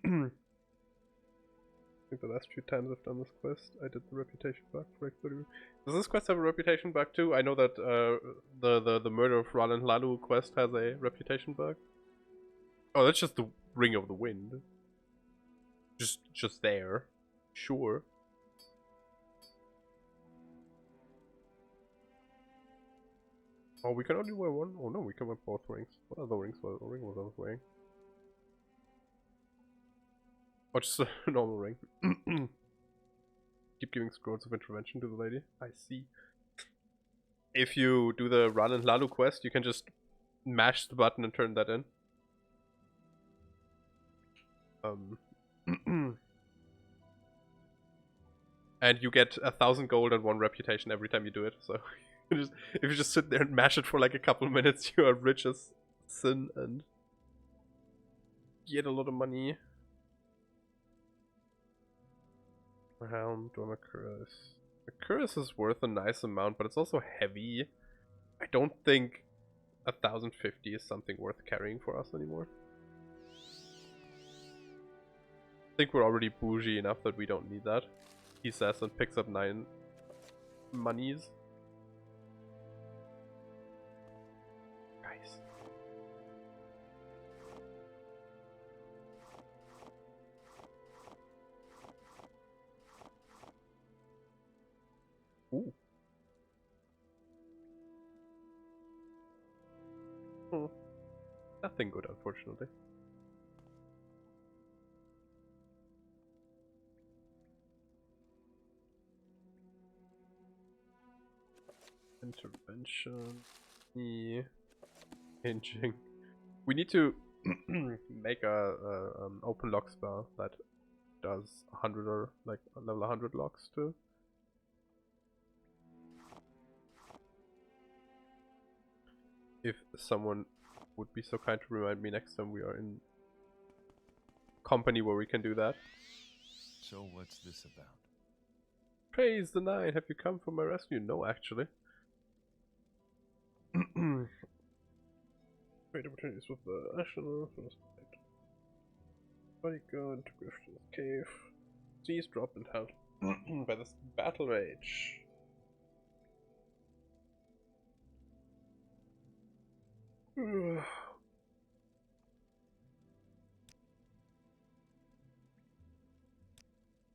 think the last few times I've done this quest, I did the reputation bug. Does this quest have a reputation bug too? I know that the murder of Roland Lalu quest has a reputation bug. Oh, that's just the Ring of the Wind. Just there. Sure. Oh, we can only wear one? Oh no, we can wear both rings. What are the rings? What ring was I was wearing? Oh, just a normal ring. Keep giving scrolls of intervention to the lady. I see. If you do the Roland Lalu quest, you can just mash the button and turn that in. And you get 1,000 gold and 1 reputation every time you do it. So if you just sit there and mash it for like a couple of minutes, you are rich as sin and get a lot of money. Helm, Dormacurus. Curus is worth a nice amount, but it's also heavy. I don't think 1,050 is something worth carrying for us anymore. I think we're already bougie enough that we don't need that. He says and picks up 9 monies. Guys. Ooh. Nothing good, unfortunately. Intervention. Hinging. We need to make a open lock spell that does 100 or like level 100 locks too. If someone would be so kind to remind me next time we are in company where we can do that. So what's this about? Praise the 9, have you come for my rescue? No, actually. Great opportunities with the National Bodyguard to Griffin's Cave. Seize, drop, and held by this battle rage.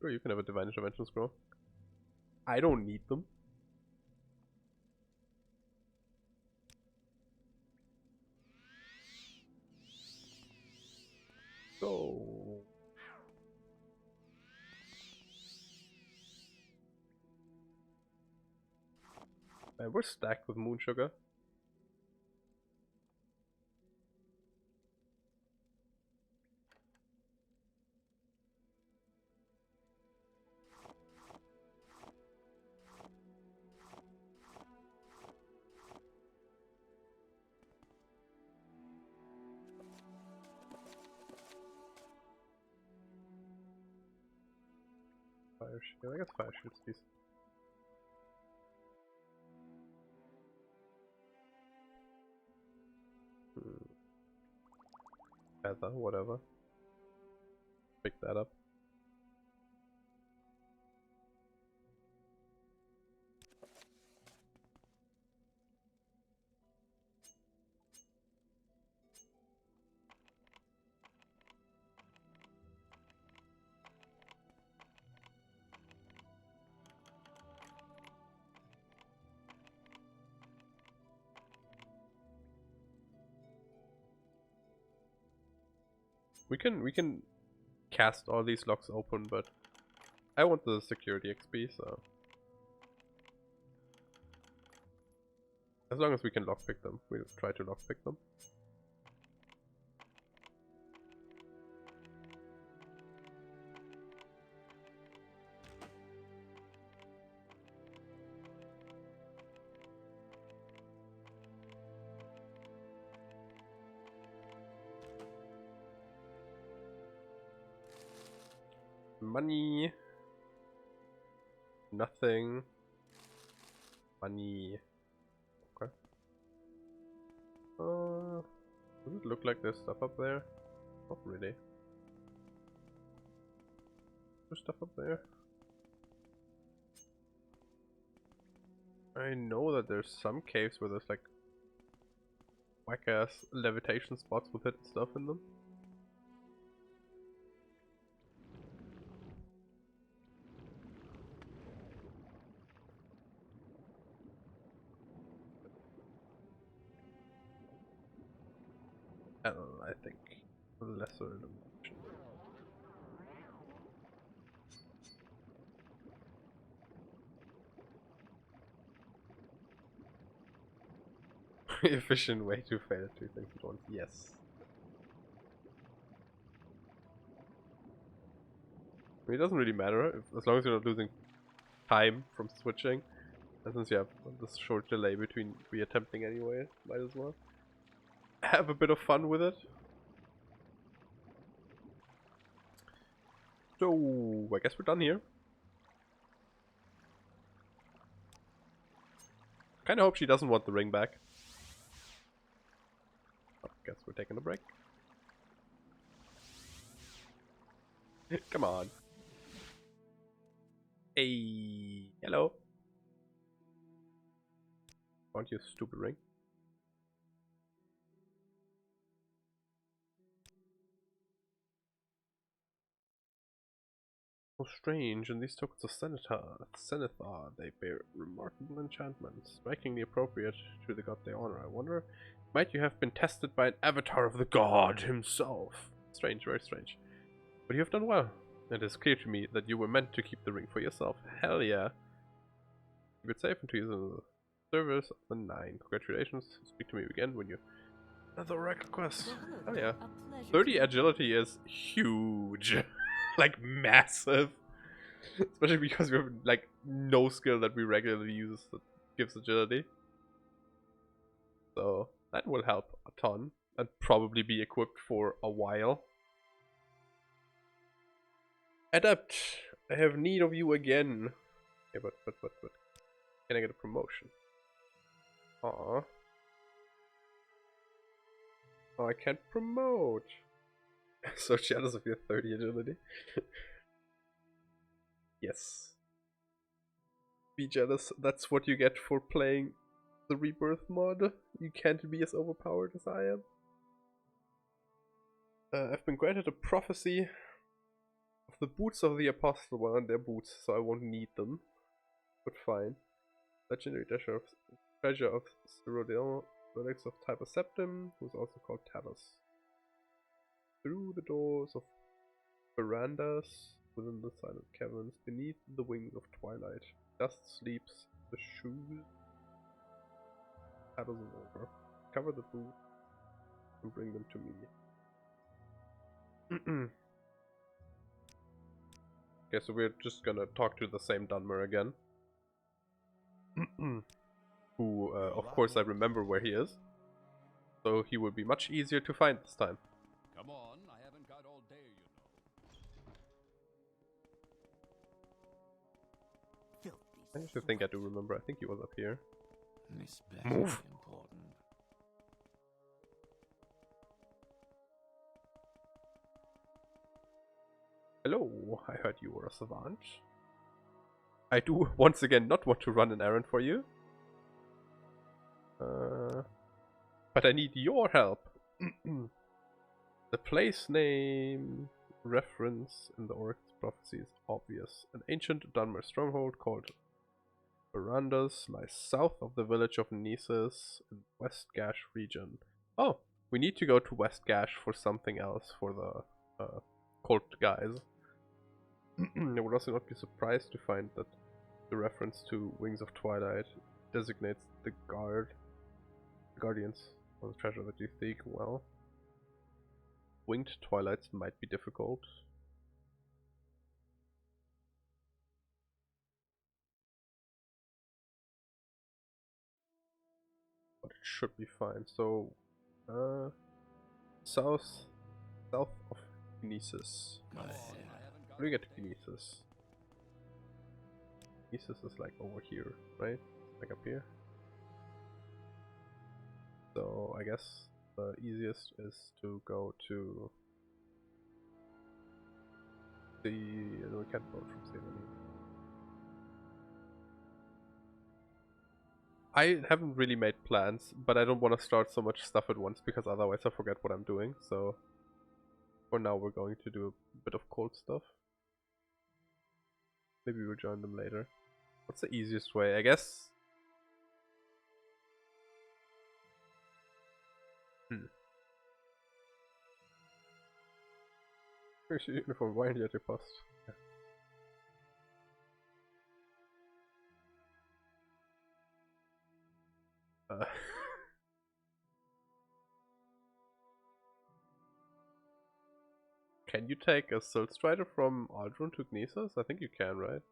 Sure, you can have a Divine Intervention scroll. I don't need them. So... Man, we're stacked with moon sugar. Fire shield. I guess fire shield's decent. Feather, whatever. Pick that up. We can cast all these locks open, but I want the security XP, so as long as we can lockpick them, we'll try to lockpick them. Money. Nothing. Money. Okay. Does it look like there's stuff up there? Not really. There's stuff up there. I know that there's some caves where there's like whack-ass levitation spots with hidden stuff in them. I think lesser illumination. Efficient way to fail 2 things at once. Yes. I mean, it doesn't really matter as long as you're not losing time from switching. And since you have this short delay between reattempting anyway, might as well have a bit of fun with it. So I guess we're done here. Kinda hope she doesn't want the ring back. I guess we're taking a break. Come on. Hey, hello. Want your stupid ring? Oh, strange, and these tokens of Zenithar, they bear remarkable enchantments, strikingly appropriate to the god they honor. I wonder, might you have been tested by an avatar of the god himself? Strange, very strange. But you have done well. It is clear to me that you were meant to keep the ring for yourself. Hell yeah. Keep it safe and to use in the service of the 9. Congratulations. Speak to me again when you... Another oracle quest. Oh yeah. 30 agility is huge. Like massive. Especially because we have like no skill that we regularly use that gives agility. So that will help a ton and probably be equipped for a while. Adapt, I have need of you again. Okay, but can I get a promotion? Aww. Oh, I can't promote. So jealous of your 30 agility. Yes. Be jealous. That's what you get for playing the Rebirth mod. You can't be as overpowered as I am. I've been granted a prophecy of the boots of the apostle. Well, and their boots, so I won't need them. But fine. Legendary treasure of Cyrodiil, relics of Type Septim, who's also called Talos. Through the doors of verandas, within the silent caverns, beneath the wings of twilight, dust sleeps the shoes. Talos is over. Cover the boots and bring them to me. Okay, so we're just gonna talk to the same Dunmer again. Who, of course, I remember where he is. So he will be much easier to find this time. Come on, I haven't got all day, you know. I used to think I do remember. I think he was up here. This better be important. Hello, I heard you were a savant. I do once again not want to run an errand for you. But I need your help. The place name reference in the Oracle's prophecy is obvious. An ancient Dunmer stronghold called Verandas lies south of the village of Nisus in West Gash region. Oh, we need to go to West Gash for something else for the cult guys. I would also not be surprised to find that the reference to Wings of Twilight designates the guardians of the treasure that you seek. Well, Winged Twilights might be difficult. But it should be fine. So, south of Nisus. How do we get to Kinesis? Kinesis is like over here, right? Like up here. So I guess the easiest is to go to the... No, we can't vote from Ebony. I haven't really made plans, but I don't want to start so much stuff at once because otherwise I forget what I'm doing. So for now we're going to do a bit of cold stuff. Maybe we'll join them later. What's the easiest way? I guess... Here's your uniform, why aren't you at your post? Yeah. Can you take a Silt Strider from Aldrun to Gnesis? I think you can, right?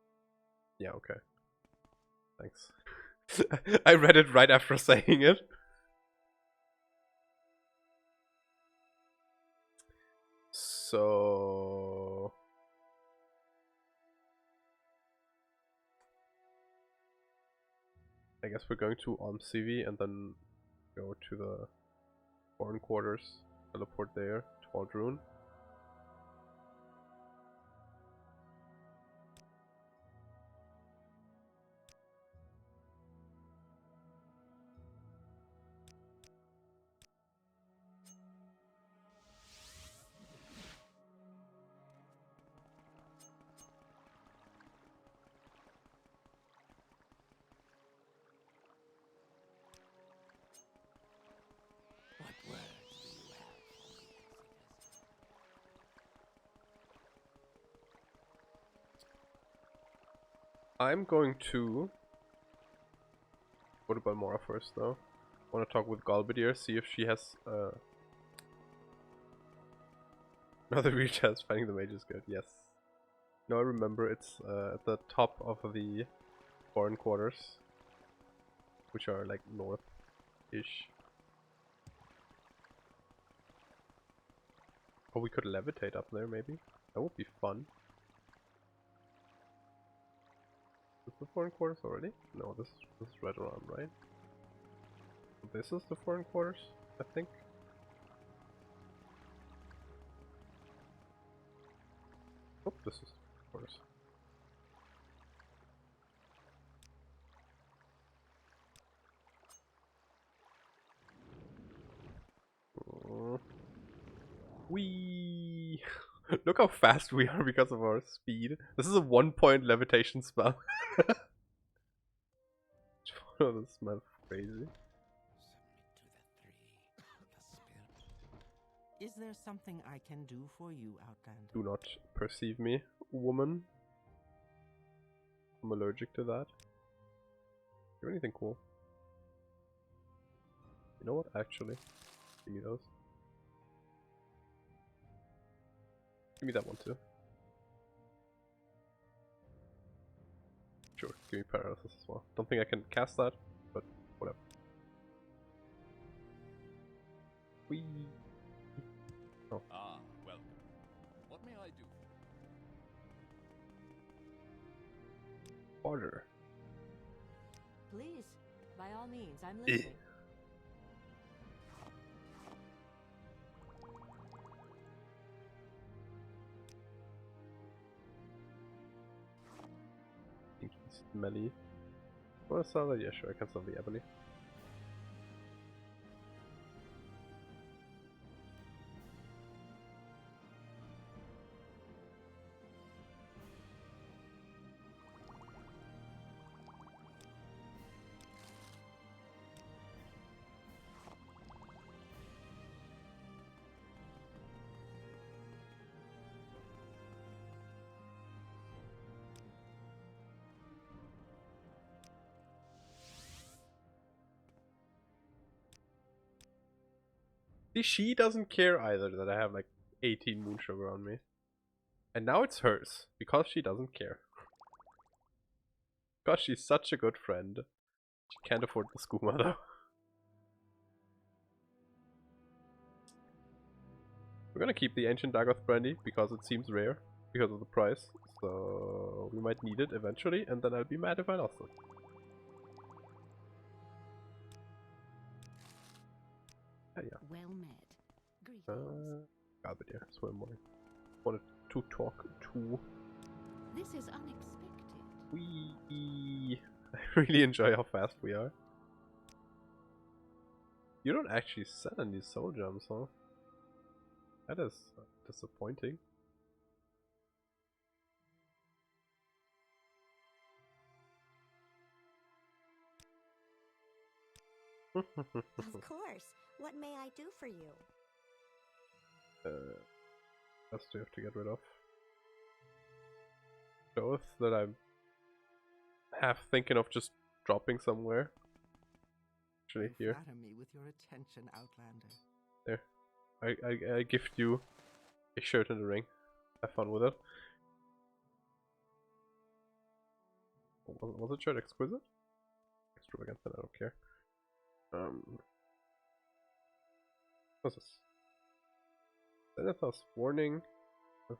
Yeah, okay. Thanks. I read it right after saying it. So... I guess we're going to CV and then go to the foreign quarters, teleport there to Aldrun. I'm going to go to Balmora first though. I want to talk with Galbadir, see if she has another reach has finding the mages good, yes. No, I remember it's at the top of the foreign quarters, which are like north-ish. Or we could levitate up there maybe. That would be fun. Is the foreign quarters already? No, this is right around, right? This is the foreign quarters, I think. Oh, this is the quarters. Whee! Look how fast we are because of our speed. This is a 1-point levitation spell. Oh, this smells crazy. Is there something I can do for you, Outlander? Do not perceive me, woman. I'm allergic to that. Do anything cool? You know what? Actually, give me those. Give me that one too. Sure, give me paralysis as well. Don't think I can cast that, but whatever. Whee! Oh. Ah, welcome. What may I do? Order. Please, by all means, I'm listening. Melee. Wanna sell that? Yeah, sure, I can sell the Ebony. See, she doesn't care either that I have like 18 moon sugar on me. And now it's hers, because she doesn't care. Because she's such a good friend. She can't afford the skooma though. We're gonna keep the Ancient Dagoth Brandy, because it seems rare. because of the price. So we might need it eventually, and then I'll be mad if I lost it. Yeah. Well met. Greetings. Belvedere, swim morning. Wanted to talk to. This is unexpected. I really enjoy how fast we are. You don't actually sell any soul gems, huh? That is disappointing. Of course. What may I do for you? That's to have to get rid of. Clothes that I'm half thinking of just dropping somewhere. Actually, here. Flatter me with your attention, Outlander. There. I gift you a shirt and a ring. Have fun with it. Was it shirt exquisite? Extravagant, then I don't care. What's this? Zenithos warning. I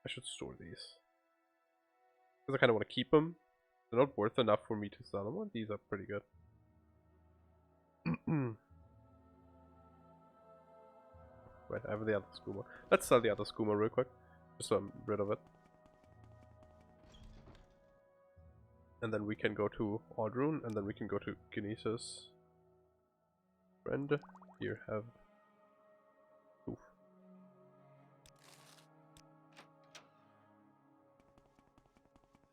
should store these. Because I kind of want to keep them. They're not worth enough for me to sell them. Well, these are pretty good. Right, I have the other skooma. Let's sell the other skooma real quick. Just so I'm rid of it. And then we can go to Audrun, and then we can go to Kinesis. Friend, here, have... Oof.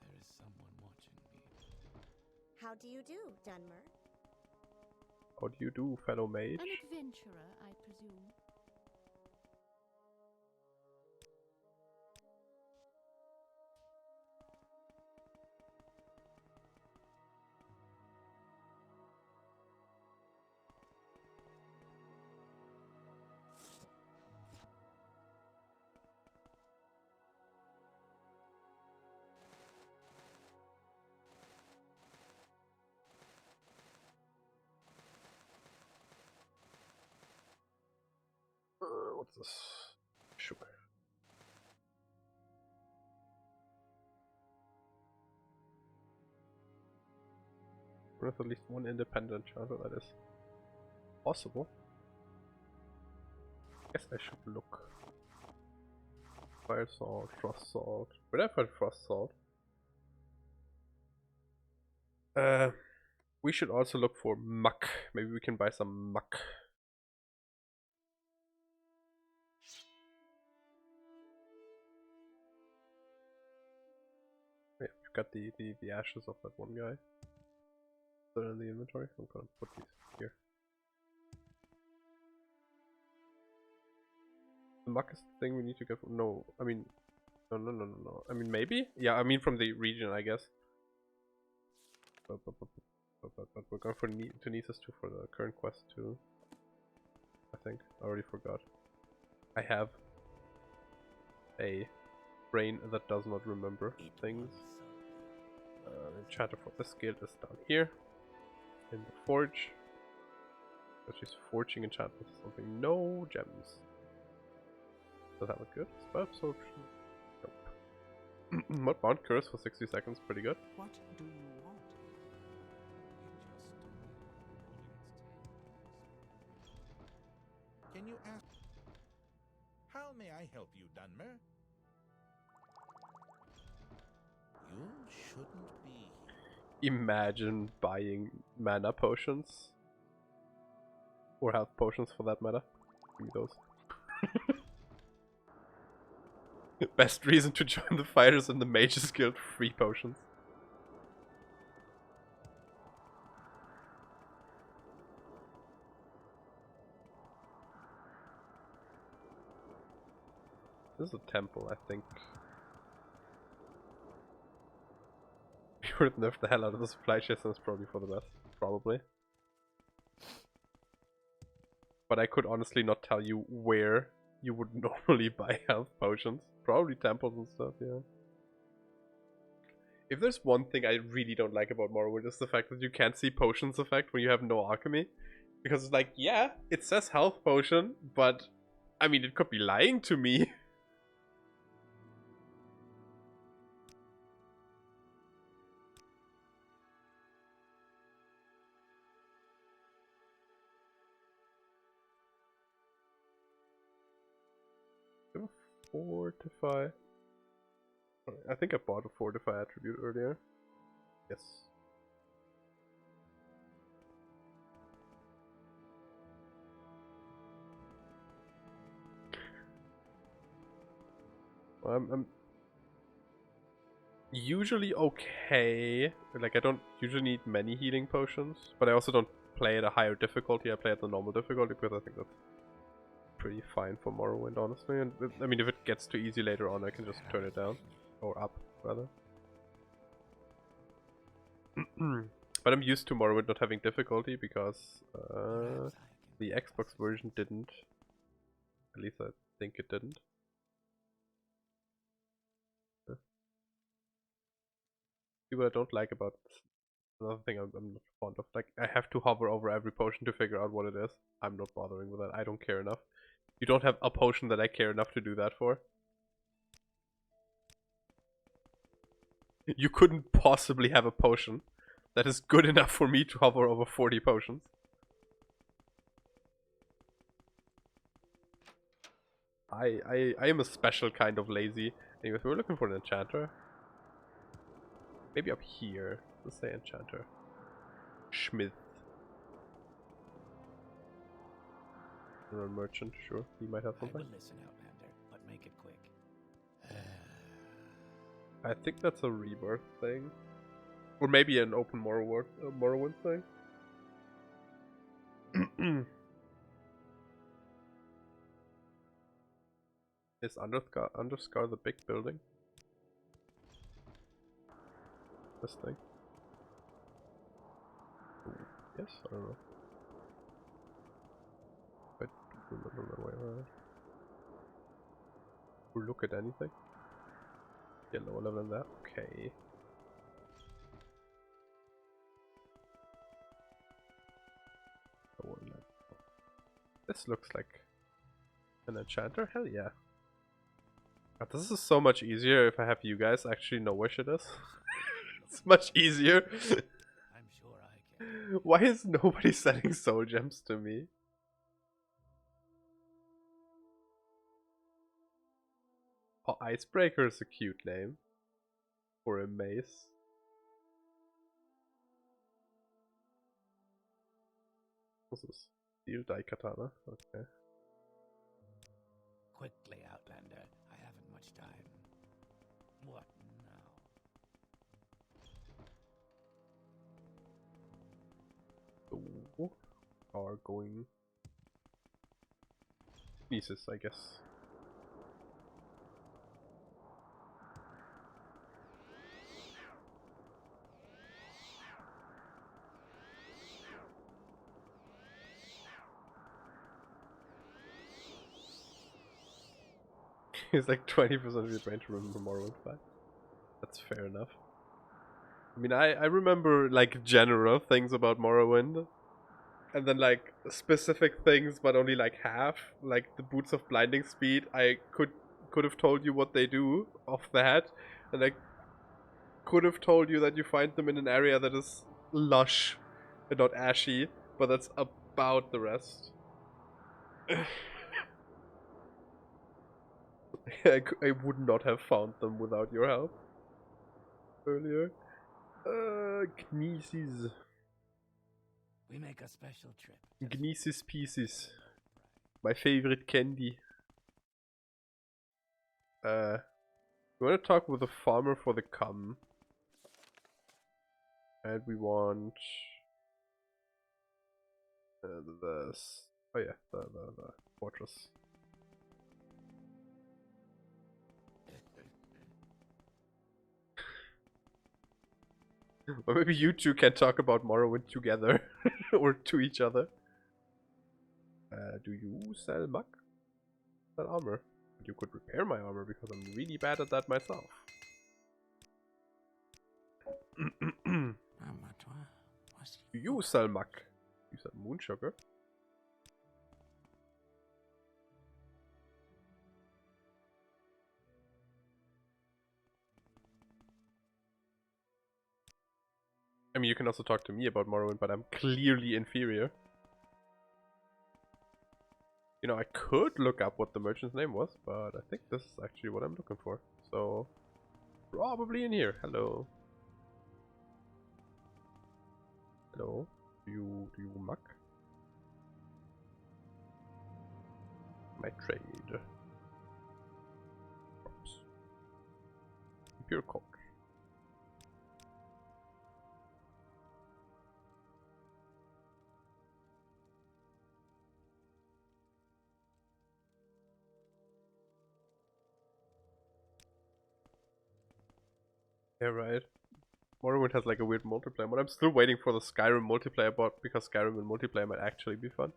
There is someone watching me. How do you do, Dunmer? How do you do, fellow mage? An adventurer, I presume. What's this? Sugar. Worth at least one independent charter, that is possible. Guess I should look. Fire salt, frost salt. Where did I find frost salt? We should also look for muck. Maybe we can buy some muck. Yeah, we've got the ashes of that one guy. They're in the inventory. I'm gonna put these here. The muck is the thing we need to get from. No, I mean, no. I mean, maybe? Yeah, I mean from the region, I guess. But we're going for Tunesis too for the current quest too. I think. I already forgot. I have a brain that does not remember things. Enchanter for this guild is down here. In the forge. But she's forging enchantments or something. No gems. Does that look good? Spell absorption. Nope. Mudbound curse for 60 seconds, pretty good. What do you want? Can you ask? How may I help you, Dunmer? You shouldn't be. Imagine buying mana potions. Or health potions for that matter. Give me those. Best reason to join the fighters in the mages guild, free potions. This is a temple, I think. We would have nerfed the hell out of the supply chest, and it's probably for the best. Probably. But I could honestly not tell you where you would normally buy health potions. Probably temples and stuff, yeah. If there's one thing I really don't like about Morrowind, it's the fact that you can't see potions effect when you have no alchemy. Because it's like, yeah, it says health potion, but I mean, it could be lying to me. Fortify. I think I bought a Fortify attribute earlier. Yes. I'm usually okay. Like, I don't usually need many healing potions, but I also don't play at a higher difficulty. I play at the normal difficulty because I think that's pretty fine for Morrowind, honestly. And I mean, if it gets too easy later on, I can just turn it down. Or up, rather. But I'm used to Morrowind not having difficulty because the Xbox version didn't. At least I think it didn't. See what I don't like about another thing I'm not fond of. Like, I have to hover over every potion to figure out what it is. I'm not bothering with that. I don't care enough. You don't have a potion that I care enough to do that for. You couldn't possibly have a potion that is good enough for me to hover over 40 potions. I am a special kind of lazy. Anyways, we're looking for an enchanter. Maybe up here. Let's say enchanter. Schmidt. Or a merchant, sure. He might have something. I will listen, Outlander, but make it quick. I think that's a rebirth thing. Or maybe an open Morrowind thing. Is Underscar the big building? This thing? Ooh, yes, I don't know. But remember my way around. Or look at anything? Yeah, lower level than that. Okay. This looks like an enchanter? Hell yeah. God, this is so much easier if I have you guys actually know where shit is. It's much easier. I'm sure I can. Why is nobody sending soul gems to me? Oh, Icebreaker is a cute name. For a mace. This is steel daikatana. Okay. Quickly, Outlander. I haven't much time. What now? So, are going pieces, I guess. It's like 20% of your brain to remember Morrowind 5. That's fair enough. I mean, I remember like general things about Morrowind. And then like specific things, but only like half. Like the Boots of Blinding Speed, I could have told you what they do off that. And I could have told you that you find them in an area that is lush and not ashy. But that's about the rest. I would not have found them without your help earlier. Gneesis. We make a special trip. Gneesis Pieces. My favorite candy. We want to talk with the farmer for the cum. And we want the fortress. Or maybe you two can talk about Morrowind together. Or to each other. Do you sell muck? Sell armor? You could repair my armor because I'm really bad at that myself. Do you sell muck? You sell moon sugar? I mean, you can also talk to me about Morrowind, but I'm clearly inferior. You know, I could look up what the merchant's name was, but I think this is actually what I'm looking for. So, probably in here. Hello. Hello. Do you muck? My trade. Oops. Pure coke. Yeah, right. Morrowind has like a weird multiplayer, but I'm still waiting for the Skyrim multiplayer bot because Skyrim and multiplayer might actually be fun.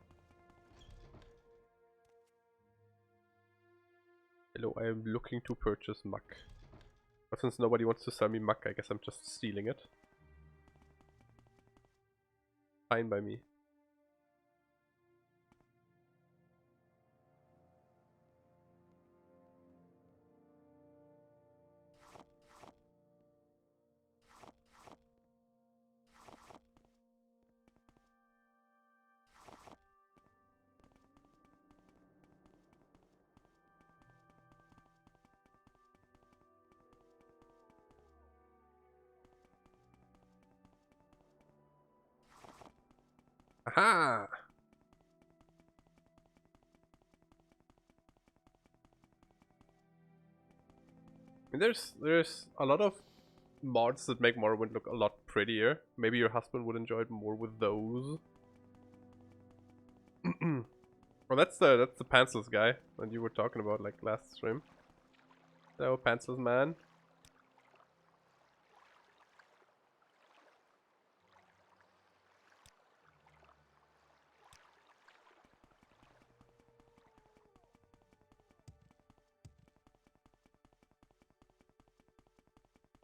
Hello, I am looking to purchase muck. But since nobody wants to sell me muck, I guess I'm just stealing it. Fine by me. Aha! I mean, there's a lot of mods that make Morrowind look a lot prettier. Maybe your husband would enjoy it more with those. Well, that's the pantsless guy that you were talking about like last stream. Hello, pantsless man.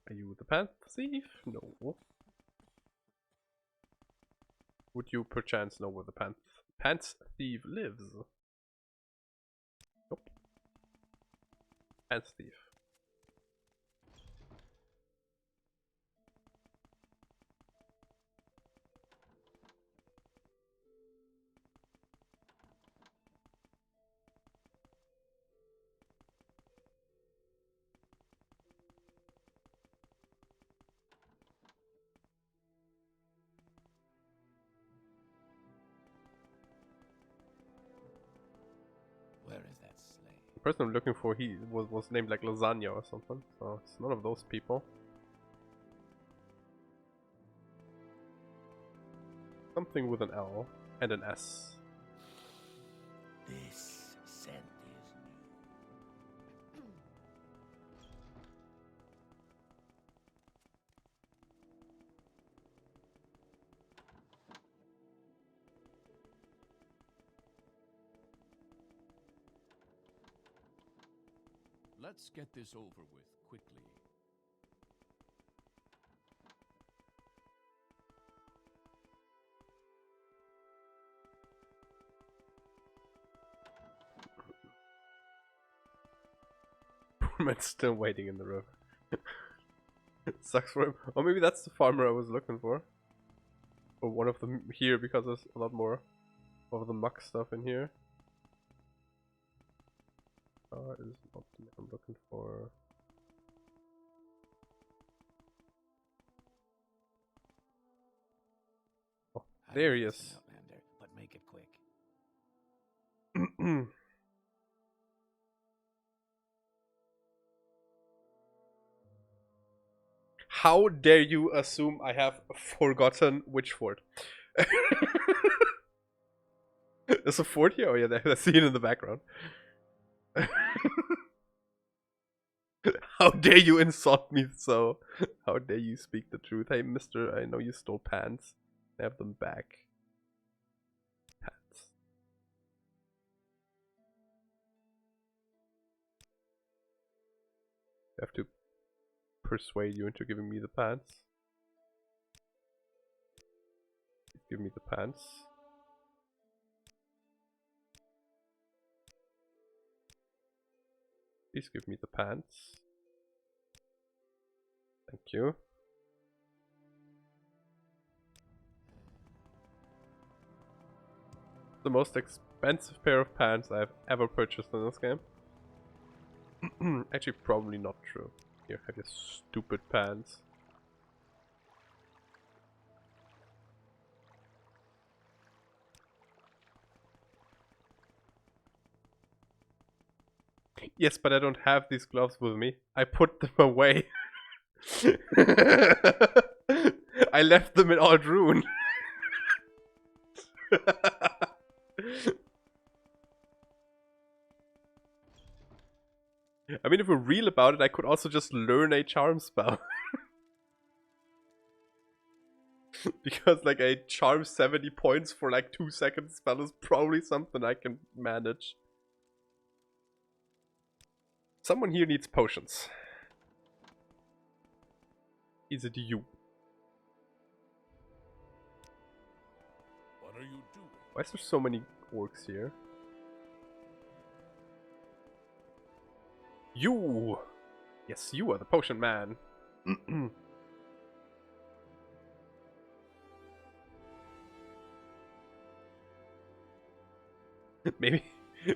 Are you the pant thief? No. Would you perchance know where the pants thief lives? Nope. Pants thief. Where is that slave? The person I'm looking for, he was named like Lasagna or something, so it's none of those people. Something with an L and an S. This scent is new. Let's get this over with quickly. Man's still waiting in the room. It sucks for him. Or maybe that's the farmer I was looking for. Or one of them here, because there's a lot more of the muck stuff in here. Is not the man I'm looking for. Oh, there he is. Outlander, but make it quick. How dare you assume I have forgotten which fort? There's a fort here? Oh yeah, there's a scene in the background. How dare you insult me so? How dare you speak the truth? Hey mister, I know you stole pants. Have them back. Pants. I have to persuade you into giving me the pants. Give me the pants. Please give me the pants. Thank you. The most expensive pair of pants I've ever purchased in this game. Actually, probably not true. Here, have your stupid pants. Yes, but I don't have these gloves with me. I put them away. I left them in Aldrune. I mean, if we're real about it, I could also just learn a charm spell. Because like a charm 70 points for like 2 seconds spell is probably something I can manage. Someone here needs potions. Is it you? What are you doing? Why is there so many orcs here? You! Yes, you are the potion man.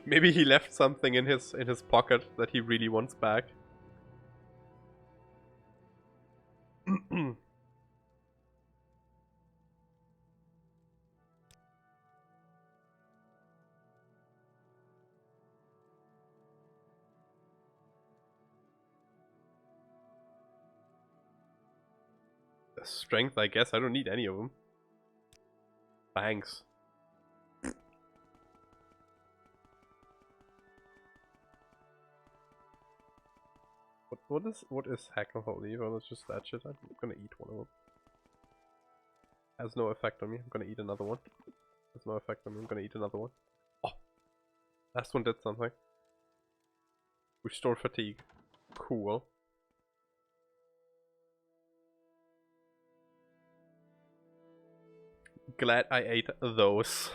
Maybe he left something in his pocket that he really wants back. Strength, I guess. I don't need any of them. Thanks. What is hack and hold leave? Oh, it's just that shit. I'm gonna eat one of them. Has no effect on me. I'm gonna eat another one. Has no effect on me. I'm gonna eat another one. Oh, last one did something. Restore fatigue. Cool. Glad I ate those.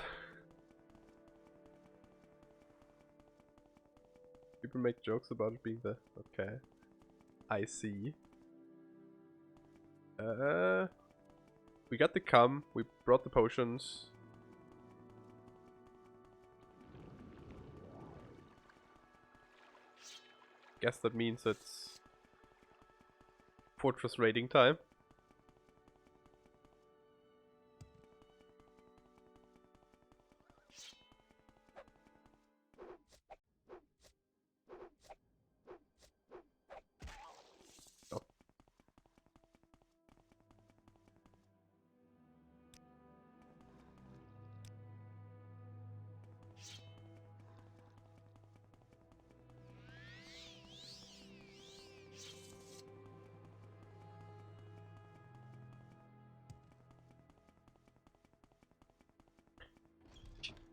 People make jokes about it being the... Okay. I see. We got the cum. We brought the potions. Guess that means it's... fortress raiding time.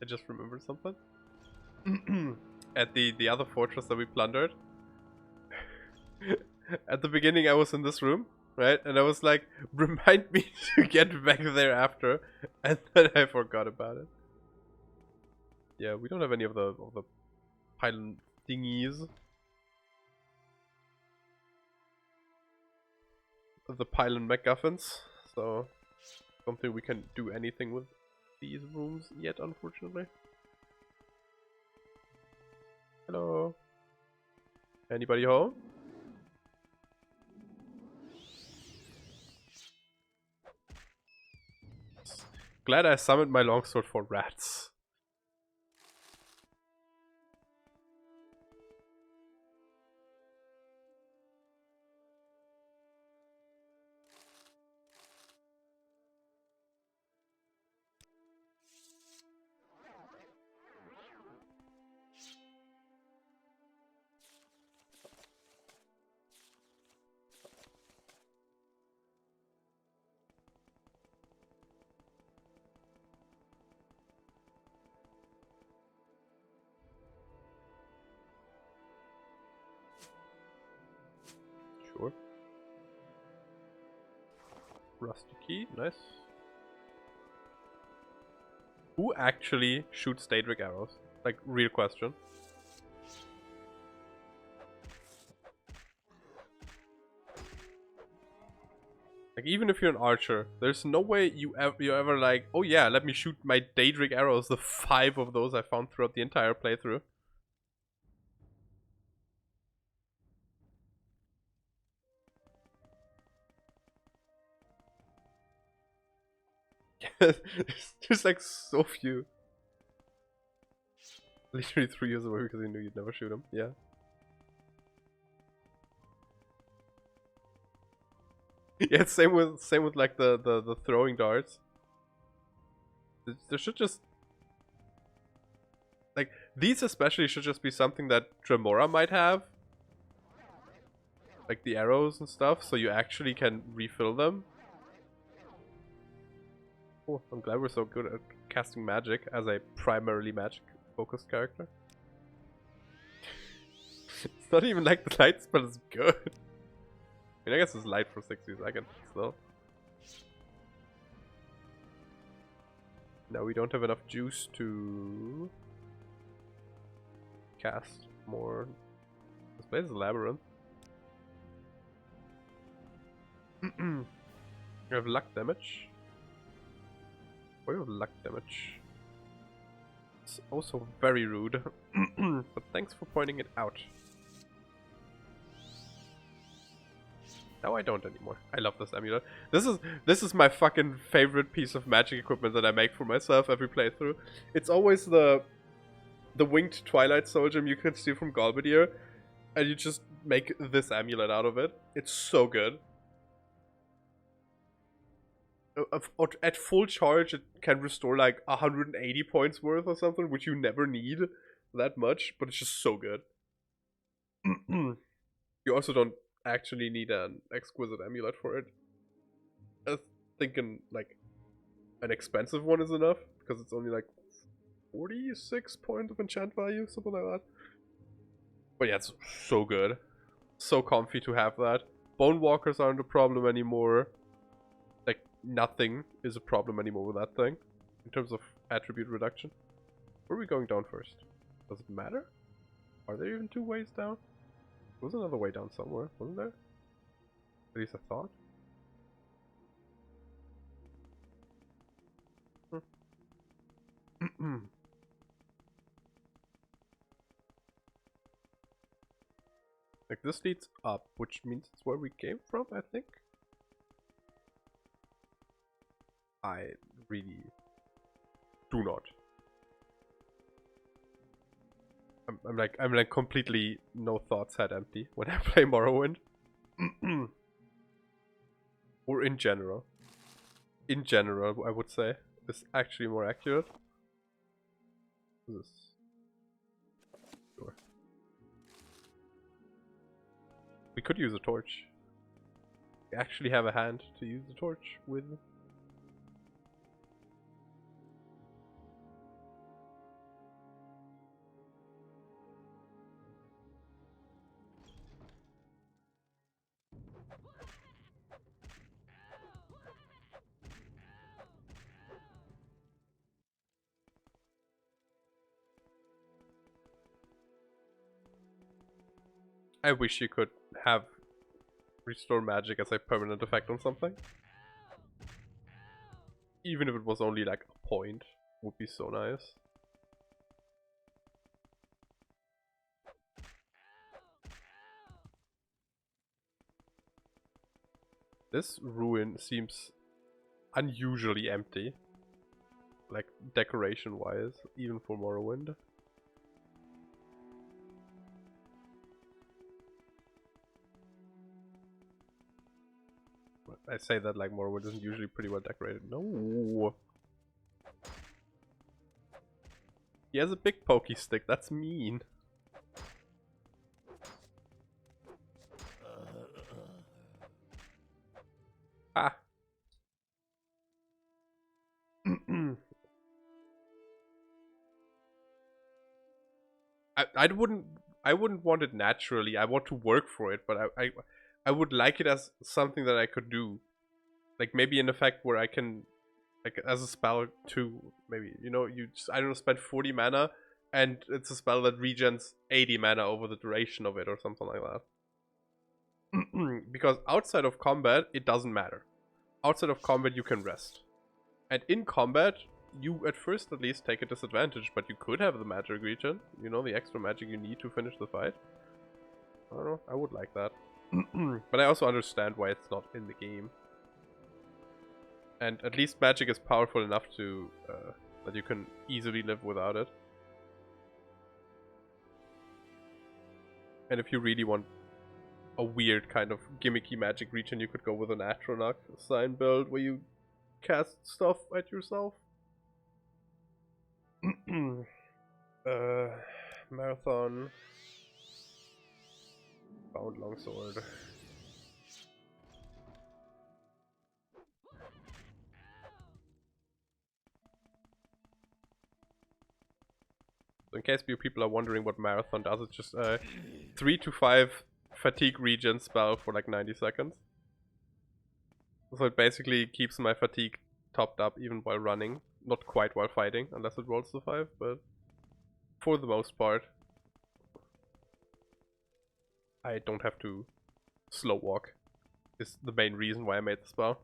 I just remembered something. At the other fortress that we plundered. At the beginning I was in this room, right? And I was like, remind me to get back there after. And then I forgot about it. Yeah, we don't have any of the pylon thingies. The pylon MacGuffins. So, don't think we can do anything with these rooms yet, unfortunately. Hello. Anybody home? Glad I summoned my longsword for rats. Sure. Rusty key, nice. Who actually shoots Daedric arrows? Like, real question. Like, even if you're an archer, there's no way you're ever like, oh yeah, let me shoot my Daedric arrows, the 5 of those I found throughout the entire playthrough. There's like so few. Literally 3 years away because you knew you'd never shoot him. Yeah. Yeah, same with like the throwing darts. There should just like these especially should just be something that Tremora might have. Like the arrows and stuff, so you actually can refill them. Oh, I'm glad we're so good at casting magic as a primarily magic focused character. It's not even like the light spell is good. I mean, I guess it's light for 60 seconds still. Now we don't have enough juice to cast more. This place is a labyrinth. We have luck damage. We have luck damage. It's also very rude. But thanks for pointing it out. No, I don't anymore. I love this amulet. This is my fucking favorite piece of magic equipment that I make for myself every playthrough. It's always the winged Twilight Soldier you can steal from Galbadir, and you just make this amulet out of it. It's so good. At full charge, it can restore like 180 points worth or something, which you never need that much, but it's just so good. You also don't actually need an exquisite amulet for it. I was thinking like an expensive one is enough because it's only like 46 points of enchant value, something like that. But yeah, it's so good, so comfy to have that. Bone walkers aren't a problem anymore. Like nothing is a problem anymore with that thing in terms of attribute reduction. Where are we going down first? Does it matter? Are there even 2 ways down? There was another way down somewhere, wasn't there? At least I thought. Like this leads up, which means it's where we came from, I think. I really do not. I'm like completely no thoughts head empty when I play Morrowind. Or in general. In general, I would say is actually more accurate. This. Sure. We could use a torch. We actually have a hand to use the torch with. I wish you could have restore magic as a permanent effect on something. Even if it was only like a point, would be so nice. This ruin seems unusually empty. Like decoration wise, even for Morrowind. I say that like Morrowind isn't usually pretty well decorated. No. He has a big pokey stick, that's mean. Ah. I wouldn't want it naturally. I want to work for it, but I would like it as something that I could do. Like maybe an effect where I can, like as a spell too, maybe, you know, you just, I don't know, spend 40 mana and it's a spell that regens 80 mana over the duration of it or something like that. Because outside of combat, it doesn't matter. outside of combat you can rest. And in combat, you at first at least take a disadvantage, but you could have the magic regen. You know, the extra magic you need to finish the fight. I don't know, I would like that. But I also understand why it's not in the game. And at least magic is powerful enough to that you can easily live without it. And if you really want a weird kind of gimmicky magic regen, you could go with an Atronach sign build where you cast stuff at yourself. Marathon. Bound longsword. So in case you people are wondering what Marathon does, it's just a 3 to 5 fatigue regen spell for like 90 seconds. So it basically keeps my fatigue topped up even while running. Not quite while fighting, unless it rolls to 5, but for the most part, I don't have to slow walk. Is the main reason why I made the spell.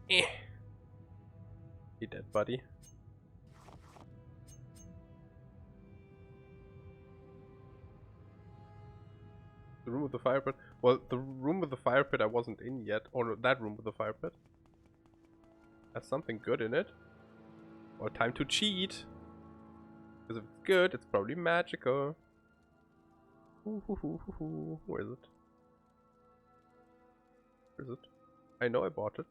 You dead, buddy. The room with the fire pit? Well, the room with the fire pit I wasn't in yet. Or no, that room with the fire pit. Has something good in it. Or time to cheat. Because if it's good, it's probably magical. Where is it? Where is it? I know I bought it.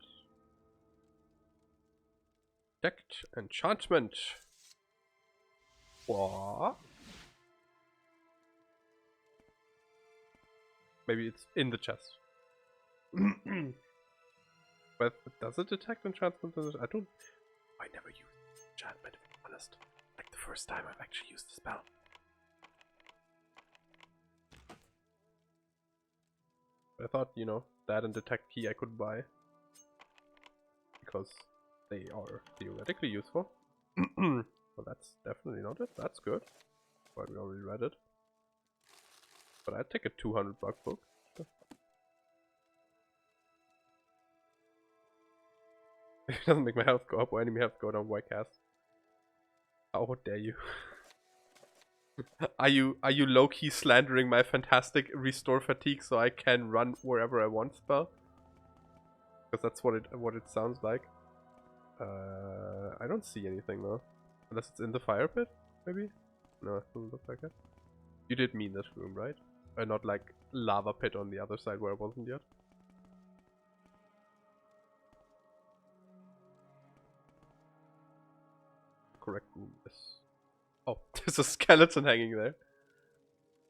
Decked enchantment. What? Maybe it's in the chest. But does it detect enchantment? I don't. I never used enchantment, if I'm honest. Like the first time I've actually used the spell. But I thought, you know, that and detect key I could buy. Because they are theoretically useful. Well, that's definitely not it. That's good. But we already read it. But I'd take a 200 buck book. It doesn't make my health go up or enemy health go down. Why cast? How dare you? Are you low-key slandering my fantastic restore fatigue so I can run wherever I want spell? Because that's what it sounds like. I don't see anything though. Unless it's in the fire pit, maybe? No, it doesn't look like it. You did mean this room, right? Not like lava pit on the other side where I wasn't yet. Correct room is... Oh, there's a skeleton hanging there.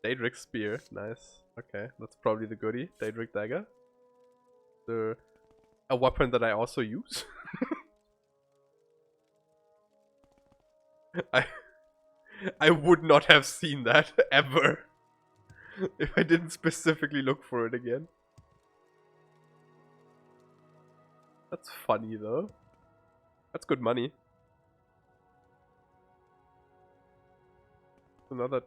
Daedric spear, nice. Okay, that's probably the goodie. Daedric dagger. A weapon that I also use. I would not have seen that ever if I didn't specifically look for it again. That's funny though. That's good money. Another.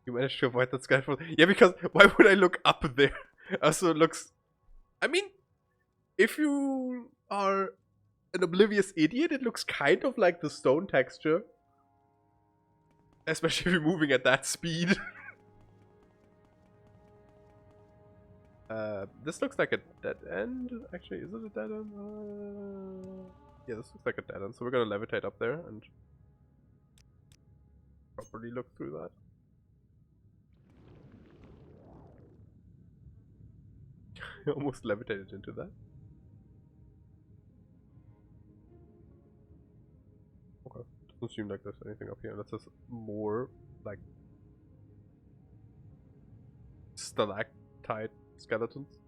You managed to avoid that skyfall. Yeah, because why would I look up there? Also, it looks. I mean, if you are an oblivious idiot, it looks kind of like the stone texture. Especially if you're moving at that speed. This looks like a dead end. Actually, is it a dead end? Yeah, this looks like a dead end. So we're gonna levitate up there and properly look through that. I almost levitated into that. Okay. Doesn't seem like there's anything up here. Unless there's more, like, stalactite skeletons.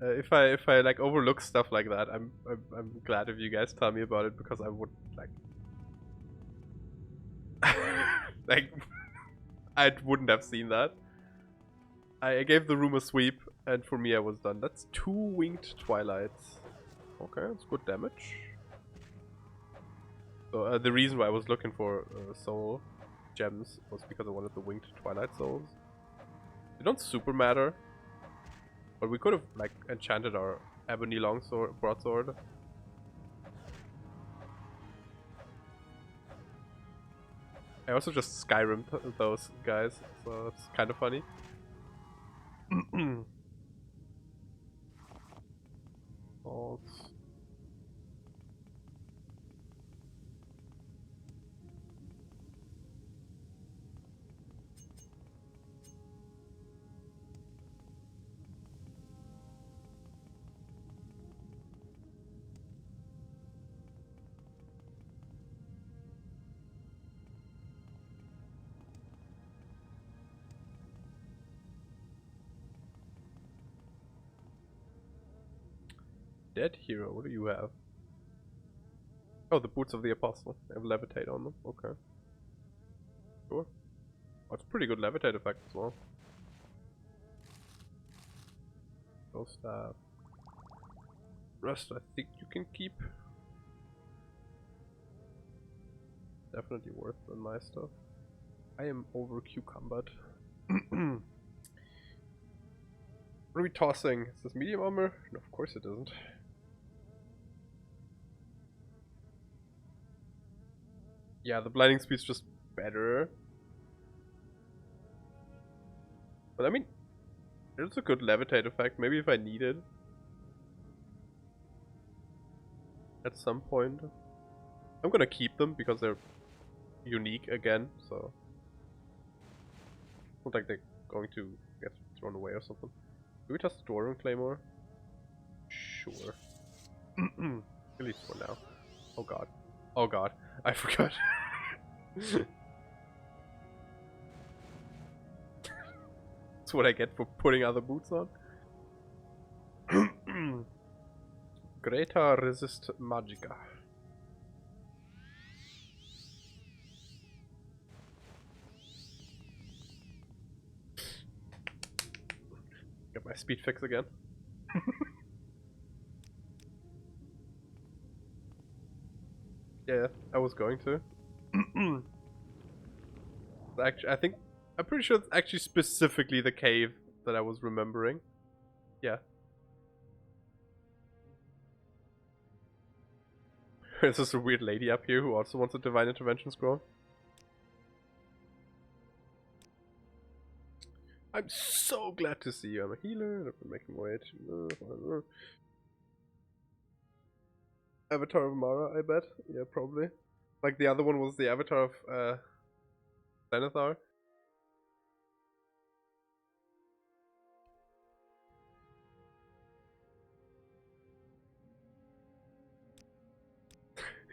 If I like overlook stuff like that, I'm glad if you guys tell me about it, because I would like like I wouldn't have seen that. I gave the room a sweep, and for me I was done. That's 2 winged twilights. Okay, that's good damage. So the reason why I was looking for soul gems was because I wanted the winged twilight souls. They don't super matter, but we could have like enchanted our ebony broadsword. I also just Skyrim'd those guys, so it's kind of funny. Bolts. Dead hero, what do you have? Oh, the boots of the apostle. They have levitate on them. Okay. Sure. Oh, it's pretty good levitate effect as well. Go staff. Rest I think you can keep. Definitely worth the nice stuff. I am over cucumbered. What are we tossing? Is this medium armor? No, of course it isn't. Yeah, the blinding speed's just better. But I mean, it's a good levitate effect. Maybe if I need it at some point. I'm gonna keep them because they're unique again, so it's not like they're going to get thrown away or something. Do we toss the Dwarven Claymore? Sure. At least for now. Oh god. Oh god. I forgot. That's what I get for putting other boots on. Greater resist magica. Get my speed fix again. Yeah, I was going to. Actually, I'm pretty sure it's actually specifically the cave that I was remembering. Yeah. There's just a weird lady up here who also wants a divine intervention scroll. I'm so glad to see you. I'm a healer. I'm making my way to Avatar of Mara, I bet. Yeah, probably. Like the other one was the Avatar of Zenithar.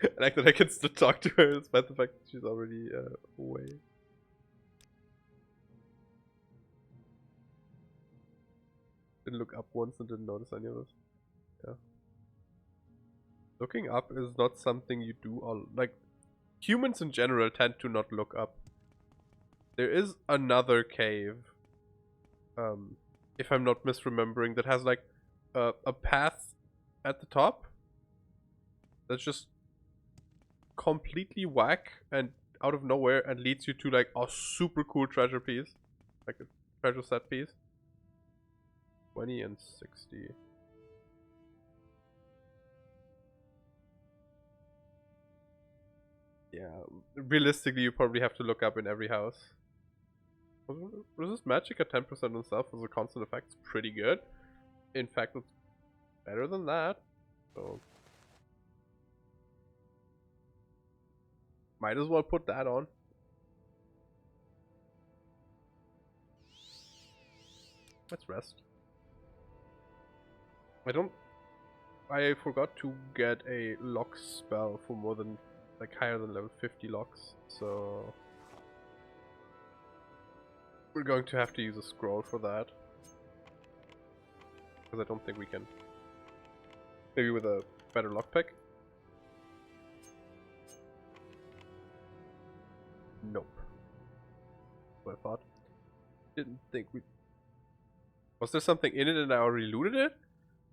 I like that I can still talk to her despite the fact that she's already away. Didn't look up once and didn't notice any of this. Yeah. Looking up is not something you do all like humans in general tend to not look up. There is another cave, if I'm not misremembering, that has like a path at the top that's just completely whack and out of nowhere and leads you to like a super cool treasure piece, like a treasure set piece. 20 and 60. Yeah, realistically you probably have to look up in every house. Resist magic at 10% on self as a constant effect is pretty good. In fact, it's better than that. So might as well put that on. Let's rest. I forgot to get a lock spell for more than, like, higher than level 50 locks, so we're going to have to use a scroll for that. because I don't think we can. Maybe with a better lockpick? Nope. What I thought. Didn't think we... Was there something in it and I already looted it?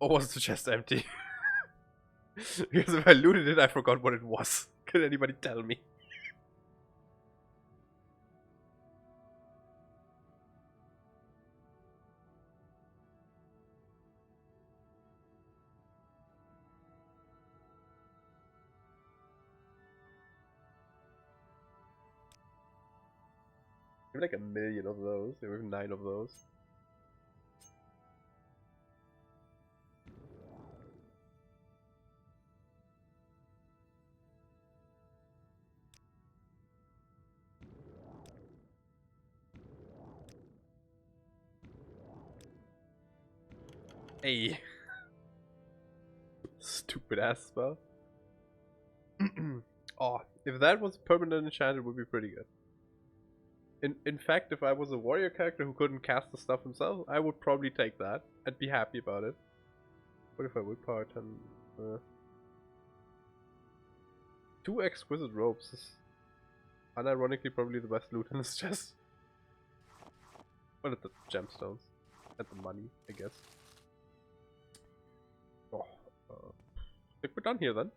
Or was the chest empty? Because if I looted it, I forgot what it was. Can anybody tell me? We have like 1 million of those. We have 9 of those. Hey. Stupid ass spell. Oh, if that was permanent enchant, it would be pretty good. In fact, if I was a warrior character who couldn't cast the stuff himself, I would probably take that. I'd be happy about it. What if I would power 10? 2 exquisite robes is unironically probably the best loot in this chest. Well, it's the gemstones. And the money, I guess. Oh, I think we're done here then.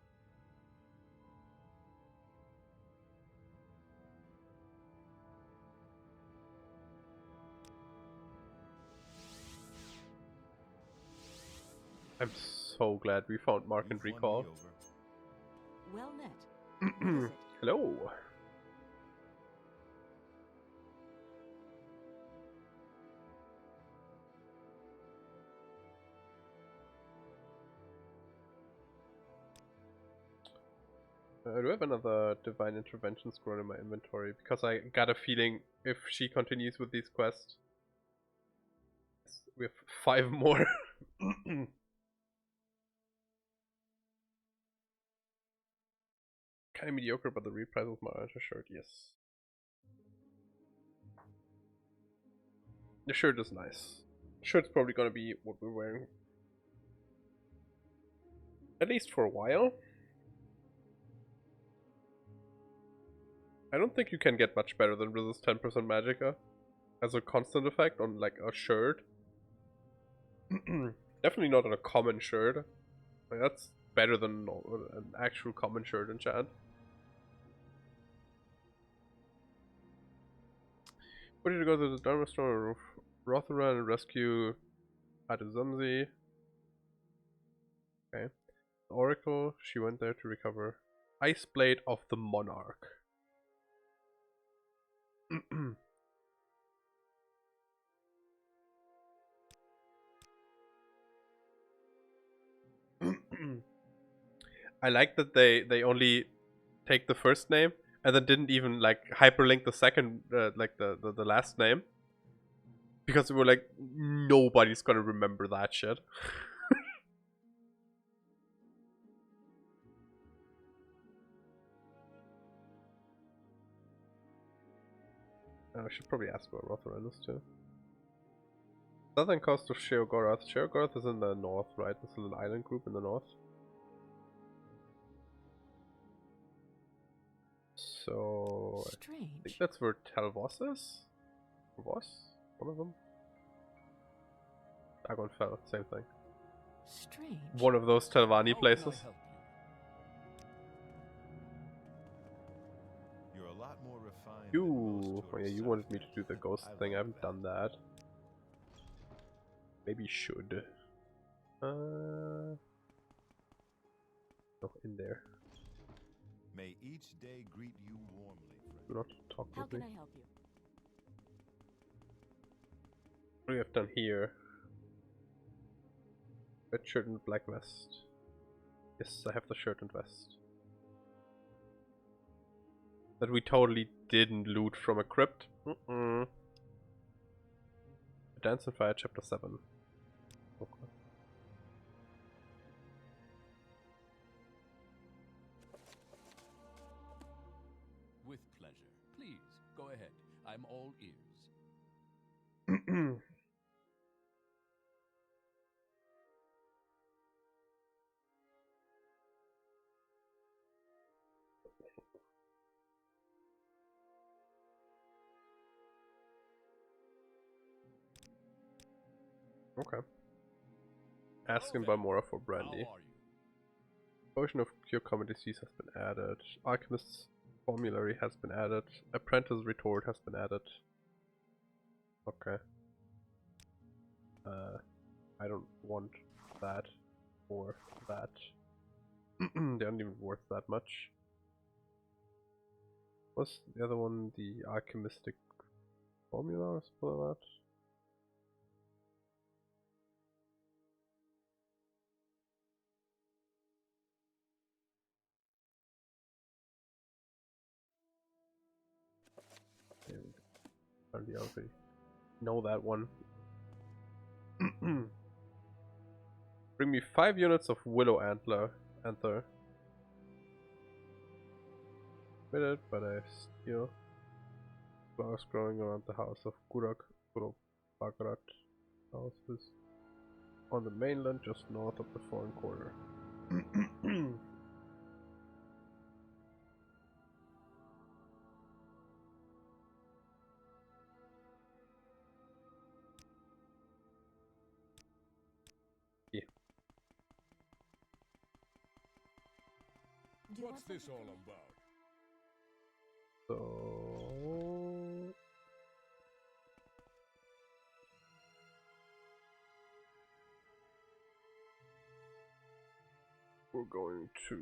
I'm so glad we found Mark and Recall. Well met. Hello. Do I have another Divine Intervention scroll in my inventory? Because I got a feeling if she continues with these quests, we have 5 more. Kind of mediocre, but the reprise of my Archer shirt, yes. The shirt is nice. The shirt's probably gonna be what we're wearing. At least for a while. I don't think you can get much better than resist 10% Magicka as a constant effect on like a shirt. Definitely not on a common shirt. Like, that's better than an actual common shirt enchant. What did you go to the Dharma store of Rothera and rescue Adazumzi? Okay. Oracle, she went there to recover Ice Blade of the Monarch. I like that they only take the first name and then didn't even like hyperlink the second like the last name, because we were like, nobody's gonna remember that shit. I should probably ask about Rotheranis too. Southern coast of Sheogorath. Sheogorath is in the north, right? This is an island group in the north. So strange. I think that's where Telvos is. Was one of them? Dagonfell, same thing. Strange. One of those Telvanni places. You're a lot more refined. You, oh yeah, you wanted me to do the ghost thing. I haven't done that. Maybe should. No, in there. May each day greet you warmly, friend. Do not talk How with me. can I help you? What do we have done here? Red shirt and black vest. Yes, I have the shirt and vest. That we totally didn't loot from a crypt. Dance and Fire, chapter 7. Okay. With pleasure. Please, go ahead. I'm all ears. Okay. Asking Balmora for brandy. Potion of cure common disease has been added. Alchemist's formulary has been added. Apprentice retort has been added. Okay. I don't want that or that. They aren't even worth that much. What's the other one? The alchemistic formula or something like that? Apparently I already know that one. Bring me 5 units of willow anther. Minute, but I steal flowers growing around the house of Bagrat houses on the mainland just north of the foreign quarter. Yeah. What's this all about? So we're going to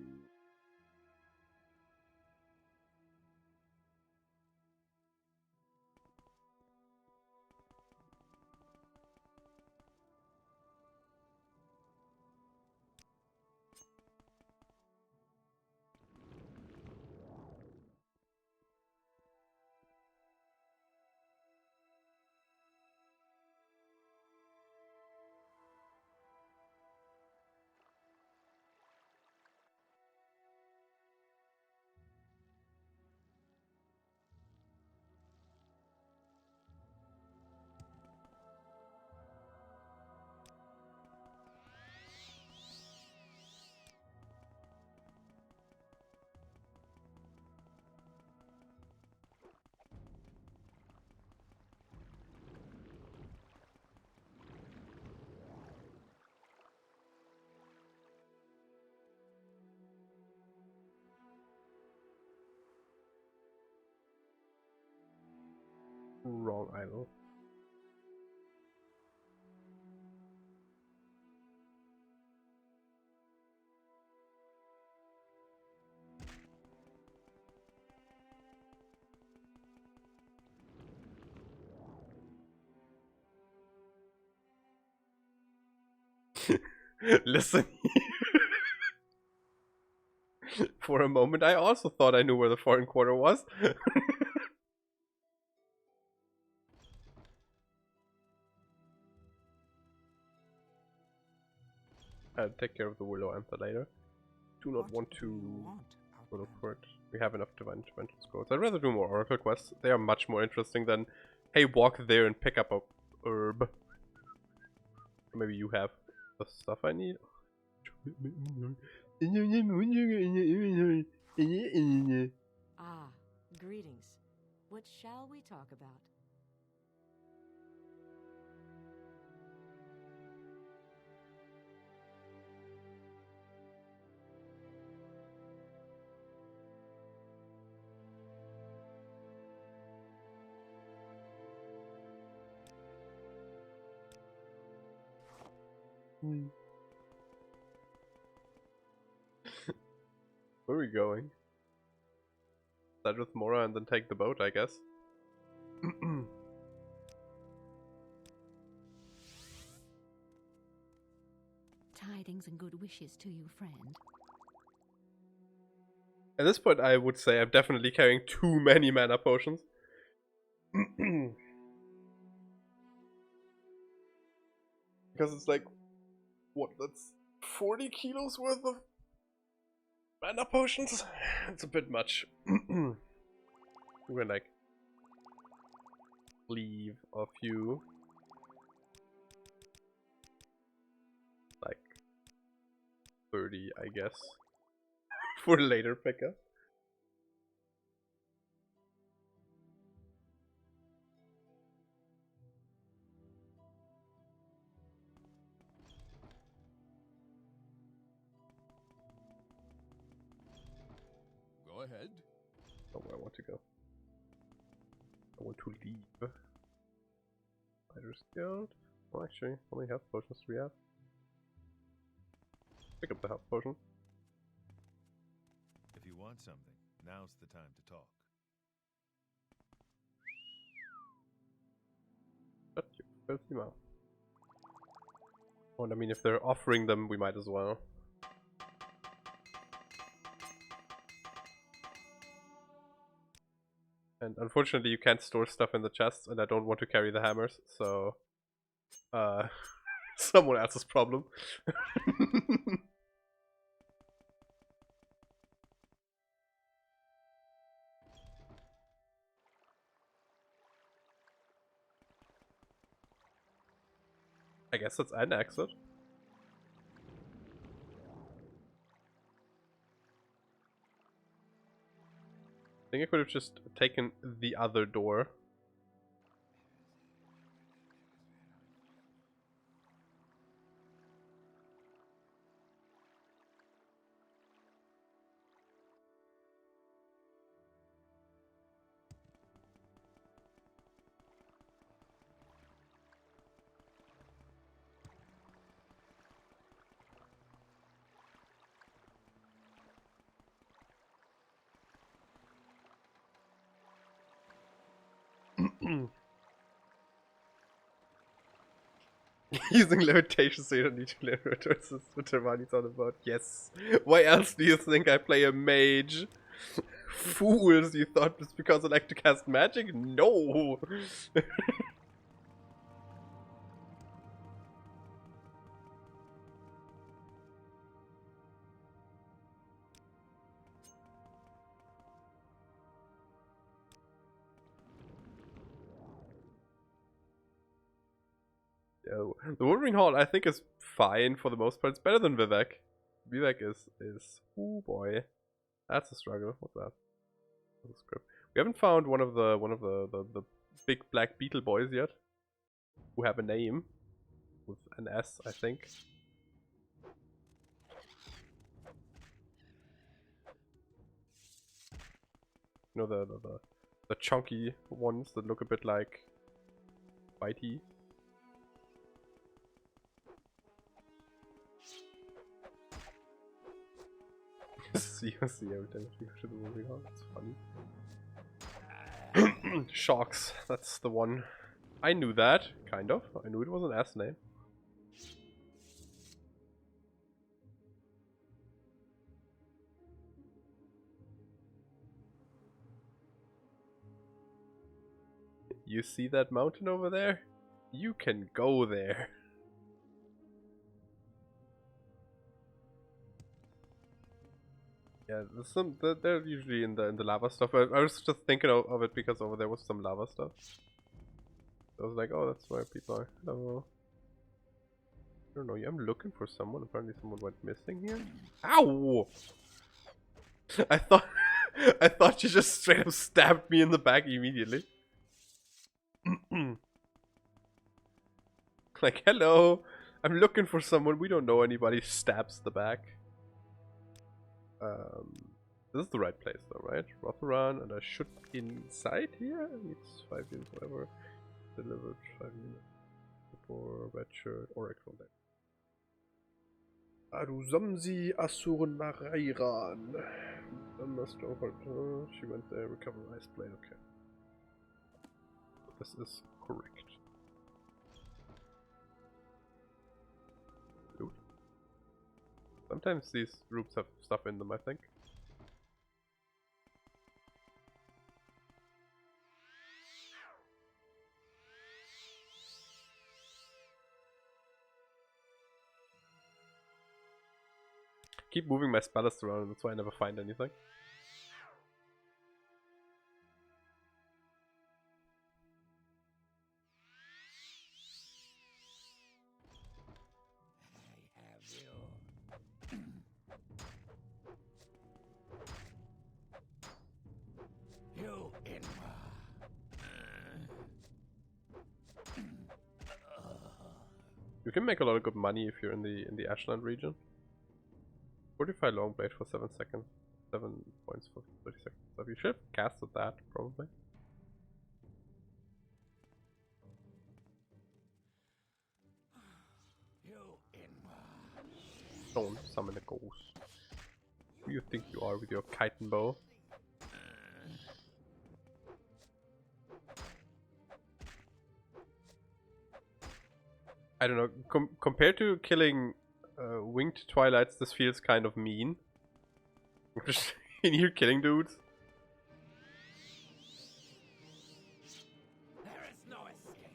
wrong idol. Listen. For a moment I also thought I knew where the foreign quarter was. I'll take care of the willow anther later. Do not want to go for it. We have enough divine dimension scrolls. I'd rather do more oracle quests. They are much more interesting than, hey, walk there and pick up a herb. Or maybe you have the stuff I need. Ah, greetings. What shall we talk about? Where are we going? Start with Mora and then take the boat, I guess. Tidings and good wishes to you, friend. At this point, I would say I'm definitely carrying too many mana potions. Because it's like, what, that's 40 kilos worth of mana potions? It's a bit much. We're gonna like leave a few. Like 30, I guess. For later pickup. ahead. Oh, where I want to go. I want to leave. Fighter's Guild. Oh, actually, how many health potions do we have? Pick up the health potion. If you want something, now's the time to talk. Shut your filthy mouth. Oh, and I mean, if they're offering them, we might as well. And unfortunately, you can't store stuff in the chests, and I don't want to carry the hammers, so... someone else's problem. I guess that's an exit. I think I could have just taken the other door. Using levitation so you don't need to learn what Termani's all about. Yes. Why else do you think I play a mage? Fools, you thought it's because I like to cast magic? No! Yeah, the Wolverine Hall I think is fine for the most part. It's better than Vivek. Vivek is oh boy. That's a struggle. What's that? What's the script? We haven't found one of the big black beetle boys yet. Who have a name. With an S, I think. You know the chunky ones that look a bit like bitey. see every time we go to the movie hall. It's funny. Sharks, that's the one. I knew that, kind of. I knew it was an S name. You see that mountain over there? You can go there. Yeah, there's some. They're usually in the lava stuff. I was just thinking of it because over there was some lava stuff. I was like, oh, that's where people are. Hello. I don't know. I'm looking for someone. Apparently, someone went missing here. Ow! I thought you just straight up stabbed me in the back immediately. Like, hello, I'm looking for someone. We don't know anybody. Stabs the back. This is the right place though, right? Rotharan, and I should be inside here? It's 5 years, whatever. Delivered 5 minutes before red shirt, Oracle Day. Aruzamzi Asurunarairan. She went there, recover ice blade, okay. This is correct. Loot. Sometimes these rooms have stuff in them, I think. Keep moving my spellers around, that's why I never find anything. You can make a lot of good money if you're in the Ashland region. 45 long blade for 7 seconds. 7 points for 30 seconds. So you should have casted that, probably. Don't summon a ghost. Who do you think you are with your kite and bow? I don't know. Compared to killing winged twilights, this feels kind of mean. Just in here killing dudes. There is no escape.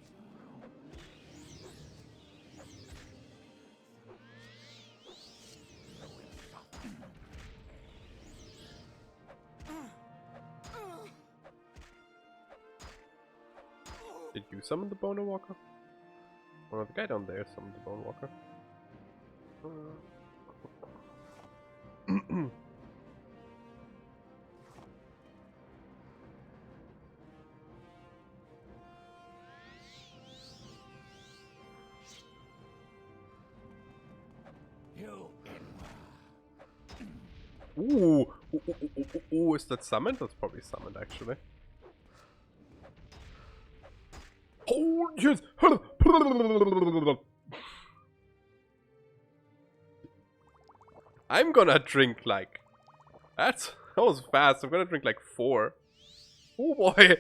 Did you summon the Boner Walker? Oh, the guy down there summoned the Bone Walker. Ooh, ooh, is that summoned? That's probably summoned, actually. Oh, yes! I'm gonna drink like... that was fast. I'm gonna drink like 4. Oh boy!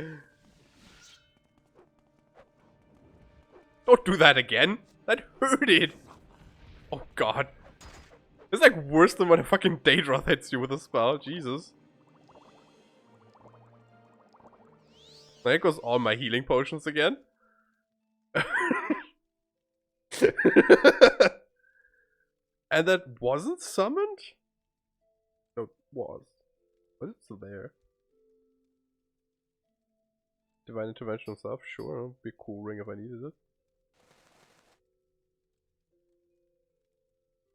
Don't do that again! That hurted! Oh god. It's like worse than when a fucking Daedra hits you with a spell. Jesus. There goes all my healing potions again. And that wasn't summoned? No, it was. Was it still there? Divine Intervention stuff? Sure, it'd be a cool ring if I needed it.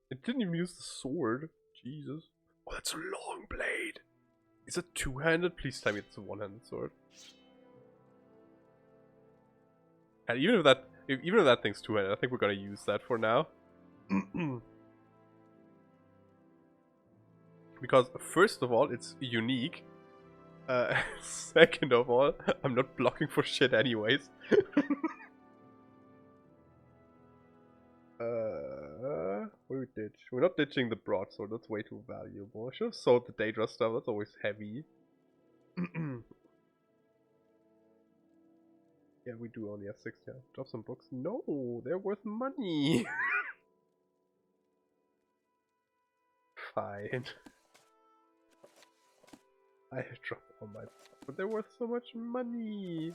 It didn't even use the sword. Jesus. Oh, that's a long blade. Is it two-handed? Please tell me it's a one-handed sword. And even if that thing's two-handed, I think we're gonna use that for now. Because first of all, it's unique. Second of all, I'm not blocking for shit anyways. We ditch. We're not ditching the broadsword, that's way too valuable. I should have sold the Daedra stuff, that's always heavy. Yeah, we do only have 6, yeah. Drop some books. No, they're worth money. Fine. I dropped all my... but they're worth so much money.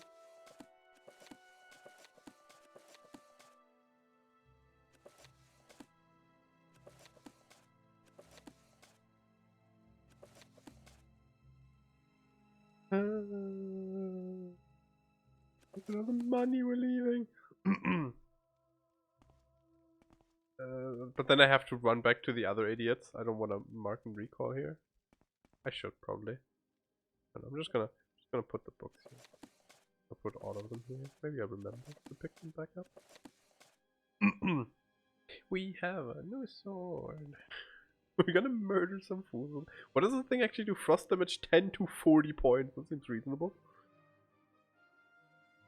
Look at all the money we're leaving. But then I have to run back to the other idiots. I don't want to mark and recall here. I should probably. And I'm just gonna put the books here. I'll put all of them here. Maybe I remember to pick them back up. We have a new sword. We're gonna murder some fools. What does the thing actually do? Frost damage 10 to 40 points. That seems reasonable.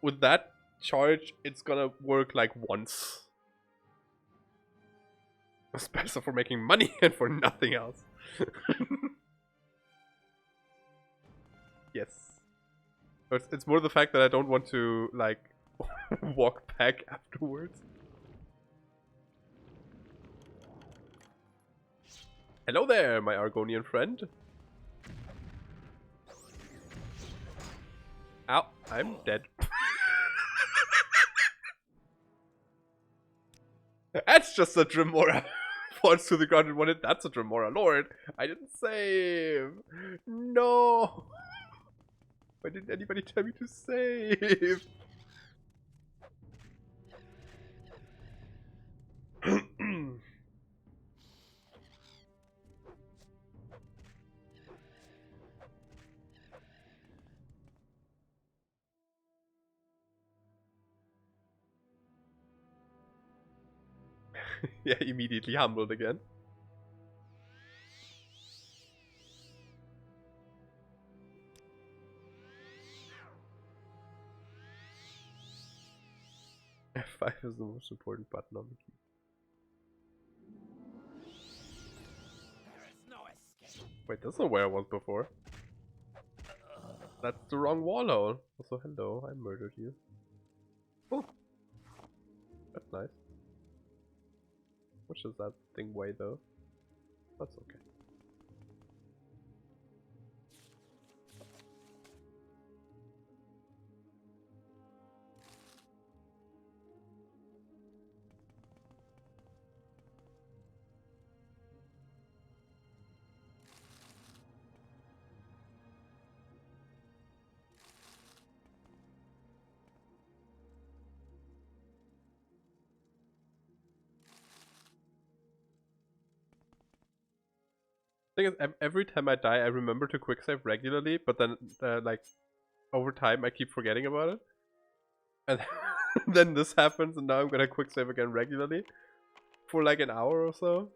With that charge, it's gonna work like once. It's better for making money and for nothing else. Yes. It's more the fact that I don't want to, like, walk back afterwards. Hello there, my Argonian friend. Ow, I'm dead. That's just a Dremora. Falls to the ground and wanted. That's a Dremora Lord. I didn't save. No. Why didn't anybody tell me to save? Yeah, immediately humbled again. 5 is the most important button on the key. There is no escape. Wait, that's not where I was before. That's the wrong wall hole. Also, hello, I murdered you. Oh, that's nice. Which does that thing weigh though? That's okay. Thing is, every time I die, I remember to quick save regularly, but then like over time, I keep forgetting about it, and then this happens, and now I'm gonna quick save again regularly for like an hour or so.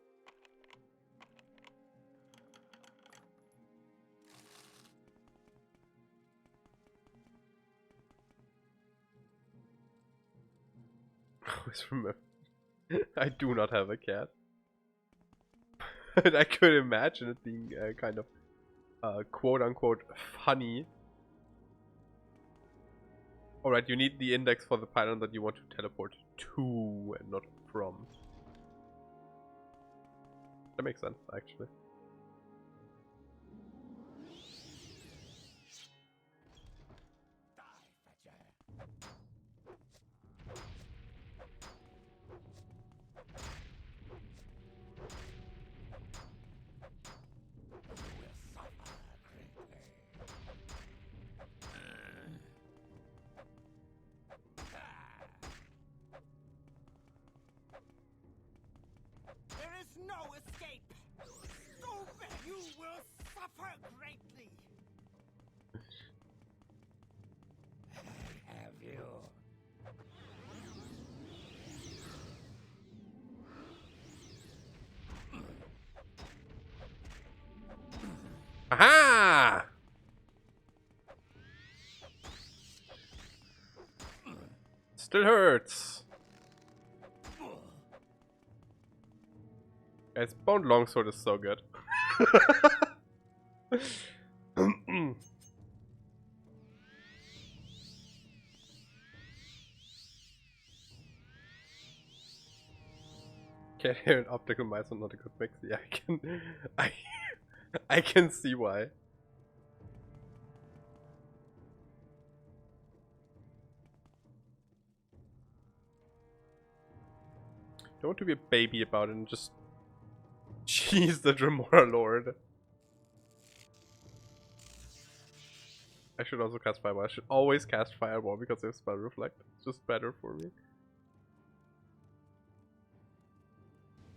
Always remember, I do not have a cat. And I could imagine it being kind of quote-unquote funny. Alright, you need the index for the pylon that you want to teleport to and not from. That makes sense, actually. No escape! Stupid! You will suffer greatly! I have you. Aha! Still hurts. Guys, Bone Longsword is so good. Can't hear an optical mice and not a good mix. Yeah, I can see why. Don't want to be a baby about it and just cheese the Dremora Lord. I should also cast Fireball. I should always cast Fireball because they have Spell Reflect. It's just better for me.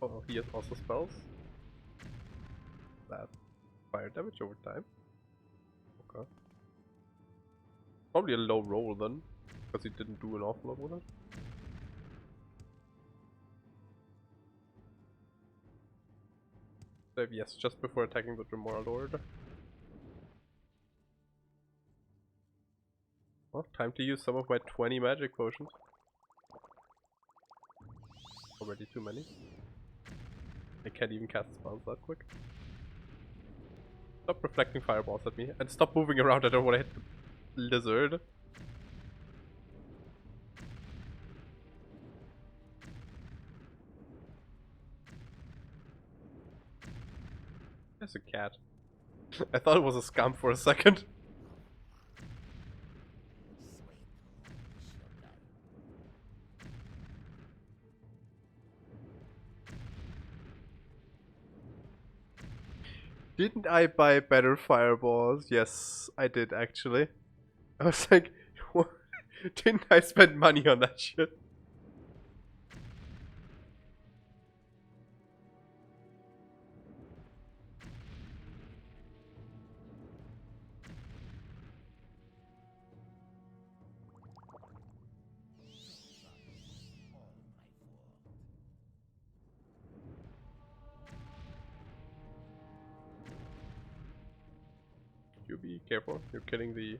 Oh, he has also spells. That fire damage over time. Okay. Probably a low roll then, because he didn't do an awful lot with it. Save yes, just before attacking the Dremora Lord. Well, time to use some of my 20 magic potions. Already too many. I can't even cast spells that quick. Stop reflecting fireballs at me and stop moving around. I don't want to hit the lizard. There's a cat. I thought it was a scum for a second. Didn't I buy better fireballs? Yes, I did actually. I was like, what? Didn't I spend money on that shit? You be careful, you're killing the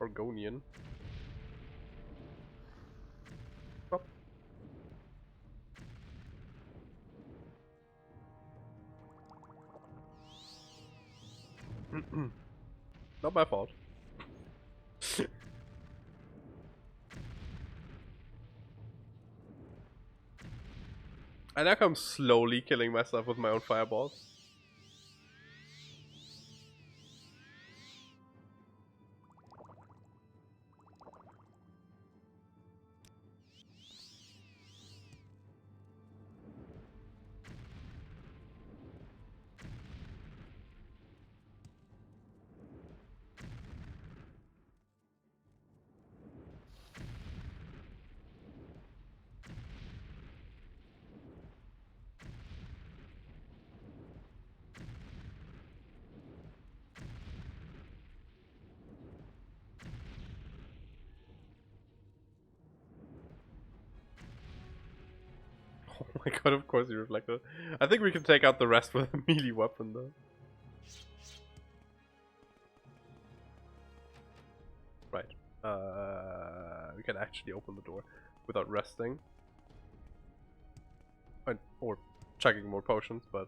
Orgonian. Oh, my fault. I like I'm slowly killing myself with my own fireballs. Oh my god, of course you reflect it. I think we can take out the rest with a melee weapon though. Right. We can actually open the door without resting. Or chugging more potions, but...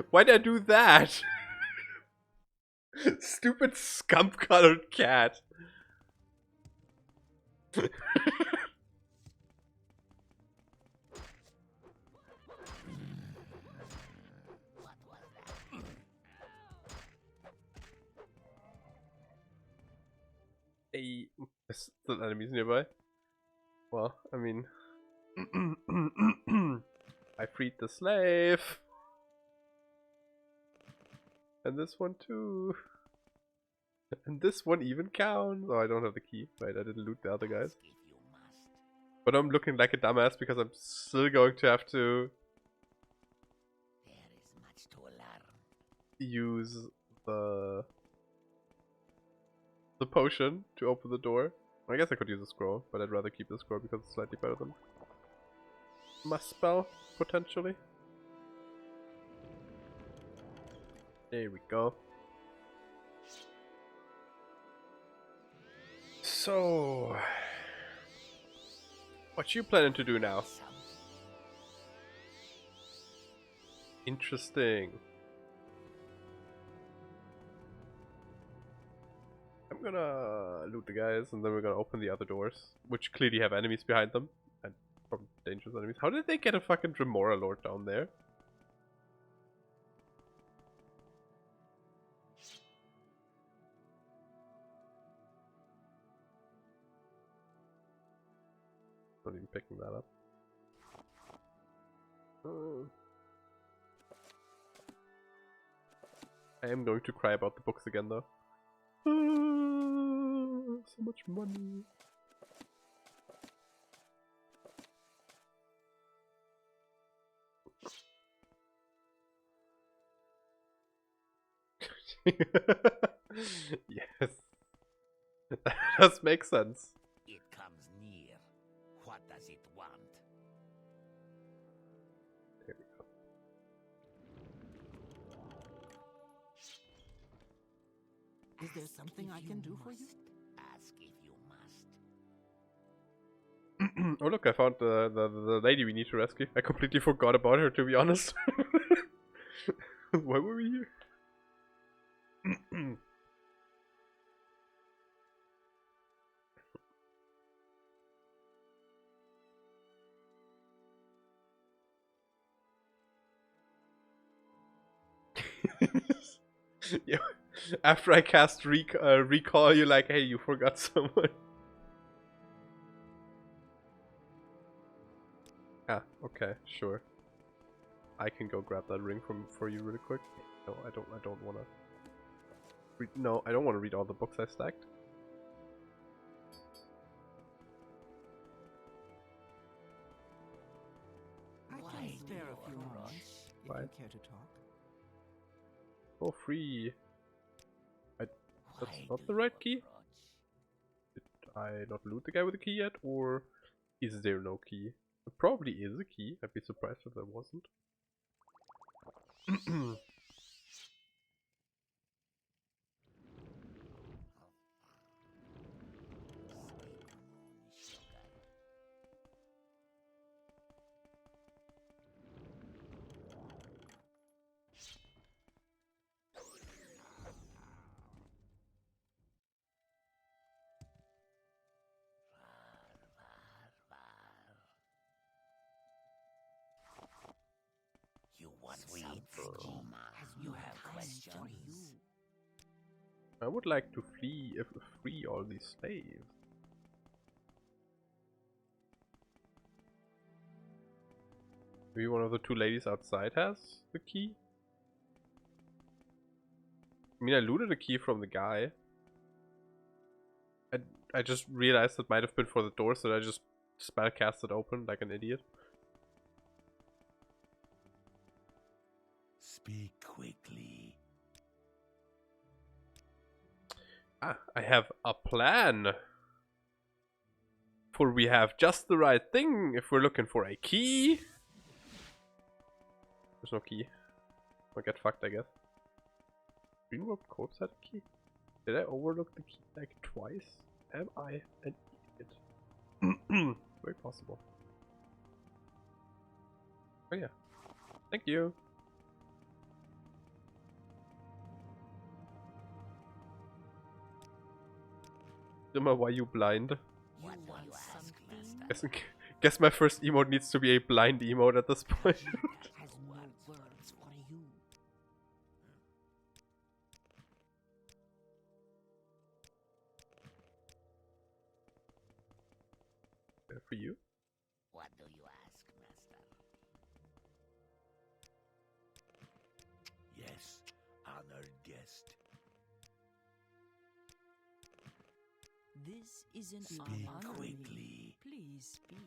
Why'd I do that? Stupid scump-colored cat. Hey, there's still enemies nearby. Well, I mean... I freed the slave! And this one too. And this one even counts. Oh, I don't have the key. Right, I didn't loot the other guys. But I'm looking like a dumbass because I'm still going to have to use the potion to open the door. I guess I could use a scroll, but I'd rather keep the scroll because it's slightly better than my spell, potentially. There we go. So, what you planning to do now? Interesting. I'm gonna loot the guys and then we're gonna open the other doors, which clearly have enemies behind them. And probably dangerous enemies. How did they get a fucking Dremora Lord down there? Not even picking that up. I am going to cry about the books again though. So much money. Yes. That does make sense. It comes near. What does it want? There we go. Is there something I can do for you? Ask if you must. Oh look, I found the lady we need to rescue. I completely forgot about her, to be honest. Why were we here? Yeah. After I cast recall, you're like, hey, you forgot someone. Ah, okay, sure. I can go grab that ring for you really quick. No, I don't wanna read, no, I don't wanna read all the books I stacked. I can spare a few moments if you care to talk. Oh, free. That's not the right key? Did I not loot the guy with the key yet? Or is there no key? There probably is a key. I'd be surprised if there wasn't. Sweet schema. You have questions? I would like to free all these slaves. Maybe one of the two ladies outside has the key? I mean, I looted a key from the guy. I just realized it might have been for the door, so I just spellcast it open like an idiot. Speak quickly. Ah, I have a plan. For we have just the right thing if we're looking for a key. There's no key. I'll get fucked, I guess. Green Rope Corpse had a key? Did I overlook the key like twice? Am I an idiot? Very possible. Oh yeah. Thank you. Dimmer, why you blind? What do you ask, master? Guess my first emote needs to be a blind emote at this point. Has no words for you. For you? What do you ask, master? Yes, honored guest. This is an Speak honor. quickly. Please speak.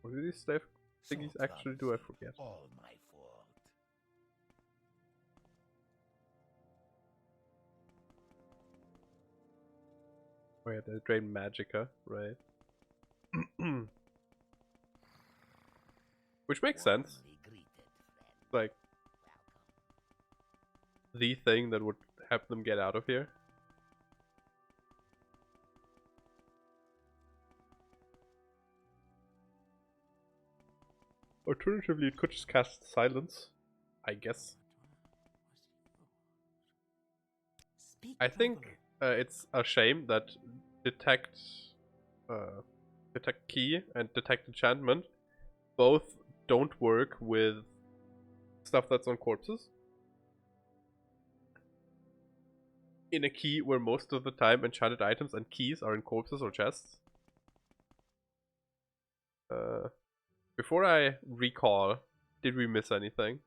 What do these slave thingies So actually do? I forget. All my fault. Oh yeah, they drain magicka, right? Which makes sense. Warmly greeted, friend. Like Welcome. the thing that would help them get out of here. Alternatively, it could just cast silence, I guess. Speak, I think it's a shame that detect key and detect enchantment both don't work with stuff that's on corpses. In a key where most of the time enchanted items and keys are in corpses or chests. Before I recall, did we miss anything?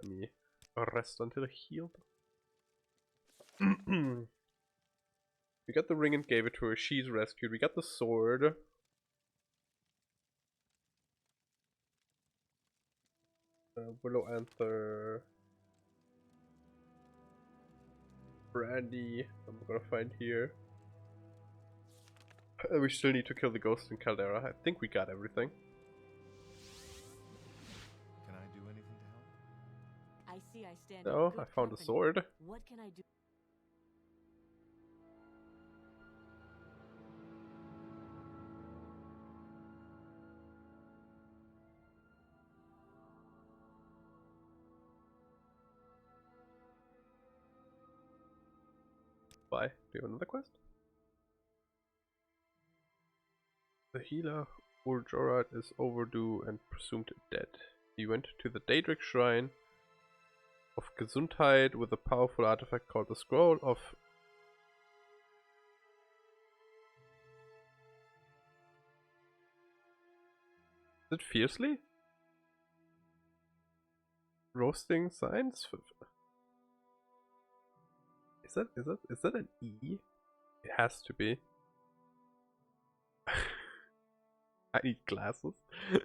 Let me rest until healed. We got the ring and gave it to her. She's rescued. We got the sword. Willow Anther. Brandy. I'm gonna find here. We still need to kill the ghost in Caldera. I think we got everything. Can I do anything to help? I see I stand. No, in good I found a company. sword. What can I do? Bye. Do you have another quest? The healer Urjorat is overdue and presumed dead. He went to the Daedric Shrine of Gesundheit with a powerful artifact called the Scroll of... Is it Fiercely? Roasting Signs? Is that an E? It has to be. I need glasses. It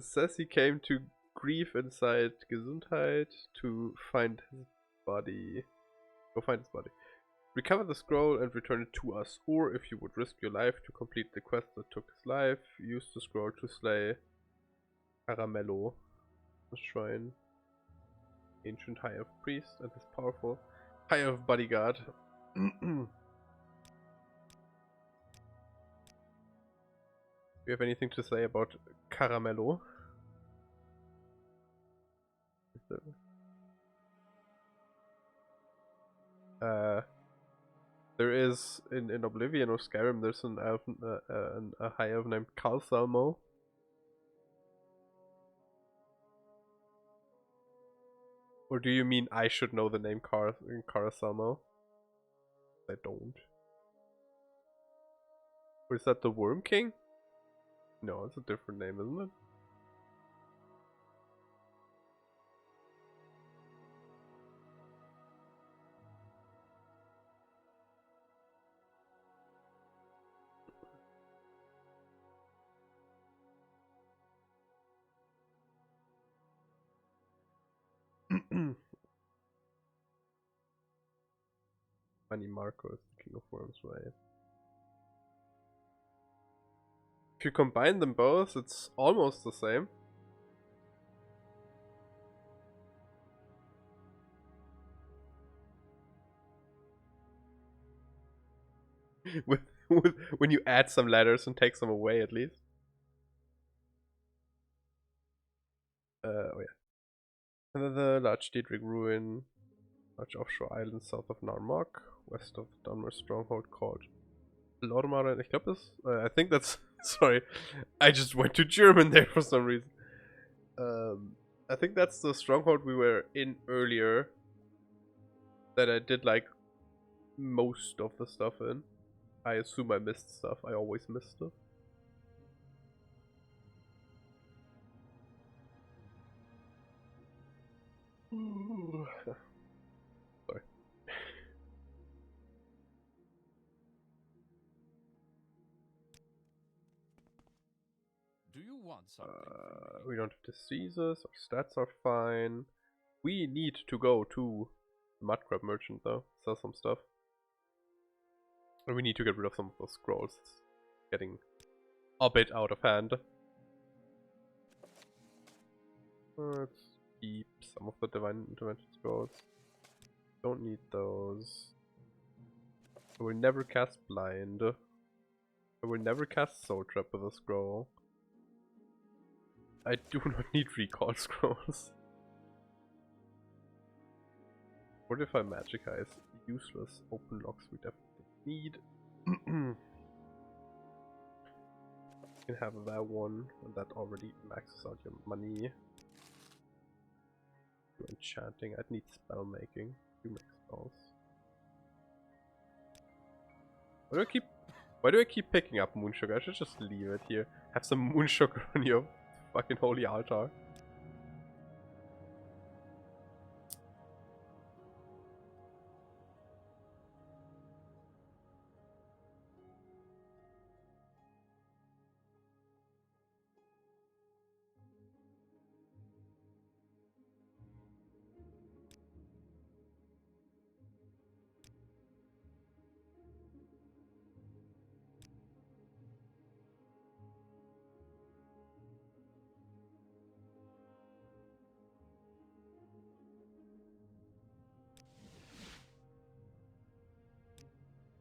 says he came to grief inside Gesundheit to find his body. Go find his body. Recover the scroll and return it to us. Or if you would risk your life to complete the quest that took his life, use the scroll to slay Caramello, the shrine. Ancient High Elf Priest and his powerful High Elf Bodyguard. Do you have anything to say about Caramello? There is in Oblivion or Skyrim. There's an elf, a high elf named Kalsalmo. Or do you mean I should know the name Karasalmo? I don't. Or is that the Worm King? No, it's a different name, isn't it? Funny Marco is the King of Worms, right? If you combine them both, it's almost the same. When you add some letters and take some away, at least. Oh yeah. And then the large Diedrich ruin, large offshore island south of Narmak, west of the Dunmer stronghold called Lormaren. I think that's sorry, I just went to German there for some reason. I think that's the stronghold we were in earlier. That I did like most of the stuff in. I assume I missed stuff. I always miss stuff. Sorry. Do you want something? We don't have diseases. Our stats are fine. We need to go to the Mudcrab merchant though. Sell some stuff. And we need to get rid of some of those scrolls. It's getting a bit out of hand. Let's keep some of the Divine Intervention scrolls. Don't need those. I will never cast Blind. I will never cast Soul Trap with a scroll. I do not need Recall scrolls. Fortify Magic Eyes. Useless. Open locks we definitely need. You can have that one, and that already maxes out your money. Do enchanting. I'd need spell making. You make spells. Why do I keep picking up moon sugar? I should just leave it here. Have some moon sugar on your fucking holy altar.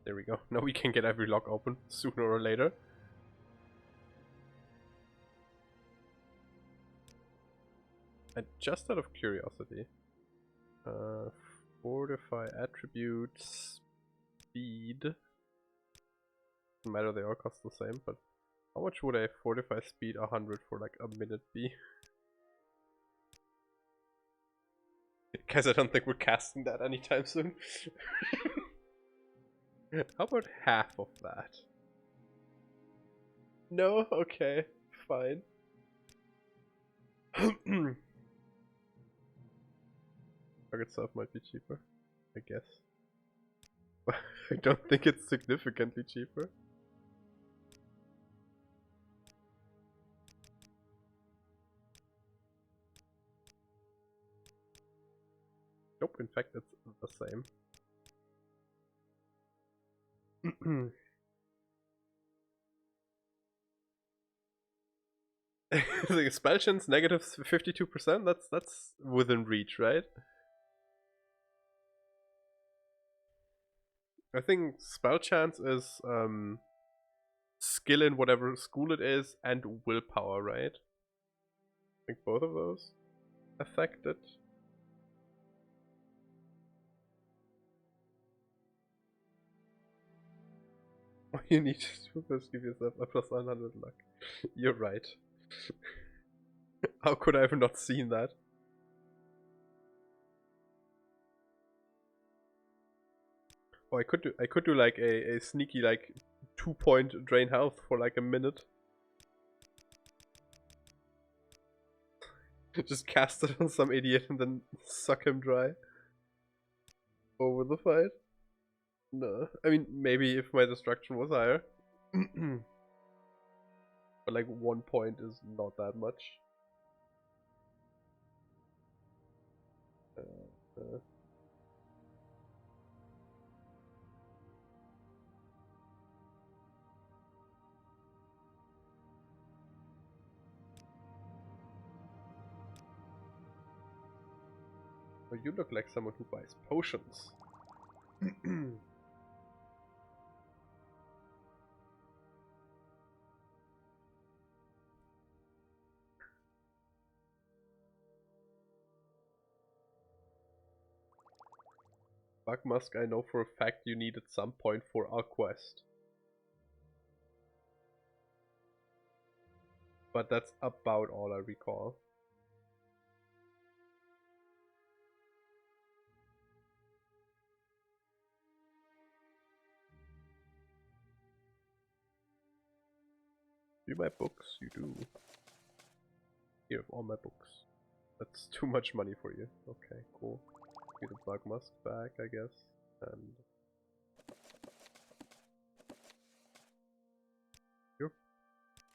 There we go. Now we can get every lock open sooner or later. And just out of curiosity, fortify attributes, speed. Doesn't matter, they all cost the same. But how much would a fortify speed 100 for like a minute be? Guys, I don't think we're casting that anytime soon. How about half of that? No? Okay, fine. Target stuff might be cheaper, I guess. But I don't think it's significantly cheaper. Nope, in fact it's the same. The spell chance negative 52%. That's within reach, right? I think spell chance is skill in whatever school it is and willpower, right? I think both of those affect it. You need to first give yourself a plus 100 luck. You're right. How could I have not seen that? Oh, I could do like a sneaky like 2-point drain health for like a minute. Just cast it on some idiot and then suck him dry. Over the fight. No, I mean maybe if my destruction was higher. But like 1 point is not that much. Well, you look like someone who buys potions. Bug Musk, I know for a fact you need at some point for our quest. But that's about all I recall. Do my books? You do. Here, all my books. That's too much money for you. Okay, cool. Get a Bug Musk back, I guess. And you're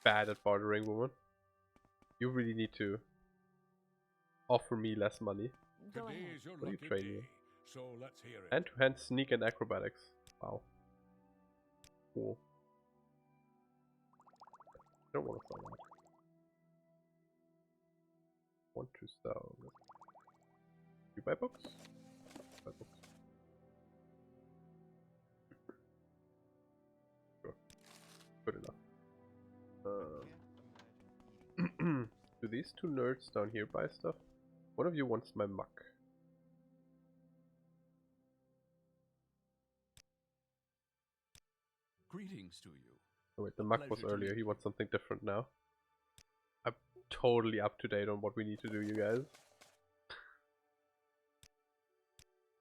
bad at bartering, woman. You really need to offer me less money. Today is your What do you lucky train day, you? so let's hear it. Hand-to-hand sneak and acrobatics. Wow. Cool. I don't want to sell that. Want to sell. You buy books? Buy books. Sure. Good enough. Do these two nerds down here buy stuff? One of you wants my muck. Greetings to you. Oh wait, the muck was earlier. He wants something different now. I'm totally up to date on what we need to do, you guys.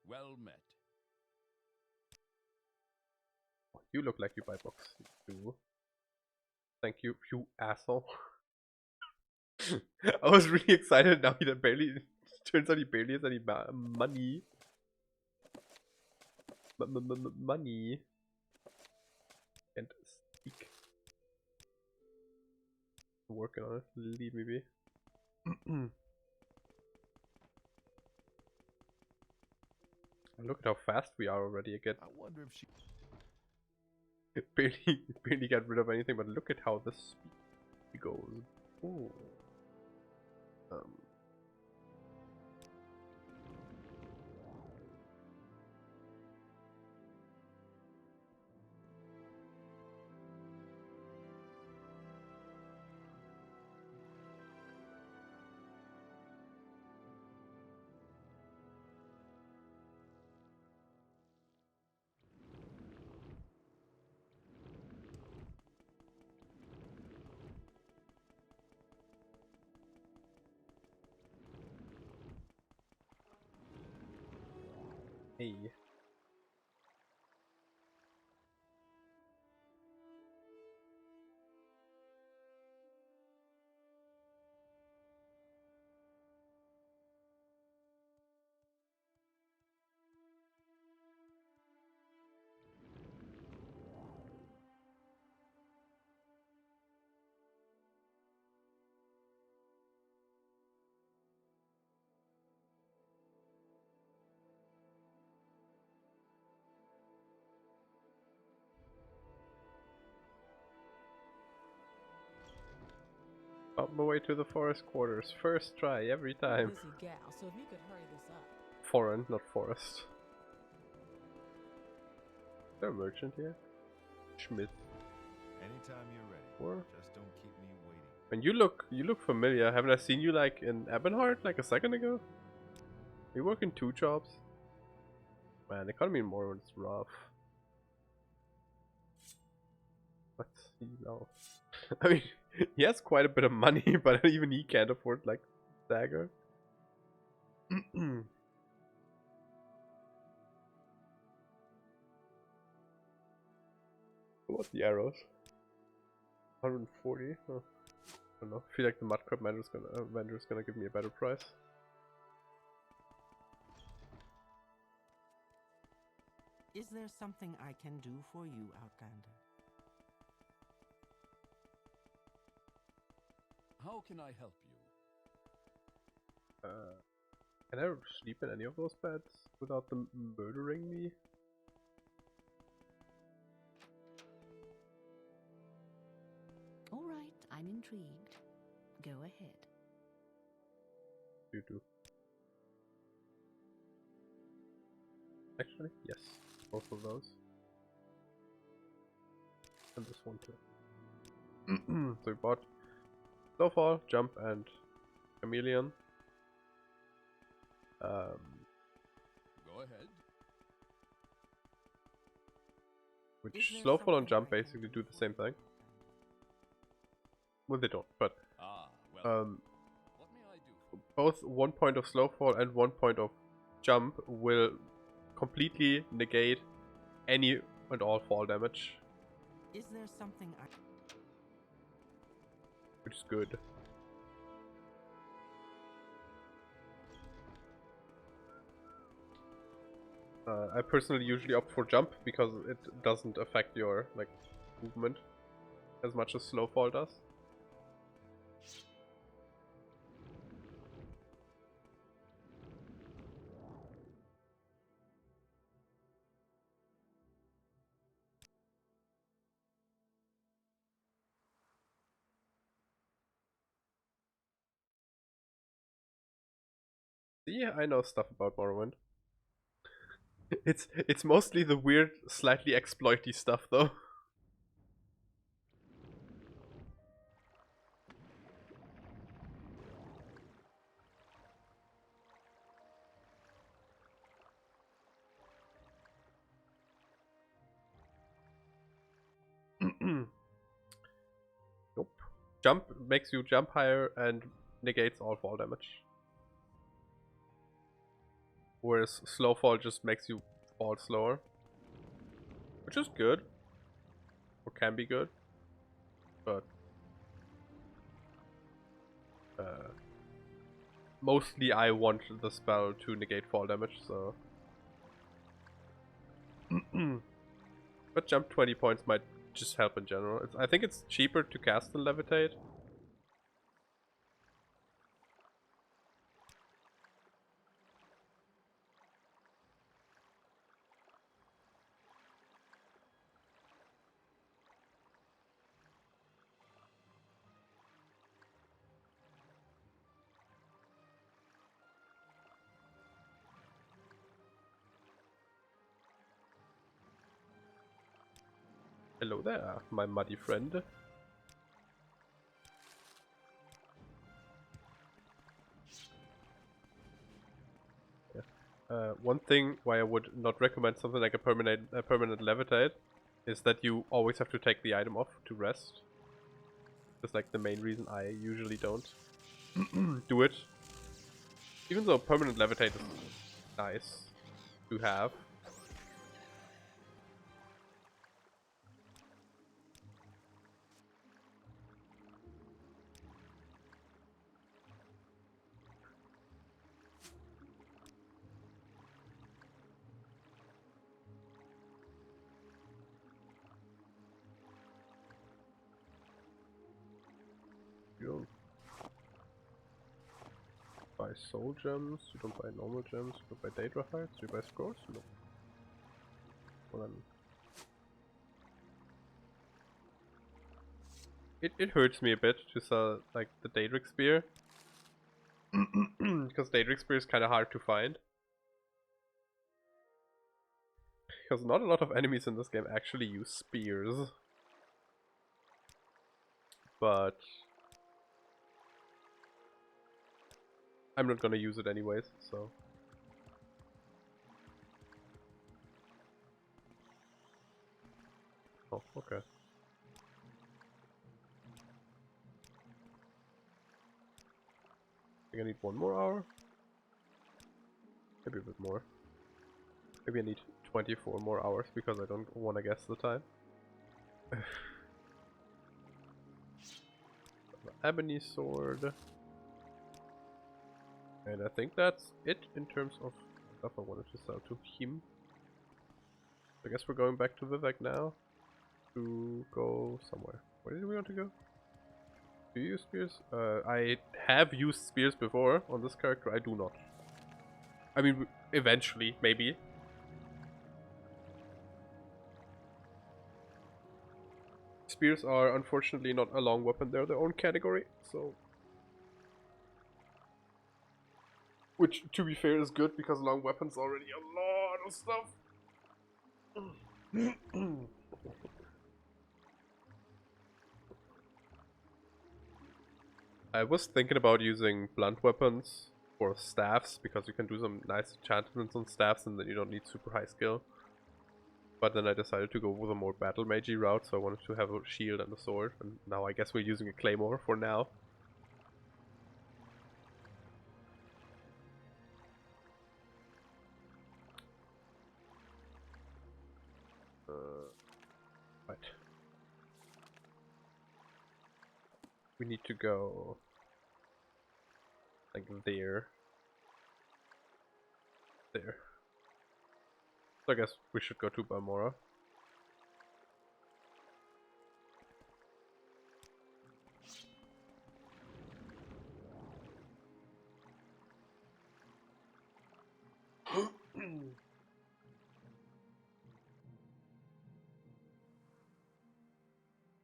Well met. You look like you buy books. You. Thank you, you asshole. I was really excited now. He barely. Turns out he barely has any money. Money. And speak. I'm working on it. Leave me be. Look at how fast we are already again. I wonder if she barely got rid of anything, but look at how the speed goes. Ooh. Hey. Up my way to the forest quarters. First try, every time. Busy gal, so if you could hurry this up. Foreign, not forest. Is there a merchant here? Schmidt. Anytime you're ready. Or? Just don't keep me waiting. And you look familiar. Haven't I seen you like in Ebonheart like a second ago? You working 2 jobs? Man, the economy in Morrowind is rough. What's he now? I mean, he has quite a bit of money, but even he can't afford like dagger. What the arrows? 140. Oh, I don't know. I feel like the Mudcrab vendor's gonna give me a better price. Is there something I can do for you, Outlander? How can I help you? Can I sleep in any of those beds without them murdering me? All right, I'm intrigued. Go ahead. You do. Actually, yes. Both of those. And this one too. So we bought Snowfall, Jump, and Chameleon. Go ahead. Which Snowfall and Jump basically do the same thing. Well, they don't, but What may I do? both 1 point of Snowfall and 1 point of Jump will completely negate any and all fall damage. Is there something I... Which is good. I personally usually opt for Jump because it doesn't affect your like movement as much as Snowfall does. See, I know stuff about Morrowind. It's mostly the weird, slightly exploity stuff though. Nope. Jump makes you jump higher and negates all fall damage. Whereas slow fall just makes you fall slower. Which is good. Or can be good. But mostly I want the spell to negate fall damage, so but jump 20 points might just help in general. I think it's cheaper to cast than Levitate. Hello there, my muddy friend. One thing why I would not recommend something like a permanent levitate is that you always have to take the item off to rest. That's like the main reason I usually don't do it. Even though permanent levitate is nice to have. You don't buy soul gems, you don't buy normal gems, you don't buy Daedra hearts, you buy scrolls? No. Well then. It hurts me a bit to sell like the Daedric Spear. Because Daedric Spear is kinda hard to find. Because not a lot of enemies in this game actually use spears. But I'm not gonna use it anyways, so. Oh, okay. think I need 1 more hour. Maybe a bit more. Maybe I need 24 more hours because I don't want to guess the time. Ebony sword. And I think that's it in terms of stuff I wanted to sell to him. I guess we're going back to Vivek now to go somewhere. Where did we want to go? Do you use spears? I have used spears before on this character. I do not. I mean, eventually, maybe. Spears are unfortunately not a long weapon. They're their own category, so... Which, to be fair, is good because long weapons already a lot of stuff. I was thinking about using blunt weapons for staffs because you can do some nice enchantments on staffs and then you don't need super high skill. But then I decided to go with a more battle magey route, so I wanted to have a shield and a sword, and now I guess we're using a claymore for now. Right. We need to go like there. There. So I guess we should go to Balmora.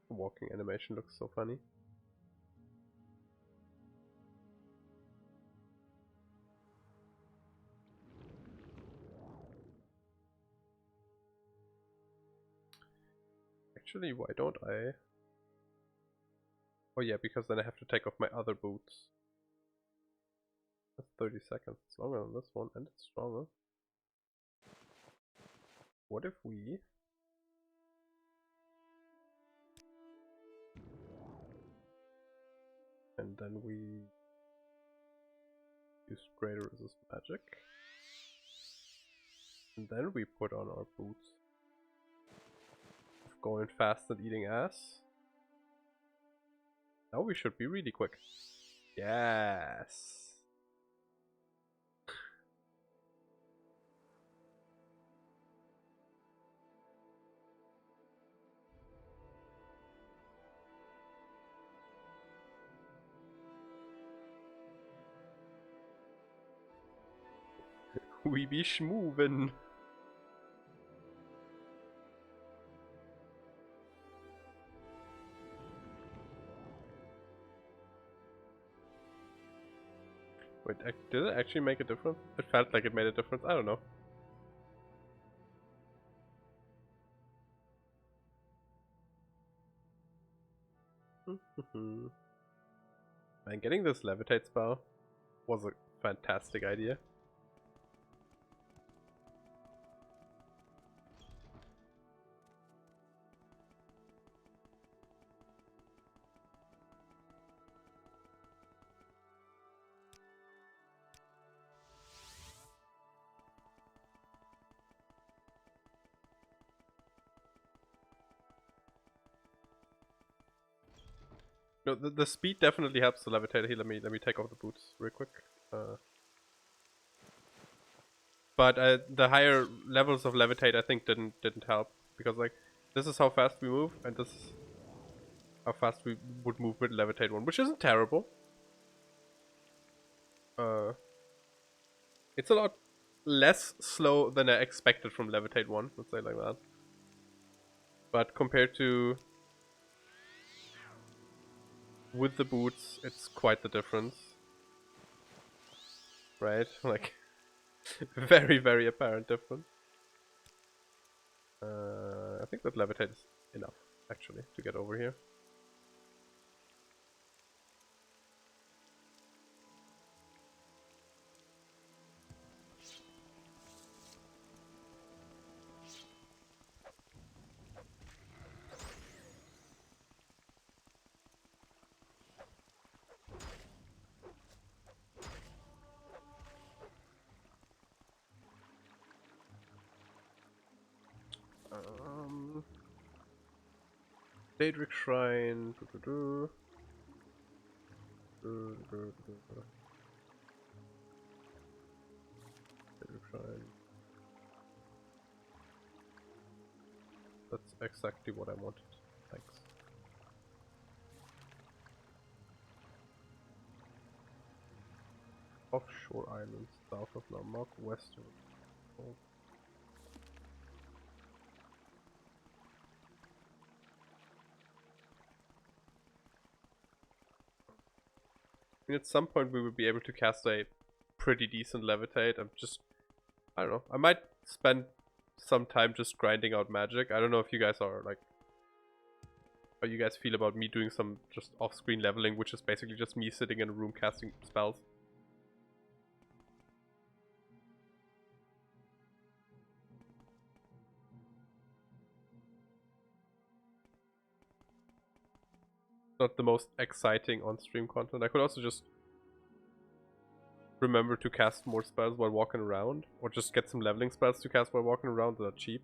The walking animation looks so funny. Actually, why don't I? Oh yeah, because then I have to take off my other boots. That's 30 seconds. It's longer than this one, and it's stronger. What if we... And then we use greater resist magic. And then we put on our boots. Going fast and eating ass. Now we should be really quick. Yes. We be schmoovin'. Wait, did it actually make a difference? It felt like it made a difference. I don't know. Man, getting this levitate spell was a fantastic idea. No, the speed definitely helps the levitate. Here, let me take off the boots real quick. But the higher levels of levitate I think didn't help, because like this is how fast we move, and this is how fast we would move with levitate 1, which isn't terrible. It's a lot less slow than I expected from levitate 1, let's say like that. But compared to with the boots, it's quite the difference. Right? Like, very, very apparent difference. I think that levitate is enough, actually, to get over here. Daedric Shrine. Daedric Shrine. That's exactly what I wanted. Thanks. Offshore islands, south of Narmak, west of... Oh. I mean, at some point we would be able to cast a pretty decent levitate. I don't know. I might spend some time just grinding out magic. I don't know if you guys are like, how you guys feel about me doing some just off-screen leveling, which is basically just me sitting in a room casting spells. Not the most exciting on-stream content. I could also just remember to cast more spells while walking around, or just get some leveling spells to cast while walking around that are cheap.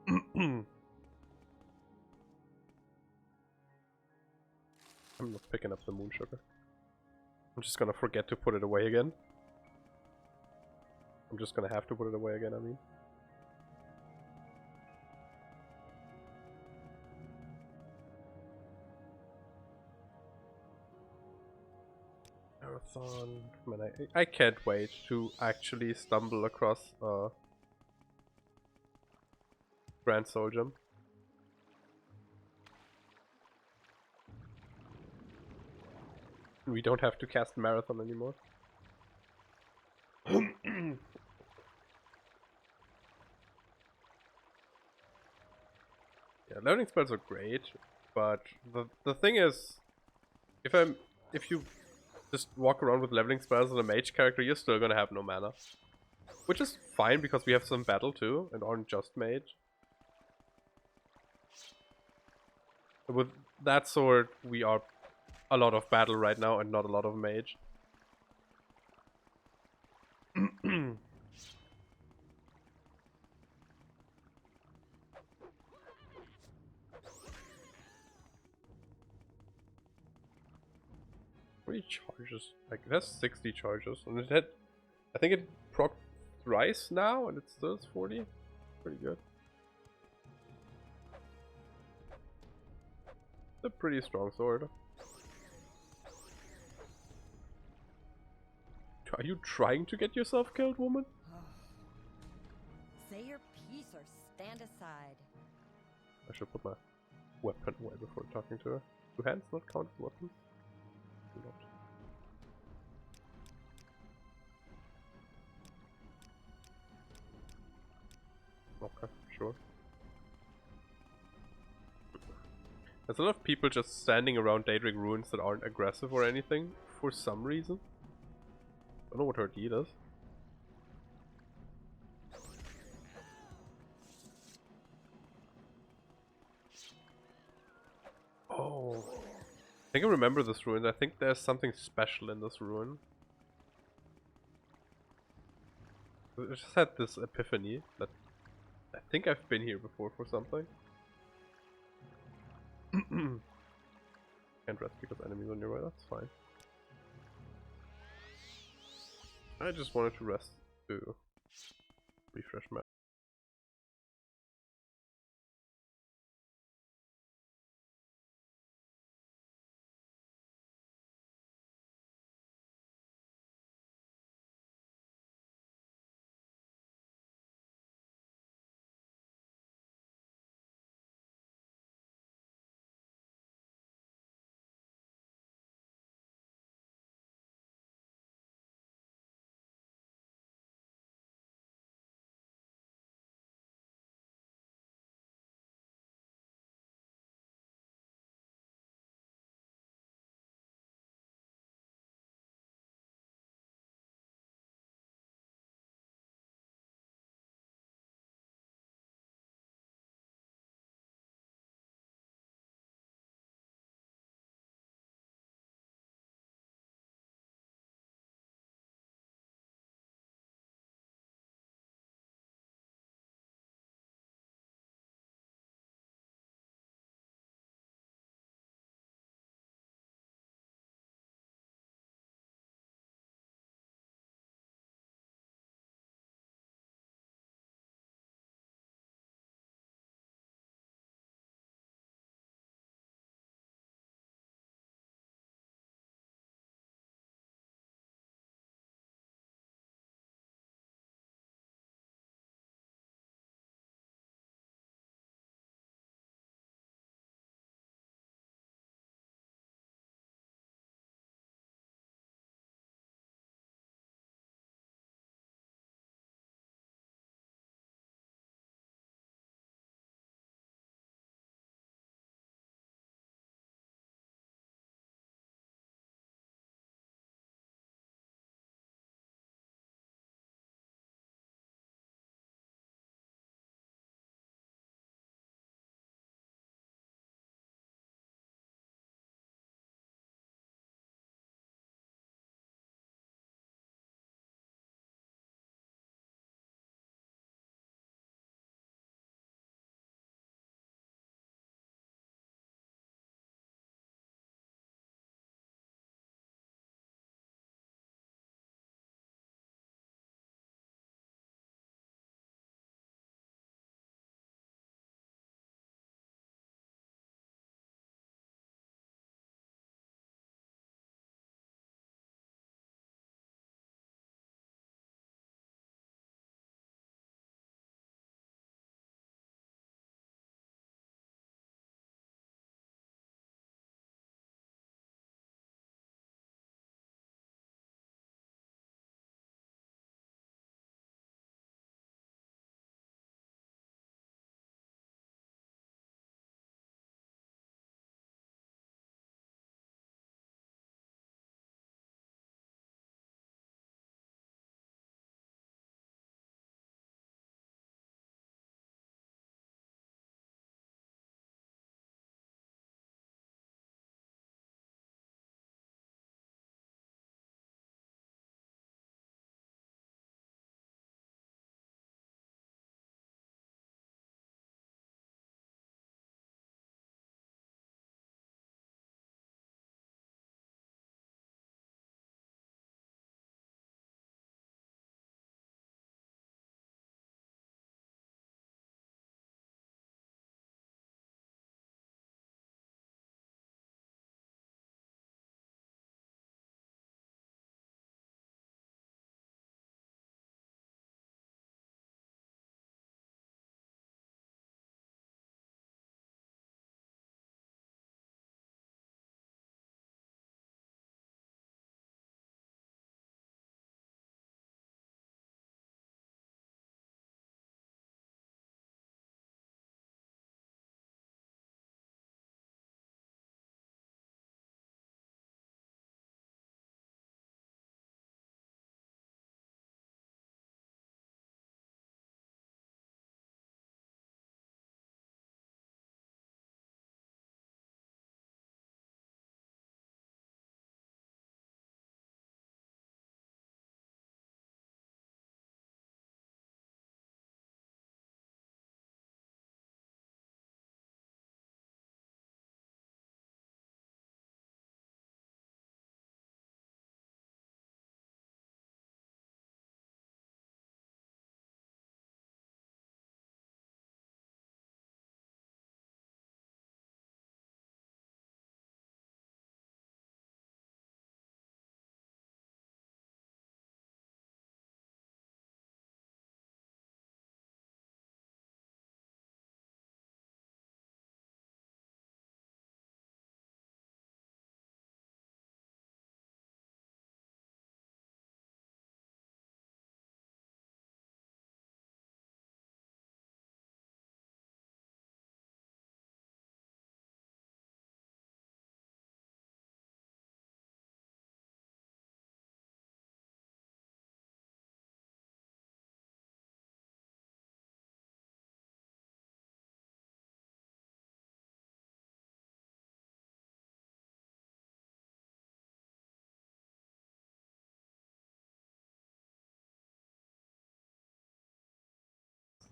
I'm not picking up the moon sugar. I'm just gonna forget to put it away again. I'm just gonna have to put it away again, I mean. Marathon. Man, I can't wait to actually stumble across Grand Soul Gem. We don't have to cast Marathon anymore. Yeah, learning spells are great, but the thing is, if you just walk around with leveling spells as a mage character, you're still gonna have no mana. Which is fine because we have some battle too, and aren't just mage. With that sword, we are a lot of battle right now and not a lot of mage. How many charges? Like, it has 60 charges, and it had, I think it proc thrice now, and it still is 40. Pretty good. It's a pretty strong sword. Are you trying to get yourself killed, woman? Say your piece or stand aside. I should put my weapon away before talking to her. Do hands not count as weapons? Do not. Okay, sure. There's a lot of people just standing around Daedric ruins that aren't aggressive or anything for some reason. I don't know what her deal is. Oh, I think I remember this ruin. I think there's something special in this ruin. I just had this epiphany that I think I've been here before for something. Can't rest because enemies are nearby, that's fine. I just wanted to rest to refresh my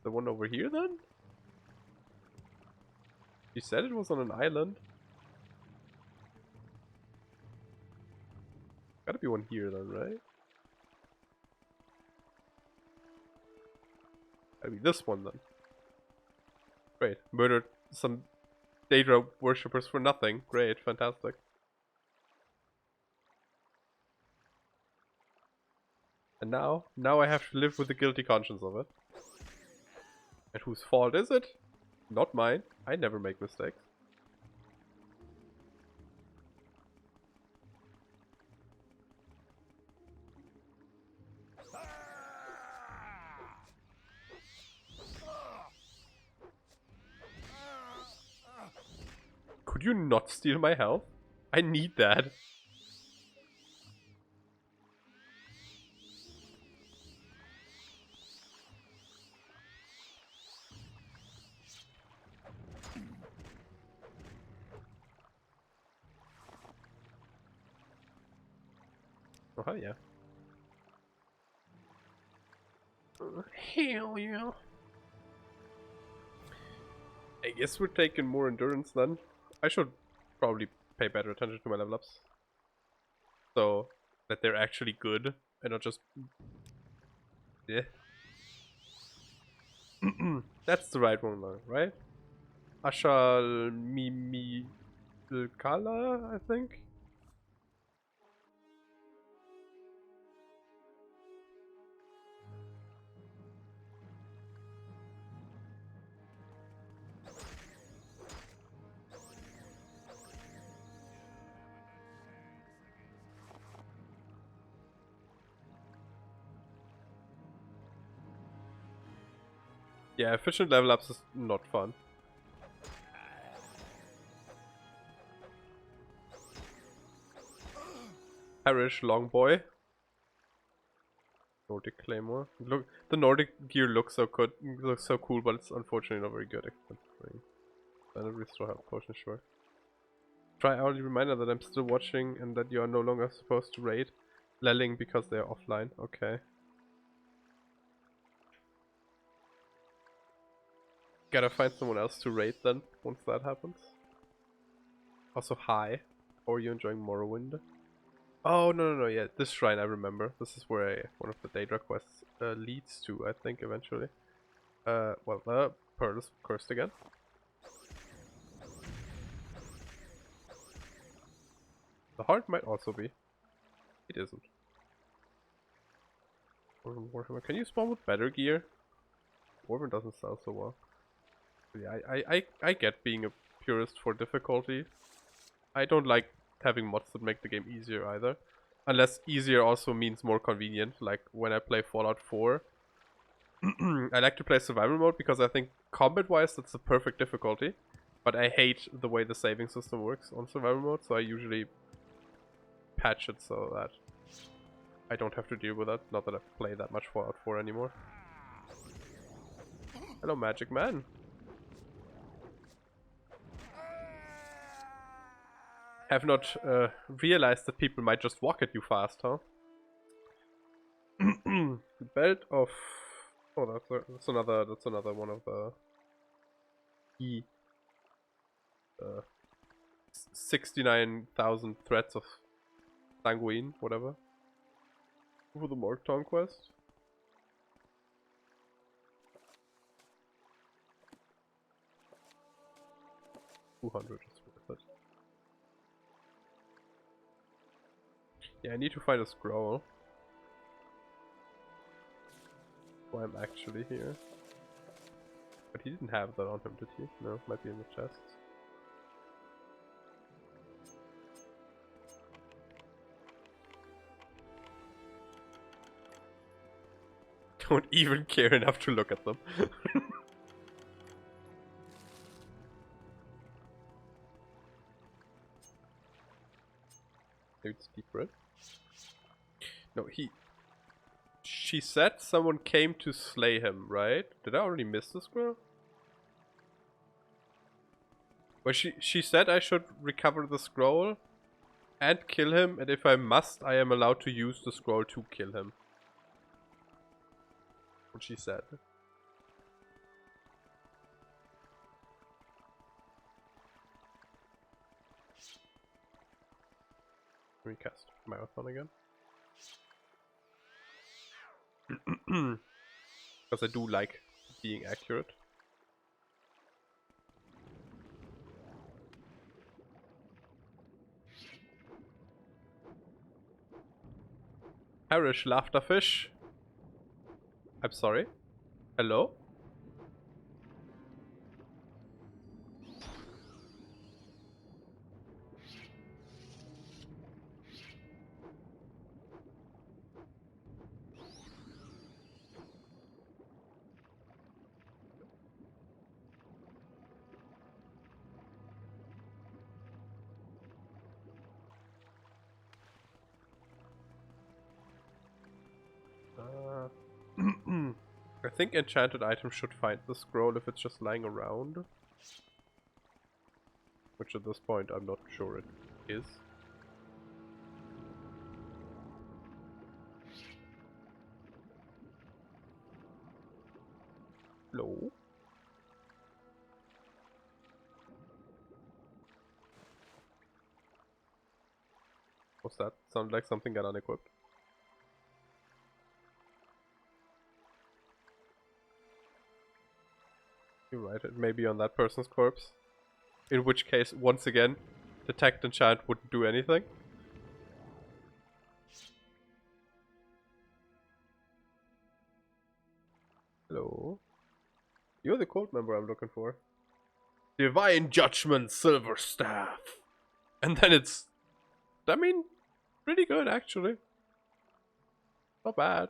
the one over here then? You said it was on an island. Gotta be one here then, right? Gotta be this one then. Great. Murdered some Daedra worshippers for nothing. Great, fantastic. And now I have to live with the guilty conscience of it. And whose fault is it? Not mine. I never make mistakes. Could you not steal my health? I need that. Oh yeah. Hell yeah. I guess we're taking more endurance then. I should probably pay better attention to my level ups. So that they're actually good and not just... Yeah. That's the right one though, right? Ashal Mimikala, I think? Yeah, efficient level ups is not fun. Perish, long boy. Nordic Claymore. Look, the Nordic gear looks so good, looks so cool, but it's unfortunately not very good. Standard restore health potion, sure. Try hourly reminder that I'm still watching and that you are no longer supposed to raid Lelling because they are offline. Okay. Gotta find someone else to raid then, once that happens. Also, hi. How are you enjoying Morrowind? Oh, no, yeah, this shrine I remember. This is where one of the Daedra quests leads to, I think, eventually. Well, the pearl is cursed again. The heart might also be. It isn't. Warhammer. Can you spawn with better gear? Warhammer doesn't sell so well. Yeah, I get being a purist for difficulty. I don't like having mods that make the game easier either. Unless easier also means more convenient. Like when I play Fallout 4, I like to play survival mode because I think combat-wise that's the perfect difficulty. But I hate the way the saving system works on survival mode, so I usually patch it so that I don't have to deal with that. Not that I play that much Fallout 4 anymore. Hello, Magic Man. Have not realized that people might just walk at you fast, huh? Belt of... Oh, that's another one of the... 69,000 threats of Sanguine, whatever. For the Morgtown quest. $200 is worth it. Yeah, I need to find a scroll. Why I'm actually here. But he didn't have that on him, did he? No, might be in the chest. Don't even care enough to look at them. Maybe it's deep red? No, she said someone came to slay him, right? Did I already miss this girl? Well, she said I should recover the scroll and kill him, and if I must, I am allowed to use the scroll to kill him. What she said. Let me cast Marathon again. Because I do like being accurate. Irish laughter fish. I'm sorry. Hello? I think enchanted items should find the scroll if it's just lying around. Which at this point I'm not sure it is. Hello? What's that? Sounded like something got unequipped. You're right, it may be on that person's corpse. In which case, once again, detect enchant wouldn't do anything. Hello? You're the cult member I'm looking for. Divine Judgment Silver Staff. And then it's... I mean, pretty good actually. Not bad.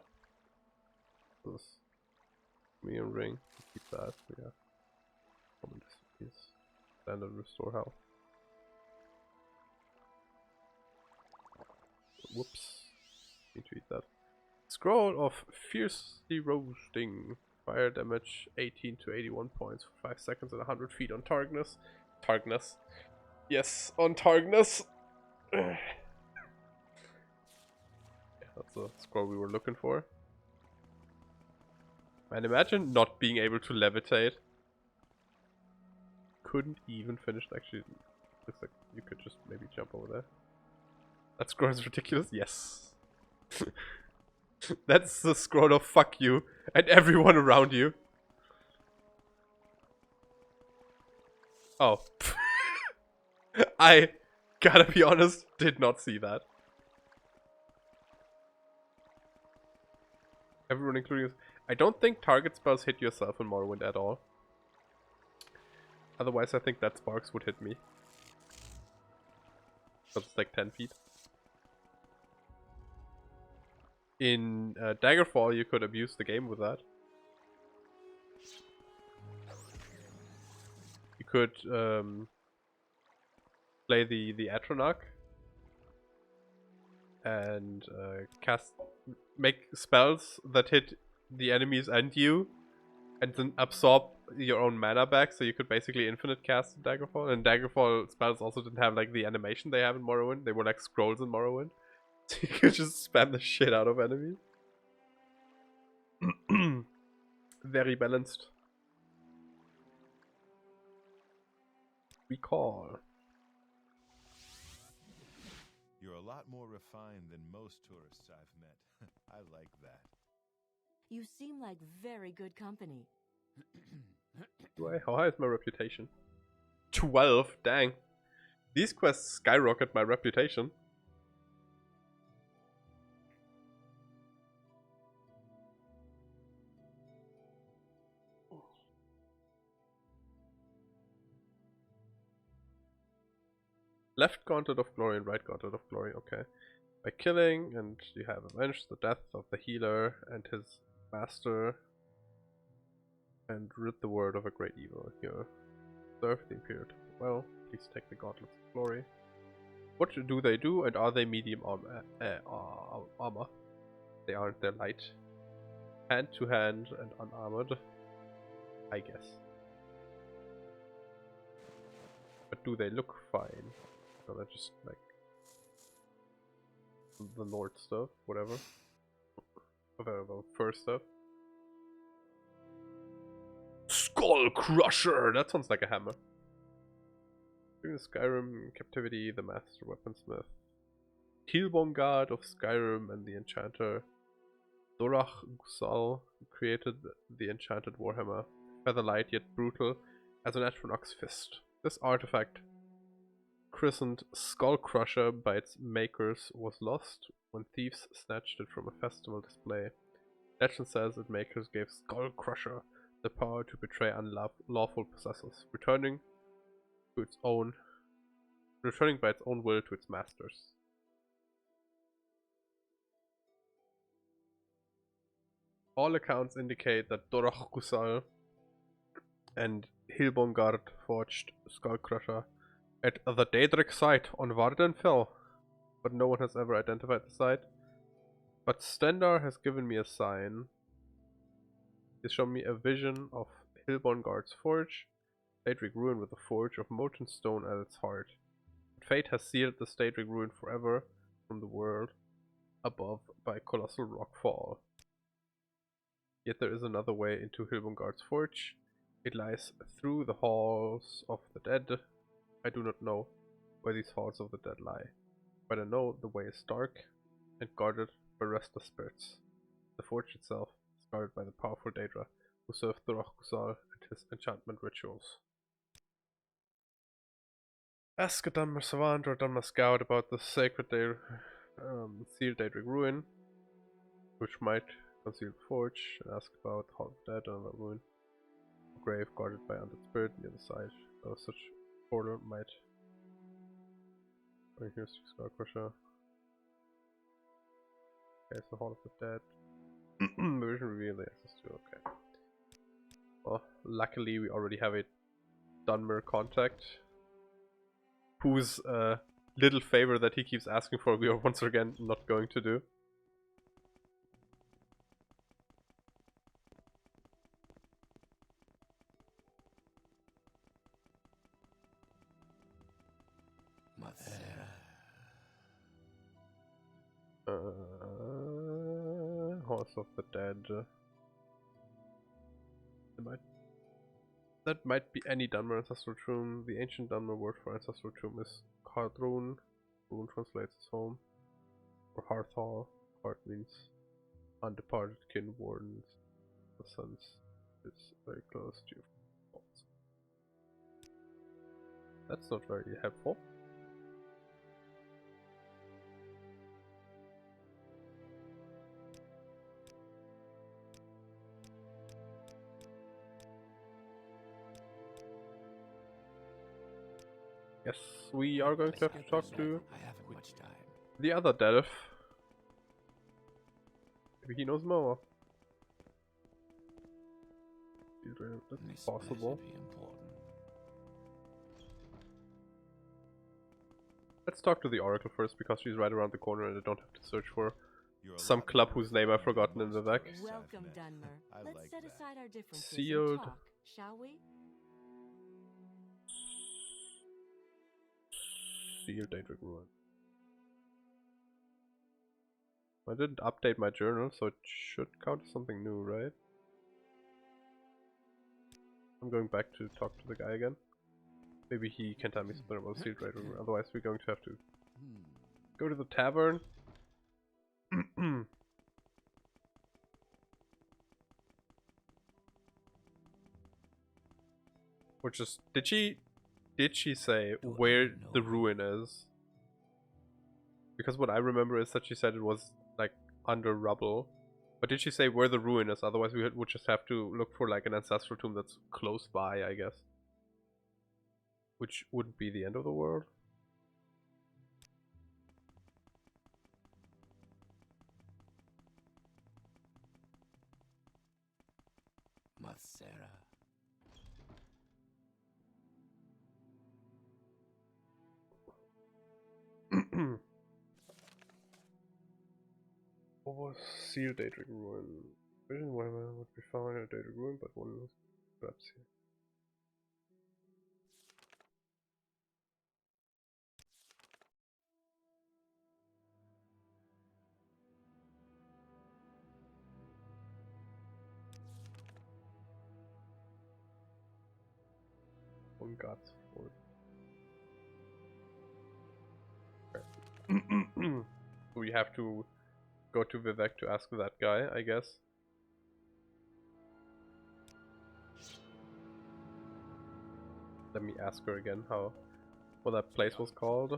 This medium ring. Keep that, yeah. Common disease. Standard restore health. Whoops. Need to eat that. Scroll of Fiercely Roasting. Fire damage 18 to 81 points for 5 seconds and 100 feet on Targnus. Targnus. Yes, on Targnus. Yeah, that's the scroll we were looking for. And imagine not being able to levitate. Couldn't even finish. Actually, looks like you could just maybe jump over there. That scroll is ridiculous. Yes. That's the scroll of fuck you and everyone around you. Oh. I gotta be honest, did not see that. Everyone including... I don't think target spells hit yourself in Morrowind at all. Otherwise I think that sparks would hit me. Because it's like 10 feet. In Daggerfall you could abuse the game with that. You could play the Atronach and make spells that hit the enemies and you, and then absorb your own mana back, so you could basically infinite cast in Daggerfall. And Daggerfall spells also didn't have like the animation they have in Morrowind. They were like scrolls in Morrowind. So you could just spam the shit out of enemies. Very balanced. Recall. You're a lot more refined than most tourists I've met. I like that. You seem like very good company. How high is my reputation? 12, dang. These quests skyrocket my reputation. Left Gauntlet of Glory and right Gauntlet of Glory, okay. By killing, and you have avenged the death of the healer and his master, and rid the world of a great evil. Here, serve the Imperial Temple well. Please take the Gauntlets of Glory. What do they do, and are they medium armor? They aren't, they're light. Hand to hand and unarmored, I guess. But do they look fine? So they're just like the Lord stuff, whatever. The first stuff. Skull Crusher! That sounds like a hammer. During the Skyrim captivity, the Master Weaponsmith Tilbongard of Skyrim and the enchanter Dorach Gusal created the enchanted warhammer, featherlight yet brutal as an Atronach's fist. This artifact, christened Skull Crusher by its makers, was lost when thieves snatched it from a festival display. Legend says its makers gave Skull Crusher the power to betray unlawful possessors, returning by its own will to its masters. All accounts indicate that Dorach Gusal and Hilbongard forged Skullcrusher at the Daedric site on Vardenfell, but no one has ever identified the site. But Stendar has given me a sign. He's shown me a vision of Hilbongard's forge, Daedric ruin with a forge of molten stone at its heart. Fate has sealed the Daedric ruin forever from the world above by colossal rockfall. Yet there is another way into Hilbongard's forge. It lies through the halls of the dead. I do not know where these halls of the dead lie, but I know the way is dark and guarded by restless spirits. The forge itself is guarded by the powerful Daedra who served Dorach Gusal and his enchantment rituals. Ask a Dunmer Savant or Dunmer Scout about the sacred sealed Daedric ruin, which might conceal the forge, and ask about the Hall of the Dead, another ruin, a grave guarded by undead spirit near the site. Though such portal might bring here to Skullcrusher. Okay, it's the Hall of the Dead. Vision reveal the access to. Okay. Well, luckily we already have a Dunmer contact, whose little favor that he keeps asking for we are once again not going to do. Halls of the Dead. That might be any Dunmer ancestral tomb. The ancient Dunmer word for ancestral tomb is Kardrun. Rune translates as home. Or Hearthhall. Heart means undeparted kin wardens. The sense is very close to your faults. That's not very helpful. Yes, we are going to have to talk to the other Delph. Maybe he knows more. That's possible. Let's talk to the Oracle first, because she's right around the corner and I don't have to search for some club whose name I've forgotten in Vivek. Welcome, Dunmer. Let's set aside our differences Sealed. and talk, shall we? Sealed Daedric ruin. I didn't update my journal, so it should count as something new, right? I'm going back to talk to the guy again. Maybe he can tell me something about Sealed Daedric ruin. Otherwise, we're going to have to go to the tavern. Or just did she say where the ruin is? Because what I remember is that she said it was like under rubble. But did she say where the ruin is? Otherwise we would just have to look for like an ancestral tomb that's close by, I guess. Which wouldn't be the end of the world. Matsera. What was Sealed Daedric ruin? Vision whatever would be found in a Daedric ruin, but one was perhaps here. One God's Fort. Okay. So we have to go to Vivek to ask that guy, I guess. Let me ask her again what that place was called.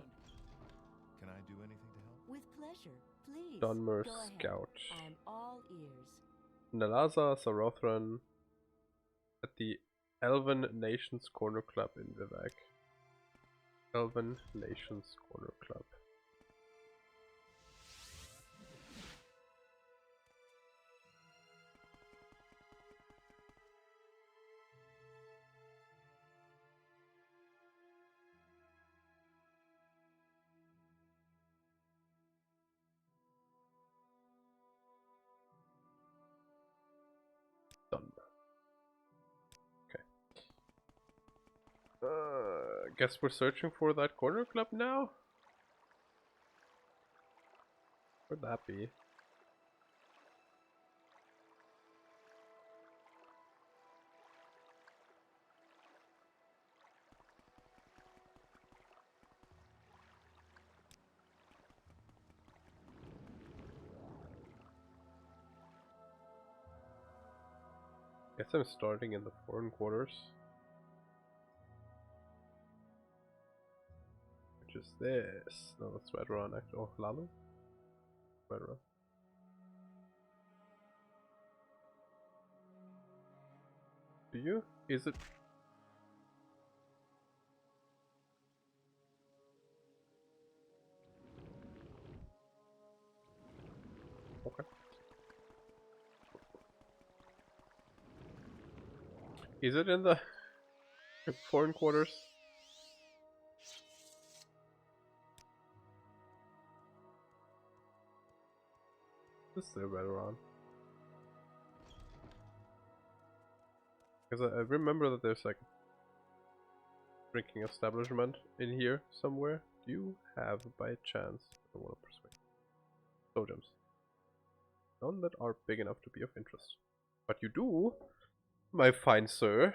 Can I do anything to help? With pleasure. Please. Dunmer go ahead. Scout. I'm all ears. Nalaza Sarothran at the Elven Nations Corner Club in Vivek. Elven Nations Corner Club. Done. Okay. Guess we're searching for that corner club now? Where'd that be? Guess I'm starting in the foreign quarters. Which is this? No, that's right around actually. Oh, Lalo? Right around. Do you? Is it? Okay. Is it in the foreign quarters? This is right around. Because I remember that there's like a drinking establishment in here somewhere. Do you have by chance? I want to persuade. Totems. None that are big enough to be of interest. But you do, my fine sir,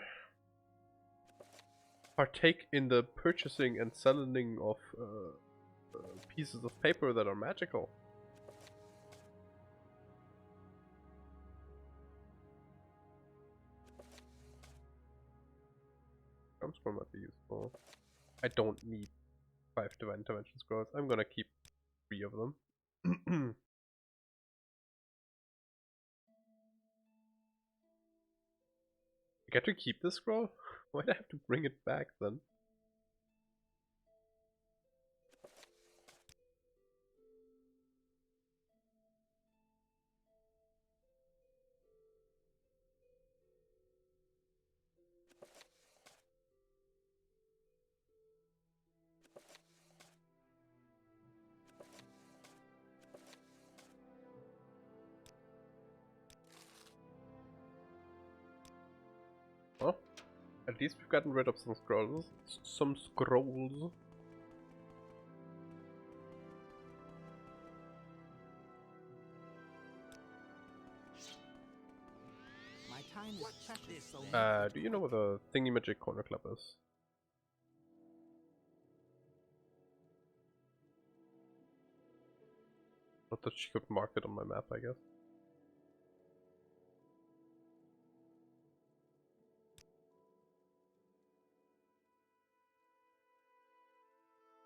partake in the purchasing and selling of pieces of paper that are magical. Scroll might be useful. I don't need 5 Divine Intervention scrolls. I'm gonna keep 3 of them. I get to keep this scroll? Why'd I have to bring it back then? Well, at least we've gotten rid of some scrolls. My time is precious, so do you know where the Thingy-Magic Corner Club is? Not that she could mark it on my map, I guess.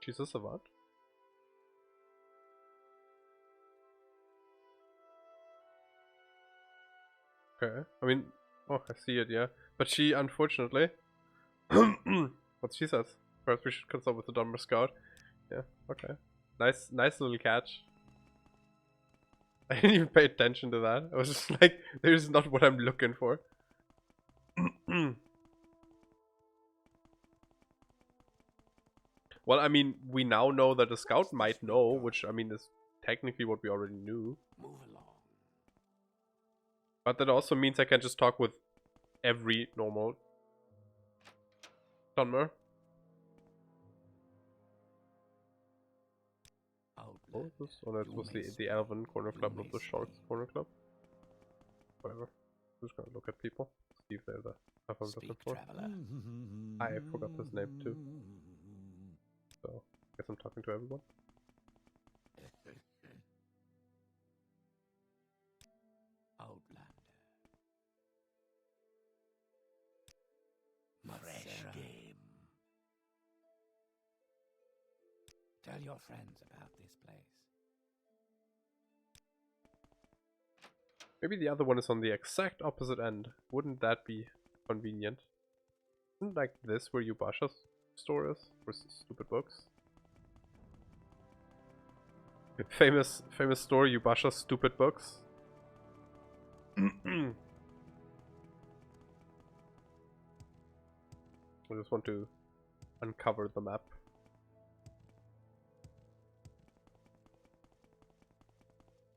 She's a savant. Okay, I mean, oh, I see it, yeah. But she, unfortunately, what she says. First, we should consult with the Dunmer Scout. Yeah, okay. Nice little catch. I didn't even pay attention to that. I was just like, this is not what I'm looking for. Well, I mean, we now know that the scout might know, which, I mean, is technically what we already knew. Move along. But that also means I can just talk with every normal Dunmer. Oh, that's mostly the Elven Corner Club, not the Sharks Corner Club. Whatever. I'm just gonna look at people, see if they're the stuff I'm looking for. I forgot his name too. So, guess I'm talking to everyone. Tell your friends about this place. Maybe the other one is on the exact opposite end. Wouldn't that be convenient? Isn't like this where Yubasha's store is? For stupid books? Famous store, Yubasha's stupid books. I just want to uncover the map.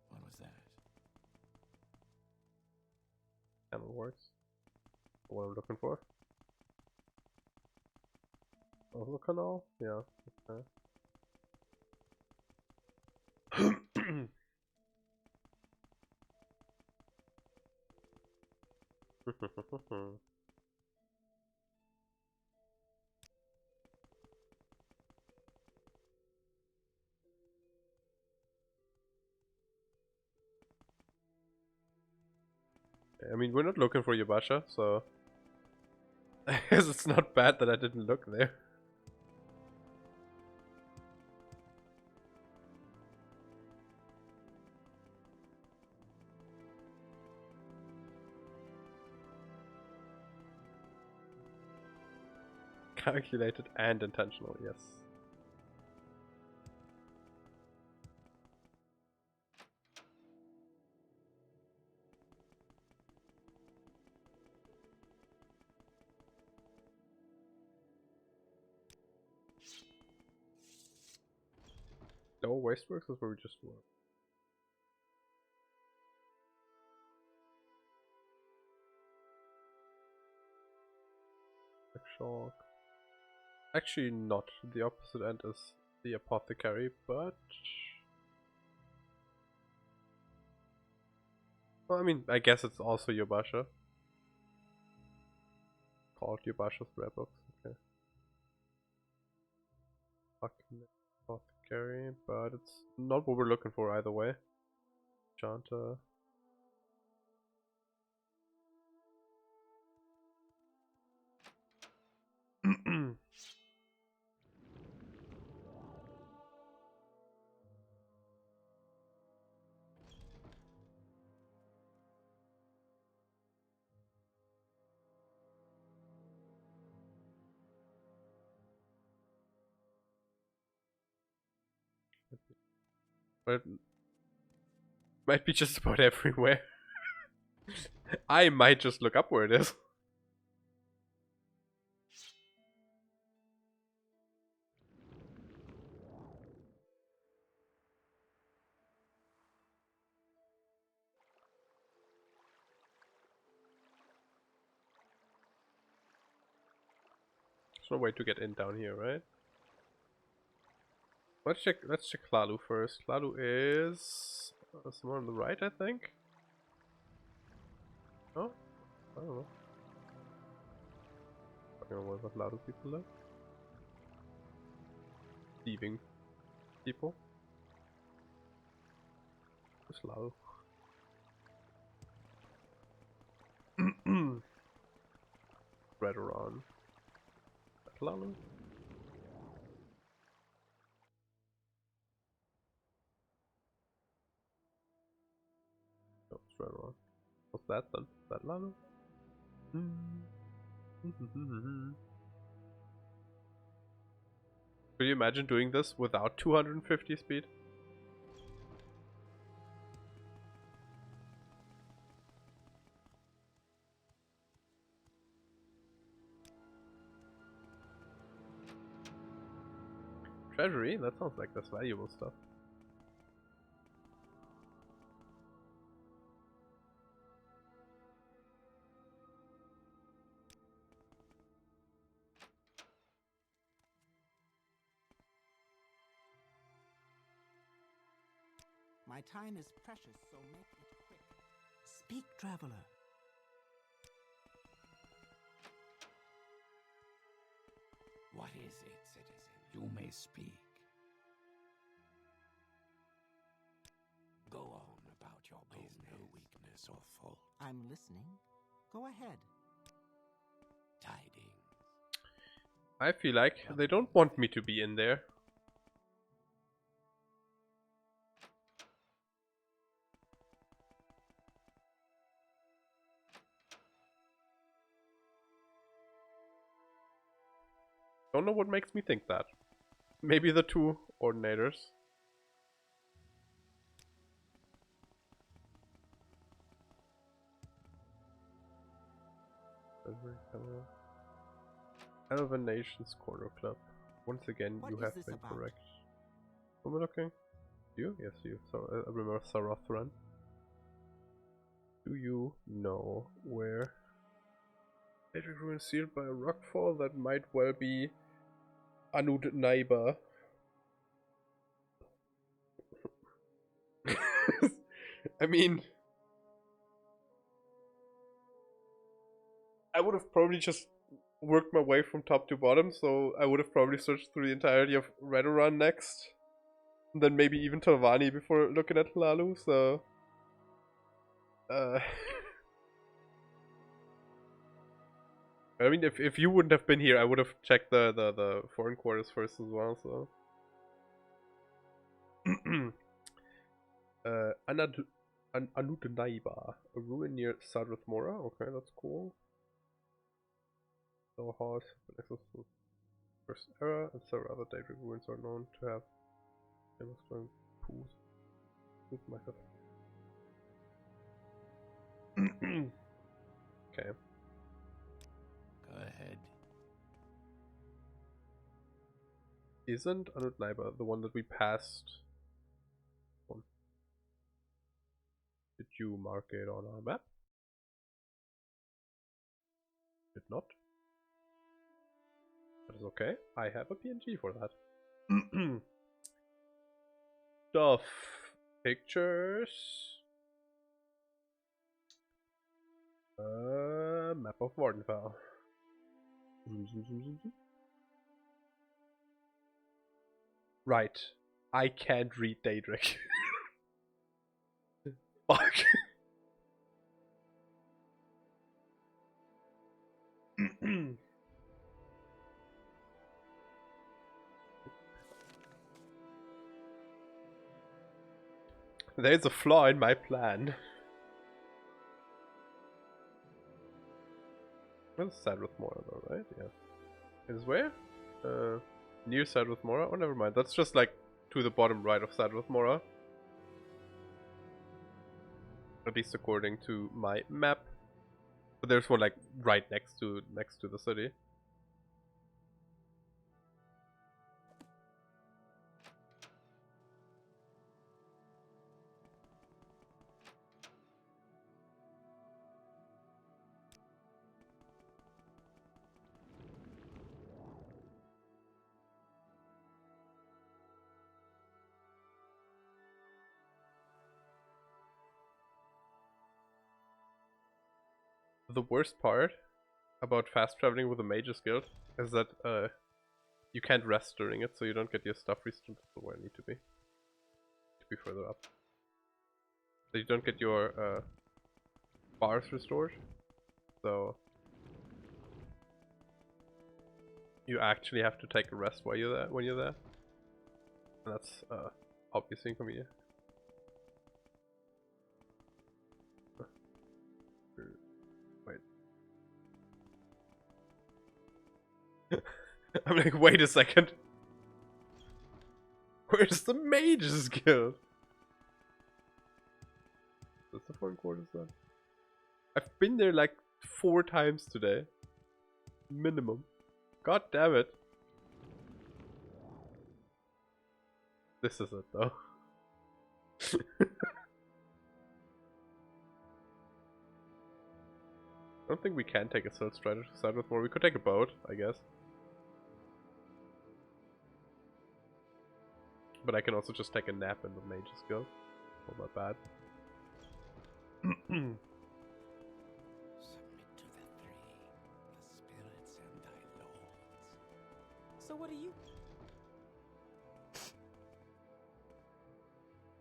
What was that? Cannon works. What I'm looking for. Oh, canal? Yeah. Okay. I mean, we're not looking for Yubasha, so I guess it's not bad that I didn't look there. Calculated and intentional, yes. No, Wasteworks is where we just were. Shock. Actually not. The opposite end is the apothecary, but... Well, I mean, I guess it's also Yubasha. Called Yubasha's Rare Books, okay. Apothecary, but it's not what we're looking for either way. Janta. But might be just about everywhere. I might just look up where it is. There's no way to get in down here, right? Let's check Lalu first. Lalu is somewhere on the right, I think. Oh, I don't know. I don't know what Lalu people live. Thieving people. Where's Lalu? Right around. Lalu. Oh, it's right around. What's that then? Is that Lalu? Could you imagine doing this without 250 speed? Treasury? That sounds like that's valuable stuff. My time is precious, so make it quick. Speak, traveler. What is it, citizen? You may speak. Go on about your business. No weakness or fault. I'm listening. Go ahead. Tidings. I feel like they don't want me to be in there. Don't know what makes me think that. Maybe the two ordinators. Elven Nations Corner Club. Once again, What you is have this been about? correct. Who am I looking? You? Yes, you. So I remember Sarothran. Do you know where Edric ruin sealed by a rockfall that might well be Anud Naiba? I mean, I would have probably just worked my way from top to bottom, so I would have probably searched through the entirety of Redoran next. And then maybe even Telvanni before looking at Hlalu, so... I mean, if you wouldn't have been here, I would have checked the foreign quarters first as well, so... Anudnaiba, a ruin near Sadrith Mora. Okay, that's cool. So hard, but access to First Era and several other Daedric ruins are known to have famous glowing pools. Myself. Okay. Go ahead. Isn't Anudnaiba the one that we passed? Did you mark it on our map? Did not. That is okay. I have a PNG for that. Stuff. Pictures. Map of Vardenfell. Right. I can't read Daedric. Fuck. There's a flaw in my plan. Where's Sadrith Mora though, right? Yeah. It is where? Near Sadrith Mora? Oh, never mind. That's just like to the bottom right of Sadrith Mora. At least according to my map. But there's one like right next to the city. The worst part about fast traveling with a Mage's Guild is that you can't rest during it, so you don't get your stuff restored to where I need to be. To be further up. So you don't get your bars restored. So you actually have to take a rest while you're there when you're there. And that's obviously inconvenient. I'm like, wait a second. Where's the Mage's Guild? That's the foreign quarters then. I've been there like 4 times today. Minimum. God damn it. This is it though. I don't think we can take a Silt Strider to Sadrith Mora. We could take a boat, I guess. But I can also just take a nap in the Mage's Guild. Not that bad. Submit to the three, the spirits and thy lords. So what do you...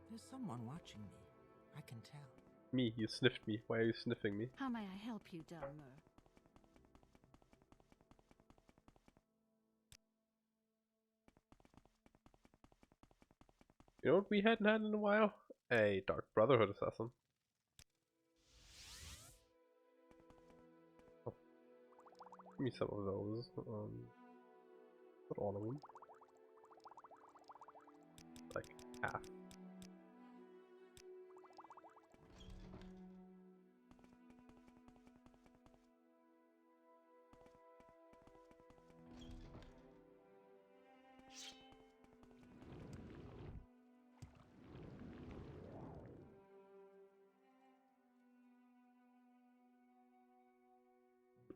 There's someone watching me. I can tell. Me, you sniffed me. Why are you sniffing me? How may I help you, Delmer? You know what we hadn't had in a while? A Dark Brotherhood assassin. Oh. Give me some of those. Not all of them. Like half.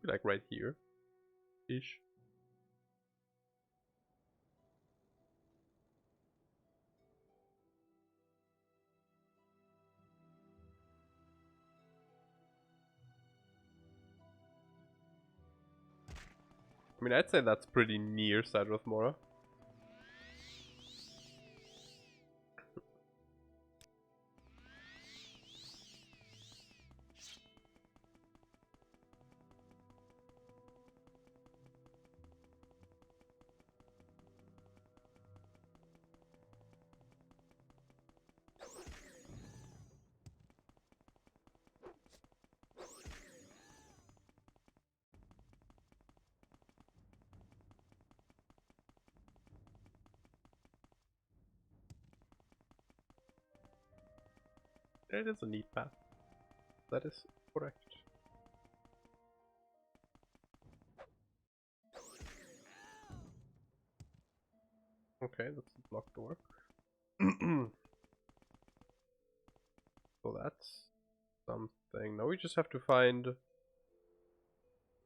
Like right here ish. I mean, I'd say that's pretty near Sadroth Mora. It is a neat path. That is correct. Okay, that's a blocked door. So that's something. Now we just have to find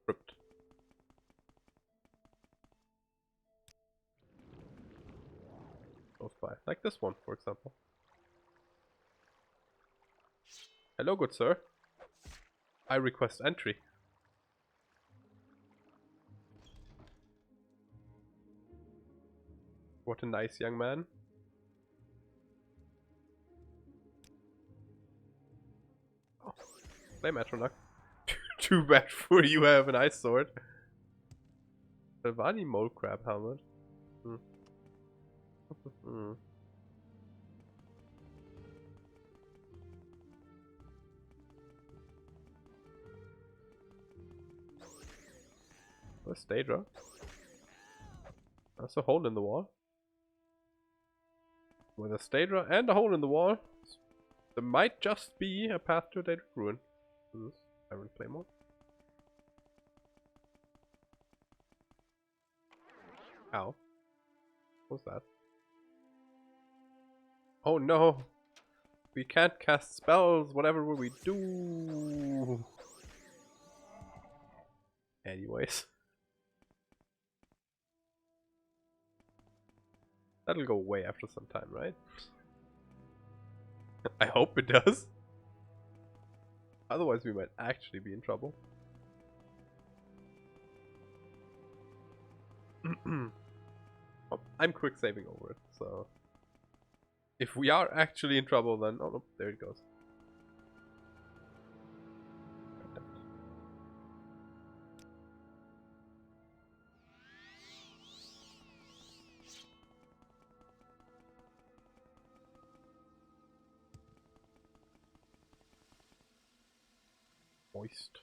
crypt. Close by. Like this one, for example. Hello, good sir. I request entry. What a nice young man. Oh, flame atronach. Too bad for you, I have an ice sword. Silvani Mudcrab helmet. Where's Daedra? That's a hole in the wall. With a Daedra and a hole in the wall, there might just be a path to a Daedra ruin. I will play more. Ow. What's that? Oh no! We can't cast spells, whatever will we do? Anyways. That'll go away after some time, right? I hope it does. Otherwise we might actually be in trouble. Oh, I'm quick saving over it, so... If we are actually in trouble then... Oh no, there it goes. Moist.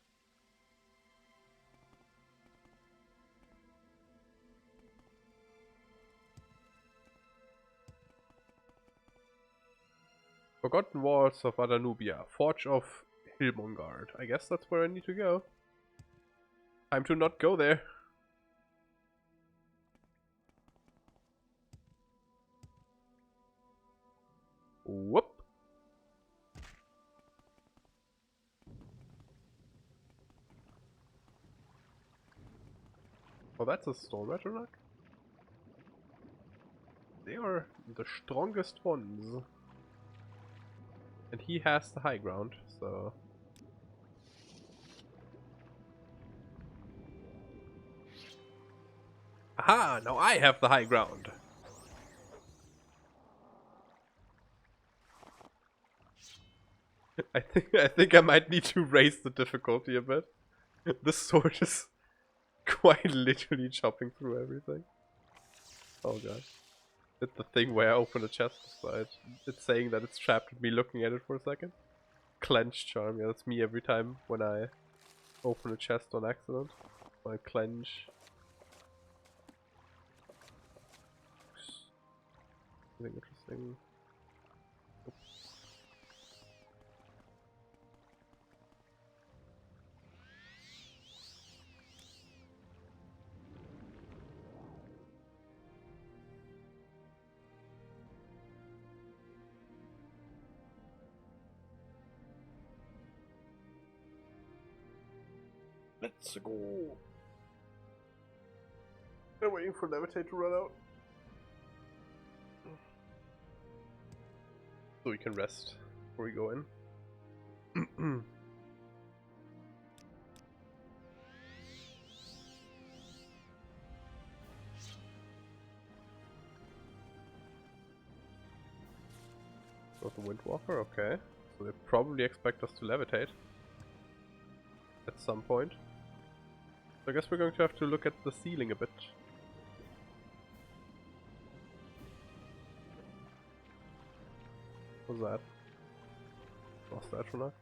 Forgotten Walls of Adanubia. Forge of Hilmongard. I guess that's where I need to go. Time to not go there. Whoop. Oh, that's a Storm Atronach? They are the strongest ones. And he has the high ground, so... Aha! Now I have the high ground! I think I might need to raise the difficulty a bit. This sword is quite literally chopping through everything. Oh god. It's the thing where I open a chest, so it's saying that it's trapped with me looking at it for a second. Clench charm, yeah, that's me every time when I open a chest on accident. I clench. thing? Let's go. I'm waiting for Levitate to run out. So we can rest before we go in. So the Windwalker, okay. So they probably expect us to levitate at some point. So I guess we're going to have to look at the ceiling a bit. What's that? Lost that for now.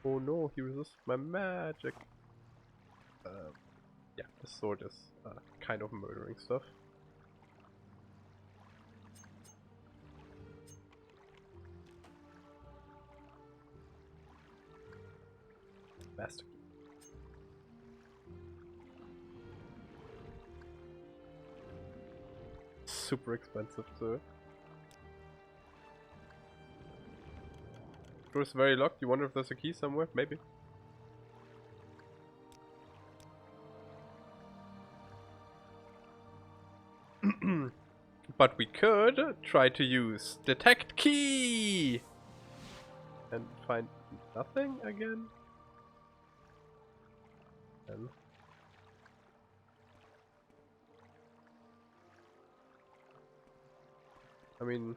Oh no, he resists my magic. Yeah, the sword is kind of murdering stuff. Master. Super expensive too. Door's very locked. You wonder if there's a key somewhere? Maybe. But we could try to use detect key and find nothing again. And I mean,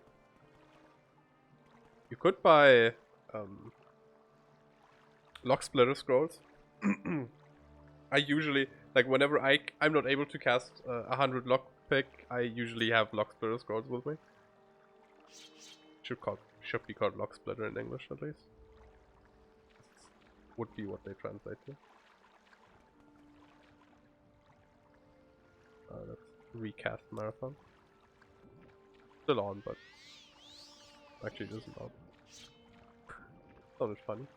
you could buy lock splitter scrolls. I usually, like, whenever I'm not able to cast 100 lockpick, I usually have lock splitter scrolls with me. Should be called lock splitter in English at least. Would be what they translate to. Let's recast marathon. Still on, but actually it isn't on. Sounded funny.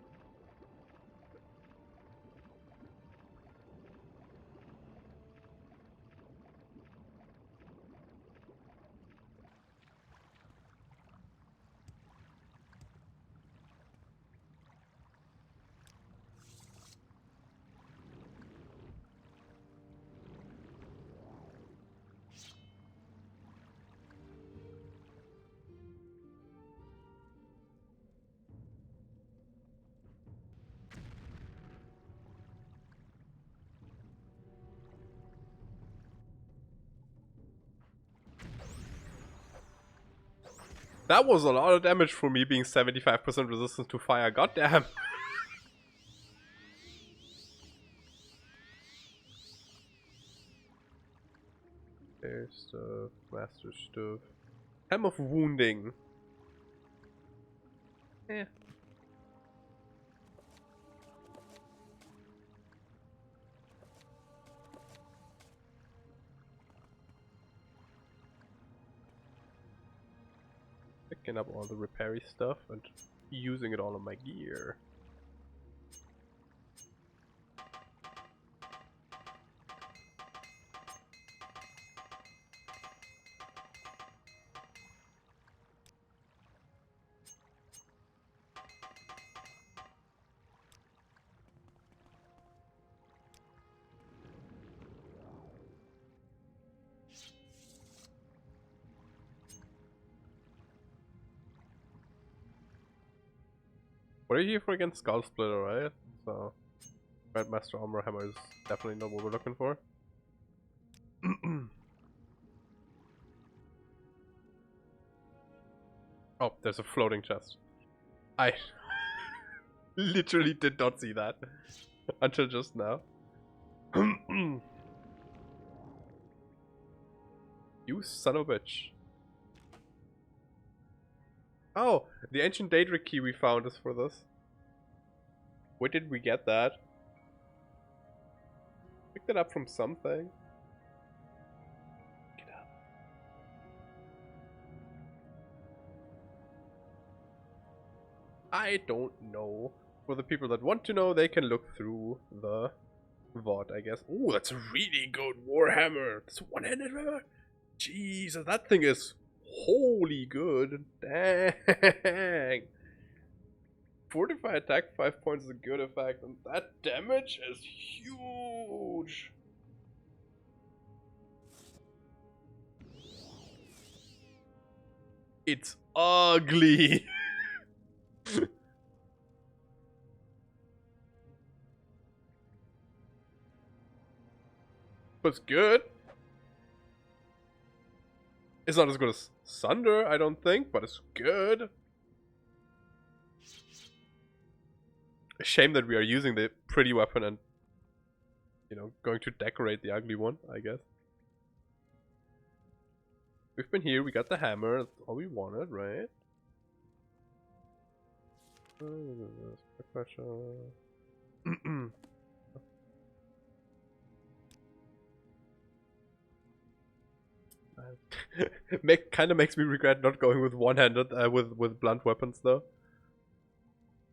That was a lot of damage for me being 75% resistant to fire, goddamn! Okay, stuff, master stuff. Helm of Wounding. Eh. Picking up all the repairy stuff and using it all on my gear. What are you here for against Skull Splitter, right? So, Grandmaster Armor Hammer is definitely not what we're looking for. Oh, there's a floating chest. I literally did not see that until just now. You son of a bitch. Oh, the ancient Daedric key we found is for this. Where did we get that? Picked it up from something. Pick it up. I don't know. For the people that want to know, they can look through the VOD, I guess. Oh, that's a really good Warhammer. It's a one-handed hammer. Jesus, that thing is holy good. Dang. Fortify attack 5 points is a good effect, and that damage is huge. It's ugly. But it's good. It's not as good as Sunder, I don't think, but it's good. A shame that we are using the pretty weapon and, you know, going to decorate the ugly one, I guess. We've been here, we got the hammer, that's all we wanted, right? Kinda makes me regret not going with one-handed, with blunt weapons though.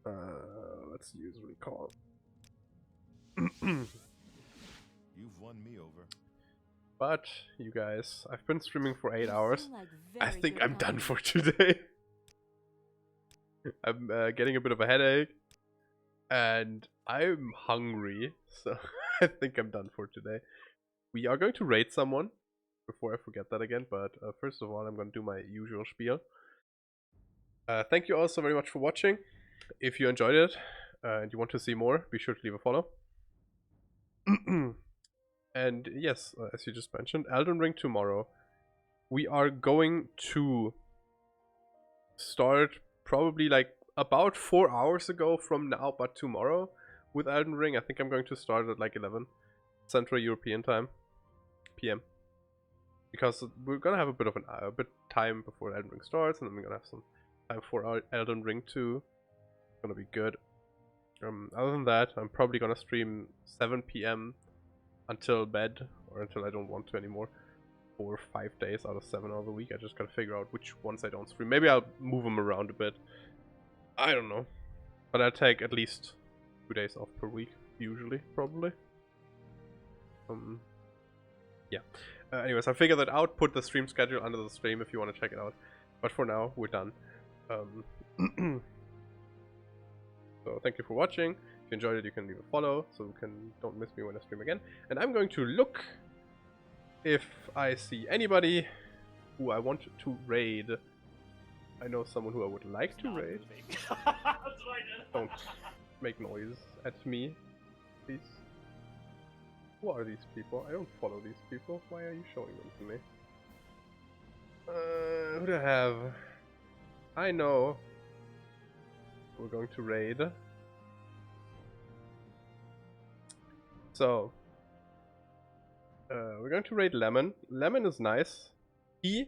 Let's use recall. You've won me over. But, you guys, I've been streaming for 8 hours. Like I very think good I'm done company. for today. I'm getting a bit of a headache. And I'm hungry, so I think I'm done for today. We are going to raid someone, before I forget that again, but first of all I'm going to do my usual spiel. Thank you all so very much for watching. If you enjoyed it and you want to see more, be sure to leave a follow. And yes, as you just mentioned, Elden Ring tomorrow. We are going to start probably like about 4 hours ago from now, but tomorrow with Elden Ring. I think I'm going to start at like 11 Central European time, PM. Because we're gonna have a bit of a bit time before Elden Ring starts, and then we're gonna have some time for our Elden Ring 2. It's gonna be good. Other than that, I'm probably gonna stream 7 PM until bed, or until I don't want to anymore. 4 or 5 days out of 7 of the week. I just gotta figure out which ones I don't stream. Maybe I'll move them around a bit. I don't know. But I'll take at least 2 days off per week, usually, probably. Yeah. Anyways, I'll figure that out, put the stream schedule under the stream if you want to check it out. But for now, we're done. So thank you for watching. If you enjoyed it, you can leave a follow, so you don't miss me when I stream again. And I'm going to look if I see anybody who I want to raid. I know someone who I would like to raid. Don't make noise at me, please. Who are these people? I don't follow these people. Why are you showing them to me? Who do I have? I know. We're going to raid. So, we're going to raid Lemon. Lemon is nice. He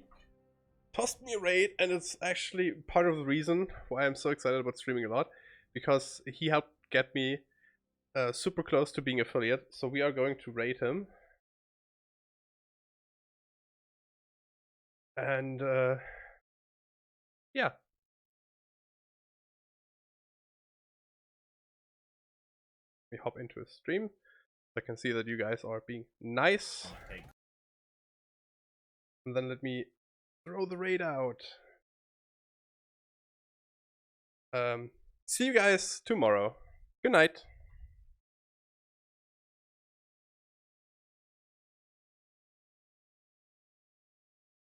tossed me a raid, and it's actually part of the reason why I'm so excited about streaming a lot, because he helped get me super close to being affiliate. So we are going to raid him. And yeah. We hop into his stream. I can see that you guys are being nice. And then let me throw the raid out. See you guys tomorrow. Good night.